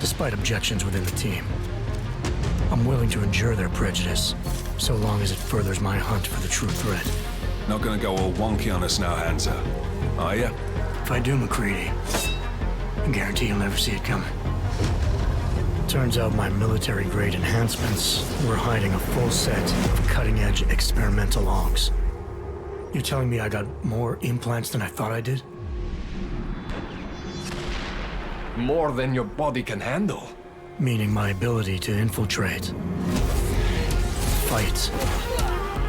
despite objections within the team. I'm willing to endure their prejudice, so long as it furthers my hunt for the true threat. Not gonna go all wonky on us now, Hansa, are you? If I do, McCready, I guarantee you'll never see it coming. Turns out my military-grade enhancements were hiding a full set of cutting-edge experimental logs. You're telling me I got more implants than I thought I did? More than your body can handle. Meaning my ability to infiltrate, fight,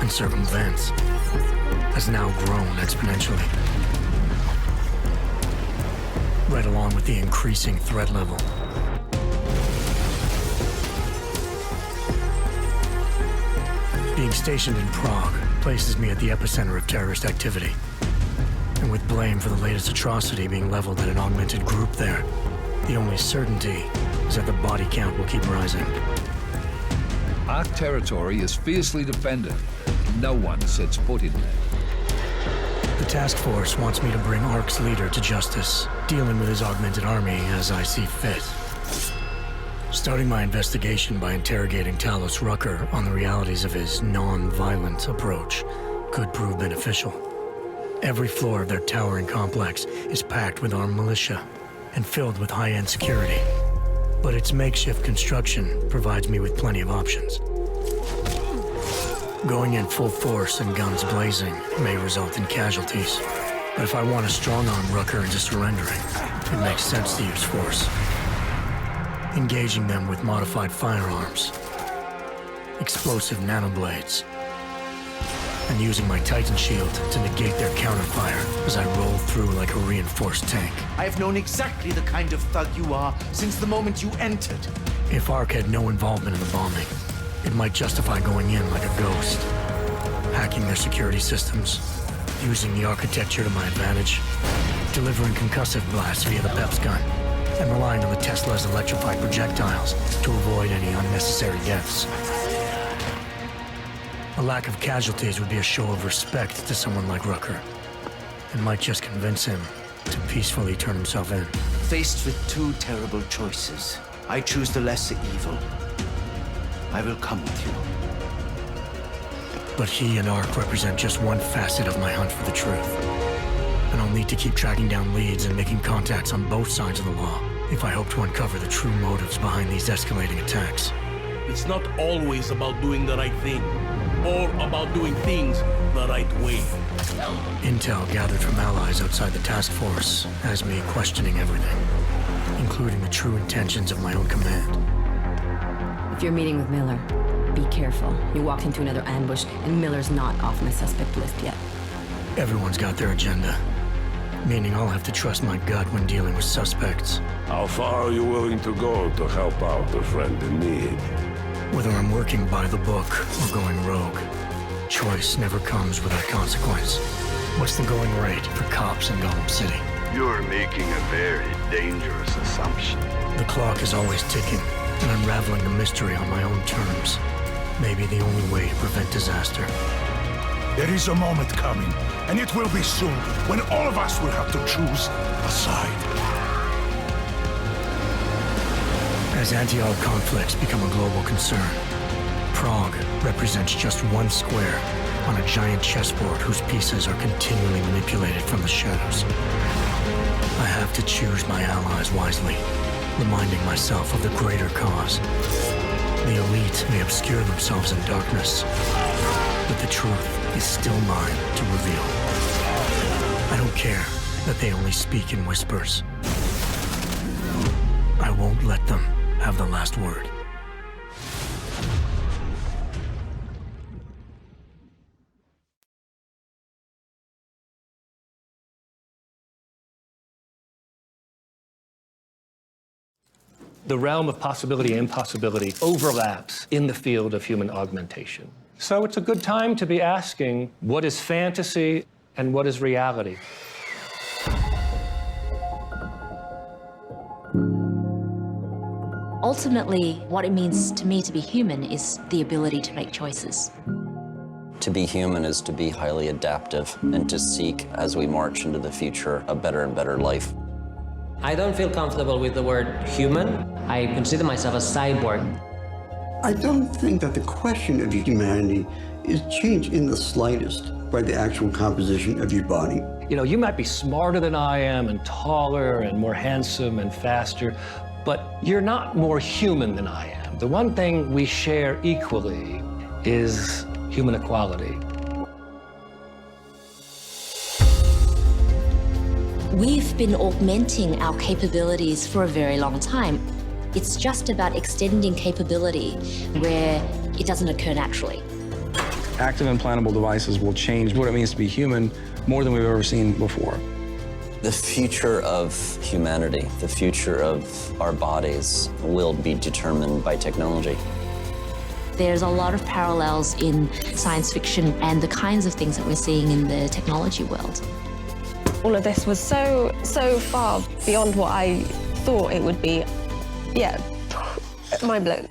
and circumvent has now grown exponentially. Right along with the increasing threat level. Being stationed in Prague places me at the epicenter of terrorist activity. And with blame for the latest atrocity being leveled at an augmented group there, the only certainty is that the body count will keep rising. Our territory is fiercely defended. No one sets foot in there. The task force wants me to bring ARC's leader to justice, dealing with his augmented army as I see fit. Starting my investigation by interrogating Talos Rucker on the realities of his non-violent approach could prove beneficial. Every floor of their towering complex is packed with armed militia and filled with high-end security. But its makeshift construction provides me with plenty of options. Going in full force and guns blazing may result in casualties. But if I want to strong-arm Rucker into surrendering, it makes sense to use force. Engaging them with modified firearms, explosive nanoblades, and using my Titan shield to negate their counterfire as I roll through like a reinforced tank. I have known exactly the kind of thug you are since the moment you entered. If ARC had no involvement in the bombing, it might justify going in like a ghost. hacking their security systems, using the architecture to my advantage, delivering concussive blasts via the PEPS gun, and relying on the Tesla's electrified projectiles to avoid any unnecessary deaths. A lack of casualties would be a show of respect to someone like Rucker, and might just convince him to peacefully turn himself in. Faced with two terrible choices, I choose the lesser evil. I will come with you. But he and Ark represent just one facet of my hunt for the truth. And I'll need to keep tracking down leads and making contacts on both sides of the law if I hope to uncover the true motives behind these escalating attacks. It's not always about doing the right thing, or about doing things the right way. Intel gathered from allies outside the task force has me questioning everything, including the true intentions of my own command. If you're meeting with Miller, be careful. You walked into another ambush, and Miller's not off on the suspect list yet. Everyone's got their agenda, meaning I'll have to trust my gut when dealing with suspects. How far are you willing to go to help out a friend in need? Whether I'm working by the book or going rogue, choice never comes without consequence. What's the going rate for cops in Gotham City? You're making a very dangerous assumption. The clock is always ticking, and unraveling the mystery on my own terms may be the only way to prevent disaster. There is a moment coming, and it will be soon, when all of us will have to choose a side. As anti-Ark conflicts become a global concern, Prague represents just one square on a giant chessboard whose pieces are continually manipulated from the shadows. I have to choose my allies wisely, reminding myself of the greater cause. The elite may obscure themselves in darkness, but the truth is still mine to reveal. I don't care that they only speak in whispers. I won't let them have the last word. The realm of possibility and impossibility overlaps in the field of human augmentation. So it's a good time to be asking, what is fantasy and what is reality? Ultimately, what it means to me to be human is the ability to make choices. To be human is to be highly adaptive and to seek, as we march into the future, a better and better life. I don't feel comfortable with the word human. I consider myself a cyborg. I don't think that the question of humanity is changed in the slightest by the actual composition of your body. You know, you might be smarter than I am and taller and more handsome and faster, but you're not more human than I am. The one thing we share equally is human equality. We've been augmenting our capabilities for a very long time. It's just about extending capability where it doesn't occur naturally. Active implantable devices will change what it means to be human more than we've ever seen before. The future of humanity, the future of our bodies, will be determined by technology. There's a lot of parallels in science fiction and the kinds of things that we're seeing in the technology world. All of this was so far beyond what I thought it would be. Yeah, mind blown.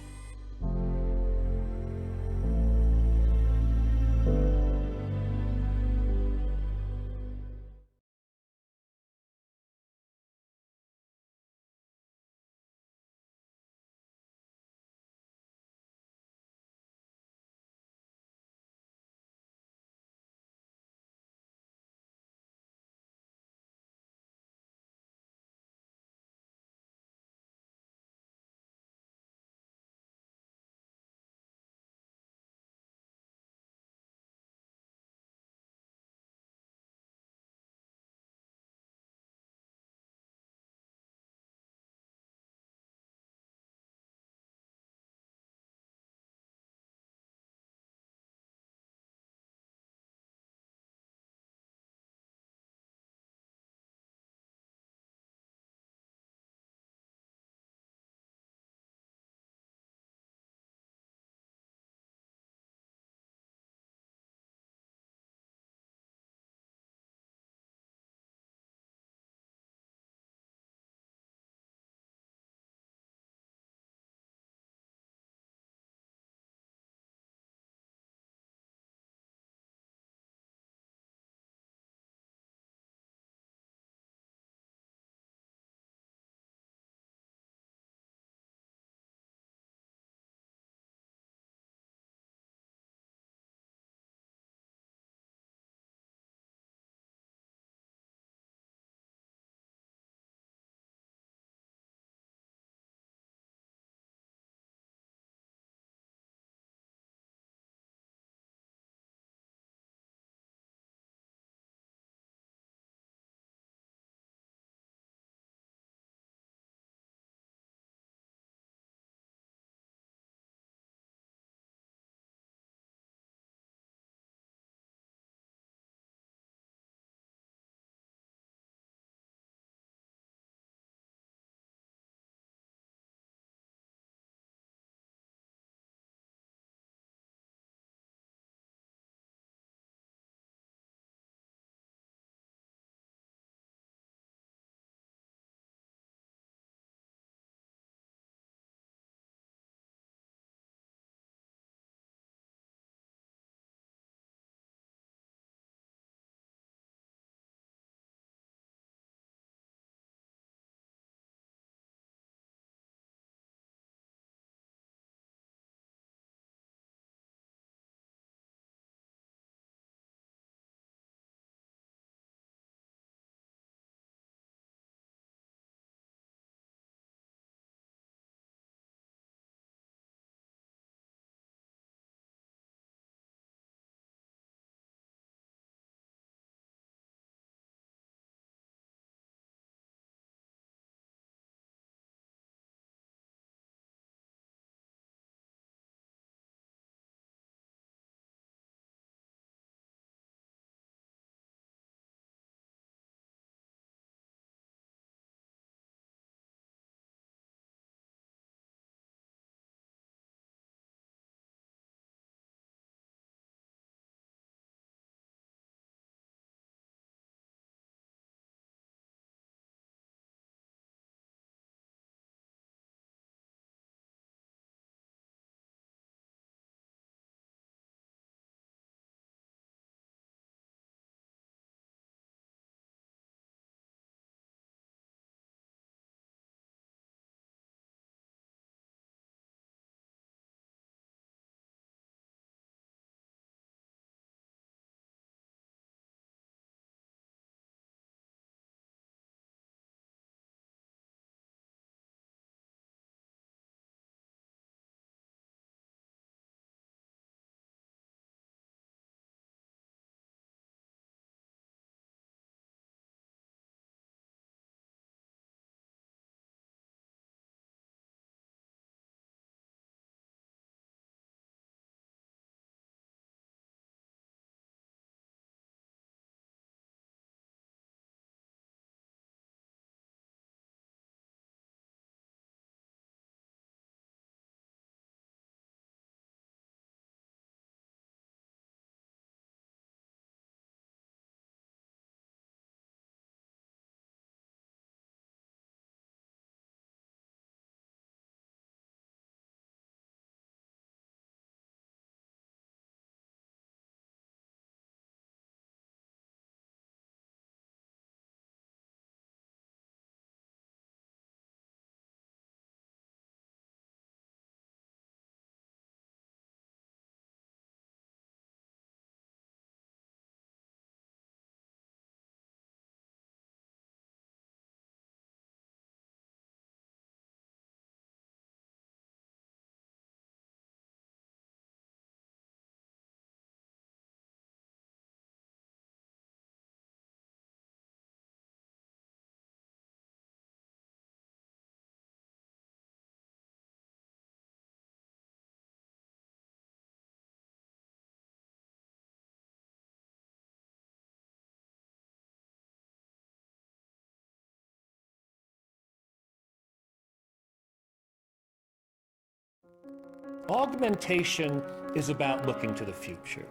Augmentation is about looking to the future.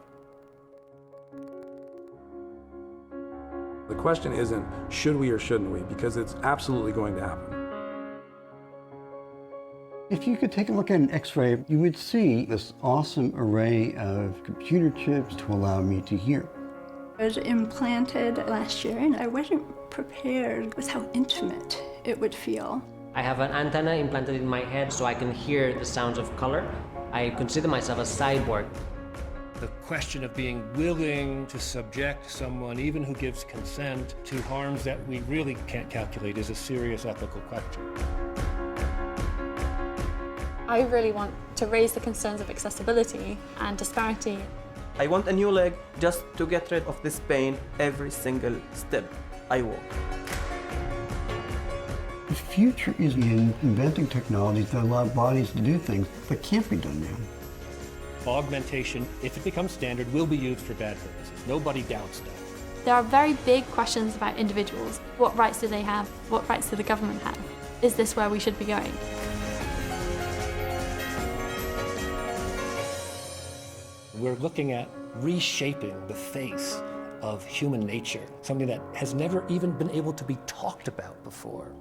The question isn't should we or shouldn't we, because it's absolutely going to happen. If you could take a look at an X-ray, you would see this awesome array of computer chips to allow me to hear. I was implanted last year and I wasn't prepared with how intimate it would feel. I have an antenna implanted in my head so I can hear the sounds of color. I consider myself a cyborg. The question of being willing to subject someone, even who gives consent, to harms that we really can't calculate is a serious ethical question. I really want to raise the concerns of accessibility and disparity. I want a new leg just to get rid of this pain every single step I walk. The future is in inventing technologies that allow bodies to do things that can't be done now. Augmentation, if it becomes standard, will be used for bad purposes. Nobody doubts that. There are very big questions about individuals. What rights do they have? What rights do the government have? Is this where we should be going? We're looking at reshaping the face of human nature, something that has never even been able to be talked about before.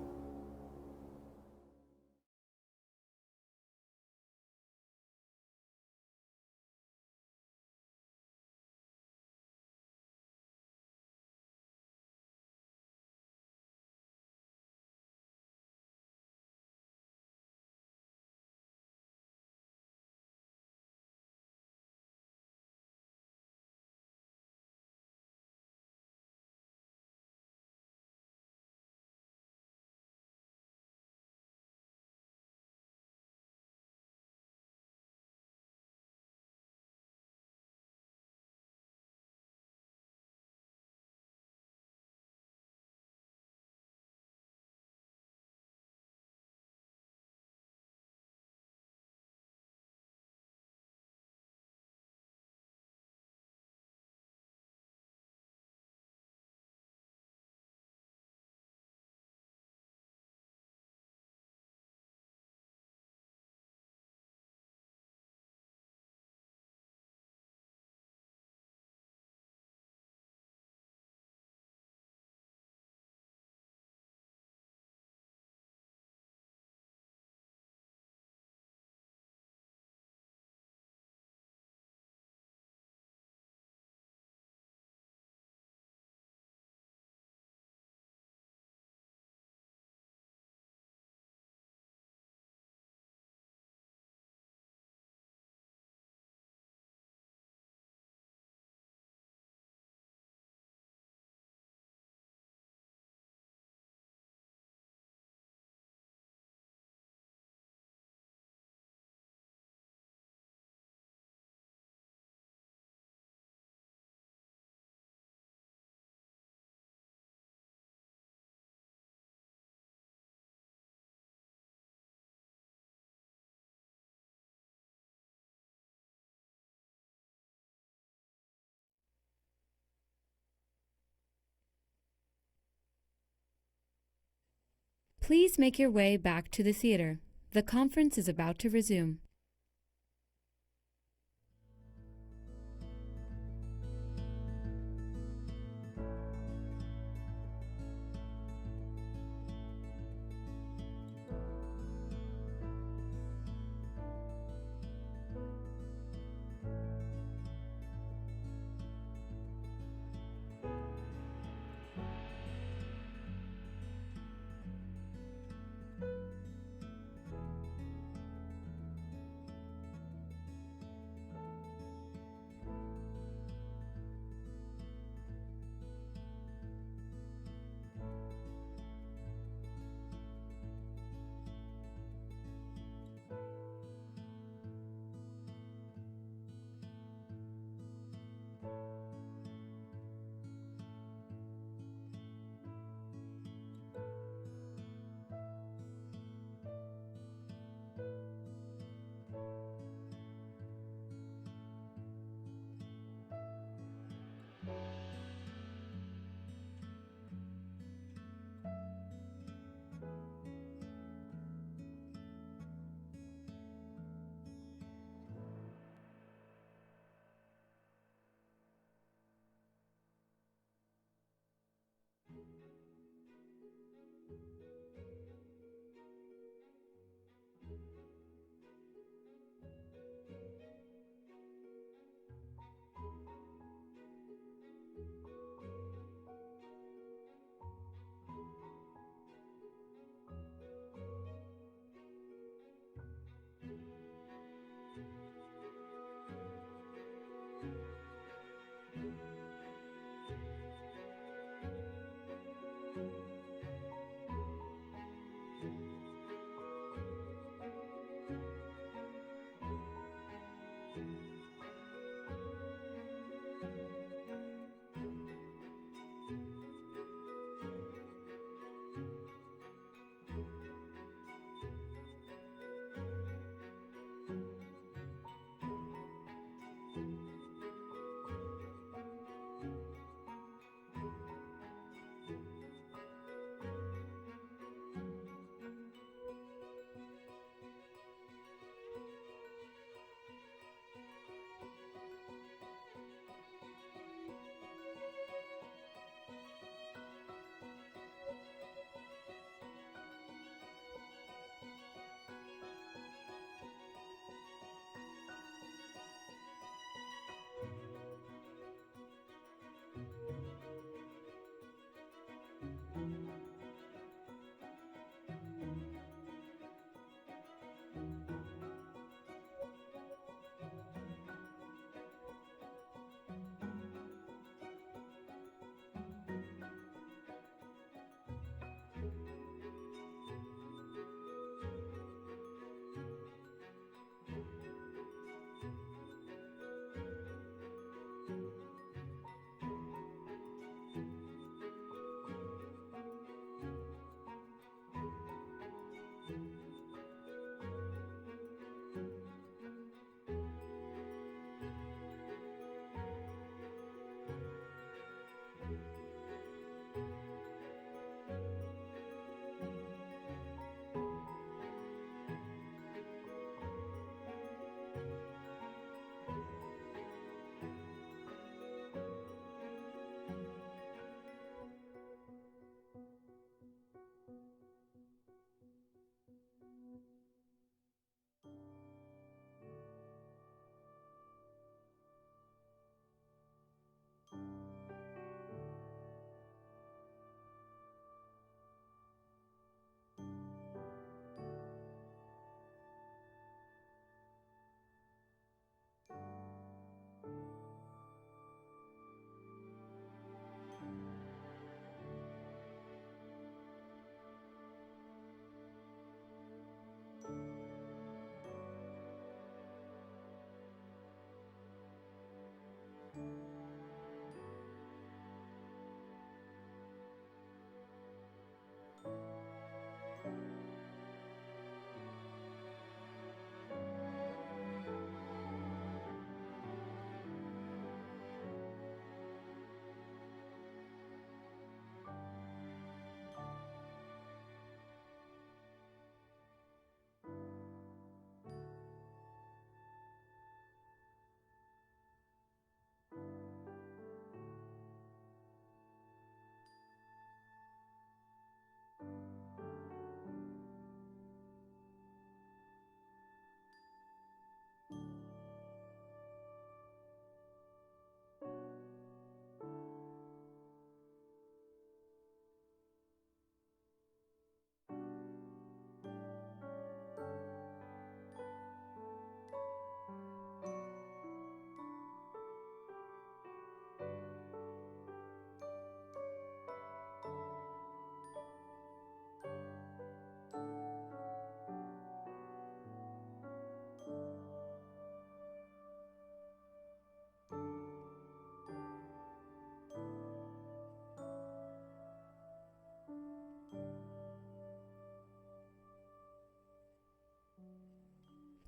Please make your way back to the theater. The conference is about to resume.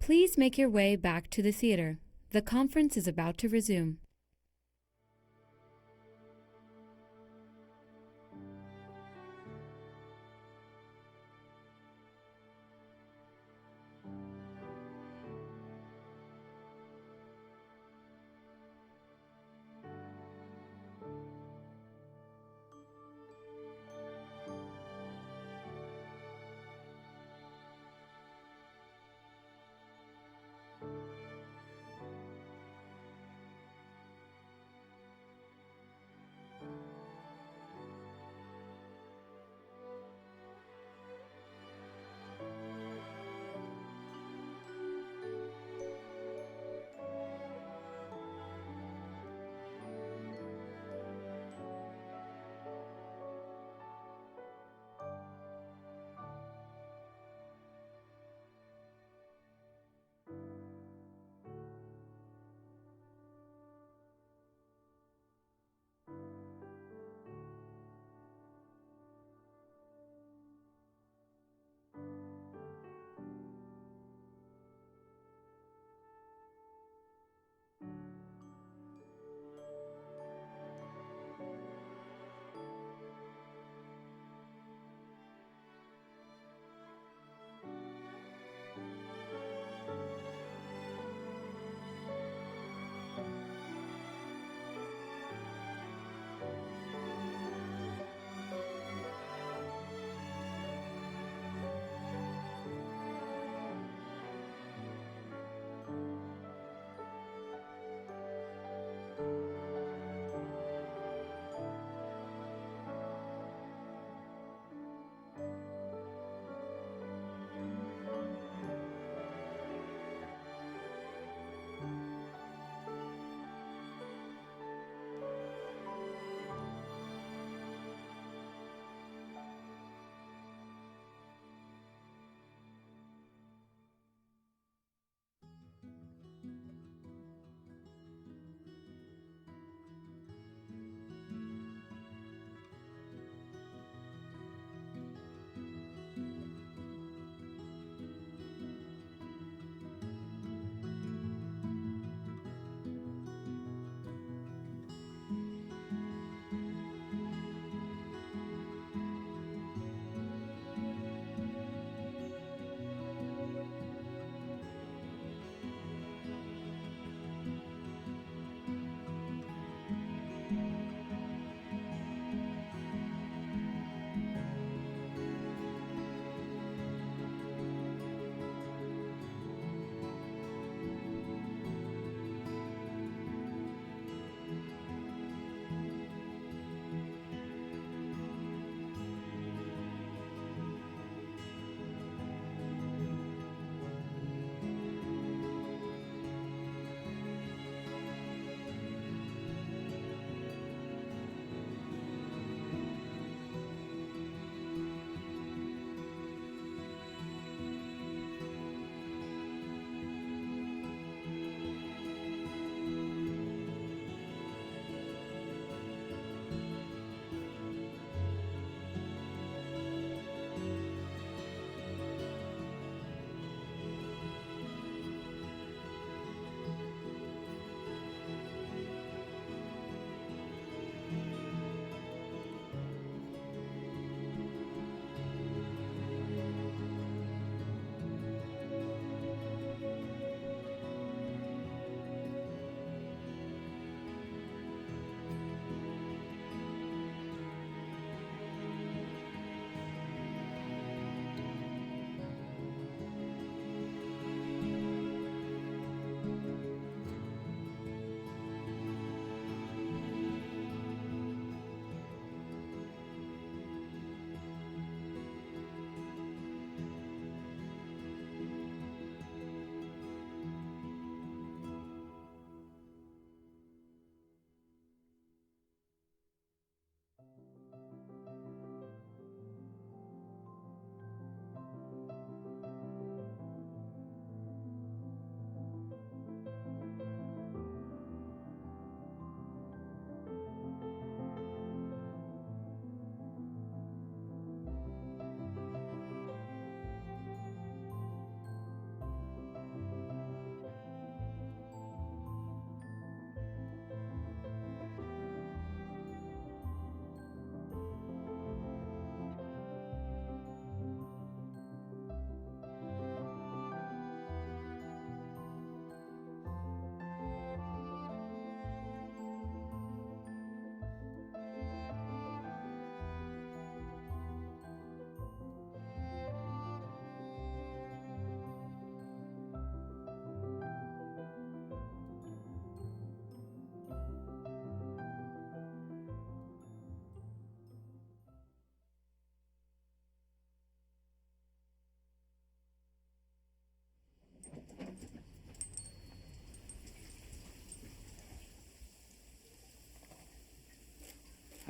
Please make your way back to the theater. The conference is about to resume.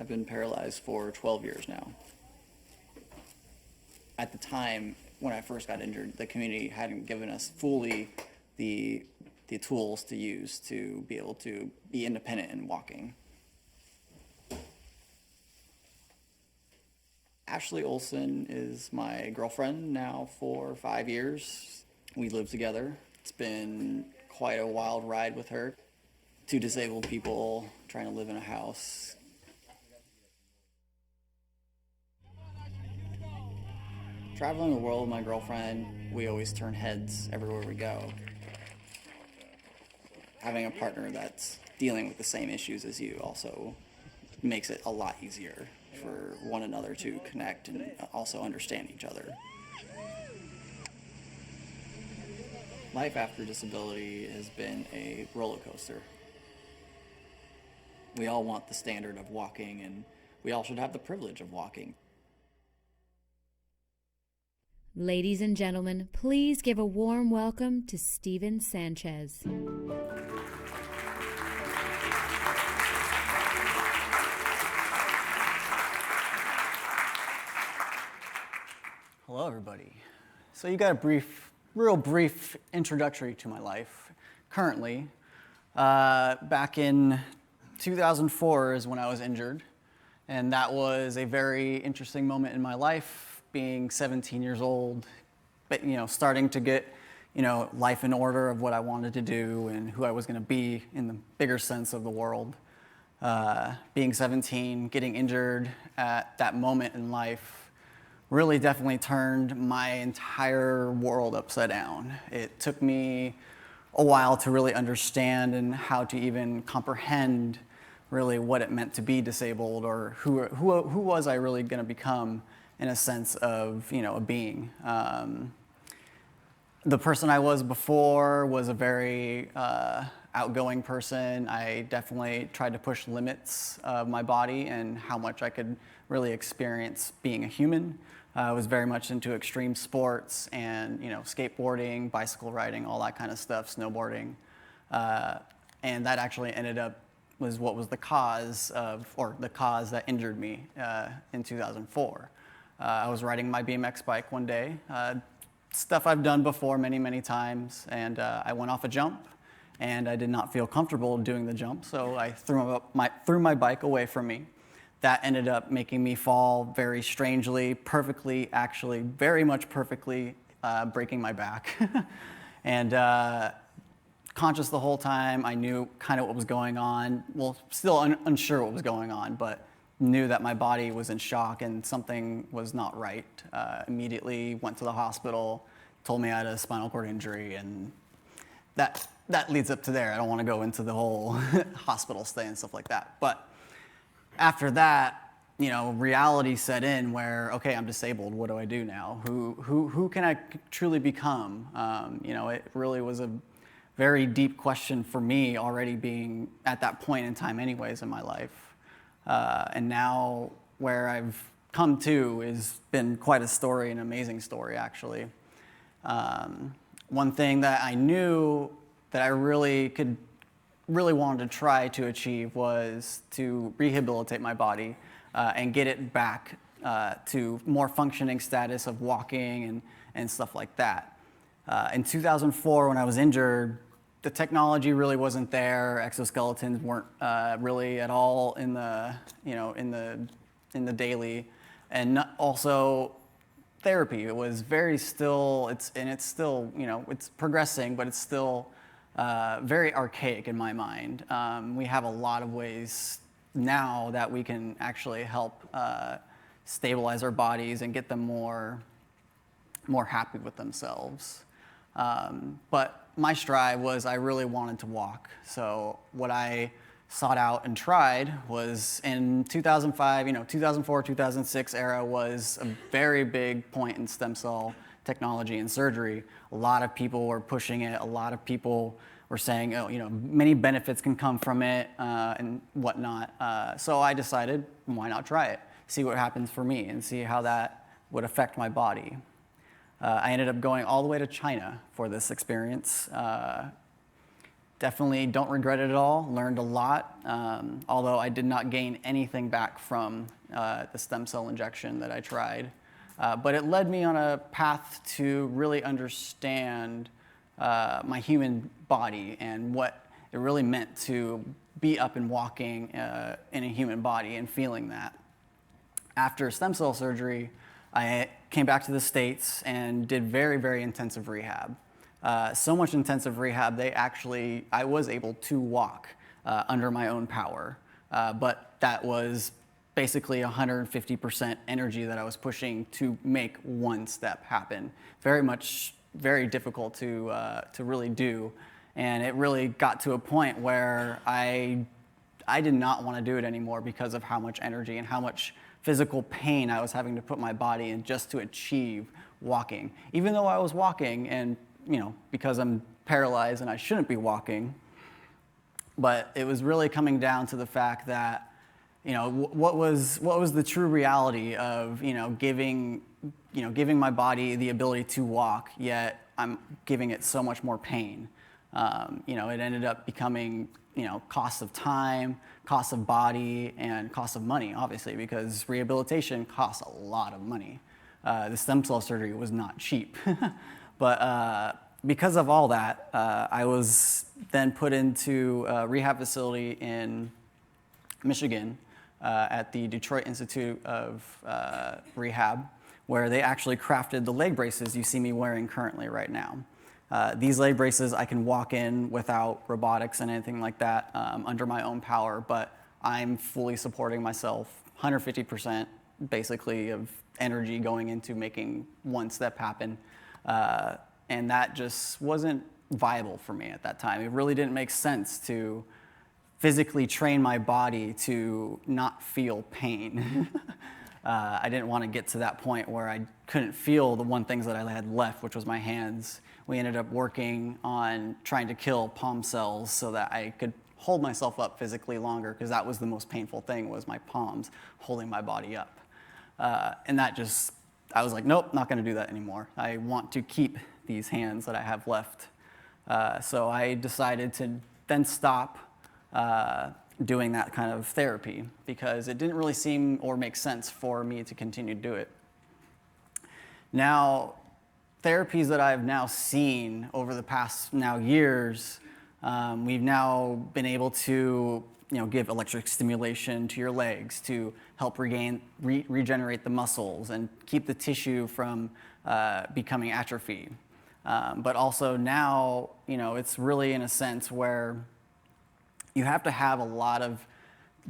I've been paralyzed for 12 years now. At the time, when I first got injured, the community hadn't given us fully the tools to use to be able to be independent in walking. Ashley Olsen is my girlfriend now for 5 years. We live together. It's been quite a wild ride with her. Two disabled people trying to live in a house. Traveling the world with my girlfriend, we always turn heads everywhere we go. Having a partner that's dealing with the same issues as you also makes it a lot easier for one another to connect and also understand each other. Life after disability has been a roller coaster. We all want the standard of walking, and we all should have the privilege of walking. Ladies and gentlemen, please give a warm welcome to Stephen Sanchez. Hello, everybody. So you got a real brief introductory to my life. Currently, back in 2004 is when I was injured, and that was a very interesting moment in my life. Being 17 years old, but starting to get life in order of what I wanted to do and who I was going to be in the bigger sense of the world. Being 17, getting injured at that moment in life really definitely turned my entire world upside down. It took me a while to really understand and how to even comprehend really what it meant to be disabled, or who was I really going to become in a sense of a being. The person I was before was a very outgoing person. I definitely tried to push limits of my body and how much I could really experience being a human. I was very much into extreme sports and skateboarding, bicycle riding, all that kind of stuff, snowboarding. And that actually ended up was what was the cause that injured me in 2004. I was riding my BMX bike one day, stuff I've done before many, many times, and I went off a jump, and I did not feel comfortable doing the jump, so I threw my bike away from me. That ended up making me fall very strangely, perfectly, actually, very much perfectly, breaking my back. And conscious the whole time, I knew kind of what was going on. Well, still unsure what was going on, but knew that my body was in shock and something was not right. Immediately went to the hospital, told me I had a spinal cord injury, and that leads up to there. I don't want to go into the whole hospital stay and stuff like that. But after that, reality set in where, okay, I'm disabled. What do I do now? Who can I truly become? It really was a very deep question for me, already being at that point in time anyways in my life. And now where I've come to has been quite a story, an amazing story, actually. One thing that I knew that I really wanted to try to achieve was to rehabilitate my body and get it back to more functioning status of walking and stuff like that. In 2004, when I was injured, the technology really wasn't there. Exoskeletons weren't really at all in the in the daily, and also therapy. It was very still. It's still it's progressing, but it's still very archaic in my mind. We have a lot of ways now that we can actually help stabilize our bodies and get them more happy with themselves. But my strive was I really wanted to walk. So what I sought out and tried was in 2005, 2004, 2006 era was a very big point in stem cell technology and surgery. A lot of people were pushing it. A lot of people were saying, many benefits can come from it and whatnot. So I decided, why not try it? See what happens for me and see how that would affect my body. I ended up going all the way to China for this experience. Definitely don't regret it at all, learned a lot, although I did not gain anything back from the stem cell injection that I tried. But it led me on a path to really understand my human body and what it really meant to be up and walking in a human body and feeling that. After stem cell surgery, I came back to the States and did very, very intensive rehab. So much intensive rehab, I was able to walk under my own power. But that was basically 150% energy that I was pushing to make one step happen. Very difficult to really do. And it really got to a point where I did not want to do it anymore because of how much energy and how much physical pain I was having to put my body in just to achieve walking. Even though I was walking and, because I'm paralyzed and I shouldn't be walking, but it was really coming down to the fact that, what was the true reality of, giving my body the ability to walk, yet I'm giving it so much more pain. It ended up becoming, cost of time, cost of body, and cost of money, obviously, because rehabilitation costs a lot of money. The stem cell surgery was not cheap. But because of all that, I was then put into a rehab facility in Michigan at the Detroit Institute of Rehab, where they actually crafted the leg braces you see me wearing currently right now. These leg braces I can walk in without robotics and anything like that, under my own power, but I'm fully supporting myself, 150% basically of energy going into making one step happen. And that just wasn't viable for me at that time. It really didn't make sense to physically train my body to not feel pain. I didn't want to get to that point where I couldn't feel the one things that I had left, which was my hands. We ended up working on trying to kill palm cells so that I could hold myself up physically longer, because that was the most painful thing, was my palms holding my body up. And that just, I was like, nope, not going to do that anymore. I want to keep these hands that I have left. So I decided to then stop doing that kind of therapy, because it didn't really seem or make sense for me to continue to do it. Now, therapies that I've now seen over the past years, we've now been able to give electric stimulation to your legs to help regenerate the muscles and keep the tissue from becoming atrophy. But also now, it's really in a sense where you have to have a lot of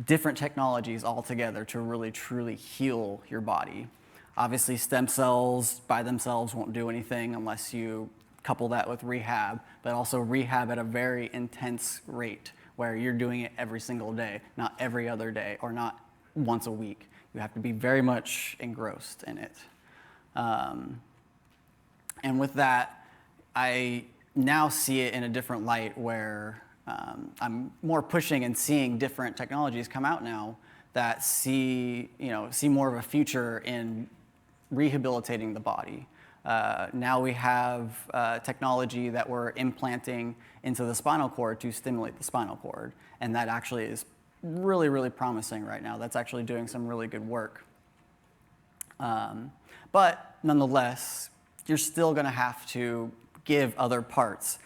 different technologies all together to really truly heal your body. Obviously, stem cells by themselves won't do anything unless you couple that with rehab, but also rehab at a very intense rate where you're doing it every single day, not every other day or not once a week. You have to be very much engrossed in it. And with that, I now see it in a different light where I'm more pushing and seeing different technologies come out now that see more of a future in rehabilitating the body. Now we have technology that we're implanting into the spinal cord to stimulate the spinal cord, and that actually is really, really promising right now. That's actually doing some really good work. But nonetheless, you're still going to have to give other parts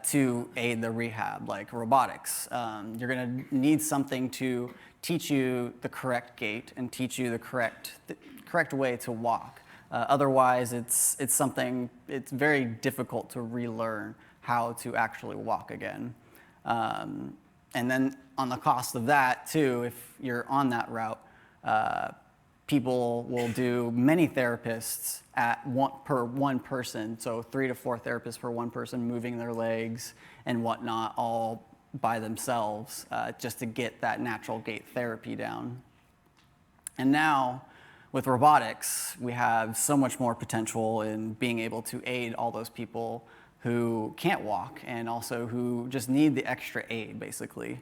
to aid the rehab, like robotics. You're going to need something to teach you the correct gait and teach you the correct way to walk. Otherwise, it's very difficult to relearn how to actually walk again. And then on the cost of that too, if you're on that route, people will do many therapists per one person, so 3 to 4 therapists per one person moving their legs and whatnot, all by themselves, just to get that natural gait therapy down. And now, with robotics, we have so much more potential in being able to aid all those people who can't walk and also who just need the extra aid, basically.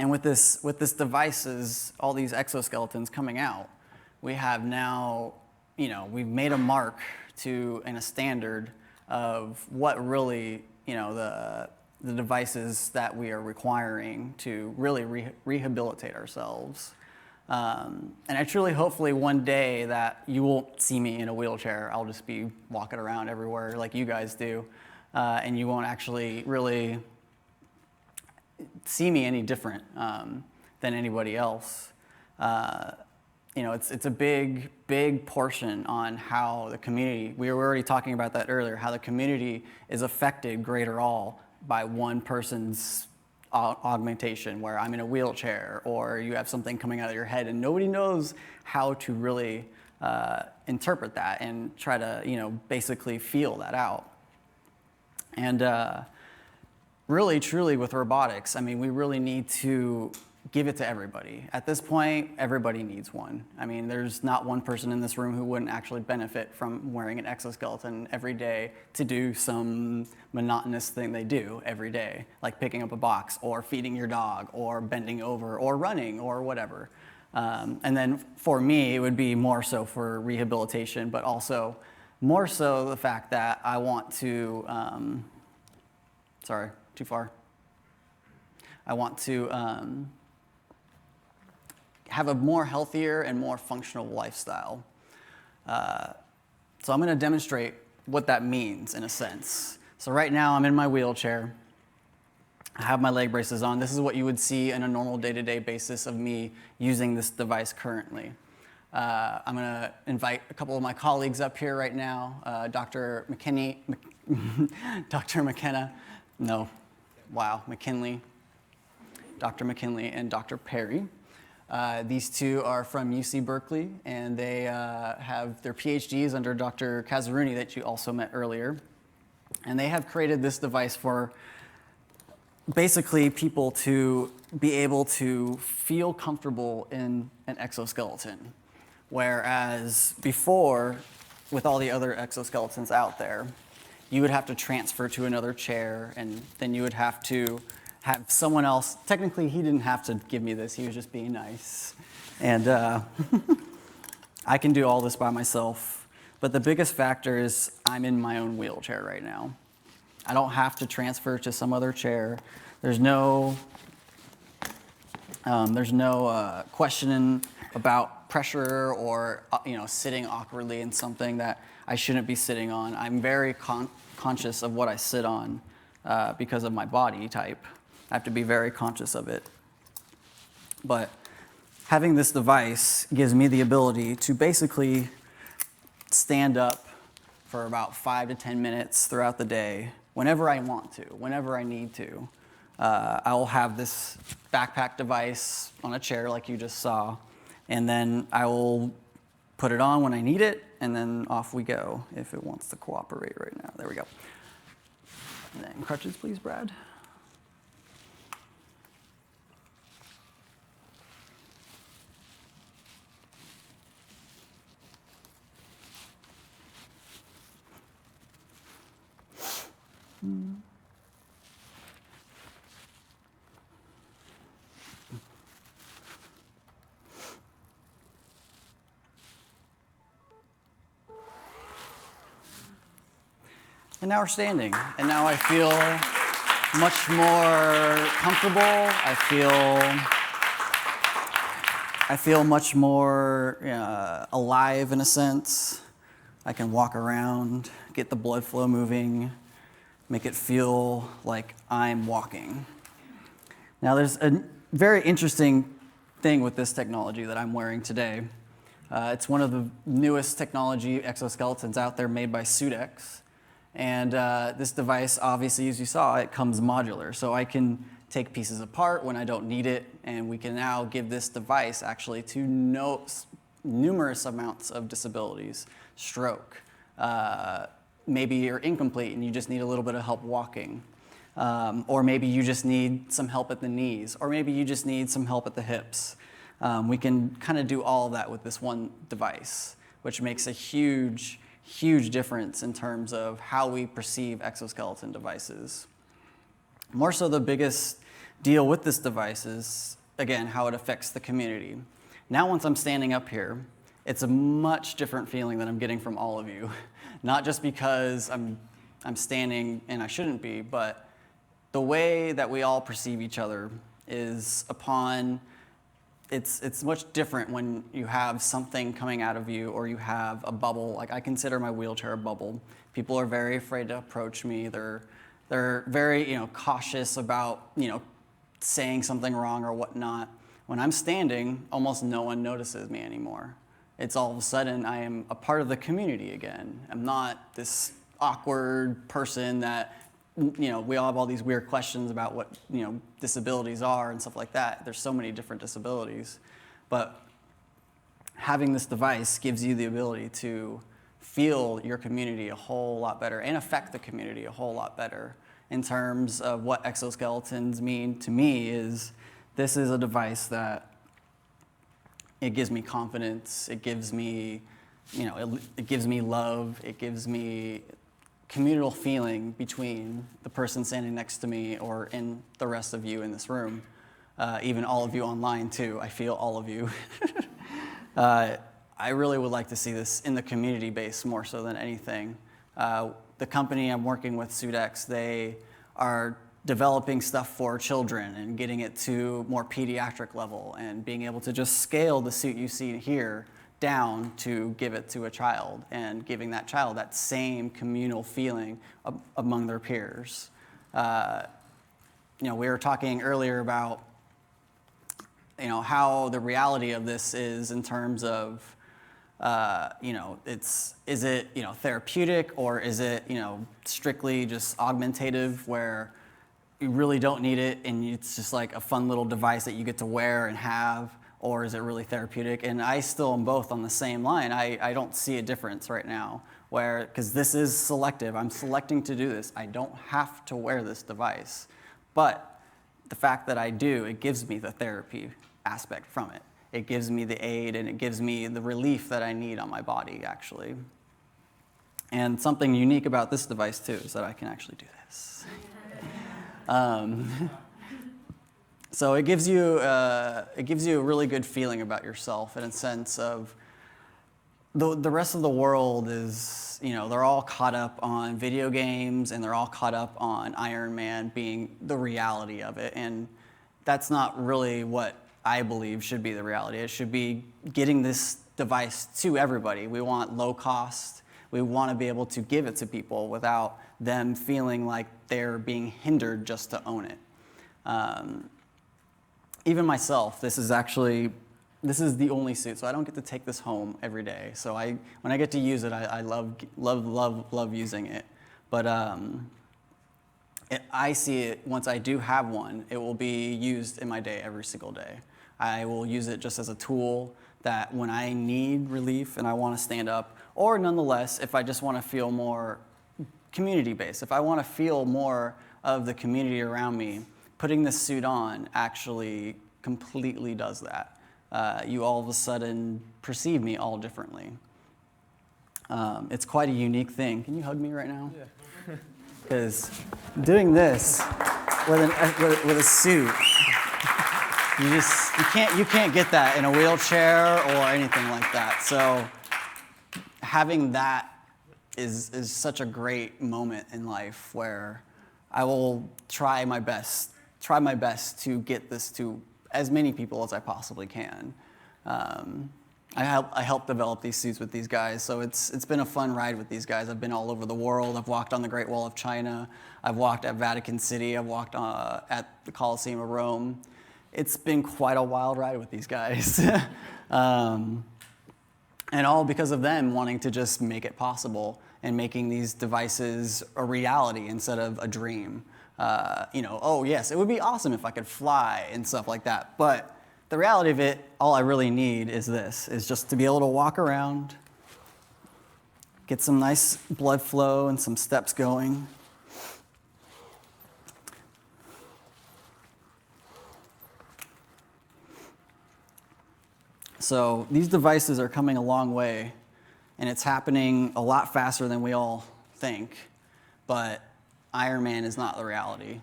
And with this devices, all these exoskeletons coming out, we have now, we've made a mark and a standard of what really, the devices that we are requiring to really rehabilitate ourselves. And I truly, hopefully one day that you won't see me in a wheelchair. I'll just be walking around everywhere like you guys do. And you won't actually really see me any different than anybody else. It's a big portion on how the community, we were already talking about that earlier, how the community is affected greater all by one person's augmentation, where I'm in a wheelchair or you have something coming out of your head and nobody knows how to really interpret that and try to, basically feel that out. And really, truly with robotics, I mean, we really need to give it to everybody. At this point, everybody needs one. I mean, there's not one person in this room who wouldn't actually benefit from wearing an exoskeleton every day to do some monotonous thing they do every day, like picking up a box or feeding your dog or bending over or running or whatever. And then for me, it would be more so for rehabilitation, but also more so the fact that I want to, sorry, too far. I want to have a more healthier and more functional lifestyle. So I'm going to demonstrate what that means in a sense. So right now I'm in my wheelchair. I have my leg braces on. This is what you would see on a normal day-to-day basis of me using this device currently. I'm going to invite a couple of my colleagues up here right now, Dr. McKinney, Dr. McKenna, no, wow, McKinley, Dr. McKinley and Dr. Perry. These two are from UC Berkeley, and they have their PhDs under Dr. Kazerooni that you also met earlier. And they have created this device for basically people to be able to feel comfortable in an exoskeleton. Whereas before, with all the other exoskeletons out there, you would have to transfer to another chair, and then you would have to have someone else. Technically, he didn't have to give me this. He was just being nice. And I can do all this by myself. But the biggest factor is I'm in my own wheelchair right now. I don't have to transfer to some other chair. There's no questioning about pressure or sitting awkwardly in something that I shouldn't be sitting on. I'm very conscious of what I sit on because of my body type. I have to be very conscious of it. But having this device gives me the ability to basically stand up for about 5 to 10 minutes throughout the day, whenever I want to, whenever I need to. I will have this backpack device on a chair like you just saw, and then I will put it on when I need it, and then off we go if it wants to cooperate right now. There we go. And then crutches, please, Brad. And now we're standing, and now I feel much more comfortable. I feel much more alive in a sense. I can walk around, get the blood flow moving, make it feel like I'm walking. Now there's a very interesting thing with this technology that I'm wearing today. It's one of the newest technology exoskeletons out there made by Sudex. And this device, obviously, as you saw, it comes modular. So I can take pieces apart when I don't need it, and we can now give this device actually to numerous amounts of disabilities. Stroke, maybe you're incomplete and you just need a little bit of help walking. Or maybe you just need some help at the knees, or maybe you just need some help at the hips. We can kind of do all of that with this one device, which makes a huge difference in terms of how we perceive exoskeleton devices. More so, the biggest deal with this device is, again, how it affects the community. Now, once I'm standing up here, it's a much different feeling than I'm getting from all of you. Not just because I'm I'm standing and I shouldn't be, but the way that we all perceive each other is it's much different when you have something coming out of you or you have a bubble. Like, I consider my wheelchair a bubble. People are very afraid to approach me. They're very, cautious about, saying something wrong or whatnot. When I'm standing, almost no one notices me anymore. It's all of a sudden I am a part of the community again. I'm not this awkward person that, we all have all these weird questions about what, disabilities are and stuff like that. There's so many different disabilities. But having this device gives you the ability to feel your community a whole lot better and affect the community a whole lot better. In terms of what exoskeletons mean to me is, this is a device that it gives me confidence, it gives me, it gives me love, it gives me communal feeling between the person standing next to me or in the rest of you in this room, even all of you online too. I feel all of you. I really would like to see this in the community base more so than anything. The company I'm working with, Sudex, they are developing stuff for children and getting it to more pediatric level and being able to just scale the suit you see here down to give it to a child and giving that child that same communal feeling among their peers. We were talking earlier about how the reality of this is in terms of is it therapeutic, or is it strictly just augmentative where you really don't need it and it's just like a fun little device that you get to wear and have, or is it really therapeutic? And I still am both on the same line. I don't see a difference right now, because this is selective. I'm selecting to do this. I don't have to wear this device. But the fact that I do, it gives me the therapy aspect from it. It gives me the aid and it gives me the relief that I need on my body, actually. And something unique about this device, too, is that I can actually do this. So it gives you a really good feeling about yourself in a sense of the rest of the world is, they're all caught up on video games and they're all caught up on Iron Man being the reality of it. And that's not really what I believe should be the reality. It should be getting this device to everybody. We want low cost. We want to be able to give it to people without them feeling like they're being hindered just to own it. Even myself, this is the only suit, so I don't get to take this home every day. So when I get to use it, I love using it. But I see it, once I do have one, it will be used in my day every single day. I will use it just as a tool that when I need relief and I want to stand up, or nonetheless, if I just want to feel more community-based, if I want to feel more of the community around me, putting this suit on actually completely does that. You all of a sudden perceive me all differently. It's quite a unique thing. Can you hug me right now? Yeah. Because doing this with a suit, you can't get that in a wheelchair or anything like that. So having that is such a great moment in life where I will try my best to get this to as many people as I possibly can. I helped develop these suits with these guys, so it's been a fun ride with these guys. I've been all over the world. I've walked on the Great Wall of China. I've walked at Vatican City. I've walked at the Colosseum of Rome. It's been quite a wild ride with these guys. And all because of them wanting to just make it possible and making these devices a reality instead of a dream. Oh yes, it would be awesome if I could fly and stuff like that. But the reality of it, all I really need is just to be able to walk around, get some nice blood flow and some steps going. So these devices are coming a long way, and it's happening a lot faster than we all think. But Iron Man is not the reality.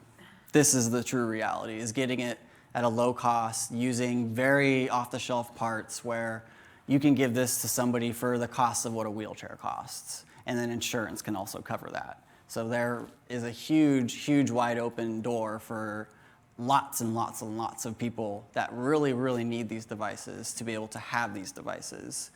This is the true reality, is getting it at a low cost, using very off-the-shelf parts where you can give this to somebody for the cost of what a wheelchair costs. And then insurance can also cover that. So there is a huge wide open door for lots and lots and lots of people that really need these devices to be able to have these devices.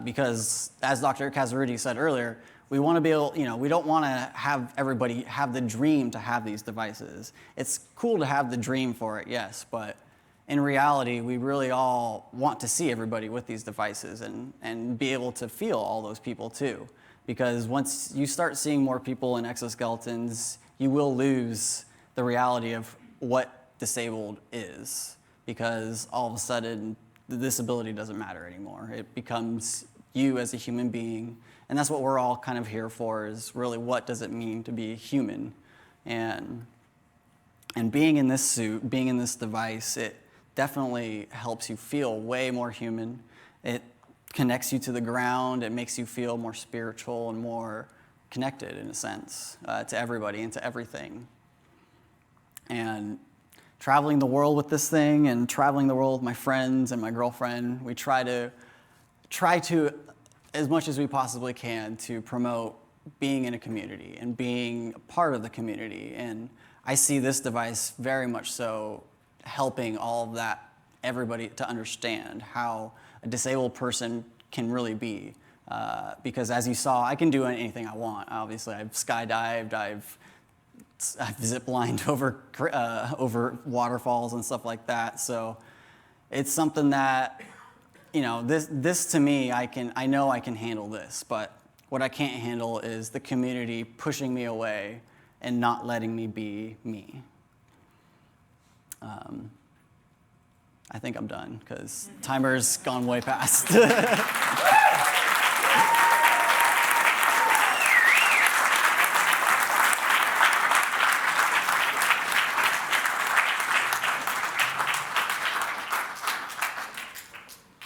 Because as Dr. Kazerooni said earlier, we want to be able, we don't want to have everybody have the dream to have these devices. It's cool to have the dream for it, yes, but in reality, we really all want to see everybody with these devices and be able to feel all those people too. Because once you start seeing more people in exoskeletons, you will lose the reality of what disabled is. Because all of a sudden, the disability doesn't matter anymore. It becomes you as a human being. And that's what we're all kind of here for, is really what does it mean to be human? And being in this suit, being in this device, it definitely helps you feel way more human. It connects you to the ground. It makes you feel more spiritual and more connected, in a sense, to everybody and to everything. And traveling the world with this thing and traveling the world with my friends and my girlfriend, we try to, as much as we possibly can, to promote being in a community and being a part of the community. And I see this device very much so helping all of that, everybody to understand how a disabled person can really be. Because as you saw, I can do anything I want. Obviously, I've skydived, I've zip-lined over waterfalls and stuff like that. So it's something that, this to me, I know I can handle this, but what I can't handle is the community pushing me away and not letting me be me. I think I'm done, because timer's gone way past.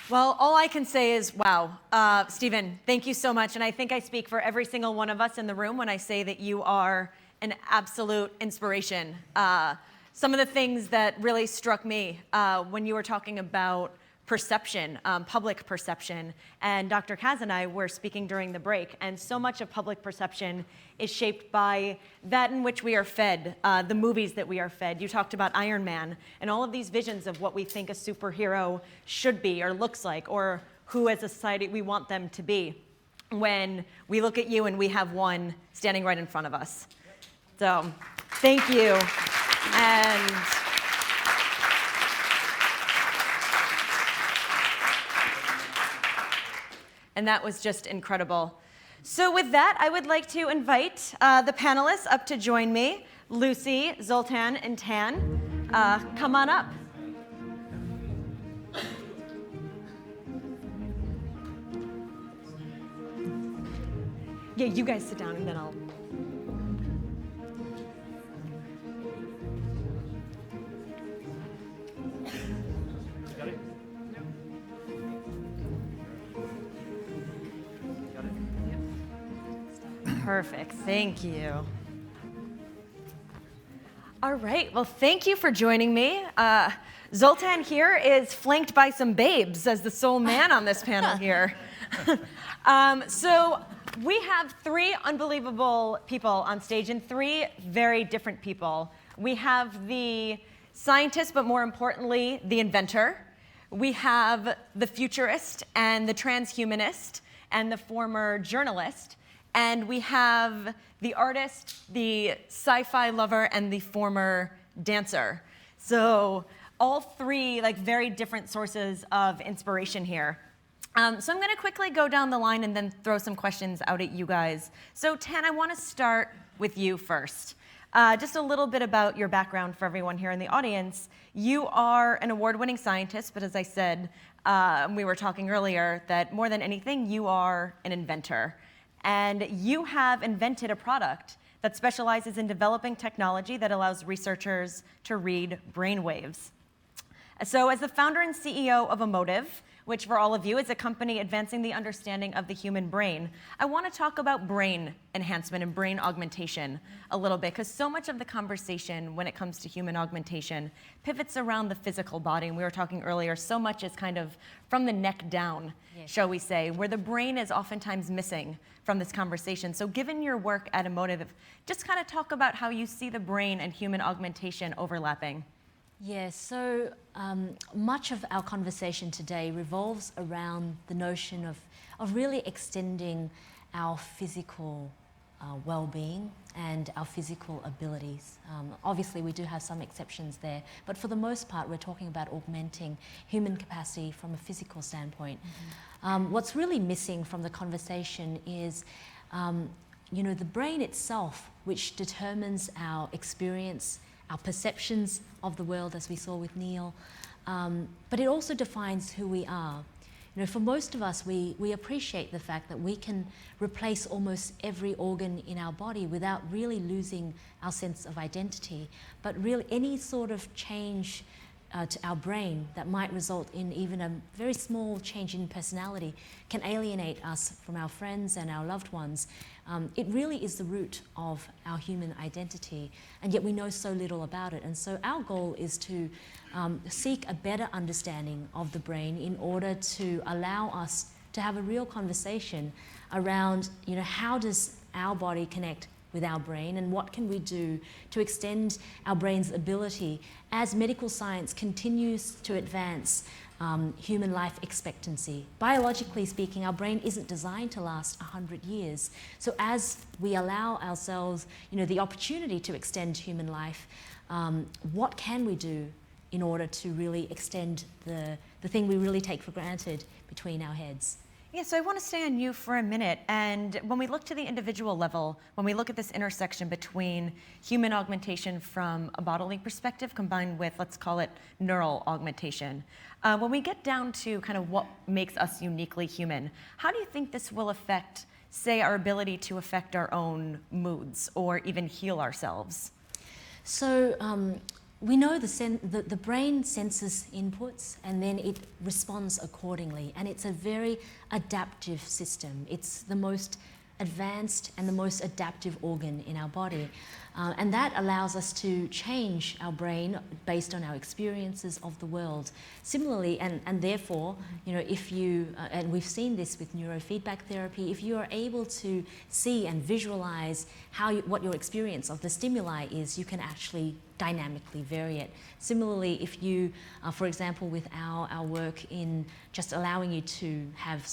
Well, all I can say is, wow. Stephen, thank you so much. And I think I speak for every single one of us in the room when I say that you are an absolute inspiration. Some of the things that really struck me when you were talking about perception, public perception, and Dr. Kaz and I were speaking during the break, and so much of public perception is shaped by that in which we are fed, the movies that we are fed. You talked about Iron Man and all of these visions of what we think a superhero should be or looks like, or who as a society we want them to be, when we look at you and we have one standing right in front of us. So thank you. And that was just incredible. So with that, I would like to invite the panelists up to join me. Lucy, Zoltan, and Tan, come on up. Yeah, you guys sit down and then I'll... Perfect, thank you. All right, well, thank you for joining me. Zoltan here is flanked by some babes as the sole man on this panel here. So we have three unbelievable people on stage and three very different people. We have the scientist, but more importantly, the inventor. We have the futurist and the transhumanist and the former journalist. And we have the artist, the sci-fi lover, and the former dancer. So all three very different sources of inspiration here. So I'm going to quickly go down the line and then throw some questions out at you guys. So Tan, I want to start with you first. Just a little bit about your background for everyone here in the audience. You are an award-winning scientist, but as I said, we were talking earlier, that more than anything, you are an inventor. And you have invented a product that specializes in developing technology that allows researchers to read brainwaves. So as the founder and CEO of Emotive, which for all of you is a company advancing the understanding of the human brain. I want to talk about brain enhancement and brain augmentation a little bit, because so much of the conversation when it comes to human augmentation pivots around the physical body. And we were talking earlier, so much is kind of from the neck down, shall we say, where the brain is oftentimes missing from this conversation. So given your work at Emotive, just kind of talk about how you see the brain and human augmentation overlapping. Yes, so much of our conversation today revolves around the notion of really extending our physical well-being and our physical abilities. Obviously, we do have some exceptions there, but for the most part, we're talking about augmenting human capacity from a physical standpoint. What's really missing from the conversation is the brain itself, which determines our experience, our perceptions of the world, as we saw with Neil, but it also defines who we are. For most of us, we appreciate the fact that we can replace almost every organ in our body without really losing our sense of identity, but really any sort of change to our brain that might result in even a very small change in personality can alienate us from our friends and our loved ones. It really is the root of our human identity, and yet we know so little about it. And so our goal is to seek a better understanding of the brain in order to allow us to have a real conversation around, how does our body connect with our brain, and what can we do to extend our brain's ability as medical science continues to advance human life expectancy. Biologically speaking, our brain isn't designed to last 100 years. So as we allow ourselves, the opportunity to extend human life, what can we do in order to really extend the thing we really take for granted between our heads? Yeah, so I want to stay on you for a minute. And when we look to the individual level, when we look at this intersection between human augmentation from a bodily perspective combined with, let's call it, neural augmentation, when we get down to kind of what makes us uniquely human, how do you think this will affect, say, our ability to affect our own moods or even heal ourselves? So we know the brain senses inputs and then it responds accordingly, and it's a very adaptive system. It's the most advanced and the most adaptive organ in our body, and that allows us to change our brain based on our experiences of the world. Similarly, and therefore, if you, and we've seen this with neurofeedback therapy, if you are able to see and visualize what your experience of the stimuli is, you can actually dynamically vary it. Similarly, if you, for example, with our work in just allowing you to have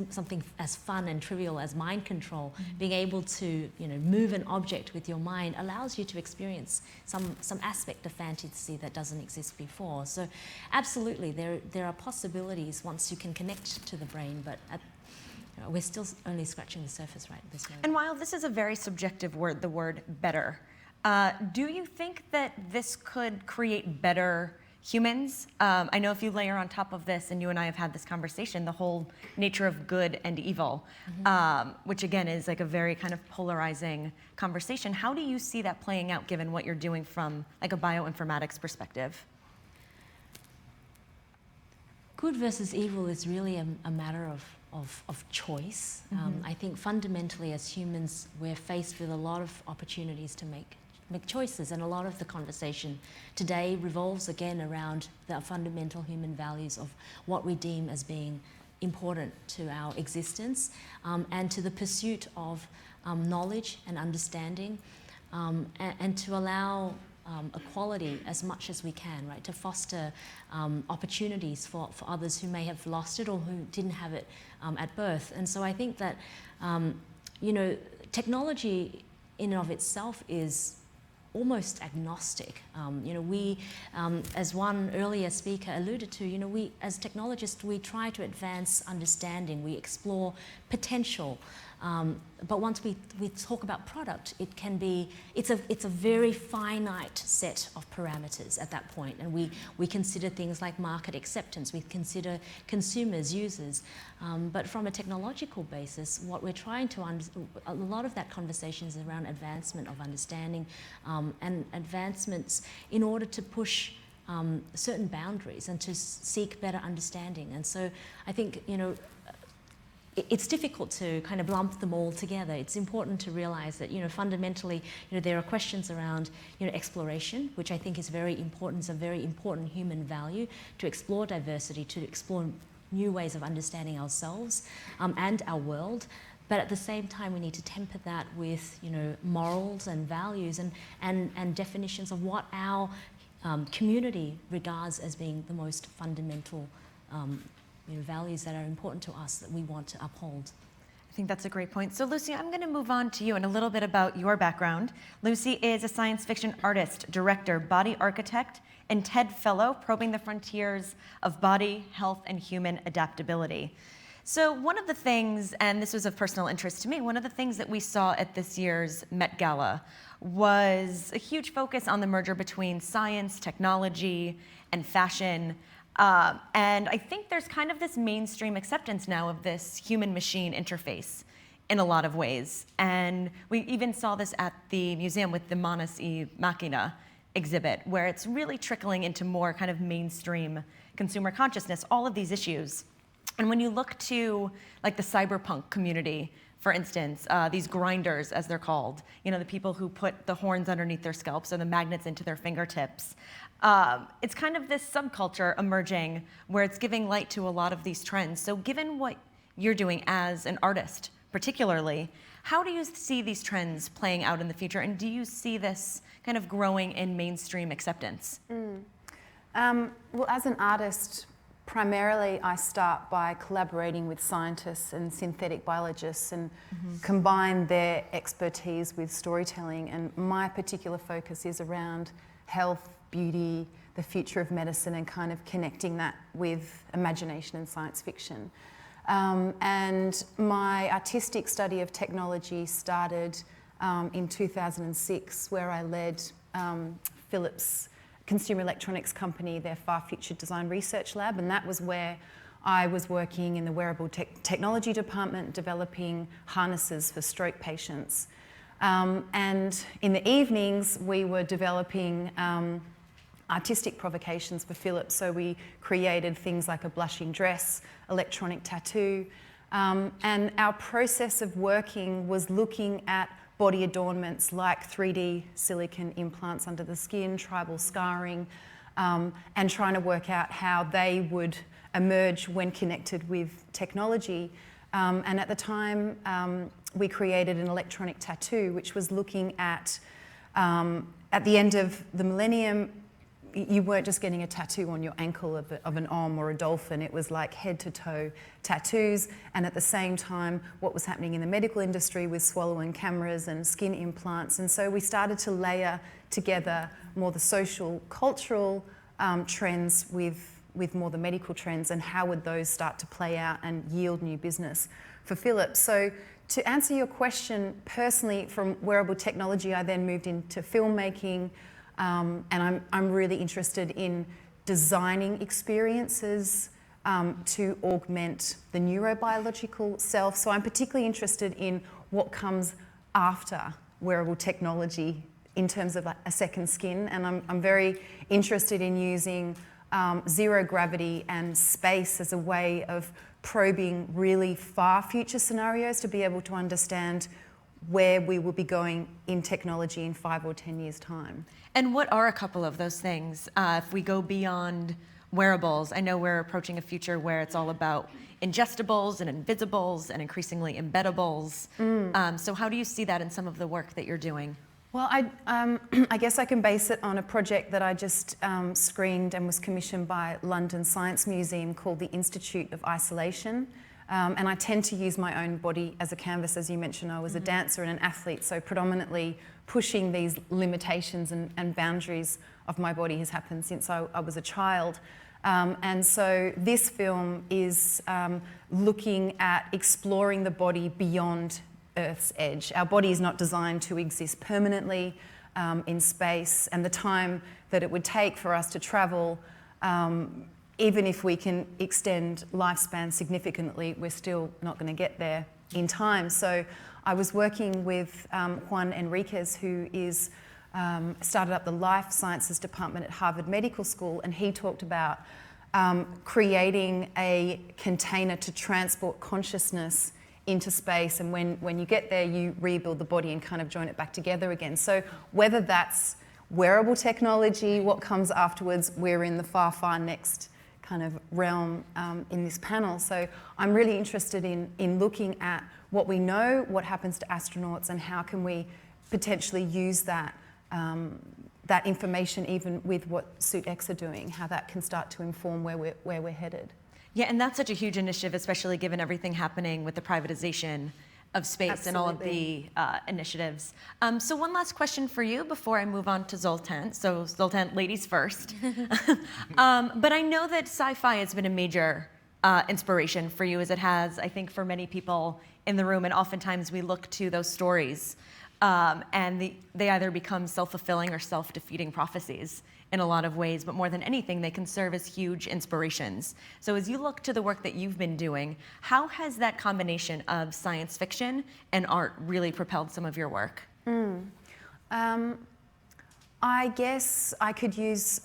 something as fun and trivial as mind control, being able to move an object with your mind allows you to experience some aspect of fantasy that doesn't exist before. So absolutely, there are possibilities once you can connect to the brain, but we're still only scratching the surface right at this moment. And while this is a very subjective word, the word better, do you think that this could create better humans? I know if you layer on top of this, and you and I have had this conversation, the whole nature of good and evil, which again is like a very kind of polarizing conversation. How do you see that playing out given what you're doing from like a bioinformatics perspective? Good versus evil is really a matter of choice. I think fundamentally as humans, we're faced with a lot of opportunities to make choices, and a lot of the conversation today revolves again around the fundamental human values of what we deem as being important to our existence, and to the pursuit of knowledge and understanding, and to allow equality as much as we can, right? To foster opportunities for others who may have lost it or who didn't have it at birth. And so I think that, technology in and of itself is almost agnostic. We, as one earlier speaker alluded to, we as technologists, we try to advance understanding, we explore potential, but once we talk about product, it's a very finite set of parameters at that point, and we consider things like market acceptance, we consider consumers, users, but from a technological basis, what we're trying to a lot of that conversation is around advancement of understanding, and advancements in order to push certain boundaries and to seek better understanding. And so I think, it's difficult to kind of lump them all together. It's important to realize that, fundamentally, there are questions around, exploration, which I think is very important. It's a very important human value to explore diversity, to explore new ways of understanding ourselves and our world. But at the same time, we need to temper that with, morals and values and definitions of what our community regards as being the most fundamental values that are important to us that we want to uphold. I think that's a great point. So Lucy, I'm going to move on to you and a little bit about your background. Lucy is a science fiction artist, director, body architect, and TED Fellow, probing the frontiers of body, health, and human adaptability. So one of the things, and this was of personal interest to me, one of the things that we saw at this year's Met Gala was a huge focus on the merger between science, technology, and fashion. And I think there's kind of this mainstream acceptance now of this human-machine interface in a lot of ways. And we even saw this at the museum with the Manas y Machina exhibit, where it's really trickling into more kind of mainstream consumer consciousness, all of these issues. And when you look to like the cyberpunk community, for instance, these grinders, as they're called, the people who put the horns underneath their scalps or the magnets into their fingertips, it's kind of this subculture emerging where it's giving light to a lot of these trends. So given what you're doing as an artist, particularly, how do you see these trends playing out in the future? And do you see this kind of growing in mainstream acceptance? Well, as an artist, primarily I start by collaborating with scientists and synthetic biologists and combine their expertise with storytelling. And my particular focus is around health, beauty, the future of medicine, and kind of connecting that with imagination and science fiction. And my artistic study of technology started in 2006, where I led Philips consumer electronics company, their Far Future Design Research Lab, and that was where I was working in the wearable technology department, developing harnesses for stroke patients. And in the evenings, we were developing artistic provocations for Philips. So we created things like a blushing dress, electronic tattoo, and our process of working was looking at body adornments like 3D silicone implants under the skin, tribal scarring, and trying to work out how they would emerge when connected with technology. And at the time, we created an electronic tattoo, which was looking at the end of the millennium, you weren't just getting a tattoo on your ankle of an Om or a dolphin. It was like head to toe tattoos. And at the same time, what was happening in the medical industry with swallow-in cameras and skin implants. And so we started to layer together more the social, cultural trends with more the medical trends, and how would those start to play out and yield new business for Philips. So to answer your question, personally, from wearable technology, I then moved into filmmaking. And I'm really interested in designing experiences to augment the neurobiological self. So I'm particularly interested in what comes after wearable technology in terms of like a second skin. And I'm very interested in using zero gravity and space as a way of probing really far future scenarios to be able to understand where we will be going in technology in 5 or 10 years' time. And what are a couple of those things? If we go beyond wearables, I know we're approaching a future where it's all about ingestibles and invisibles and increasingly embeddables. So how do you see that in some of the work that you're doing? Well, I guess I can base it on a project that I just screened and was commissioned by London Science Museum called the Institute of Isolation. And I tend to use my own body as a canvas. As you mentioned, I was a dancer and an athlete, so predominantly pushing these limitations and boundaries of my body has happened since I was a child. And so this film is looking at exploring the body beyond Earth's edge. Our body is not designed to exist permanently in space, and the time that it would take for us to travel, even if we can extend lifespan significantly, we're still not going to get there in time. So I was working with Juan Enriquez, who is started up the Life Sciences Department at Harvard Medical School, and he talked about creating a container to transport consciousness into space, and when you get there, you rebuild the body and kind of join it back together again. So whether that's wearable technology, what comes afterwards, we're in the far, far next kind of realm in this panel. So I'm really interested in looking at what we know, what happens to astronauts, and how can we potentially use that that information even with what Suit X are doing, how that can start to inform where we're headed. Yeah, and that's such a huge initiative, especially given everything happening with the privatization of space. Absolutely. And all of the initiatives. So one last question for you before I move on to Zoltan. So Zoltan, ladies first. But I know that sci-fi has been a major inspiration for you, as it has, I think, for many people in the room. And oftentimes we look to those stories and they either become self-fulfilling or self-defeating prophecies in a lot of ways, but more than anything, they can serve as huge inspirations. So as you look to the work that you've been doing, how has that combination of science fiction and art really propelled some of your work? I guess I could use,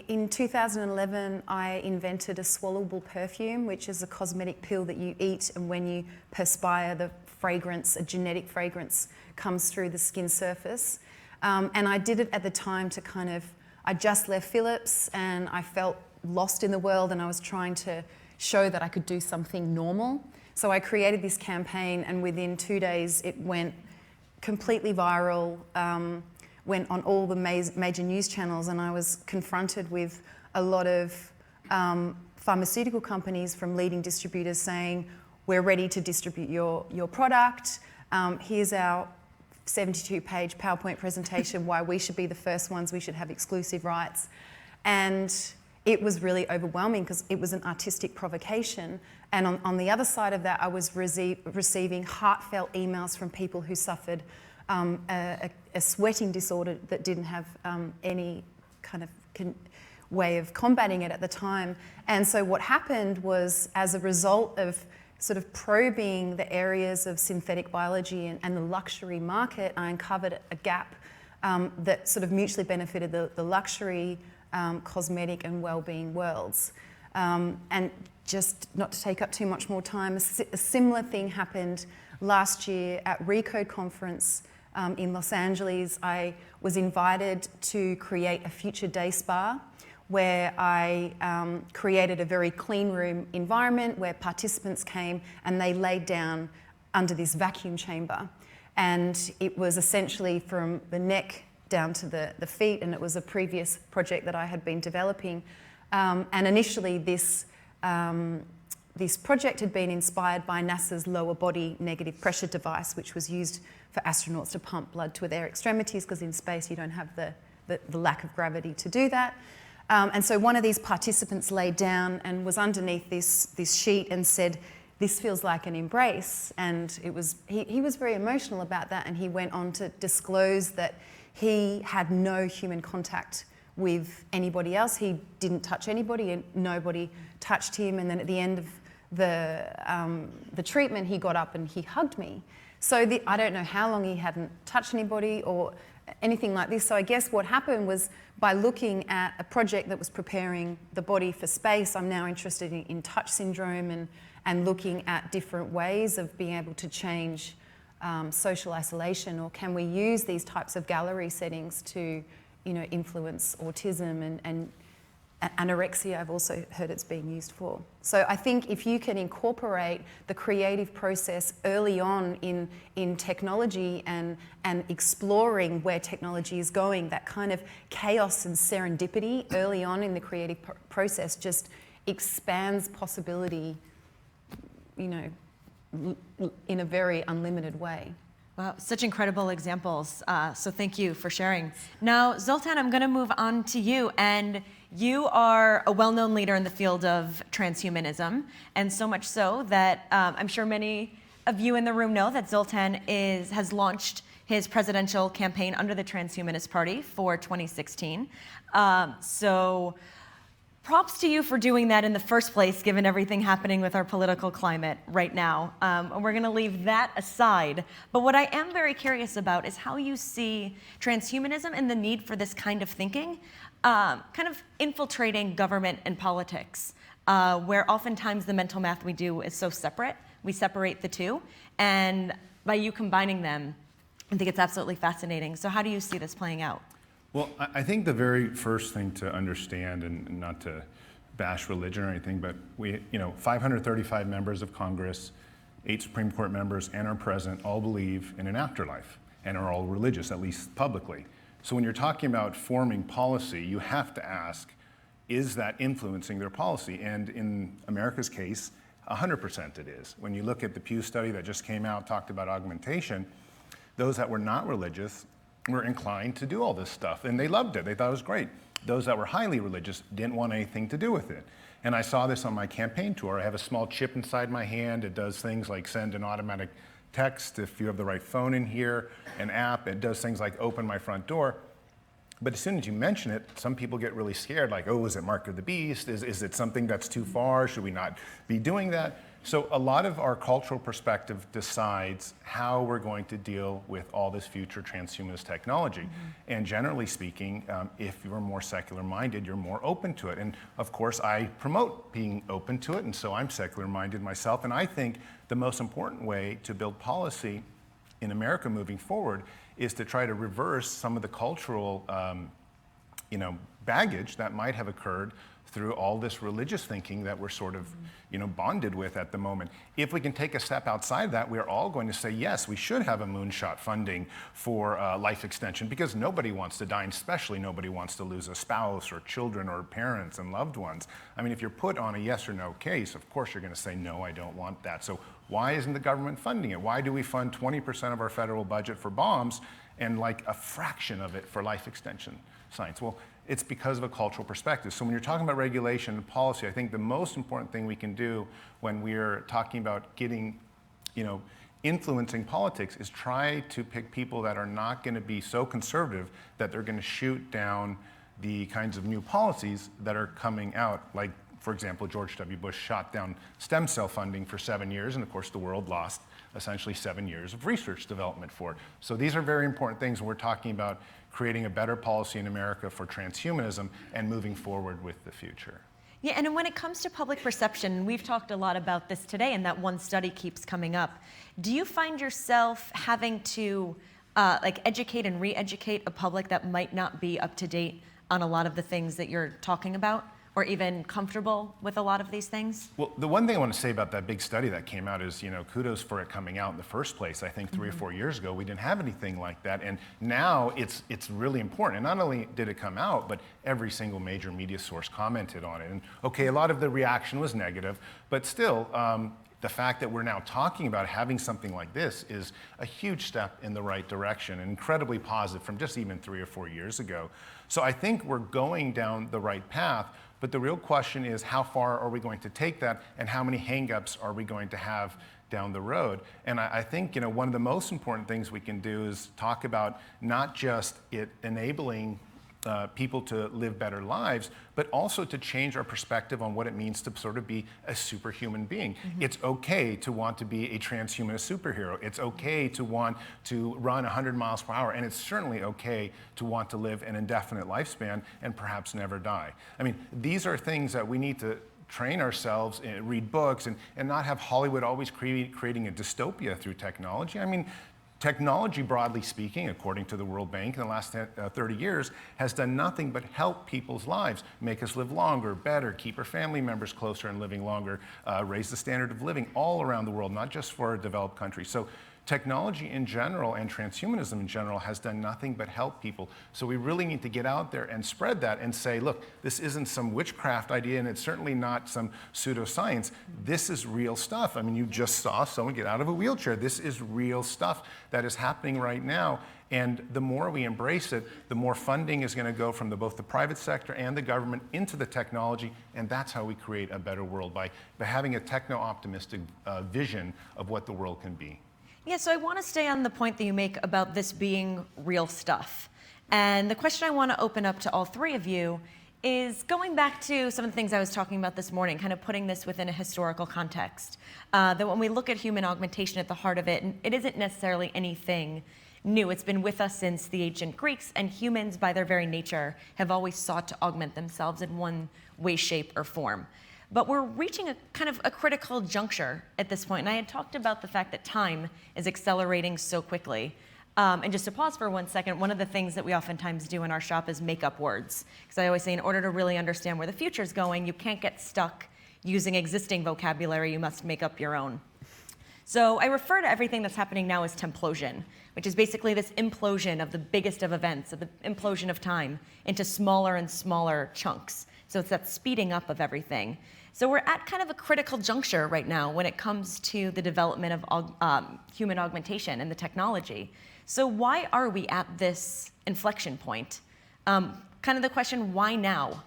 in 2011, I invented a swallowable perfume, which is a cosmetic pill that you eat, and when you perspire, the fragrance, a genetic fragrance, comes through the skin surface. And I did it at the time to kind of, I just left Philips and I felt lost in the world, and I was trying to show that I could do something normal. So I created this campaign, and within 2 days it went completely viral, went on all the major news channels, and I was confronted with a lot of pharmaceutical companies from leading distributors saying, we're ready to distribute your product. Here's our 72-page PowerPoint presentation why we should be the first ones, we should have exclusive rights. And it was really overwhelming because it was an artistic provocation. And on the other side of that, I was receiving heartfelt emails from people who suffered a sweating disorder that didn't have any kind of way of combating it at the time. And so what happened was, as a result of sort of probing the areas of synthetic biology and the luxury market, I uncovered a gap that sort of mutually benefited the luxury, cosmetic and well-being worlds. And just not to take up too much more time, a similar thing happened last year at Recode Conference in Los Angeles. I was invited to create a future day spa, where I created a very clean room environment where participants came and they laid down under this vacuum chamber. And it was essentially from the neck down to the feet, and it was a previous project that I had been developing. And initially this project had been inspired by NASA's lower body negative pressure device, which was used for astronauts to pump blood to their extremities, because in space you don't have the lack of gravity to do that. And so one of these participants laid down and was underneath this sheet and said, "This feels like an embrace." And he was very emotional about that, and he went on to disclose that he had no human contact with anybody else. He didn't touch anybody, and nobody touched him. And then at the end of the treatment, he got up and he hugged me. So I don't know how long he hadn't touched anybody or anything like this. So I guess what happened was, by looking at a project that was preparing the body for space, I'm now interested in touch syndrome and looking at different ways of being able to change social isolation, or can we use these types of gallery settings to, influence autism and anorexia. I've also heard it's being used for. So I think if you can incorporate the creative process early on in technology and exploring where technology is going, that kind of chaos and serendipity early on in the creative process just expands possibility, in a very unlimited way. Wow, such incredible examples. So thank you for sharing. Now, Zoltan, I'm going to move on to you. And you are a well-known leader in the field of transhumanism, and so much so that I'm sure many of you in the room know that Zoltan has launched his presidential campaign under the Transhumanist Party for 2016. So props to you for doing that in the first place, given everything happening with our political climate right now. And we're going to leave that aside. But what I am very curious about is how you see transhumanism and the need for this kind of thinking kind of infiltrating government and politics, where oftentimes the mental math we do is so separate. We separate the two. And by you combining them, I think it's absolutely fascinating. So how do you see this playing out? Well, I think the very first thing to understand, and not to bash religion or anything, but we, 535 members of Congress, 8 Supreme Court members, and our president all believe in an afterlife and are all religious, at least publicly. So when you're talking about forming policy, you have to ask, is that influencing their policy? And in America's case, 100% it is. When you look at the Pew study that just came out, talked about augmentation, those that were not religious were inclined to do all this stuff, and they loved it. They thought it was great. Those that were highly religious didn't want anything to do with it. And I saw this on my campaign tour. I have a small chip inside my hand. It does things like send an automatic text if you have the right phone in here, an app. It does things like open my front door. But as soon as you mention it, some people get really scared, like, oh, is it Mark of the Beast? Is it something that's too far? Should we not be doing that? So a lot of our cultural perspective decides how we're going to deal with all this future transhumanist technology. Mm-hmm. And generally speaking, if you're more secular minded, you're more open to it. And of course, I promote being open to it, and so I'm secular minded myself. And I think the most important way to build policy in America moving forward is to try to reverse some of the cultural baggage that might have occurred through all this religious thinking that we're sort of, bonded with at the moment. If we can take a step outside that, we're all going to say, yes, we should have a moonshot funding for life extension, because nobody wants to die, and especially nobody wants to lose a spouse or children or parents and loved ones. I mean, if you're put on a yes or no case, of course you're going to say, no, I don't want that. So why isn't the government funding it? Why do we fund 20% of our federal budget for bombs and like a fraction of it for life extension science? Well, it's because of a cultural perspective. So when you're talking about regulation and policy, I think the most important thing we can do when we're talking about getting, influencing politics is try to pick people that are not going to be so conservative that they're going to shoot down the kinds of new policies that are coming out. Like, for example, George W. Bush shot down stem cell funding for 7 years, and of course the world lost essentially 7 years of research development for it. So these are very important things when we're talking about creating a better policy in America for transhumanism and moving forward with the future. Yeah, and when it comes to public perception, we've talked a lot about this today, and that one study keeps coming up. Do you find yourself having to educate and re-educate a public that might not be up to date on a lot of the things that you're talking about, or even comfortable with a lot of these things? Well, the one thing I want to say about that big study that came out is, kudos for it coming out in the first place. I think 3 or 4 years ago, we didn't have anything like that. And now it's really important. And not only did it come out, but every single major media source commented on it. And okay, a lot of the reaction was negative, but still, the fact that we're now talking about having something like this is a huge step in the right direction, and incredibly positive from just even 3 or 4 years ago. So I think we're going down the right path. But the real question is, how far are we going to take that, and how many hang-ups are we going to have down the road? And I think one of the most important things we can do is talk about not just it enabling people to live better lives, but also to change our perspective on what it means to sort of be a superhuman being. Mm-hmm. It's okay to want to be a transhumanist superhero. It's okay to want to run 100 miles per hour, and it's certainly okay to want to live an indefinite lifespan and perhaps never die. I mean, these are things that we need to train ourselves, read books, and not have Hollywood always creating a dystopia through technology. I mean, technology, broadly speaking, according to the World Bank, in the last 30 years, has done nothing but help people's lives, make us live longer, better, keep our family members closer and living longer, raise the standard of living all around the world, not just for developed countries. So technology in general and transhumanism in general has done nothing but help people. So we really need to get out there and spread that and say, look, this isn't some witchcraft idea, and it's certainly not some pseudoscience. This is real stuff. I mean, you just saw someone get out of a wheelchair. This is real stuff that is happening right now. And the more we embrace it, the more funding is going to go from both the private sector and the government into the technology, and that's how we create a better world, by having a techno-optimistic vision of what the world can be. Yeah, so I want to stay on the point that you make about this being real stuff. And the question I want to open up to all three of you is going back to some of the things I was talking about this morning, kind of putting this within a historical context. That when we look at human augmentation at the heart of it, it isn't necessarily anything new. It's been with us since the ancient Greeks, and humans, by their very nature, have always sought to augment themselves in one way, shape, or form. But we're reaching a kind of a critical juncture at this point, and I had talked about the fact that time is accelerating so quickly. And just to pause for 1 second, one of the things that we oftentimes do in our shop is make up words. Because I always say, in order to really understand where the future is going, you can't get stuck using existing vocabulary, you must make up your own. So I refer to everything that's happening now as templosion, which is basically this implosion of the biggest of events, of the implosion of time, into smaller and smaller chunks. So it's that speeding up of everything. So we're at kind of a critical juncture right now when it comes to the development of human augmentation and the technology. So why are we at this inflection point? Kind of the question, why now?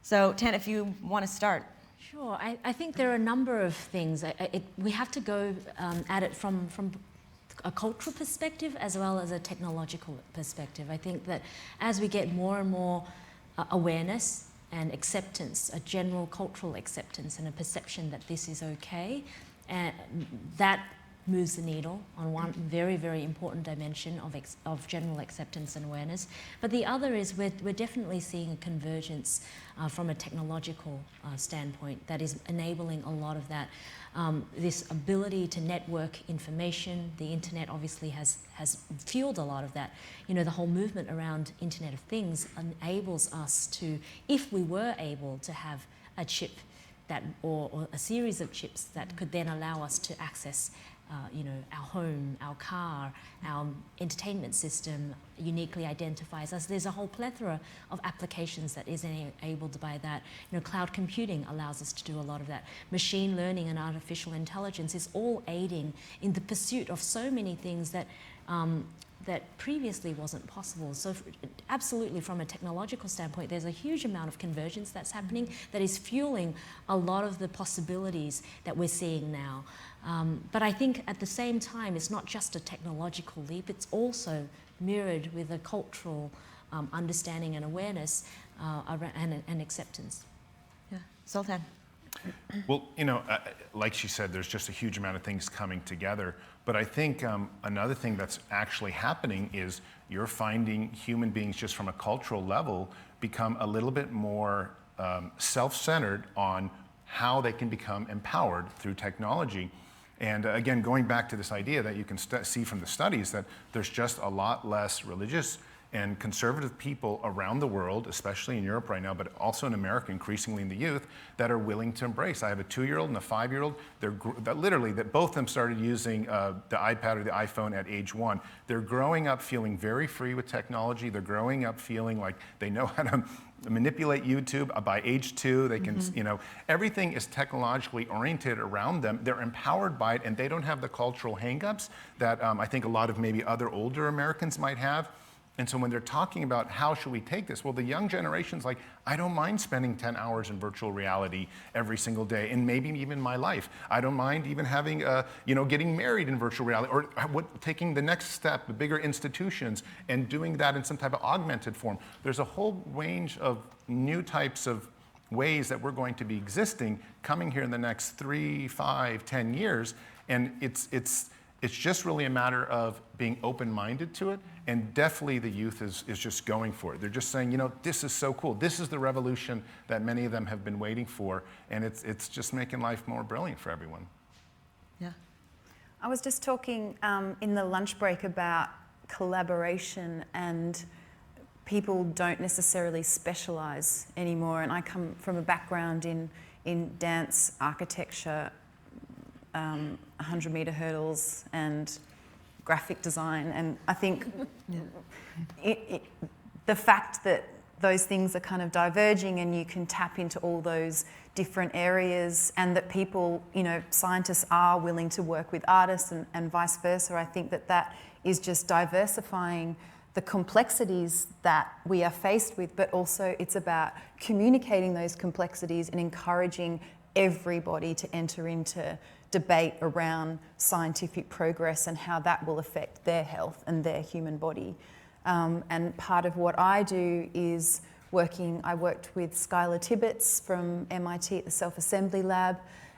So Tan, if you want to start. Sure, I think there are a number of things. We have to go at it from a cultural perspective as well as a technological perspective. I think that as we get more and more awareness and acceptance, a general cultural acceptance and a perception that this is okay, and that moves the needle on one very, very important dimension of general acceptance and awareness. But the other is we're definitely seeing a convergence from a technological standpoint that is enabling a lot of that. This ability to network information, the internet obviously has fueled a lot of that. You know, the whole movement around Internet of Things enables us to, if we were able to have a chip that, or a series of chips that could then allow us to access you know, our home, our car, our entertainment system uniquely identifies us. There's a whole plethora of applications that is enabled by that. You know, cloud computing allows us to do a lot of that. Machine learning and artificial intelligence is all aiding in the pursuit of so many things that that previously wasn't possible. So absolutely from a technological standpoint, there's a huge amount of convergence that's happening that is fueling a lot of the possibilities that we're seeing now. But I think at the same time, it's not just a technological leap, it's also mirrored with a cultural understanding and awareness and acceptance. Yeah, Sultan. Well, you know, like she said, there's just a huge amount of things coming together. But I think another thing that's actually happening is you're finding human beings just from a cultural level become a little bit more self-centered on how they can become empowered through technology. And again, going back to this idea that you can see from the studies that there's just a lot less religious and conservative people around the world, especially in Europe right now, but also in America, increasingly in the youth, that are willing to embrace. I have a 2-year-old and a 5-year-old. That both of them started using the iPad or the iPhone at age 1. They're growing up feeling very free with technology. They're growing up feeling like they know how to manipulate YouTube. By age 2, they can, you know, everything is technologically oriented around them. They're empowered by it, and they don't have the cultural hangups that I think a lot of maybe other older Americans might have. And so when they're talking about how should we take this, well, the young generation's like, I don't mind spending 10 hours in virtual reality every single day, and maybe even my life. I don't mind even having, you know, getting married in virtual reality, or taking the next step, the bigger institutions, and doing that in some type of augmented form. There's a whole range of new types of ways that we're going to be existing coming here in the next 3, 5, 10 years, and it's just really a matter of being open-minded to it, and definitely the youth is just going for it. They're just saying, you know, this is so cool. This is the revolution that many of them have been waiting for, and it's just making life more brilliant for everyone. Yeah. I was just talking in the lunch break about collaboration, and people don't necessarily specialize anymore, and I come from a background in dance, architecture, 100-meter hurdles and graphic design, and I think the fact that those things are kind of diverging and you can tap into all those different areas, and that people, you know, scientists are willing to work with artists and vice versa, I think that is just diversifying the complexities that we are faced with, but also it's about communicating those complexities and encouraging everybody to enter into debate around scientific progress and how that will affect their health and their human body. And part of what I do is I worked with Skylar Tibbetts from MIT at the Self-Assembly Lab,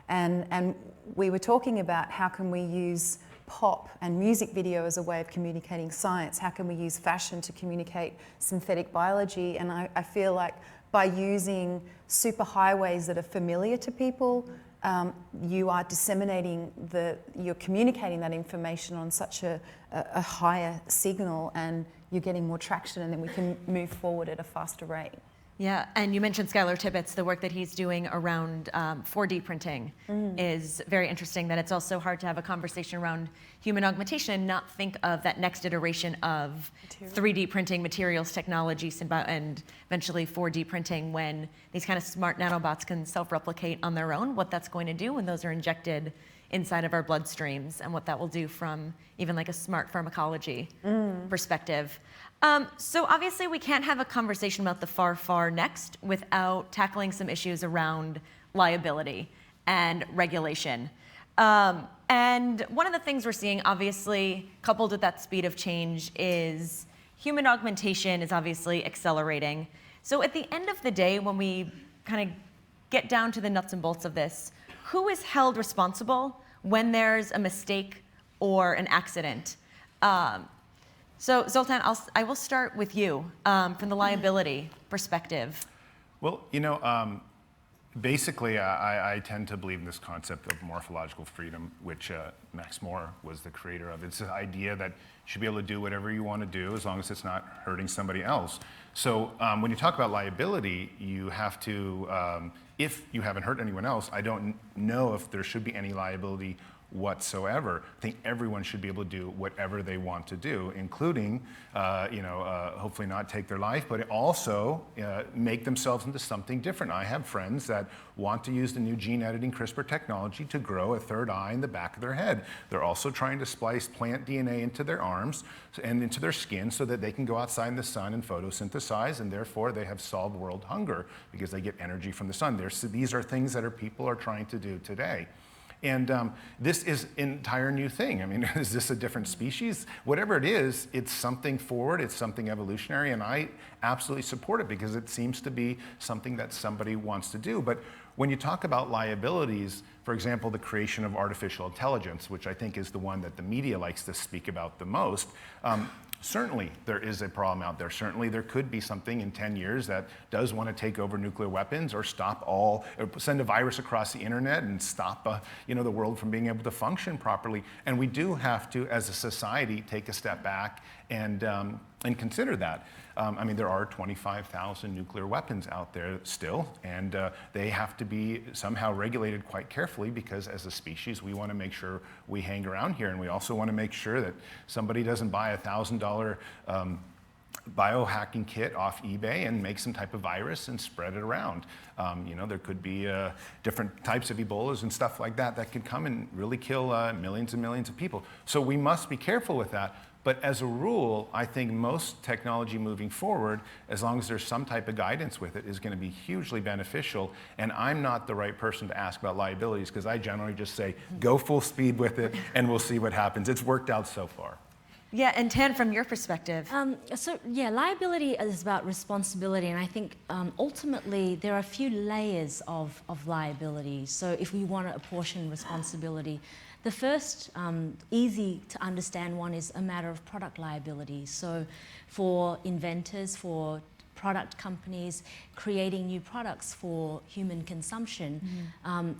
and we were talking about how can we use pop and music video as a way of communicating science, how can we use fashion to communicate synthetic biology, and I feel like by using superhighways that are familiar to people, you are disseminating you're communicating that information on such a higher signal, and you're getting more traction, and then we can move forward at a faster rate. Yeah, and you mentioned Skylar Tibbetts. The work that he's doing around 4D printing is very interesting, that it's also hard to have a conversation around human augmentation and not think of that next iteration of 3D printing, materials technology, and eventually 4D printing, when these kind of smart nanobots can self-replicate on their own, what that's going to do when those are injected inside of our bloodstreams, and what that will do from even like a smart pharmacology perspective. So obviously we can't have a conversation about the far, far next without tackling some issues around liability and regulation. And one of the things we're seeing, obviously, coupled with that speed of change, is human augmentation is obviously accelerating. So at the end of the day, when we kind of get down to the nuts and bolts of this, who is held responsible when there's a mistake or an accident? So Zoltan, I will start with you from the liability perspective. Well, basically, I tend to believe in this concept of morphological freedom, which Max Moore was the creator of. It's the idea that you should be able to do whatever you want to do as long as it's not hurting somebody else. So when you talk about liability, you have to, if you haven't hurt anyone else, I don't know if there should be any liability whatsoever. I think everyone should be able to do whatever they want to do, including, hopefully not take their life, but also make themselves into something different. I have friends that want to use the new gene editing CRISPR technology to grow a third eye in the back of their head. They're also trying to splice plant DNA into their arms and into their skin so that they can go outside in the sun and photosynthesize, and therefore they have solved world hunger because they get energy from the sun. These are things that people are trying to do today. And this is an entire new thing. I mean, is this a different species? Whatever it is, it's something forward, it's something evolutionary, and I absolutely support it because it seems to be something that somebody wants to do. But when you talk about liabilities, for example, the creation of artificial intelligence, which I think is the one that the media likes to speak about the most, certainly there is a problem out there. Certainly there could be something in 10 years that does want to take over nuclear weapons or or send a virus across the internet and stop the world from being able to function properly. And we do have to, as a society, take a step back and consider that. I mean, there are 25,000 nuclear weapons out there still, and they have to be somehow regulated quite carefully because as a species, we want to make sure we hang around here, and we also want to make sure that somebody doesn't buy a $1,000 biohacking kit off eBay and make some type of virus and spread it around. There could be different types of Ebolas and stuff like that that could come and really kill millions and millions of people. So we must be careful with that. But as a rule, I think most technology moving forward, as long as there's some type of guidance with it, is going to be hugely beneficial. And I'm not the right person to ask about liabilities because I generally just say, go full speed with it and we'll see what happens. It's worked out so far. Yeah, and Tan, from your perspective. Liability is about responsibility, and I think ultimately there are a few layers of liability. So if we want to apportion responsibility, the first easy to understand one is a matter of product liability. So for inventors, for product companies creating new products for human consumption,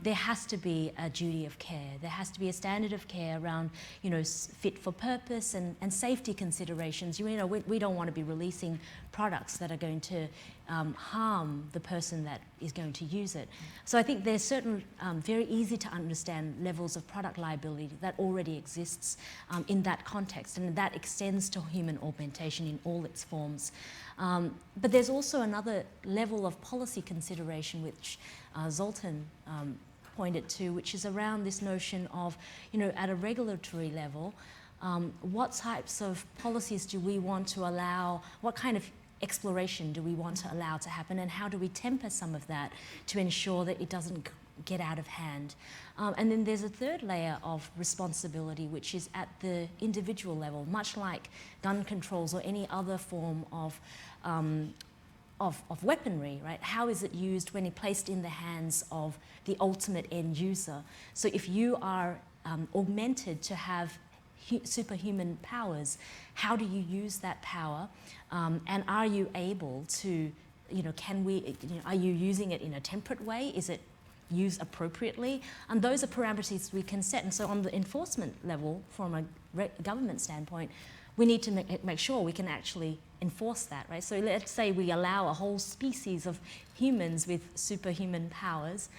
there has to be a duty of care. There has to be a standard of care around, fit for purpose and safety considerations. We don't want to be releasing products that are going to harm the person that is going to use it. So I think there's certain very easy to understand levels of product liability that already exists in that context, and that extends to human augmentation in all its forms. But there's also another level of policy consideration which Zoltan pointed to, which is around this notion of, at a regulatory level, what types of policies do we want to allow, what kind of exploration do we want to allow to happen, and how do we temper some of that to ensure that it doesn't get out of hand. And then there's a third layer of responsibility, which is at the individual level, much like gun controls or any other form of of weaponry, right? How is it used when it placed in the hands of the ultimate end user? So if you are augmented to have superhuman powers, how do you use that power? And are you able to, are you using it in a temperate way? Is it used appropriately? And those are parameters we can set. And so on the enforcement level, from a government standpoint, we need to make sure we can actually enforce that, right? So let's say we allow a whole species of humans with superhuman powers.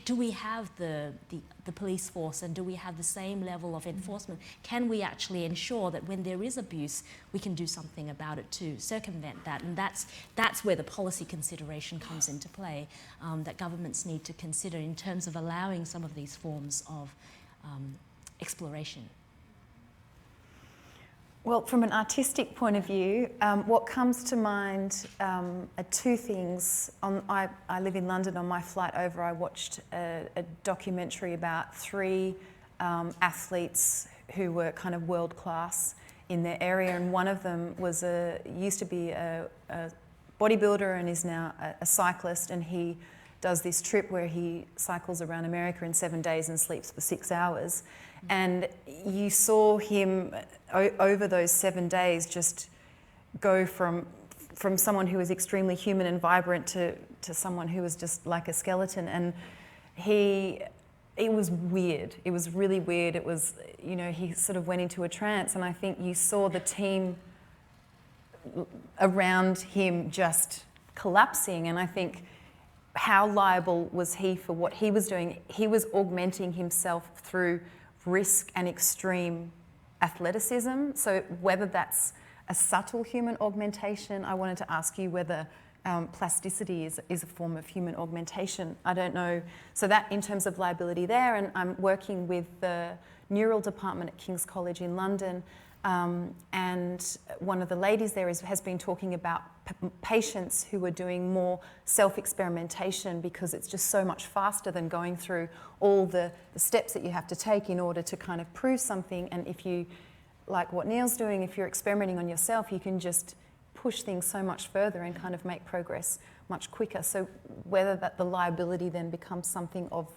Do we have the police force, and do we have the same level of enforcement? Can we actually ensure that when there is abuse, we can do something about it to circumvent that? And that's where the policy consideration comes into play, that governments need to consider in terms of allowing some of these forms of exploration. Well, from an artistic point of view, what comes to mind are two things. I live in London. On my flight over, I watched a documentary about 3 athletes who were kind of world class in their area, and one of them used to be a bodybuilder and is now a cyclist, and he does this trip where he cycles around America in 7 days and sleeps for 6 hours. And you saw him over those 7 days just go from someone who was extremely human and vibrant to someone who was just like a skeleton. And it was weird. It was really weird. It was, he sort of went into a trance, and I think you saw the team around him just collapsing. And I think, how liable was he for what he was doing? He was augmenting himself through risk and extreme athleticism. So whether that's a subtle human augmentation, I wanted to ask you whether plasticity is a form of human augmentation. I don't know. So that in terms of liability there, and I'm working with the neural department at King's College in London, and one of the ladies there has been talking about patients who are doing more self-experimentation because it's just so much faster than going through all the steps that you have to take in order to kind of prove something. And if you, like what Neil's doing, if you're experimenting on yourself, you can just push things so much further and kind of make progress much quicker. So whether that the liability then becomes something of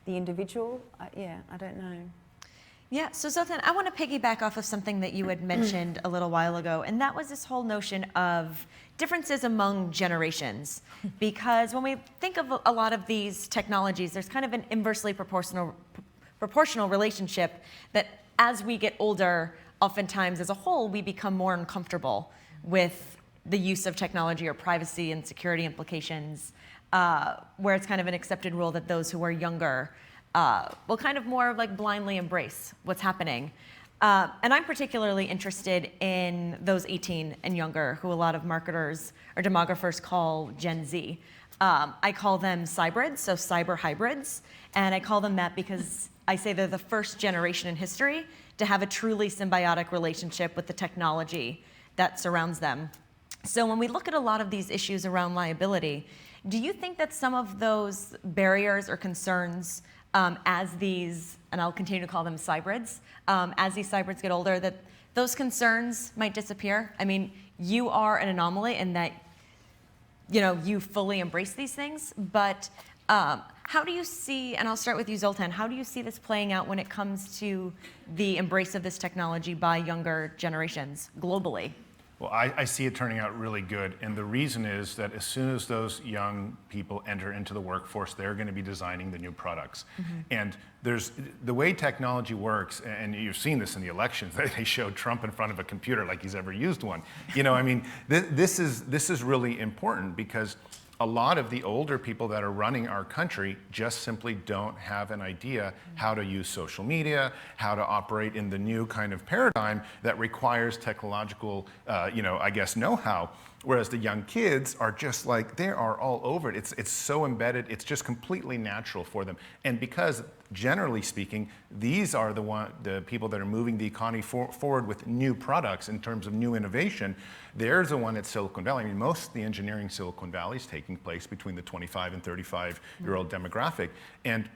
the individual, I don't know. Yeah, so Zoltan, I want to piggyback off of something that you had mentioned a little while ago, and that was this whole notion of differences among generations. Because when we think of a lot of these technologies, there's kind of an inversely proportional relationship that as we get older, oftentimes as a whole, we become more uncomfortable with the use of technology or privacy and security implications, where it's kind of an accepted rule that those who are younger will kind of more like blindly embrace what's happening. And I'm particularly interested in those 18 and younger, who a lot of marketers or demographers call Gen Z. I call them cybrids, so cyber hybrids. And I call them that because I say they're the first generation in history to have a truly symbiotic relationship with the technology that surrounds them. So when we look at a lot of these issues around liability, do you think that some of those barriers or concerns as these, and I'll continue to call them cybrids, as these cybrids get older, that those concerns might disappear? I mean, you are an anomaly in that, you fully embrace these things, but how do you see, and I'll start with you, Zoltan, how do you see this playing out when it comes to the embrace of this technology by younger generations globally? Well, I see it turning out really good, and the reason is that as soon as those young people enter into the workforce, they're going to be designing the new products. Mm-hmm. And there's the way technology works, and you've seen this in the elections. They showed Trump in front of a computer like he's ever used one. This is really important because a lot of the older people that are running our country just simply don't have an idea how to use social media, how to operate in the new kind of paradigm that requires technological, know-how. Whereas the young kids are just like, they are all over it. It's so embedded, it's just completely natural for them. And because, generally speaking, these are the people that are moving the economy forward with new products in terms of new innovation, they're the one at Silicon Valley. I mean, most of the engineering Silicon Valley is taking place between the 25 and 35-year-old demographic. And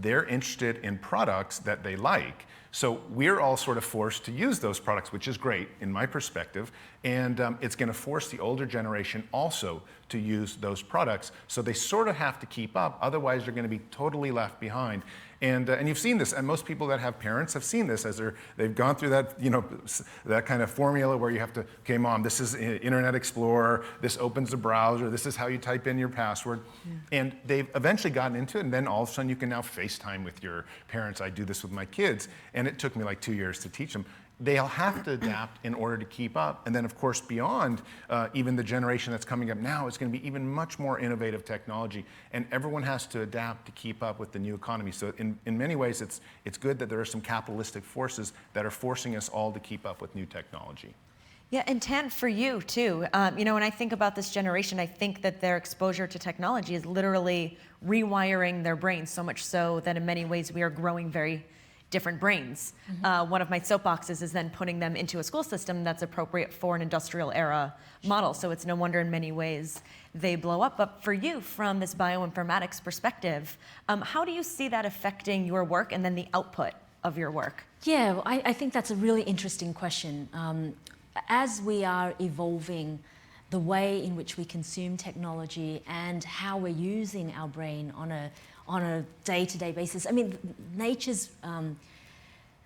they're interested in products that they like. So we're all sort of forced to use those products, which is great in my perspective, and it's going to force the older generation also to use those products. So they sort of have to keep up, otherwise they're going to be totally left behind. And you've seen this, and most people that have parents have seen this as they've gone through that, that kind of formula where you have to, okay, Mom, this is Internet Explorer, this opens the browser, this is how you type in your password. Yeah. And they've eventually gotten into it, and then all of a sudden you can now FaceTime with your parents. I do this with my kids, and it took me like 2 years to teach them. They'll have to adapt in order to keep up. And then, of course, beyond even the generation that's coming up now, it's going to be even much more innovative technology. And everyone has to adapt to keep up with the new economy. So in many ways, it's good that there are some capitalistic forces that are forcing us all to keep up with new technology. Yeah, and Tan, for you too. When I think about this generation, I think that their exposure to technology is literally rewiring their brains, so much so that in many ways we are growing very different brains. Mm-hmm. One of my soapboxes is then putting them into a school system that's appropriate for an industrial era model. So it's no wonder in many ways they blow up. But for you, from this bioinformatics perspective, how do you see that affecting your work and then the output of your work? Yeah, well, I think that's a really interesting question. As we are evolving the way in which we consume technology and how we're using our brain on a day-to-day basis. I mean, nature's,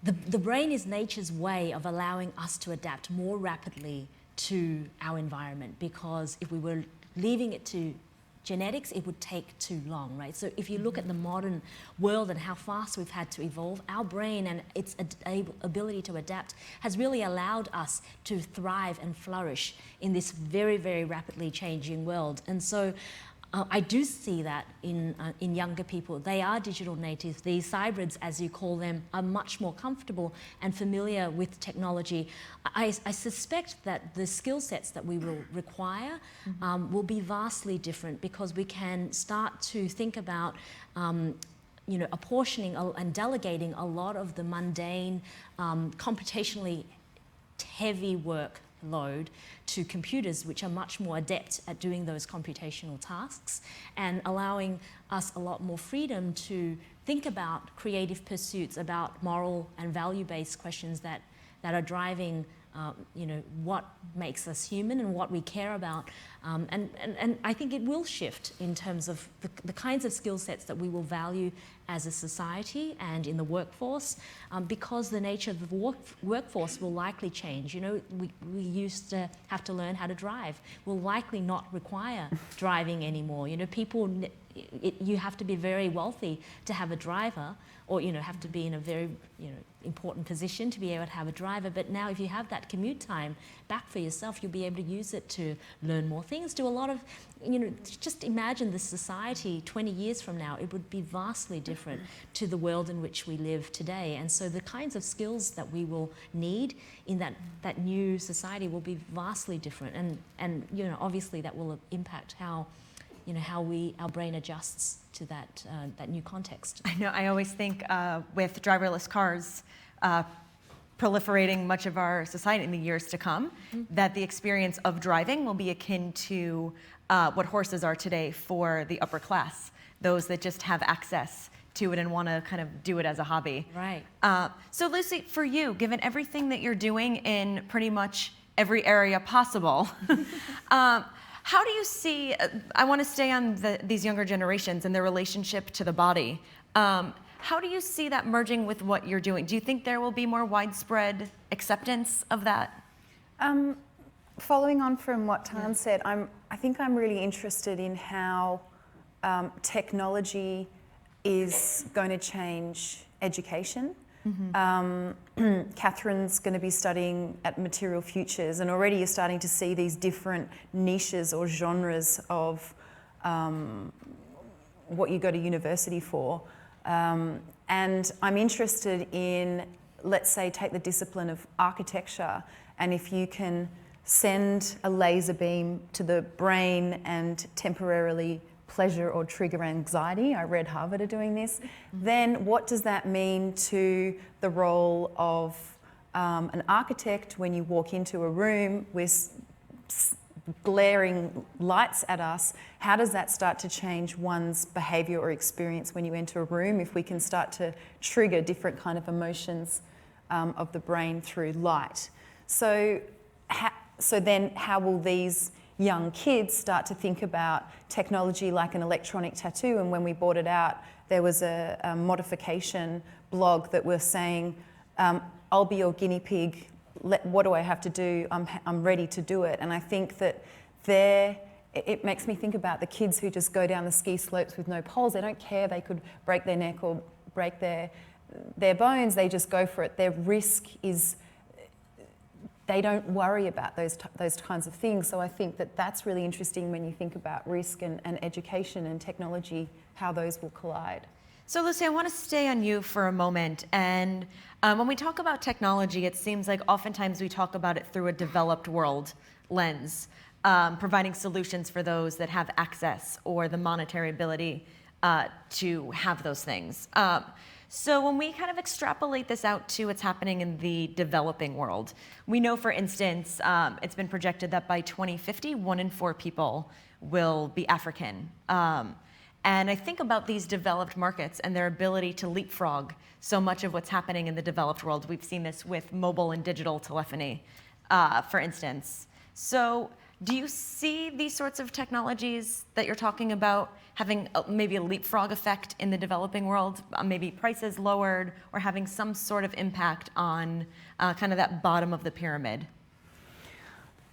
the brain is nature's way of allowing us to adapt more rapidly to our environment, because if we were leaving it to genetics, it would take too long, right? So if you look at the modern world and how fast we've had to evolve, our brain and its ability to adapt has really allowed us to thrive and flourish in this very, very rapidly changing world. And so I do see that in younger people. They are digital natives. These hybrids, as you call them, are much more comfortable and familiar with technology. I suspect that the skill sets that we will require will be vastly different, because we can start to think about apportioning and delegating a lot of the mundane, computationally heavy work load to computers, which are much more adept at doing those computational tasks, and allowing us a lot more freedom to think about creative pursuits, about moral and value-based questions that are driving what makes us human and what we care about. And I think it will shift in terms of the kinds of skill sets that we will value as a society and in the workforce, because the nature of the workforce will likely change. We used to have to learn how to drive. We'll likely not require driving anymore. You have to be very wealthy to have a driver, or have to be in a very important position to be able to have a driver. But now, if you have that commute time back for yourself, you'll be able to use it to learn more things, do a lot of, just imagine the society 20 years from now. It would be vastly different to the world in which we live today. And so the kinds of skills that we will need in that new society will be vastly different. And obviously that will impact how our brain adjusts to that new context. I know. I always think with driverless cars proliferating much of our society in the years to come, that the experience of driving will be akin to what horses are today for the upper class, those that just have access to it and want to kind of do it as a hobby. Right. So Lucy, for you, given everything that you're doing in pretty much every area possible, how do you see, I want to stay on these younger generations and their relationship to the body. How do you see that merging with what you're doing? Do you think there will be more widespread acceptance of that? Following on from what Tan said, I think I'm really interested in how technology is going to change education. Catherine's going to be studying at Material Futures, and already you're starting to see these different niches or genres of what you go to university for. And I'm interested in, let's say, take the discipline of architecture, and if you can send a laser beam to the brain and temporarily pleasure or trigger anxiety, I read Harvard are doing this, then what does that mean to the role of an architect when you walk into a room with glaring lights at us, how does that start to change one's behaviour or experience when you enter a room? If we can start to trigger different kind of emotions of the brain through light. So then how will these young kids start to think about technology like an electronic tattoo? And when we brought it out, there was a modification blog that was saying, I'll be your guinea pig, what do I have to do? I'm ready to do it. And I think that it makes me think about the kids who just go down the ski slopes with no poles. They don't care, they could break their neck or break their bones, they just go for it. Their risk is, they don't worry about those kinds of things. So I think that that's really interesting when you think about risk and education and technology, how those will collide. So Lucy, I want to stay on you for a moment. And when we talk about technology, it seems like oftentimes we talk about it through a developed world lens, providing solutions for those that have access or the monetary ability to have those things. So when we kind of extrapolate this out to what's happening in the developing world, we know, for instance, it's been projected that by 2050, 1 in 4 people will be African. And I think about these developed markets and their ability to leapfrog so much of what's happening in the developed world. We've seen this with mobile and digital telephony, for instance. So do you see these sorts of technologies that you're talking about having maybe a leapfrog effect in the developing world, maybe prices lowered, or having some sort of impact on kind of that bottom of the pyramid?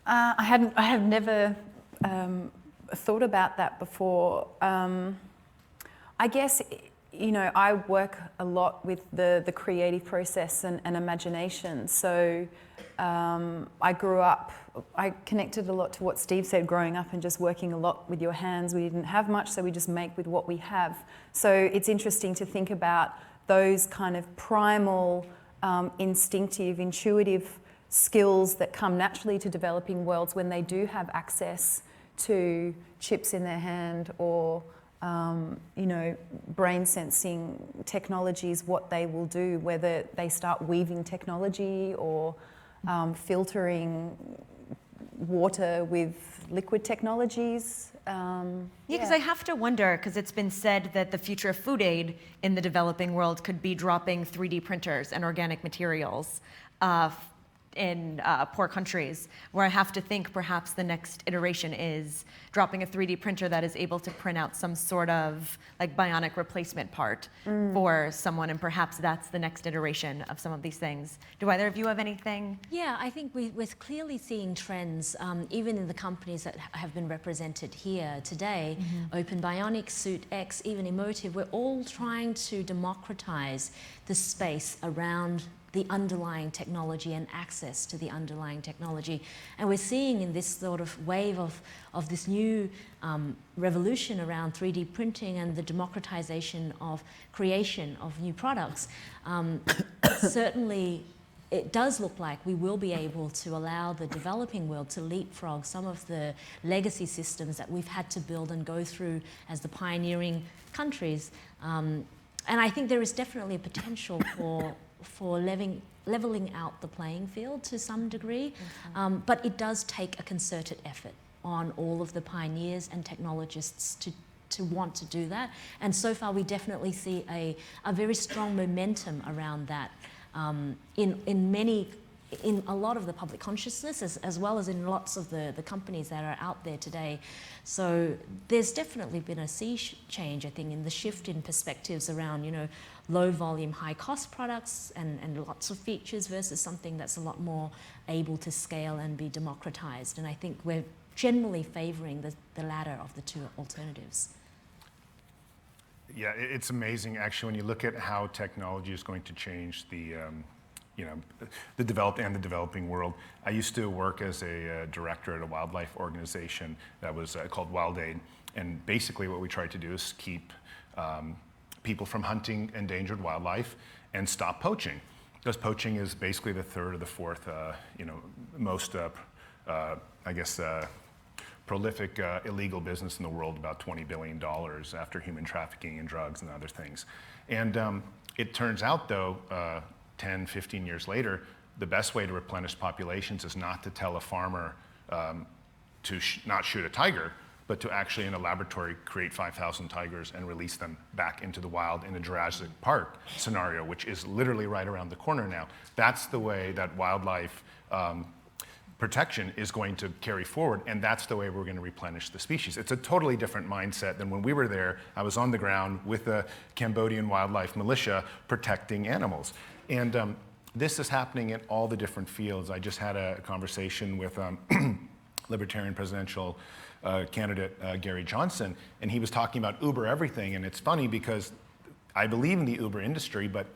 I have never thought about that before. I guess, you know, I work a lot with the creative process and imagination. So I grew up, I connected a lot to what Steve said, growing up and just working a lot with your hands. We didn't have much, so we just make with what we have. So it's interesting to think about those kind of primal, instinctive, intuitive skills that come naturally to developing worlds when they do have access to chips in their hand or you know, brain sensing technologies, what they will do, whether they start weaving technology or filtering water with liquid technologies. Yeah, because I have to wonder, because it's been said that the future of food aid in the developing world could be dropping 3D printers and organic materials in poor countries, where I have to think perhaps the next iteration is dropping a 3D printer that is able to print out some sort of like bionic replacement part for someone, and perhaps that's the next iteration of some of these things. Do either of you have anything? Yeah, I think we're clearly seeing trends, even in the companies that have been represented here today, Open Bionics, Suit X, even Emotive. We're all trying to democratize the space around the underlying technology and access to the underlying technology. And we're seeing in this sort of wave of this new revolution around 3D printing and the democratization of creation of new products, certainly it does look like we will be able to allow the developing world to leapfrog some of the legacy systems that we've had to build and go through as the pioneering countries. And I think there is definitely a potential for leveling out the playing field to some degree, but it does take a concerted effort on all of the pioneers and technologists to want to do that. And so far we definitely see a very strong momentum around that in a lot of the public consciousness, as well as in lots of the companies that are out there today. So there's definitely been a sea change, I think, in the shift in perspectives around, you know, low volume, high cost products and lots of features versus something that's a lot more able to scale and be democratized. And I think we're generally favoring the latter of the two alternatives. Yeah, it's amazing actually when you look at how technology is going to change the you know, the developed and the developing world. I used to work as a director at a wildlife organization that was called Wild Aid, and basically what we tried to do is keep people from hunting endangered wildlife and stop poaching, because poaching is basically the third or the fourth, you know, most, I guess, prolific illegal business in the world, about $20 billion after human trafficking and drugs and other things. And it turns out, though, 10, 15 years later, the best way to replenish populations is not to tell a farmer, to not shoot a tiger, but to actually in a laboratory create 5,000 tigers and release them back into the wild in a Jurassic Park scenario, which is literally right around the corner now. That's the way that wildlife protection is going to carry forward, and that's the way we're going to replenish the species. It's a totally different mindset than when we were there. I was on the ground with the Cambodian wildlife militia protecting animals. And this is happening in all the different fields. I just had a conversation with Libertarian presidential candidate Gary Johnson, and he was talking about Uber everything. And it's funny because I believe in the Uber industry, but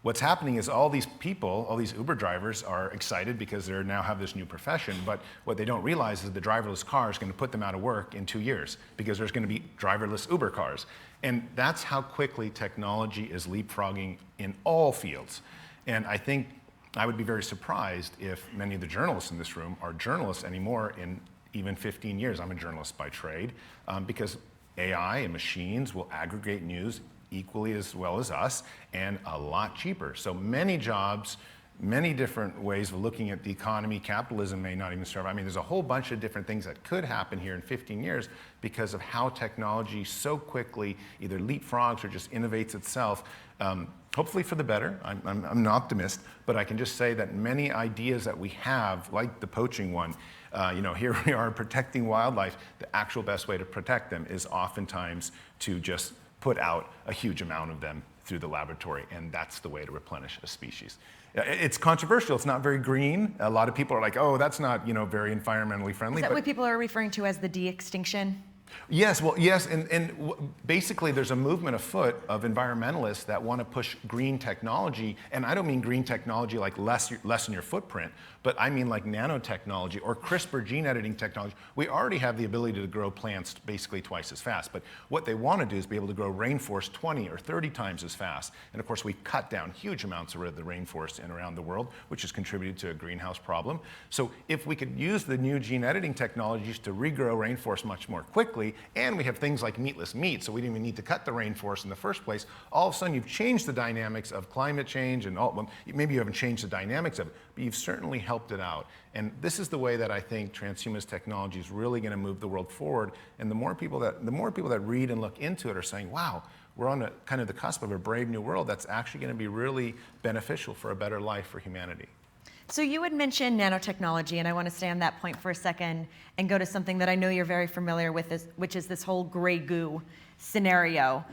what's happening is all these people, all these Uber drivers are excited because they now have this new profession, but what they don't realize is the driverless car is going to put them out of work in 2 years because there's going to be driverless Uber cars. And that's how quickly technology is leapfrogging in all fields. And I think I would be very surprised if many of the journalists in this room are journalists anymore in even 15 years. I'm a journalist by trade, because AI and machines will aggregate news equally as well as us, and a lot cheaper. So many jobs, many different ways of looking at the economy. Capitalism may not even survive. I mean, there's a whole bunch of different things that could happen here in 15 years because of how technology so quickly either leapfrogs or just innovates itself. Hopefully for the better. I'm an optimist, but I can just say that many ideas that we have, like the poaching one, here we are protecting wildlife. The actual best way to protect them is oftentimes to just put out a huge amount of them through the laboratory, and that's the way to replenish a species. It's controversial. It's not very green. A lot of people are like, oh, that's not very environmentally friendly. Is that what people are referring to as the de-extinction? Yes, well, yes, and basically there's a movement afoot of environmentalists that want to push green technology, and I don't mean green technology like lessen your footprint, but I mean like nanotechnology or CRISPR gene editing technology. We already have the ability to grow plants basically twice as fast, but what they want to do is be able to grow rainforest 20 or 30 times as fast, and of course we cut down huge amounts of the rainforest in around the world, which has contributed to a greenhouse problem. So if we could use the new gene editing technologies to regrow rainforest much more quickly, and we have things like meatless meat, so we didn't even need to cut the rainforest in the first place. All of a sudden, you've changed the dynamics of climate change, and maybe you haven't changed the dynamics of it, but you've certainly helped it out. And this is the way that I think transhumanist technology is really going to move the world forward. And the more people that read and look into it are saying, wow, we're on kind of the cusp of a brave new world that's actually going to be really beneficial for a better life for humanity. So you had mentioned nanotechnology, and I want to stay on that point for a second and go to something that I know you're very familiar with, which is this whole gray goo scenario,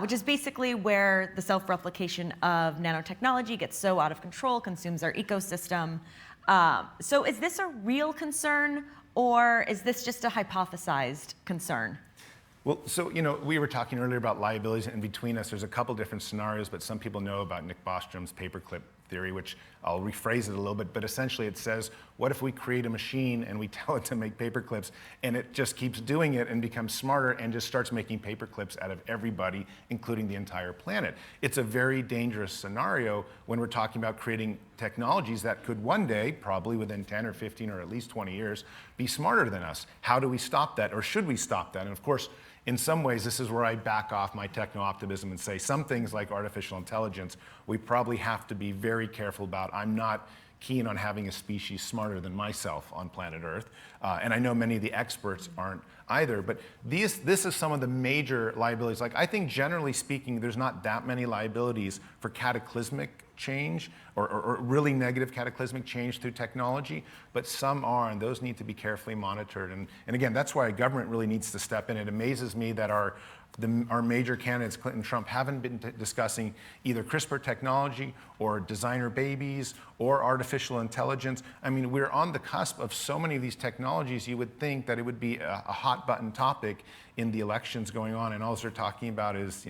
which is basically where the self-replication of nanotechnology gets so out of control, consumes our ecosystem. So is this a real concern, or is this just a hypothesized concern? Well, so, we were talking earlier about liabilities, and between us, there's a couple different scenarios, but some people know about Nick Bostrom's paperclip theory, which I'll rephrase it a little bit, but essentially it says, what if we create a machine and we tell it to make paperclips, and it just keeps doing it and becomes smarter and just starts making paperclips out of everybody, including the entire planet? It's a very dangerous scenario when we're talking about creating technologies that could one day, probably within 10 or 15 or at least 20 years, be smarter than us. How do we stop that, or should we stop that? And of course, in some ways, this is where I back off my techno-optimism and say some things like artificial intelligence, we probably have to be very careful about. I'm not keen on having a species smarter than myself on planet Earth. And I know many of the experts aren't either, but this is some of the major liabilities. Like, I think generally speaking, there's not that many liabilities for cataclysmic change or really negative cataclysmic change through technology, but some are, and those need to be carefully monitored. And again, that's why government really needs to step in. It amazes me that our major candidates, Clinton and Trump, haven't been discussing either CRISPR technology or designer babies or artificial intelligence. I mean, we're on the cusp of so many of these technologies, you would think that it would be a hot button topic in the elections going on, and all they're talking about is,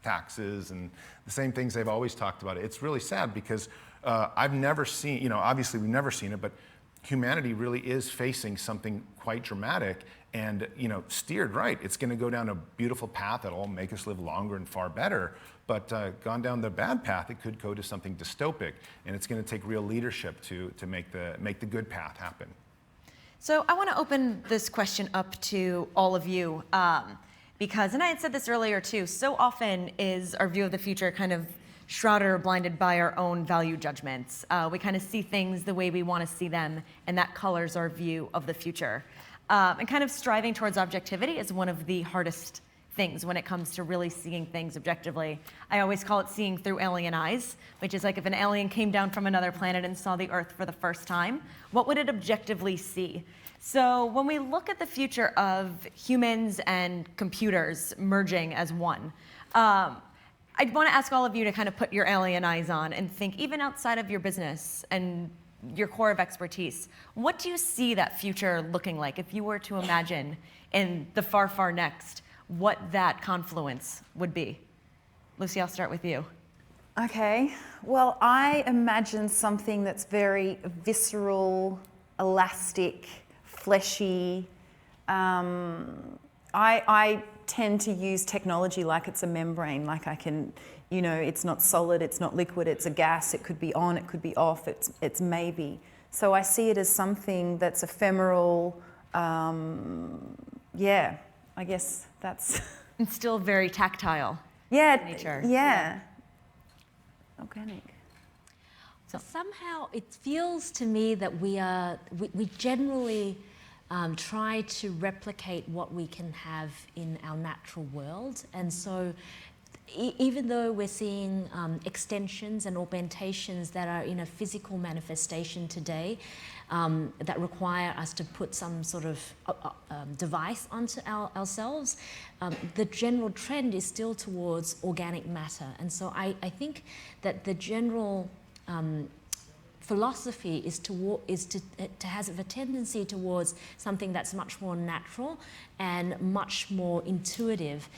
taxes and the same things they've always talked about. It's really sad because I've never seen, obviously we've never seen it, but humanity really is facing something quite dramatic, and steered right, it's going to go down a beautiful path that'll make us live longer and far better. But gone down the bad path, it could go to something dystopic, and it's going to take real leadership to make the good path happen. So I want to open this question up to all of you. Because, and I had said this earlier too, so often is our view of the future kind of shrouded or blinded by our own value judgments. We kind of see things the way we want to see them, and that colors our view of the future. And kind of striving towards objectivity is one of the hardest things when it comes to really seeing things objectively. I always call it seeing through alien eyes, which is like if an alien came down from another planet and saw the Earth for the first time, what would it objectively see? So when we look at the future of humans and computers merging as one, I want to ask all of you to kind of put your alien eyes on and think, even outside of your business and your core of expertise, what do you see that future looking like if you were to imagine in the far, far next what that confluence would be? Lucy, I'll start with you. Okay, well, I imagine something that's very visceral, elastic, fleshy. I tend to use technology like it's a membrane, like I can, you know, it's not solid, it's not liquid, it's a gas, it could be on, it could be off, it's maybe. So I see it as something that's ephemeral, yeah, I guess that's... And still very tactile. Yeah, nature. Yeah. Organic. So somehow it feels to me that we generally try to replicate what we can have in our natural world. And so even though we're seeing extensions and augmentations that are in a physical manifestation today, that require us to put some sort of device onto ourselves, the general trend is still towards organic matter. And so I think that the general philosophy is to have a tendency towards something that's much more natural and much more intuitive.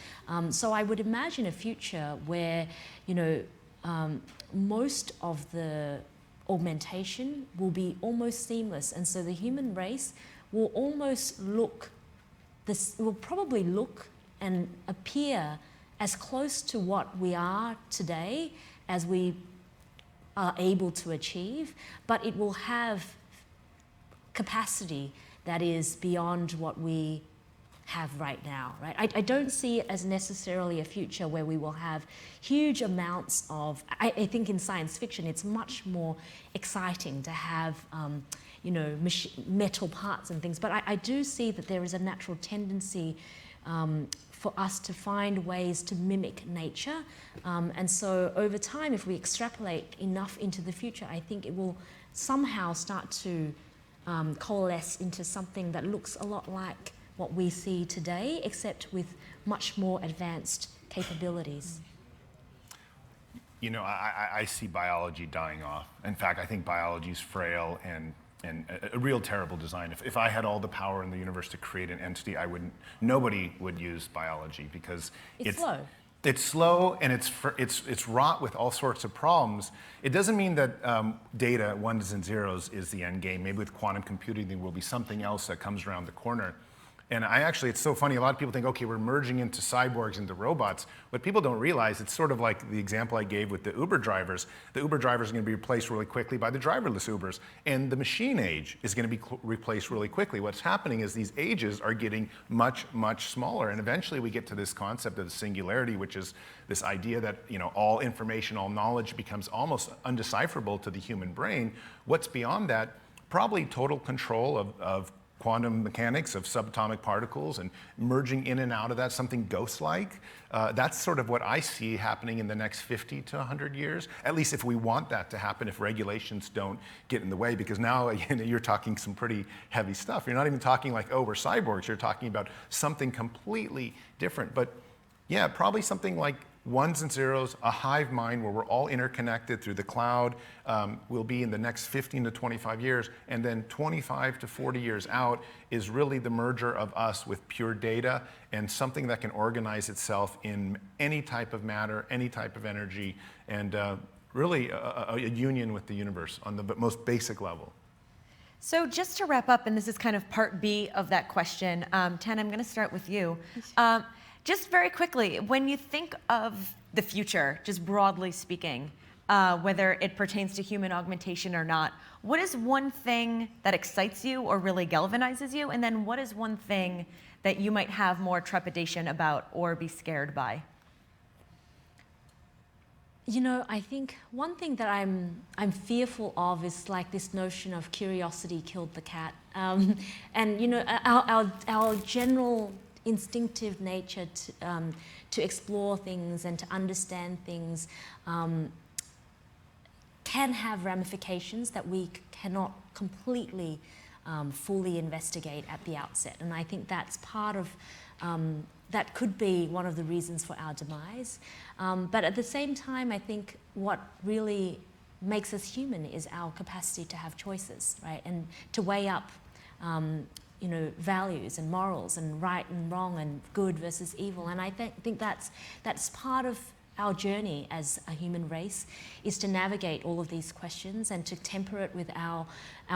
So I would imagine a future where, you know, most of the augmentation will be almost seamless, and so the human race will almost will probably look and appear as close to what we are today as we are able to achieve, but it will have capacity that is beyond what we have right now, right? I don't see it as necessarily a future where we will have huge amounts of, I think in science fiction it's much more exciting to have, you know, metal parts and things, but I do see that there is a natural tendency for us to find ways to mimic nature. And so over time, if we extrapolate enough into the future, I think it will somehow start to coalesce into something that looks a lot like what we see today, except with much more advanced capabilities. You know, I see biology dying off. In fact, I think biology is frail and a real terrible design. If I had all the power in the universe to create an entity, nobody would use biology because it's slow. It's slow and it's wrought with all sorts of problems. It doesn't mean that data, ones and zeros, is the end game. Maybe with quantum computing there will be something else that comes around the corner. And it's so funny, a lot of people think, okay, we're merging into cyborgs, into robots. What people don't realize, it's sort of like the example I gave with the Uber drivers. The Uber drivers are going to be replaced really quickly by the driverless Ubers. And the machine age is going to be replaced really quickly. What's happening is these ages are getting much, much smaller. And eventually we get to this concept of the singularity, which is this idea that, you know, all information, all knowledge becomes almost undecipherable to the human brain. What's beyond that? Probably total control of quantum mechanics of subatomic particles and merging in and out of that, something ghost-like. That's sort of what I see happening in the next 50 to 100 years, at least if we want that to happen, if regulations don't get in the way, because now you're talking some pretty heavy stuff. You're not even talking like, oh, we're cyborgs. You're talking about something completely different. But yeah, probably something like ones and zeros, a hive mind where we're all interconnected through the cloud, will be in the next 15 to 25 years, and then 25 to 40 years out is really the merger of us with pure data and something that can organize itself in any type of matter, any type of energy, and really a union with the universe on the most basic level. So just to wrap up, and this is kind of part B of that question, Tan, I'm going to start with you. Just very quickly, when you think of the future, just broadly speaking, whether it pertains to human augmentation or not, what is one thing that excites you or really galvanizes you? And then what is one thing that you might have more trepidation about or be scared by? I think one thing that I'm fearful of is like this notion of curiosity killed the cat, and our general instinctive nature to explore things and to understand things can have ramifications that we cannot completely fully investigate at the outset, and I think that's part of that could be one of the reasons for our demise. But at the same time, I think what really makes us human is our capacity to have choices, right? And to weigh up, values and morals and right and wrong and good versus evil. And I think that's part of our journey as a human race, is to navigate all of these questions and to temper it with our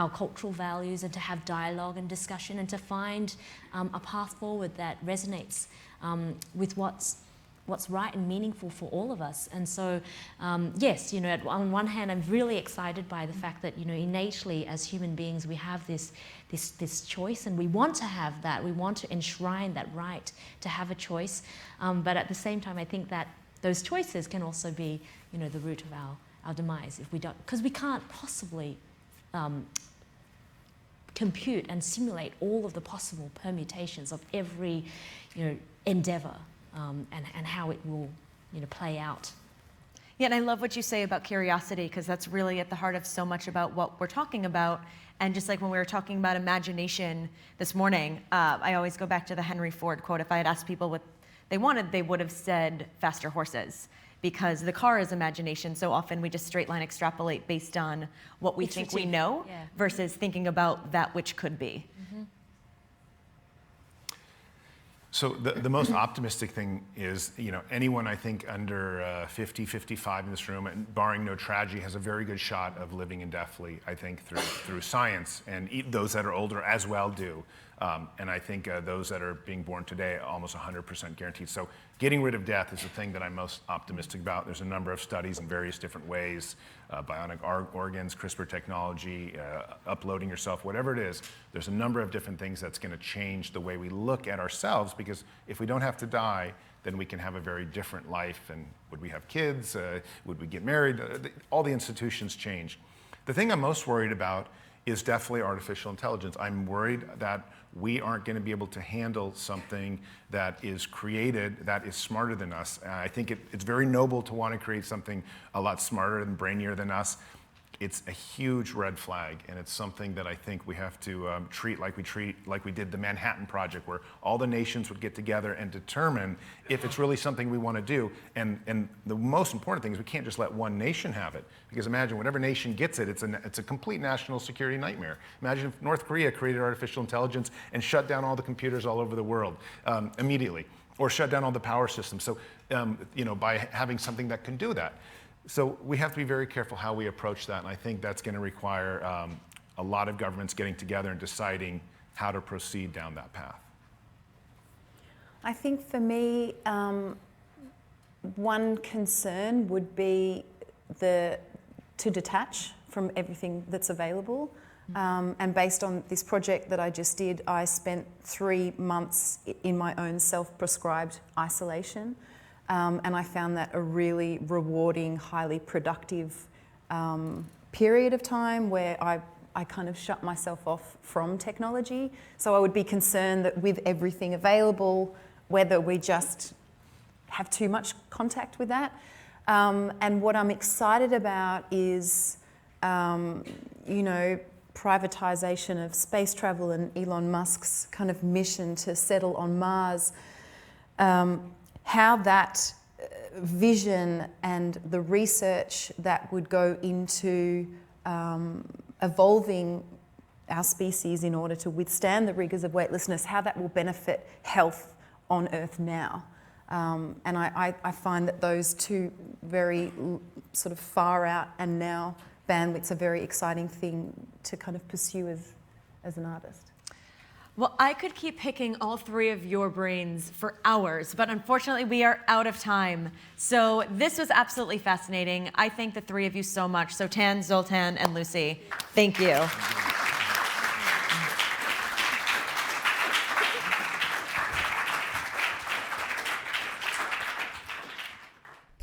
cultural values and to have dialogue and discussion and to find a path forward that resonates with what's right and meaningful for all of us. And so, yes, on one hand, I'm really excited by the fact that, innately as human beings, we have this choice, and we want to have that. We want to enshrine that right to have a choice. But at the same time, I think that those choices can also be, the root of our demise if we don't, because we can't possibly compute and simulate all of the possible permutations of every, endeavor and how it will, play out. Yeah, and I love what you say about curiosity, because that's really at the heart of so much about what we're talking about. And just like when we were talking about imagination this morning, I always go back to the Henry Ford quote. If I had asked people what they wanted, they would have said faster horses, because the car is imagination. So often we just straight line extrapolate based on what we think we know versus thinking about that which could be. Mm-hmm. So the most optimistic thing is, anyone I think under 50, 55 in this room, and barring no tragedy, has a very good shot of living indefinitely, I think, through science. And those that are older as well do. And I think those that are being born today, almost 100% guaranteed. So getting rid of death is the thing that I'm most optimistic about. There's a number of studies in various different ways, bionic organs, CRISPR technology, uploading yourself, whatever it is. There's a number of different things that's going to change the way we look at ourselves, because if we don't have to die, then we can have a very different life. And would we have kids? Would we get married? All the institutions change. The thing I'm most worried about is definitely artificial intelligence. I'm worried that we aren't going to be able to handle something that is created that is smarter than us. I think it's very noble to want to create something a lot smarter and brainier than us. It's a huge red flag, and it's something that I think we have to treat like we did the Manhattan Project, where all the nations would get together and determine if it's really something we want to do. And the most important thing is we can't just let one nation have it, because imagine whatever nation gets it, it's a complete national security nightmare. Imagine if North Korea created artificial intelligence and shut down all the computers all over the world immediately, or shut down all the power systems. So by having something that can do that. So we have to be very careful how we approach that, and I think that's going to require a lot of governments getting together and deciding how to proceed down that path. I think for me, one concern would be to detach from everything that's available. And based on this project that I just did, I spent 3 months in my own self-prescribed isolation. And I found that a really rewarding, highly productive period of time where I kind of shut myself off from technology. So I would be concerned that with everything available, whether we just have too much contact with that. And what I'm excited about is, privatization of space travel and Elon Musk's kind of mission to settle on Mars. How that vision and the research that would go into evolving our species in order to withstand the rigors of weightlessness, how that will benefit health on Earth now. And I find that those two very sort of far out and now bandwidths are a very exciting thing to kind of pursue as an artist. Well, I could keep picking all 3 of your brains for hours, but unfortunately we are out of time. So this was absolutely fascinating. I thank the 3 of you so much. So Tan, Zoltan, and Lucy, thank you.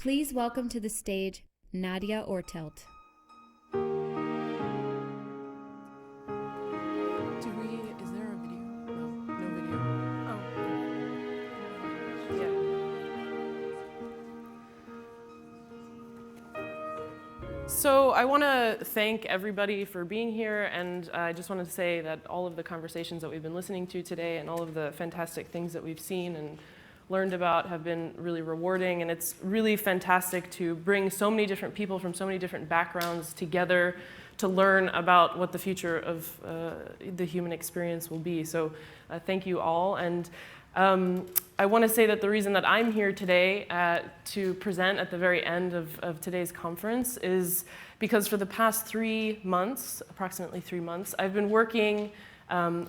Please welcome to the stage Nadia Ortelt. Is there a video? No video. Oh. Yeah. So I want to thank everybody for being here, and I just wanted to say that all of the conversations that we've been listening to today and all of the fantastic things that we've seen and learned about have been really rewarding, and it's really fantastic to bring so many different people from so many different backgrounds together to learn about what the future of the human experience will be. So thank you all. And I want to say that the reason that I'm here today to present at the very end of today's conference is because for the past 3 months, approximately 3 months, I've been working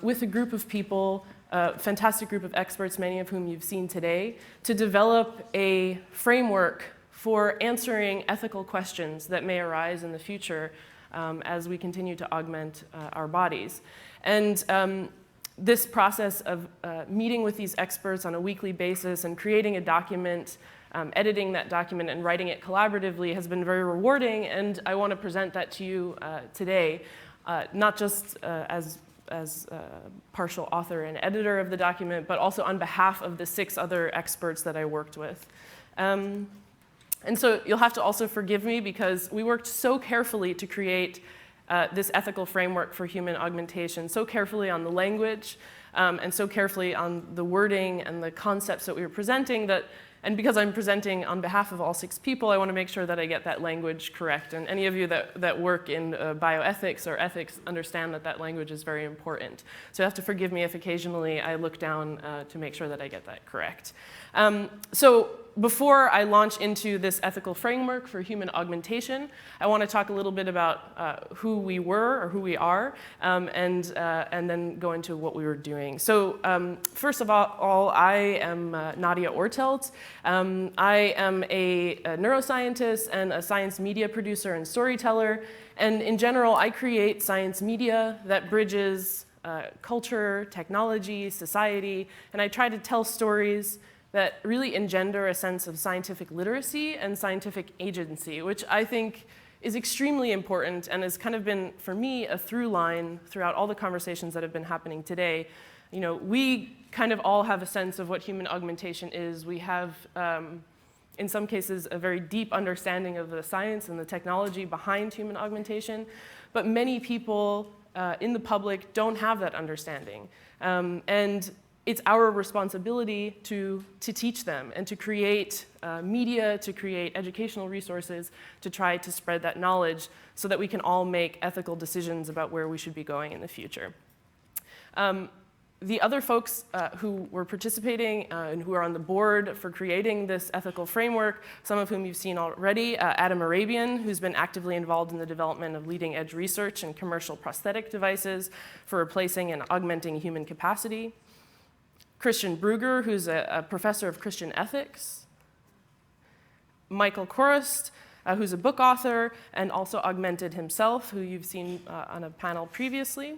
with a group of people, a fantastic group of experts, many of whom you've seen today, to develop a framework for answering ethical questions that may arise in the future as we continue to augment our bodies. And this process of meeting with these experts on a weekly basis and creating a document, editing that document and writing it collaboratively has been very rewarding, and I want to present that to you today, not just as partial author and editor of the document, but also on behalf of the 6 other experts that I worked with. And so you'll have to also forgive me because we worked so carefully to create this ethical framework for human augmentation, so carefully on the language and so carefully on the wording and the concepts that we were presenting that, and because I'm presenting on behalf of all 6 people, I want to make sure that I get that language correct. And any of you that work in bioethics or ethics understand that that language is very important. So you have to forgive me if occasionally I look down to make sure that I get that correct. So before I launch into this ethical framework for human augmentation, I want to talk a little bit about who we were or who we are, and then go into what we were doing. So first of all, I am Nadia Ortelt. I am a neuroscientist and a science media producer and storyteller. And in general, I create science media that bridges culture, technology, society, and I try to tell stories that really engender a sense of scientific literacy and scientific agency, which I think is extremely important and has kind of been, for me, a through line throughout all the conversations that have been happening today. You know, we kind of all have a sense of what human augmentation is. We have, in some cases, a very deep understanding of the science and the technology behind human augmentation, but many people in the public don't have that understanding. And it's our responsibility to teach them and to create media, to create educational resources, to try to spread that knowledge so that we can all make ethical decisions about where we should be going in the future. The other folks who were participating and who are on the board for creating this ethical framework, some of whom you've seen already, Adam Arabian, who's been actively involved in the development of leading edge research and commercial prosthetic devices for replacing and augmenting human capacity. Christian Bruger, who's a professor of Christian ethics. Micheal Chorost, who's a book author and also augmented himself, who you've seen on a panel previously.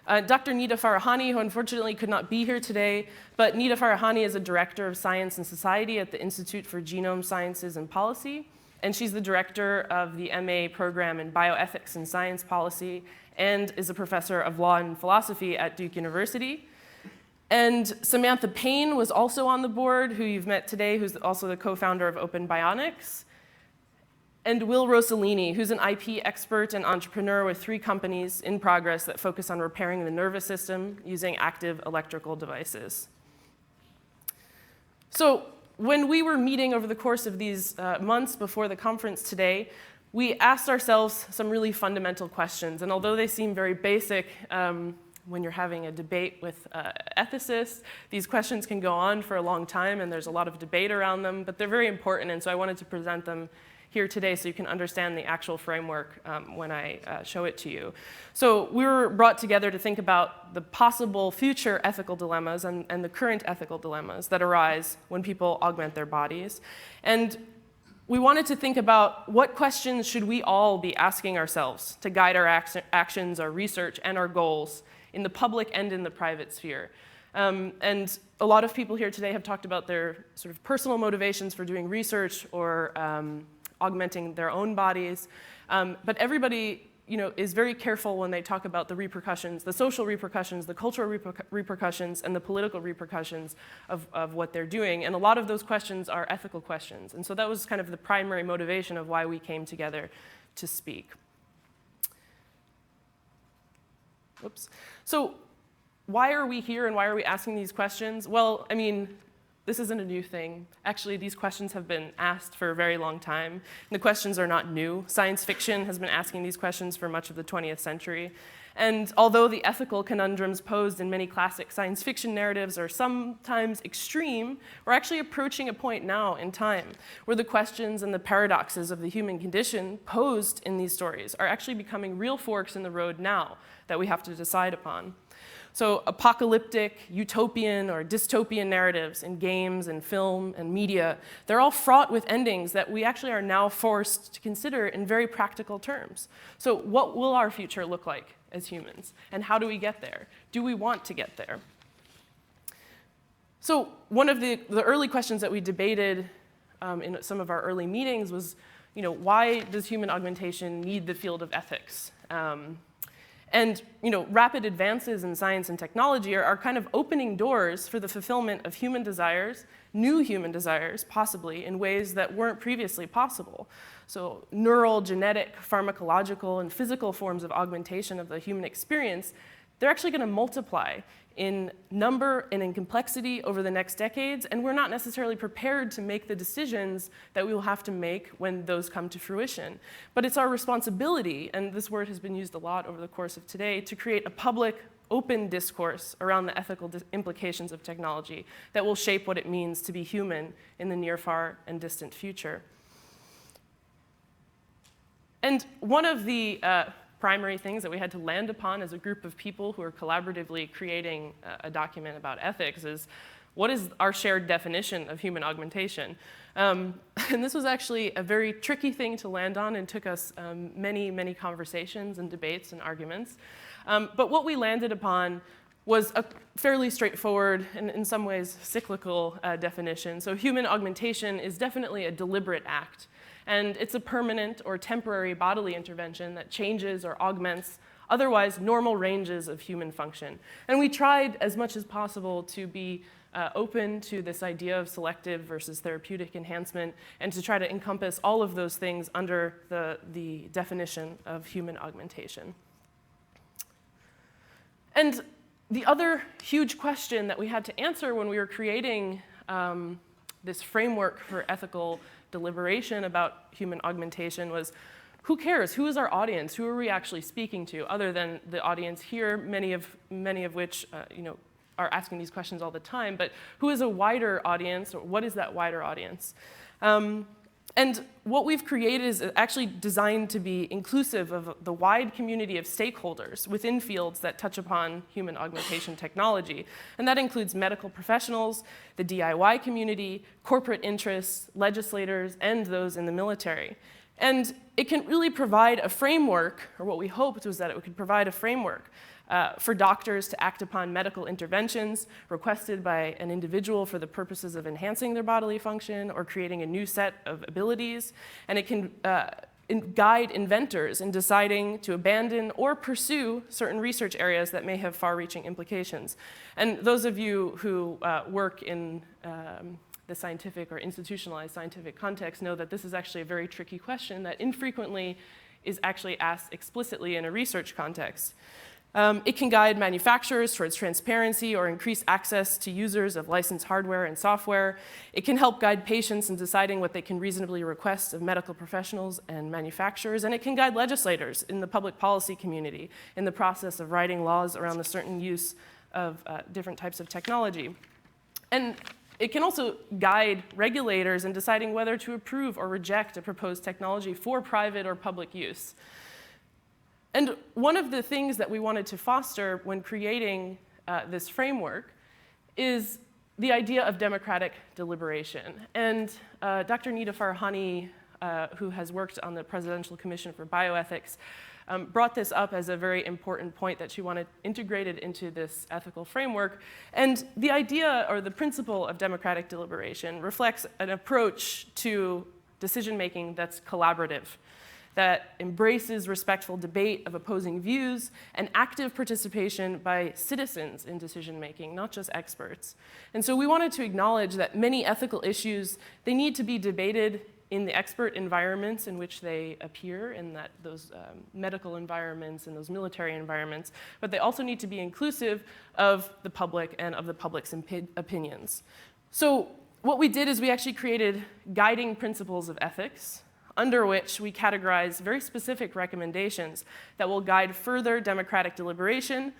Dr. Nida Farahani, who unfortunately could not be here today, but Nida Farahani is a director of science and society at the Institute for Genome Sciences and Policy, and she's the director of the MA program in bioethics and science policy, and is a professor of law and philosophy at Duke University. And Samantha Payne was also on the board, who you've met today, who's also the co-founder of Open Bionics. And Will Rossellini, who's an IP expert and entrepreneur with 3 companies in progress that focus on repairing the nervous system using active electrical devices. So when we were meeting over the course of these months before the conference today, we asked ourselves some really fundamental questions. And although they seem very basic, when you're having a debate with ethicists, these questions can go on for a long time, and there's a lot of debate around them, but they're very important, and so I wanted to present them here today so you can understand the actual framework when I show it to you. So we were brought together to think about the possible future ethical dilemmas and the current ethical dilemmas that arise when people augment their bodies. And we wanted to think about what questions should we all be asking ourselves to guide our actions, our research, and our goals in the public and in the private sphere. And a lot of people here today have talked about their sort of personal motivations for doing research or augmenting their own bodies. But everybody is very careful when they talk about the repercussions, the social repercussions, the cultural repercussions, and the political repercussions of what they're doing. And a lot of those questions are ethical questions. And so that was kind of the primary motivation of why we came together to speak. Whoops. So why are we here and why are we asking these questions? Well, I mean, this isn't a new thing. Actually, these questions have been asked for a very long time. And the questions are not new. Science fiction has been asking these questions for much of the 20th century. And although the ethical conundrums posed in many classic science fiction narratives are sometimes extreme, we're actually approaching a point now in time where the questions and the paradoxes of the human condition posed in these stories are actually becoming real forks in the road now that we have to decide upon. So apocalyptic, utopian, or dystopian narratives in games and film and media, they're all fraught with endings that we actually are now forced to consider in very practical terms. So what will our future look like as humans? And how do we get there? Do we want to get there? So one of the early questions that we debated in some of our early meetings was, why does human augmentation need the field of ethics? And rapid advances in science and technology are kind of opening doors for the fulfillment of human desires, new human desires, possibly, in ways that weren't previously possible. So neural, genetic, pharmacological, and physical forms of augmentation of the human experience, they're actually going to multiply in number and in complexity over the next decades, and we're not necessarily prepared to make the decisions that we will have to make when those come to fruition. But it's our responsibility, and this word has been used a lot over the course of today, to create a public, open discourse around the ethical implications of technology that will shape what it means to be human in the near, far, and distant future. And one of the primary things that we had to land upon as a group of people who are collaboratively creating a document about ethics is, what is our shared definition of human augmentation? And this was actually a very tricky thing to land on and took us many, many conversations and debates and arguments. But what we landed upon was a fairly straightforward and in some ways cyclical definition. So human augmentation is definitely a deliberate act. And it's a permanent or temporary bodily intervention that changes or augments otherwise normal ranges of human function. And we tried as much as possible to be open to this idea of selective versus therapeutic enhancement and to try to encompass all of those things under the definition of human augmentation. And the other huge question that we had to answer when we were creating this framework for ethical deliberation about human augmentation was, who cares? Who is our audience? Who are we actually speaking to, other than the audience here, many of which are asking these questions all the time, but who is a wider audience, or what is that wider audience? And what we've created is actually designed to be inclusive of the wide community of stakeholders within fields that touch upon human augmentation technology. And that includes medical professionals, the DIY community, corporate interests, legislators, and those in the military. And it can really provide a framework, or what we hoped was that it could provide a framework for doctors to act upon medical interventions requested by an individual for the purposes of enhancing their bodily function or creating a new set of abilities. And it can guide inventors in deciding to abandon or pursue certain research areas that may have far-reaching implications. And those of you who work in the scientific or institutionalized scientific context know that this is actually a very tricky question that infrequently is actually asked explicitly in a research context. It can guide manufacturers towards transparency or increase access to users of licensed hardware and software. It can help guide patients in deciding what they can reasonably request of medical professionals and manufacturers. And it can guide legislators in the public policy community in the process of writing laws around the certain use of different types of technology. And it can also guide regulators in deciding whether to approve or reject a proposed technology for private or public use. And one of the things that we wanted to foster when creating this framework is the idea of democratic deliberation. And Dr. Nita Farahani, who has worked on the Presidential Commission for Bioethics, brought this up as a very important point that she wanted integrated into this ethical framework. And the idea or the principle of democratic deliberation reflects an approach to decision-making that's collaborative, that embraces respectful debate of opposing views and active participation by citizens in decision-making, not just experts. And so we wanted to acknowledge that many ethical issues, they need to be debated in the expert environments in which they appear, in those medical environments and those military environments, but they also need to be inclusive of the public and of the public's opinions. So what we did is we actually created guiding principles of ethics, under which we categorize very specific recommendations that will guide further democratic deliberation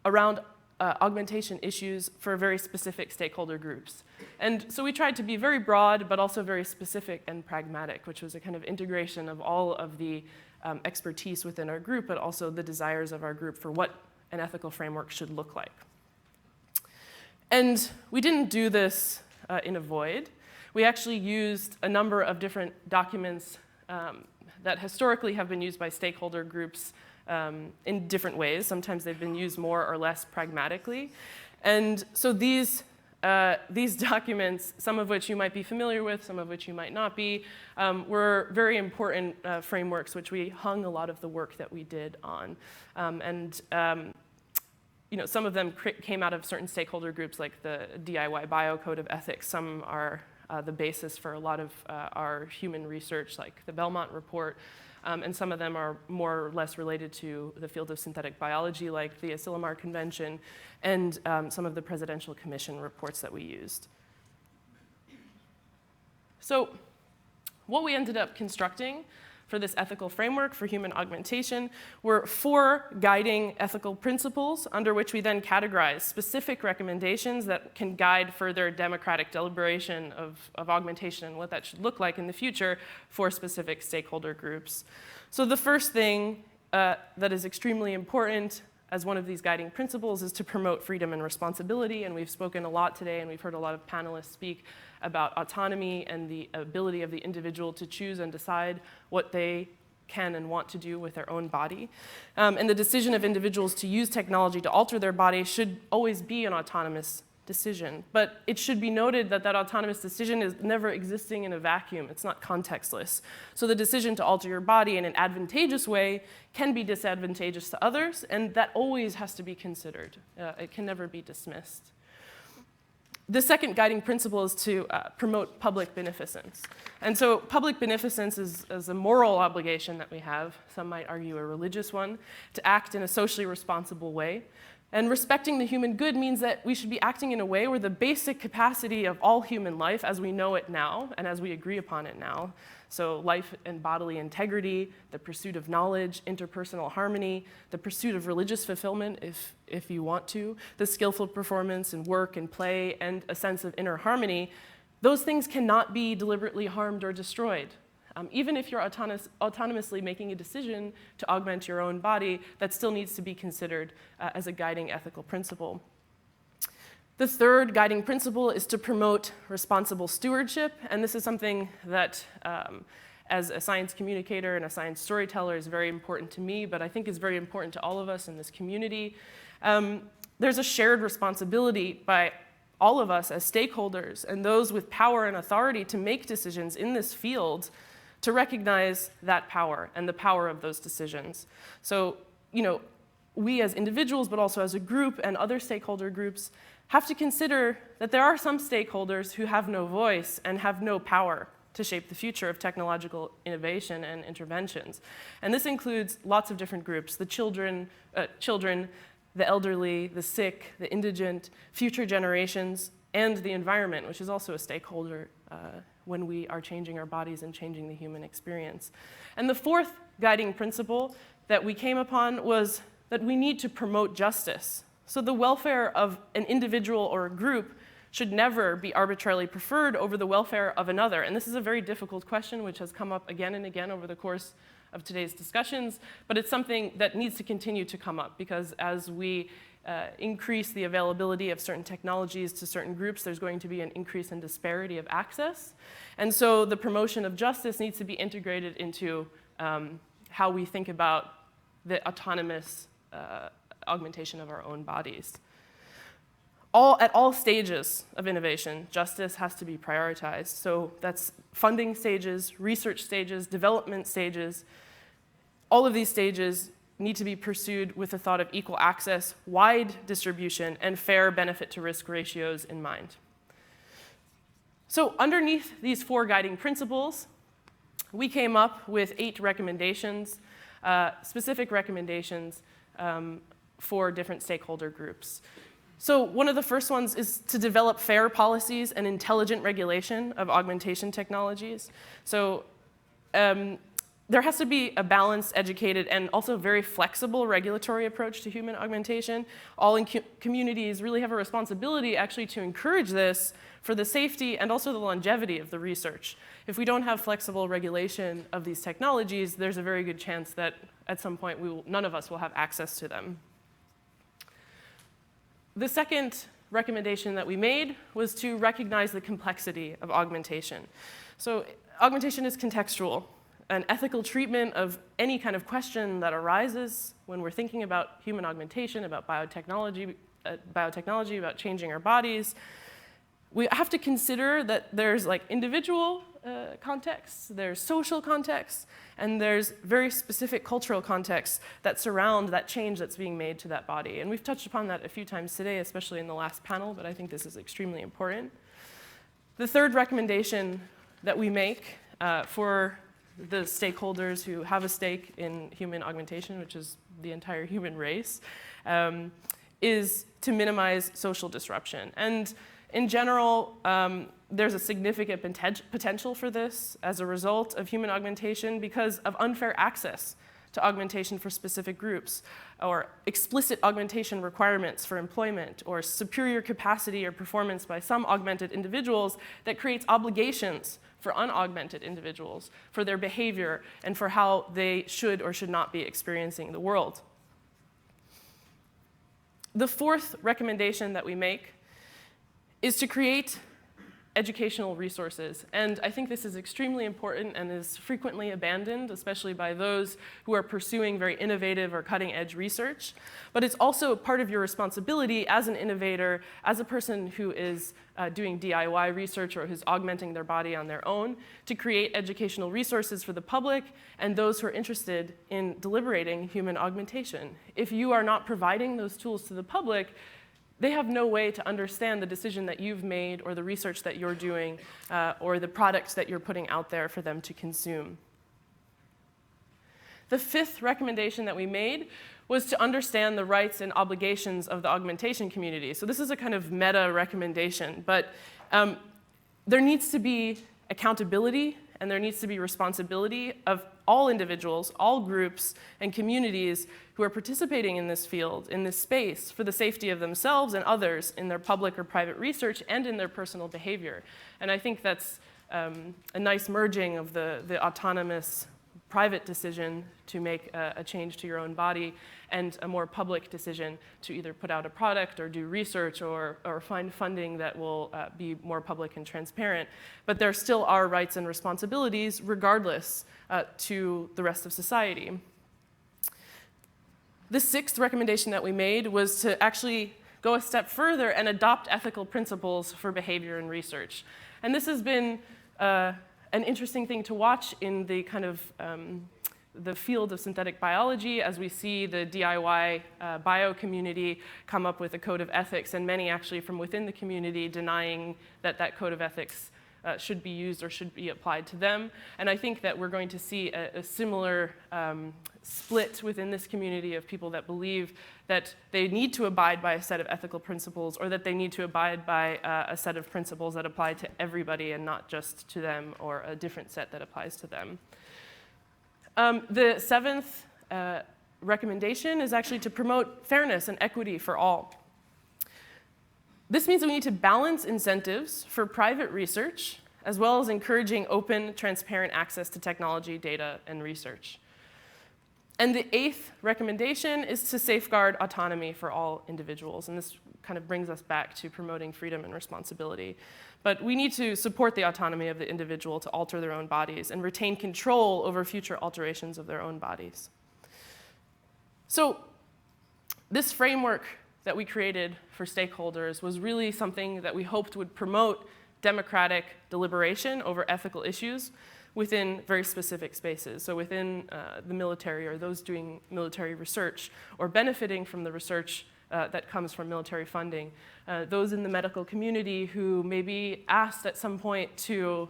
around augmentation issues for very specific stakeholder groups. And so we tried to be very broad, but also very specific and pragmatic, which was a kind of integration of all of the expertise within our group, but also the desires of our group for what an ethical framework should look like. And we didn't do this in a void. We actually used a number of different documents that historically have been used by stakeholder groups in different ways. Sometimes they've been used more or less pragmatically. And so these documents, some of which you might be familiar with, some of which you might not be, were very important frameworks which we hung a lot of the work that we did on. Some of them came out of certain stakeholder groups like the DIY Bio Code of Ethics. Some are the basis for a lot of our human research, like the Belmont Report. And some of them are more or less related to the field of synthetic biology, like the Asilomar Convention, and some of the Presidential Commission reports that we used. So what we ended up constructing for this ethical framework for human augmentation were 4 guiding ethical principles under which we then categorize specific recommendations that can guide further democratic deliberation of augmentation and what that should look like in the future for specific stakeholder groups. So the first thing that is extremely important as one of these guiding principles is to promote freedom and responsibility, and we've spoken a lot today and we've heard a lot of panelists speak about autonomy and the ability of the individual to choose and decide what they can and want to do with their own body. And the decision of individuals to use technology to alter their body should always be an autonomous decision. But it should be noted that that autonomous decision is never existing in a vacuum. It's not contextless. So the decision to alter your body in an advantageous way can be disadvantageous to others, and that always has to be considered. It can never be dismissed. The second guiding principle is to promote public beneficence. And so public beneficence is a moral obligation that we have, some might argue a religious one, to act in a socially responsible way. And respecting the human good means that we should be acting in a way where the basic capacity of all human life as we know it now and as we agree upon it now, so life and bodily integrity, the pursuit of knowledge, interpersonal harmony, the pursuit of religious fulfillment if you want to, the skillful performance in work and play, and a sense of inner harmony, those things cannot be deliberately harmed or destroyed. Even if you're autonomously making a decision to augment your own body, that still needs to be considered as a guiding ethical principle. The third guiding principle is to promote responsible stewardship, and this is something that, as a science communicator and a science storyteller, is very important to me, but I think is very important to all of us in this community. There's a shared responsibility by all of us as stakeholders and those with power and authority to make decisions in this field to recognize that power and the power of those decisions. So, we as individuals, but also as a group and other stakeholder groups, have to consider that there are some stakeholders who have no voice and have no power to shape the future of technological innovation and interventions. And this includes lots of different groups: the children, the elderly, the sick, the indigent, future generations, and the environment, which is also a stakeholder when we are changing our bodies and changing the human experience. And the fourth guiding principle that we came upon was that we need to promote justice. So the welfare of an individual or a group should never be arbitrarily preferred over the welfare of another. And this is a very difficult question which has come up again and again over the course of today's discussions, but it's something that needs to continue to come up, because as we increase the availability of certain technologies to certain groups, there's going to be an increase in disparity of access. And so the promotion of justice needs to be integrated into how we think about the autonomous augmentation of our own bodies. At all stages of innovation, justice has to be prioritized. So that's funding stages, research stages, development stages. All of these stages need to be pursued with the thought of equal access, wide distribution, and fair benefit to risk ratios in mind. So underneath these 4 guiding principles, we came up with 8 recommendations, specific recommendations for different stakeholder groups. So one of the first ones is to develop fair policies and intelligent regulation of augmentation technologies. So there has to be a balanced, educated, and also very flexible regulatory approach to human augmentation. All communities really have a responsibility actually to encourage this for the safety and also the longevity of the research. If we don't have flexible regulation of these technologies, there's a very good chance that at some point none of us will have access to them. The second recommendation that we made was to recognize the complexity of augmentation. So augmentation is contextual. An ethical treatment of any kind of question that arises when we're thinking about human augmentation, about biotechnology, about changing our bodies, we have to consider that there's like individual contexts, there's social contexts, and there's very specific cultural contexts that surround that change that's being made to that body. And we've touched upon that a few times today, especially in the last panel, but I think this is extremely important. The third recommendation that we make for the stakeholders who have a stake in human augmentation, which is the entire human race, is to minimize social disruption. And in general, there's a significant potential for this as a result of human augmentation because of unfair access to augmentation for specific groups, or explicit augmentation requirements for employment, or superior capacity or performance by some augmented individuals that creates obligations for unaugmented individuals, for their behavior, and for how they should or should not be experiencing the world. The fourth recommendation that we make is to create educational resources. And I think this is extremely important and is frequently abandoned, especially by those who are pursuing very innovative or cutting-edge research. But it's also part of your responsibility as an innovator, as a person who is doing DIY research or who's augmenting their body on their own, to create educational resources for the public and those who are interested in deliberating human augmentation. If you are not providing those tools to the public, they have no way to understand the decision that you've made or the research that you're doing or the products that you're putting out there for them to consume. The fifth recommendation that we made was to understand the rights and obligations of the augmentation community. So this is a kind of meta recommendation, but there needs to be accountability and there needs to be responsibility of all individuals, all groups, and communities who are participating in this field, in this space, for the safety of themselves and others in their public or private research and in their personal behavior. And I think that's a nice merging of the autonomous private decision to make a change to your own body and a more public decision to either put out a product or do research or find funding that will be more public and transparent. But there still are rights and responsibilities regardless to the rest of society. The sixth recommendation that we made was to actually go a step further and adopt ethical principles for behavior and research. And this has been an interesting thing to watch in the kind of the field of synthetic biology as we see the DIY bio community come up with a code of ethics, and many actually from within the community denying that that code of ethics should be used or should be applied to them. And I think that we're going to see a similar split within this community of people that believe that they need to abide by a set of ethical principles or that they need to abide by a set of principles that apply to everybody and not just to them, or a different set that applies to them. The seventh recommendation is actually to promote fairness and equity for all. This means that we need to balance incentives for private research as well as encouraging open, transparent access to technology, data, and research. And the eighth recommendation is to safeguard autonomy for all individuals. And this kind of brings us back to promoting freedom and responsibility. But we need to support the autonomy of the individual to alter their own bodies and retain control over future alterations of their own bodies. So this framework that we created for stakeholders was really something that we hoped would promote democratic deliberation over ethical issues within very specific spaces. So within the military, or those doing military research, or benefiting from the research that comes from military funding. Those in the medical community who may be asked at some point to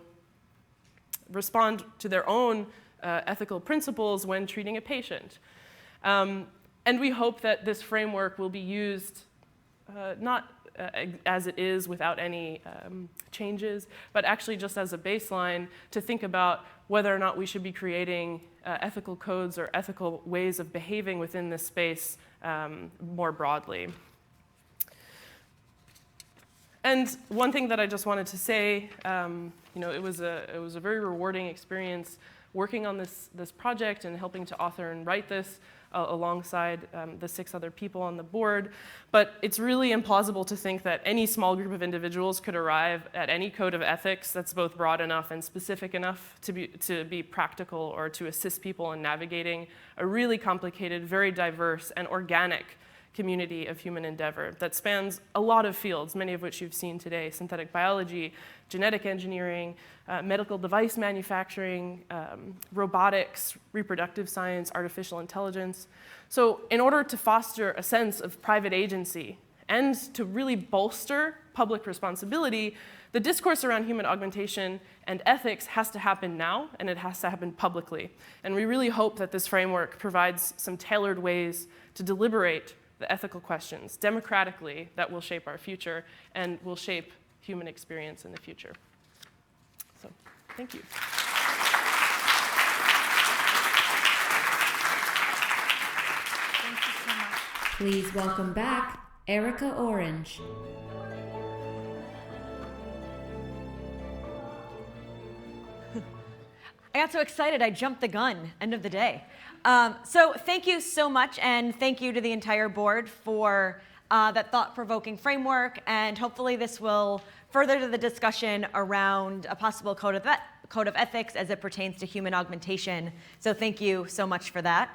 respond to their own ethical principles when treating a patient. And we hope that this framework will be used not as it is without any changes, but actually just as a baseline to think about whether or not we should be creating ethical codes or ethical ways of behaving within this space more broadly. And one thing that I just wanted to say, it was a very rewarding experience working on this project and helping to author and write this alongside the 6 other people on the board. But it's really implausible to think that any small group of individuals could arrive at any code of ethics that's both broad enough and specific enough to be practical or to assist people in navigating a really complicated, very diverse, and organic community of human endeavor that spans a lot of fields, many of which you've seen today: synthetic biology, genetic engineering, medical device manufacturing, robotics, reproductive science, artificial intelligence. So in order to foster a sense of private agency and to really bolster public responsibility, the discourse around human augmentation and ethics has to happen now, and it has to happen publicly. And we really hope that this framework provides some tailored ways to deliberate the ethical questions democratically that will shape our future and will shape human experience in the future. So, thank you. Thank you so much. Please welcome back Erica Orange. I got so excited, I jumped the gun. End of the day. So thank you so much, and thank you to the entire board for that thought-provoking framework, and hopefully this will further the discussion around a possible code of ethics as it pertains to human augmentation. So thank you so much for that.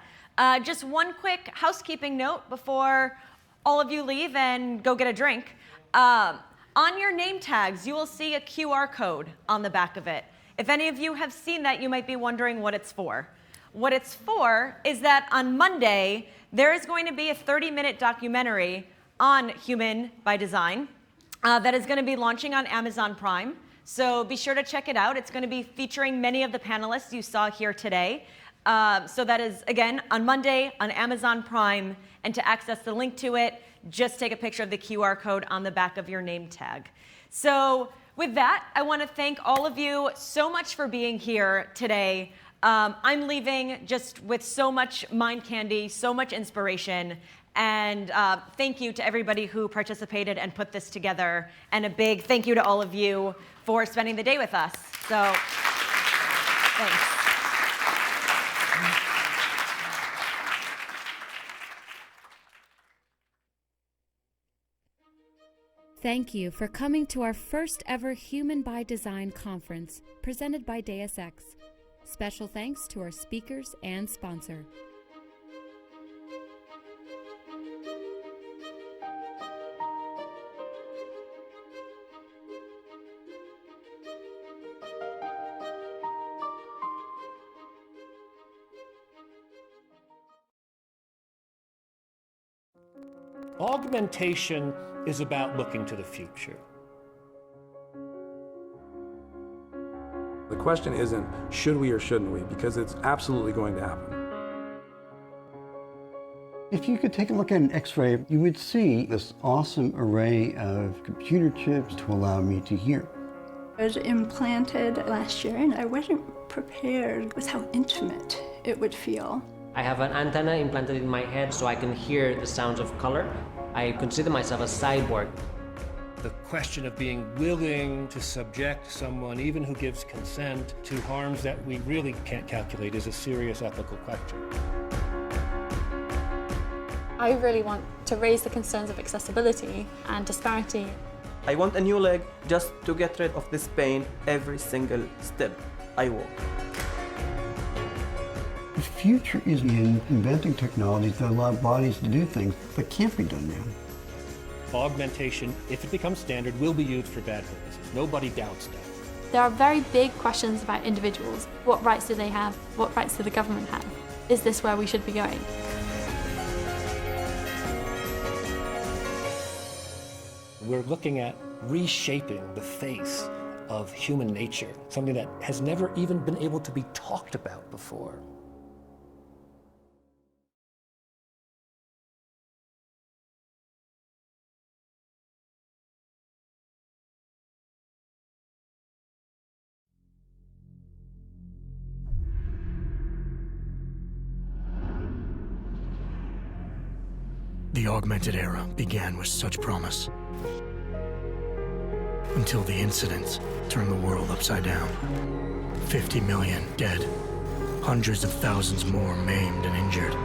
Just one quick housekeeping note before all of you leave and go get a drink. On your name tags, you will see a QR code on the back of it. If any of you have seen that, you might be wondering what it's for. What it's for is that on Monday, there is going to be a 30-minute documentary on Human by Design that is going to be launching on Amazon Prime. So be sure to check it out. It's going to be featuring many of the panelists you saw here today. So that is, again, on Monday on Amazon Prime. And to access the link to it, just take a picture of the QR code on the back of your name tag. So with that, I want to thank all of you so much for being here today. I'm leaving just with so much mind candy, so much inspiration, and thank you to everybody who participated and put this together, and a big thank you to all of you for spending the day with us. So, thanks. Thank you for coming to our first ever Human by Design conference presented by Deus Ex. Special thanks to our speakers and sponsor. Augmentation is about looking to the future. The question isn't should we or shouldn't we, because it's absolutely going to happen. If you could take a look at an X-ray, you would see this awesome array of computer chips to allow me to hear. I was implanted last year, and I wasn't prepared with how intimate it would feel. I have an antenna implanted in my head so I can hear the sounds of color. I consider myself a cyborg. The question of being willing to subject someone, even who gives consent, to harms that we really can't calculate is a serious ethical question. I really want to raise the concerns of accessibility and disparity. I want a new leg just to get rid of this pain every single step I walk. The future is in inventing technologies that allow bodies to do things that can't be done now. Augmentation, if it becomes standard, will be used for bad purposes. Nobody doubts that. There are very big questions about individuals. What rights do they have? What rights do the government have? Is this where we should be going? We're looking at reshaping the face of human nature, something that has never even been able to be talked about before. The augmented era began with such promise. Until the incident turned the world upside down. 50 million dead. Hundreds of thousands more maimed and injured.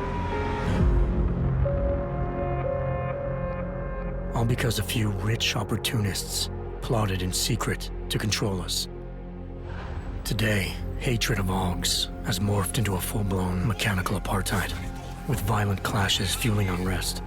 All because a few rich opportunists plotted in secret to control us. Today, hatred of Augs has morphed into a full-blown mechanical apartheid, with violent clashes fueling unrest.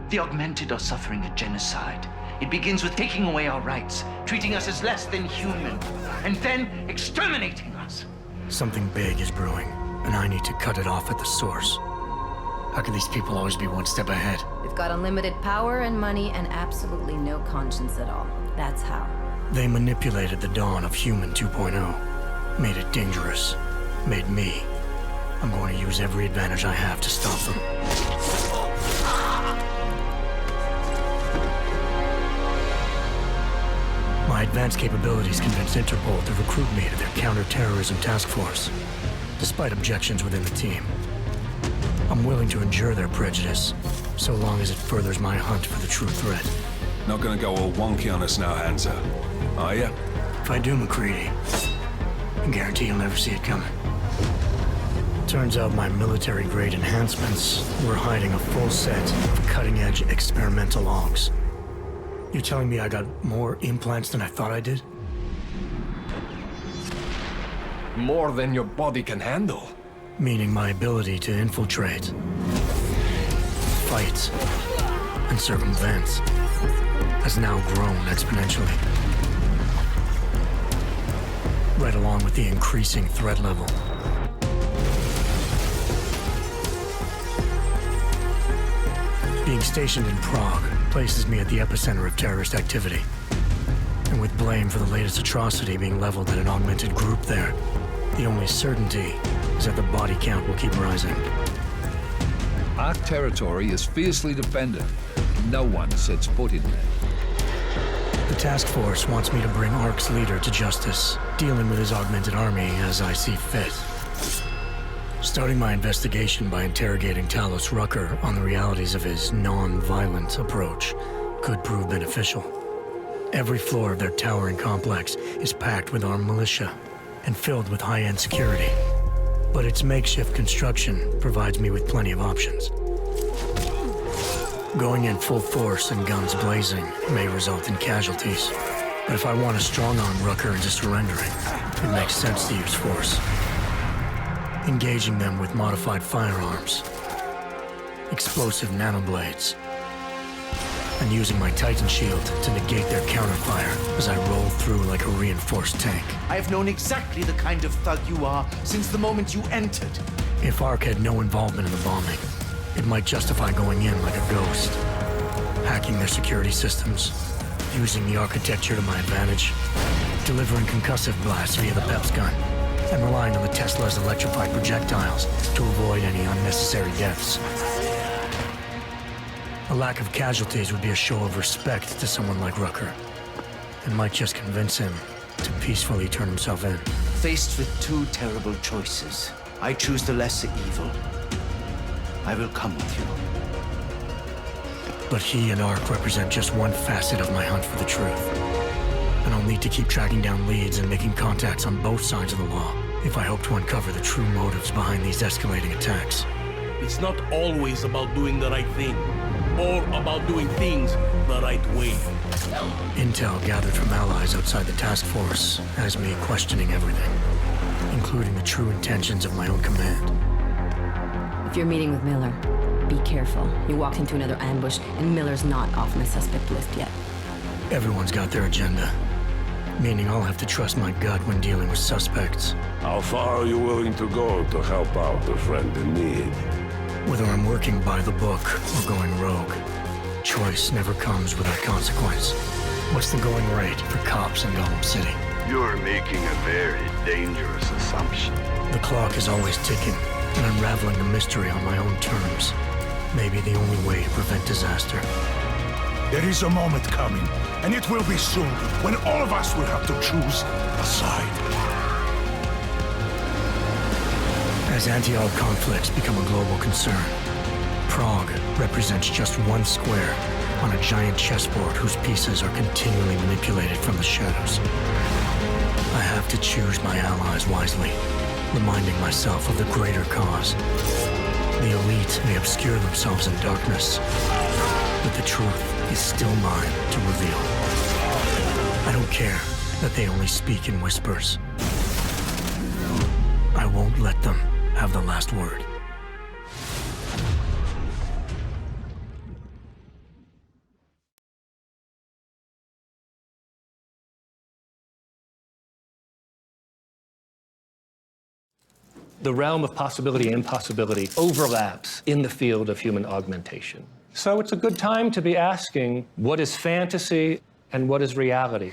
The augmented are suffering a genocide. It begins with taking away our rights, treating us as less than human, and then exterminating us. Something big is brewing, and I need to cut it off at the source. How can these people always be one step ahead? They've got unlimited power and money and absolutely no conscience at all. That's how. They manipulated the dawn of Human 2.0, made it dangerous, made me. I'm going to use every advantage I have to stop them. My advanced capabilities convinced Interpol to recruit me to their counter-terrorism task force, despite objections within the team. I'm willing to endure their prejudice, so long as it furthers my hunt for the true threat. Not gonna go all wonky on us now, Hansa, are you? If I do, McCready, I guarantee you'll never see it coming. Turns out my military-grade enhancements were hiding a full set of cutting-edge experimental logs. You're telling me I got more implants than I thought I did? More than your body can handle. Meaning my ability to infiltrate, fight, and circumvent has now grown exponentially. Right along with the increasing threat level. Being stationed in Prague places me at the epicenter of terrorist activity. And with blame for the latest atrocity being leveled at an augmented group there, the only certainty is that the body count will keep rising. Our territory is fiercely defended. No one sets foot in there. The task force wants me to bring ARC's leader to justice, dealing with his augmented army as I see fit. Starting my investigation by interrogating Talos Rucker on the realities of his non-violent approach could prove beneficial. Every floor of their towering complex is packed with armed militia and filled with high-end security. But its makeshift construction provides me with plenty of options. Going in full force and guns blazing may result in casualties. But if I want to strong-arm Rucker into surrendering, it makes sense to use force. Engaging them with modified firearms, explosive nanoblades, and using my Titan shield to negate their counterfire as I roll through like a reinforced tank. I have known exactly the kind of thug you are since the moment you entered. If ARC had no involvement in the bombing, it might justify going in like a ghost, hacking their security systems, using the architecture to my advantage, delivering concussive blasts via the PEPS gun, and relying on the Tesla's electrified projectiles to avoid any unnecessary deaths. A lack of casualties would be a show of respect to someone like Rucker, and might just convince him to peacefully turn himself in. Faced with two terrible choices, I choose the lesser evil. I will come with you. But he and ARC represent just one facet of my hunt for the truth. And I'll need to keep tracking down leads and making contacts on both sides of the law if I hope to uncover the true motives behind these escalating attacks. It's not always about doing the right thing, or about doing things the right way. Intel gathered from allies outside the task force has me questioning everything, including the true intentions of my own command. If you're meeting with Miller, be careful. You walked into another ambush, and Miller's not off my suspect list yet. Everyone's got their agenda, meaning I'll have to trust my gut when dealing with suspects. How far are you willing to go to help out a friend in need? Whether I'm working by the book or going rogue, choice never comes without consequence. What's the going rate for cops in Gotham City? You're making a very dangerous assumption. The clock is always ticking, and unraveling the mystery on my own terms may be the only way to prevent disaster. There is a moment coming, and it will be soon, when all of us will have to choose a side. As anti-Odd conflicts become a global concern, Prague represents just one square on a giant chessboard whose pieces are continually manipulated from the shadows. I have to choose my allies wisely, reminding myself of the greater cause. The elite may obscure themselves in darkness, but the truth is still mine to reveal. I don't care that they only speak in whispers. I won't let them have the last word. The realm of possibility and impossibility overlaps in the field of human augmentation. So it's a good time to be asking, what is fantasy and what is reality?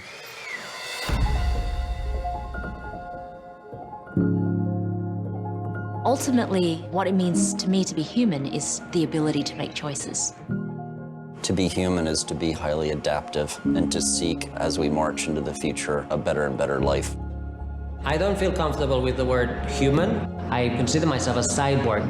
Ultimately, what it means to me to be human is the ability to make choices. To be human is to be highly adaptive and to seek, as we march into the future, a better and better life. I don't feel comfortable with the word human. I consider myself a cyborg.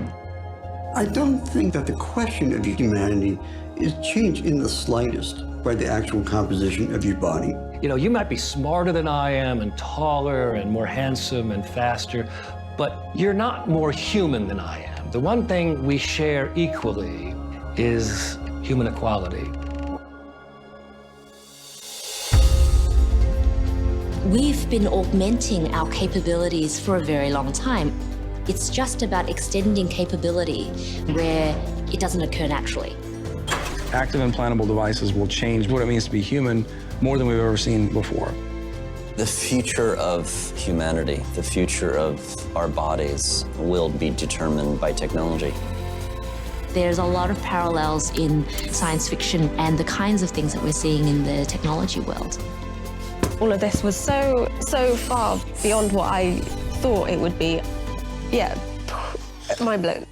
I don't think that the question of humanity is changed in the slightest by the actual composition of your body. You know, you might be smarter than I am and taller and more handsome and faster, but you're not more human than I am. The one thing we share equally is human equality. We've been augmenting our capabilities for a very long time. It's just about extending capability where it doesn't occur naturally. Active implantable devices will change what it means to be human more than we've ever seen before. The future of humanity, the future of our bodies will be determined by technology. There's a lot of parallels in science fiction and the kinds of things that we're seeing in the technology world. All of this was so far beyond what I thought it would be. Yeah, mind blown.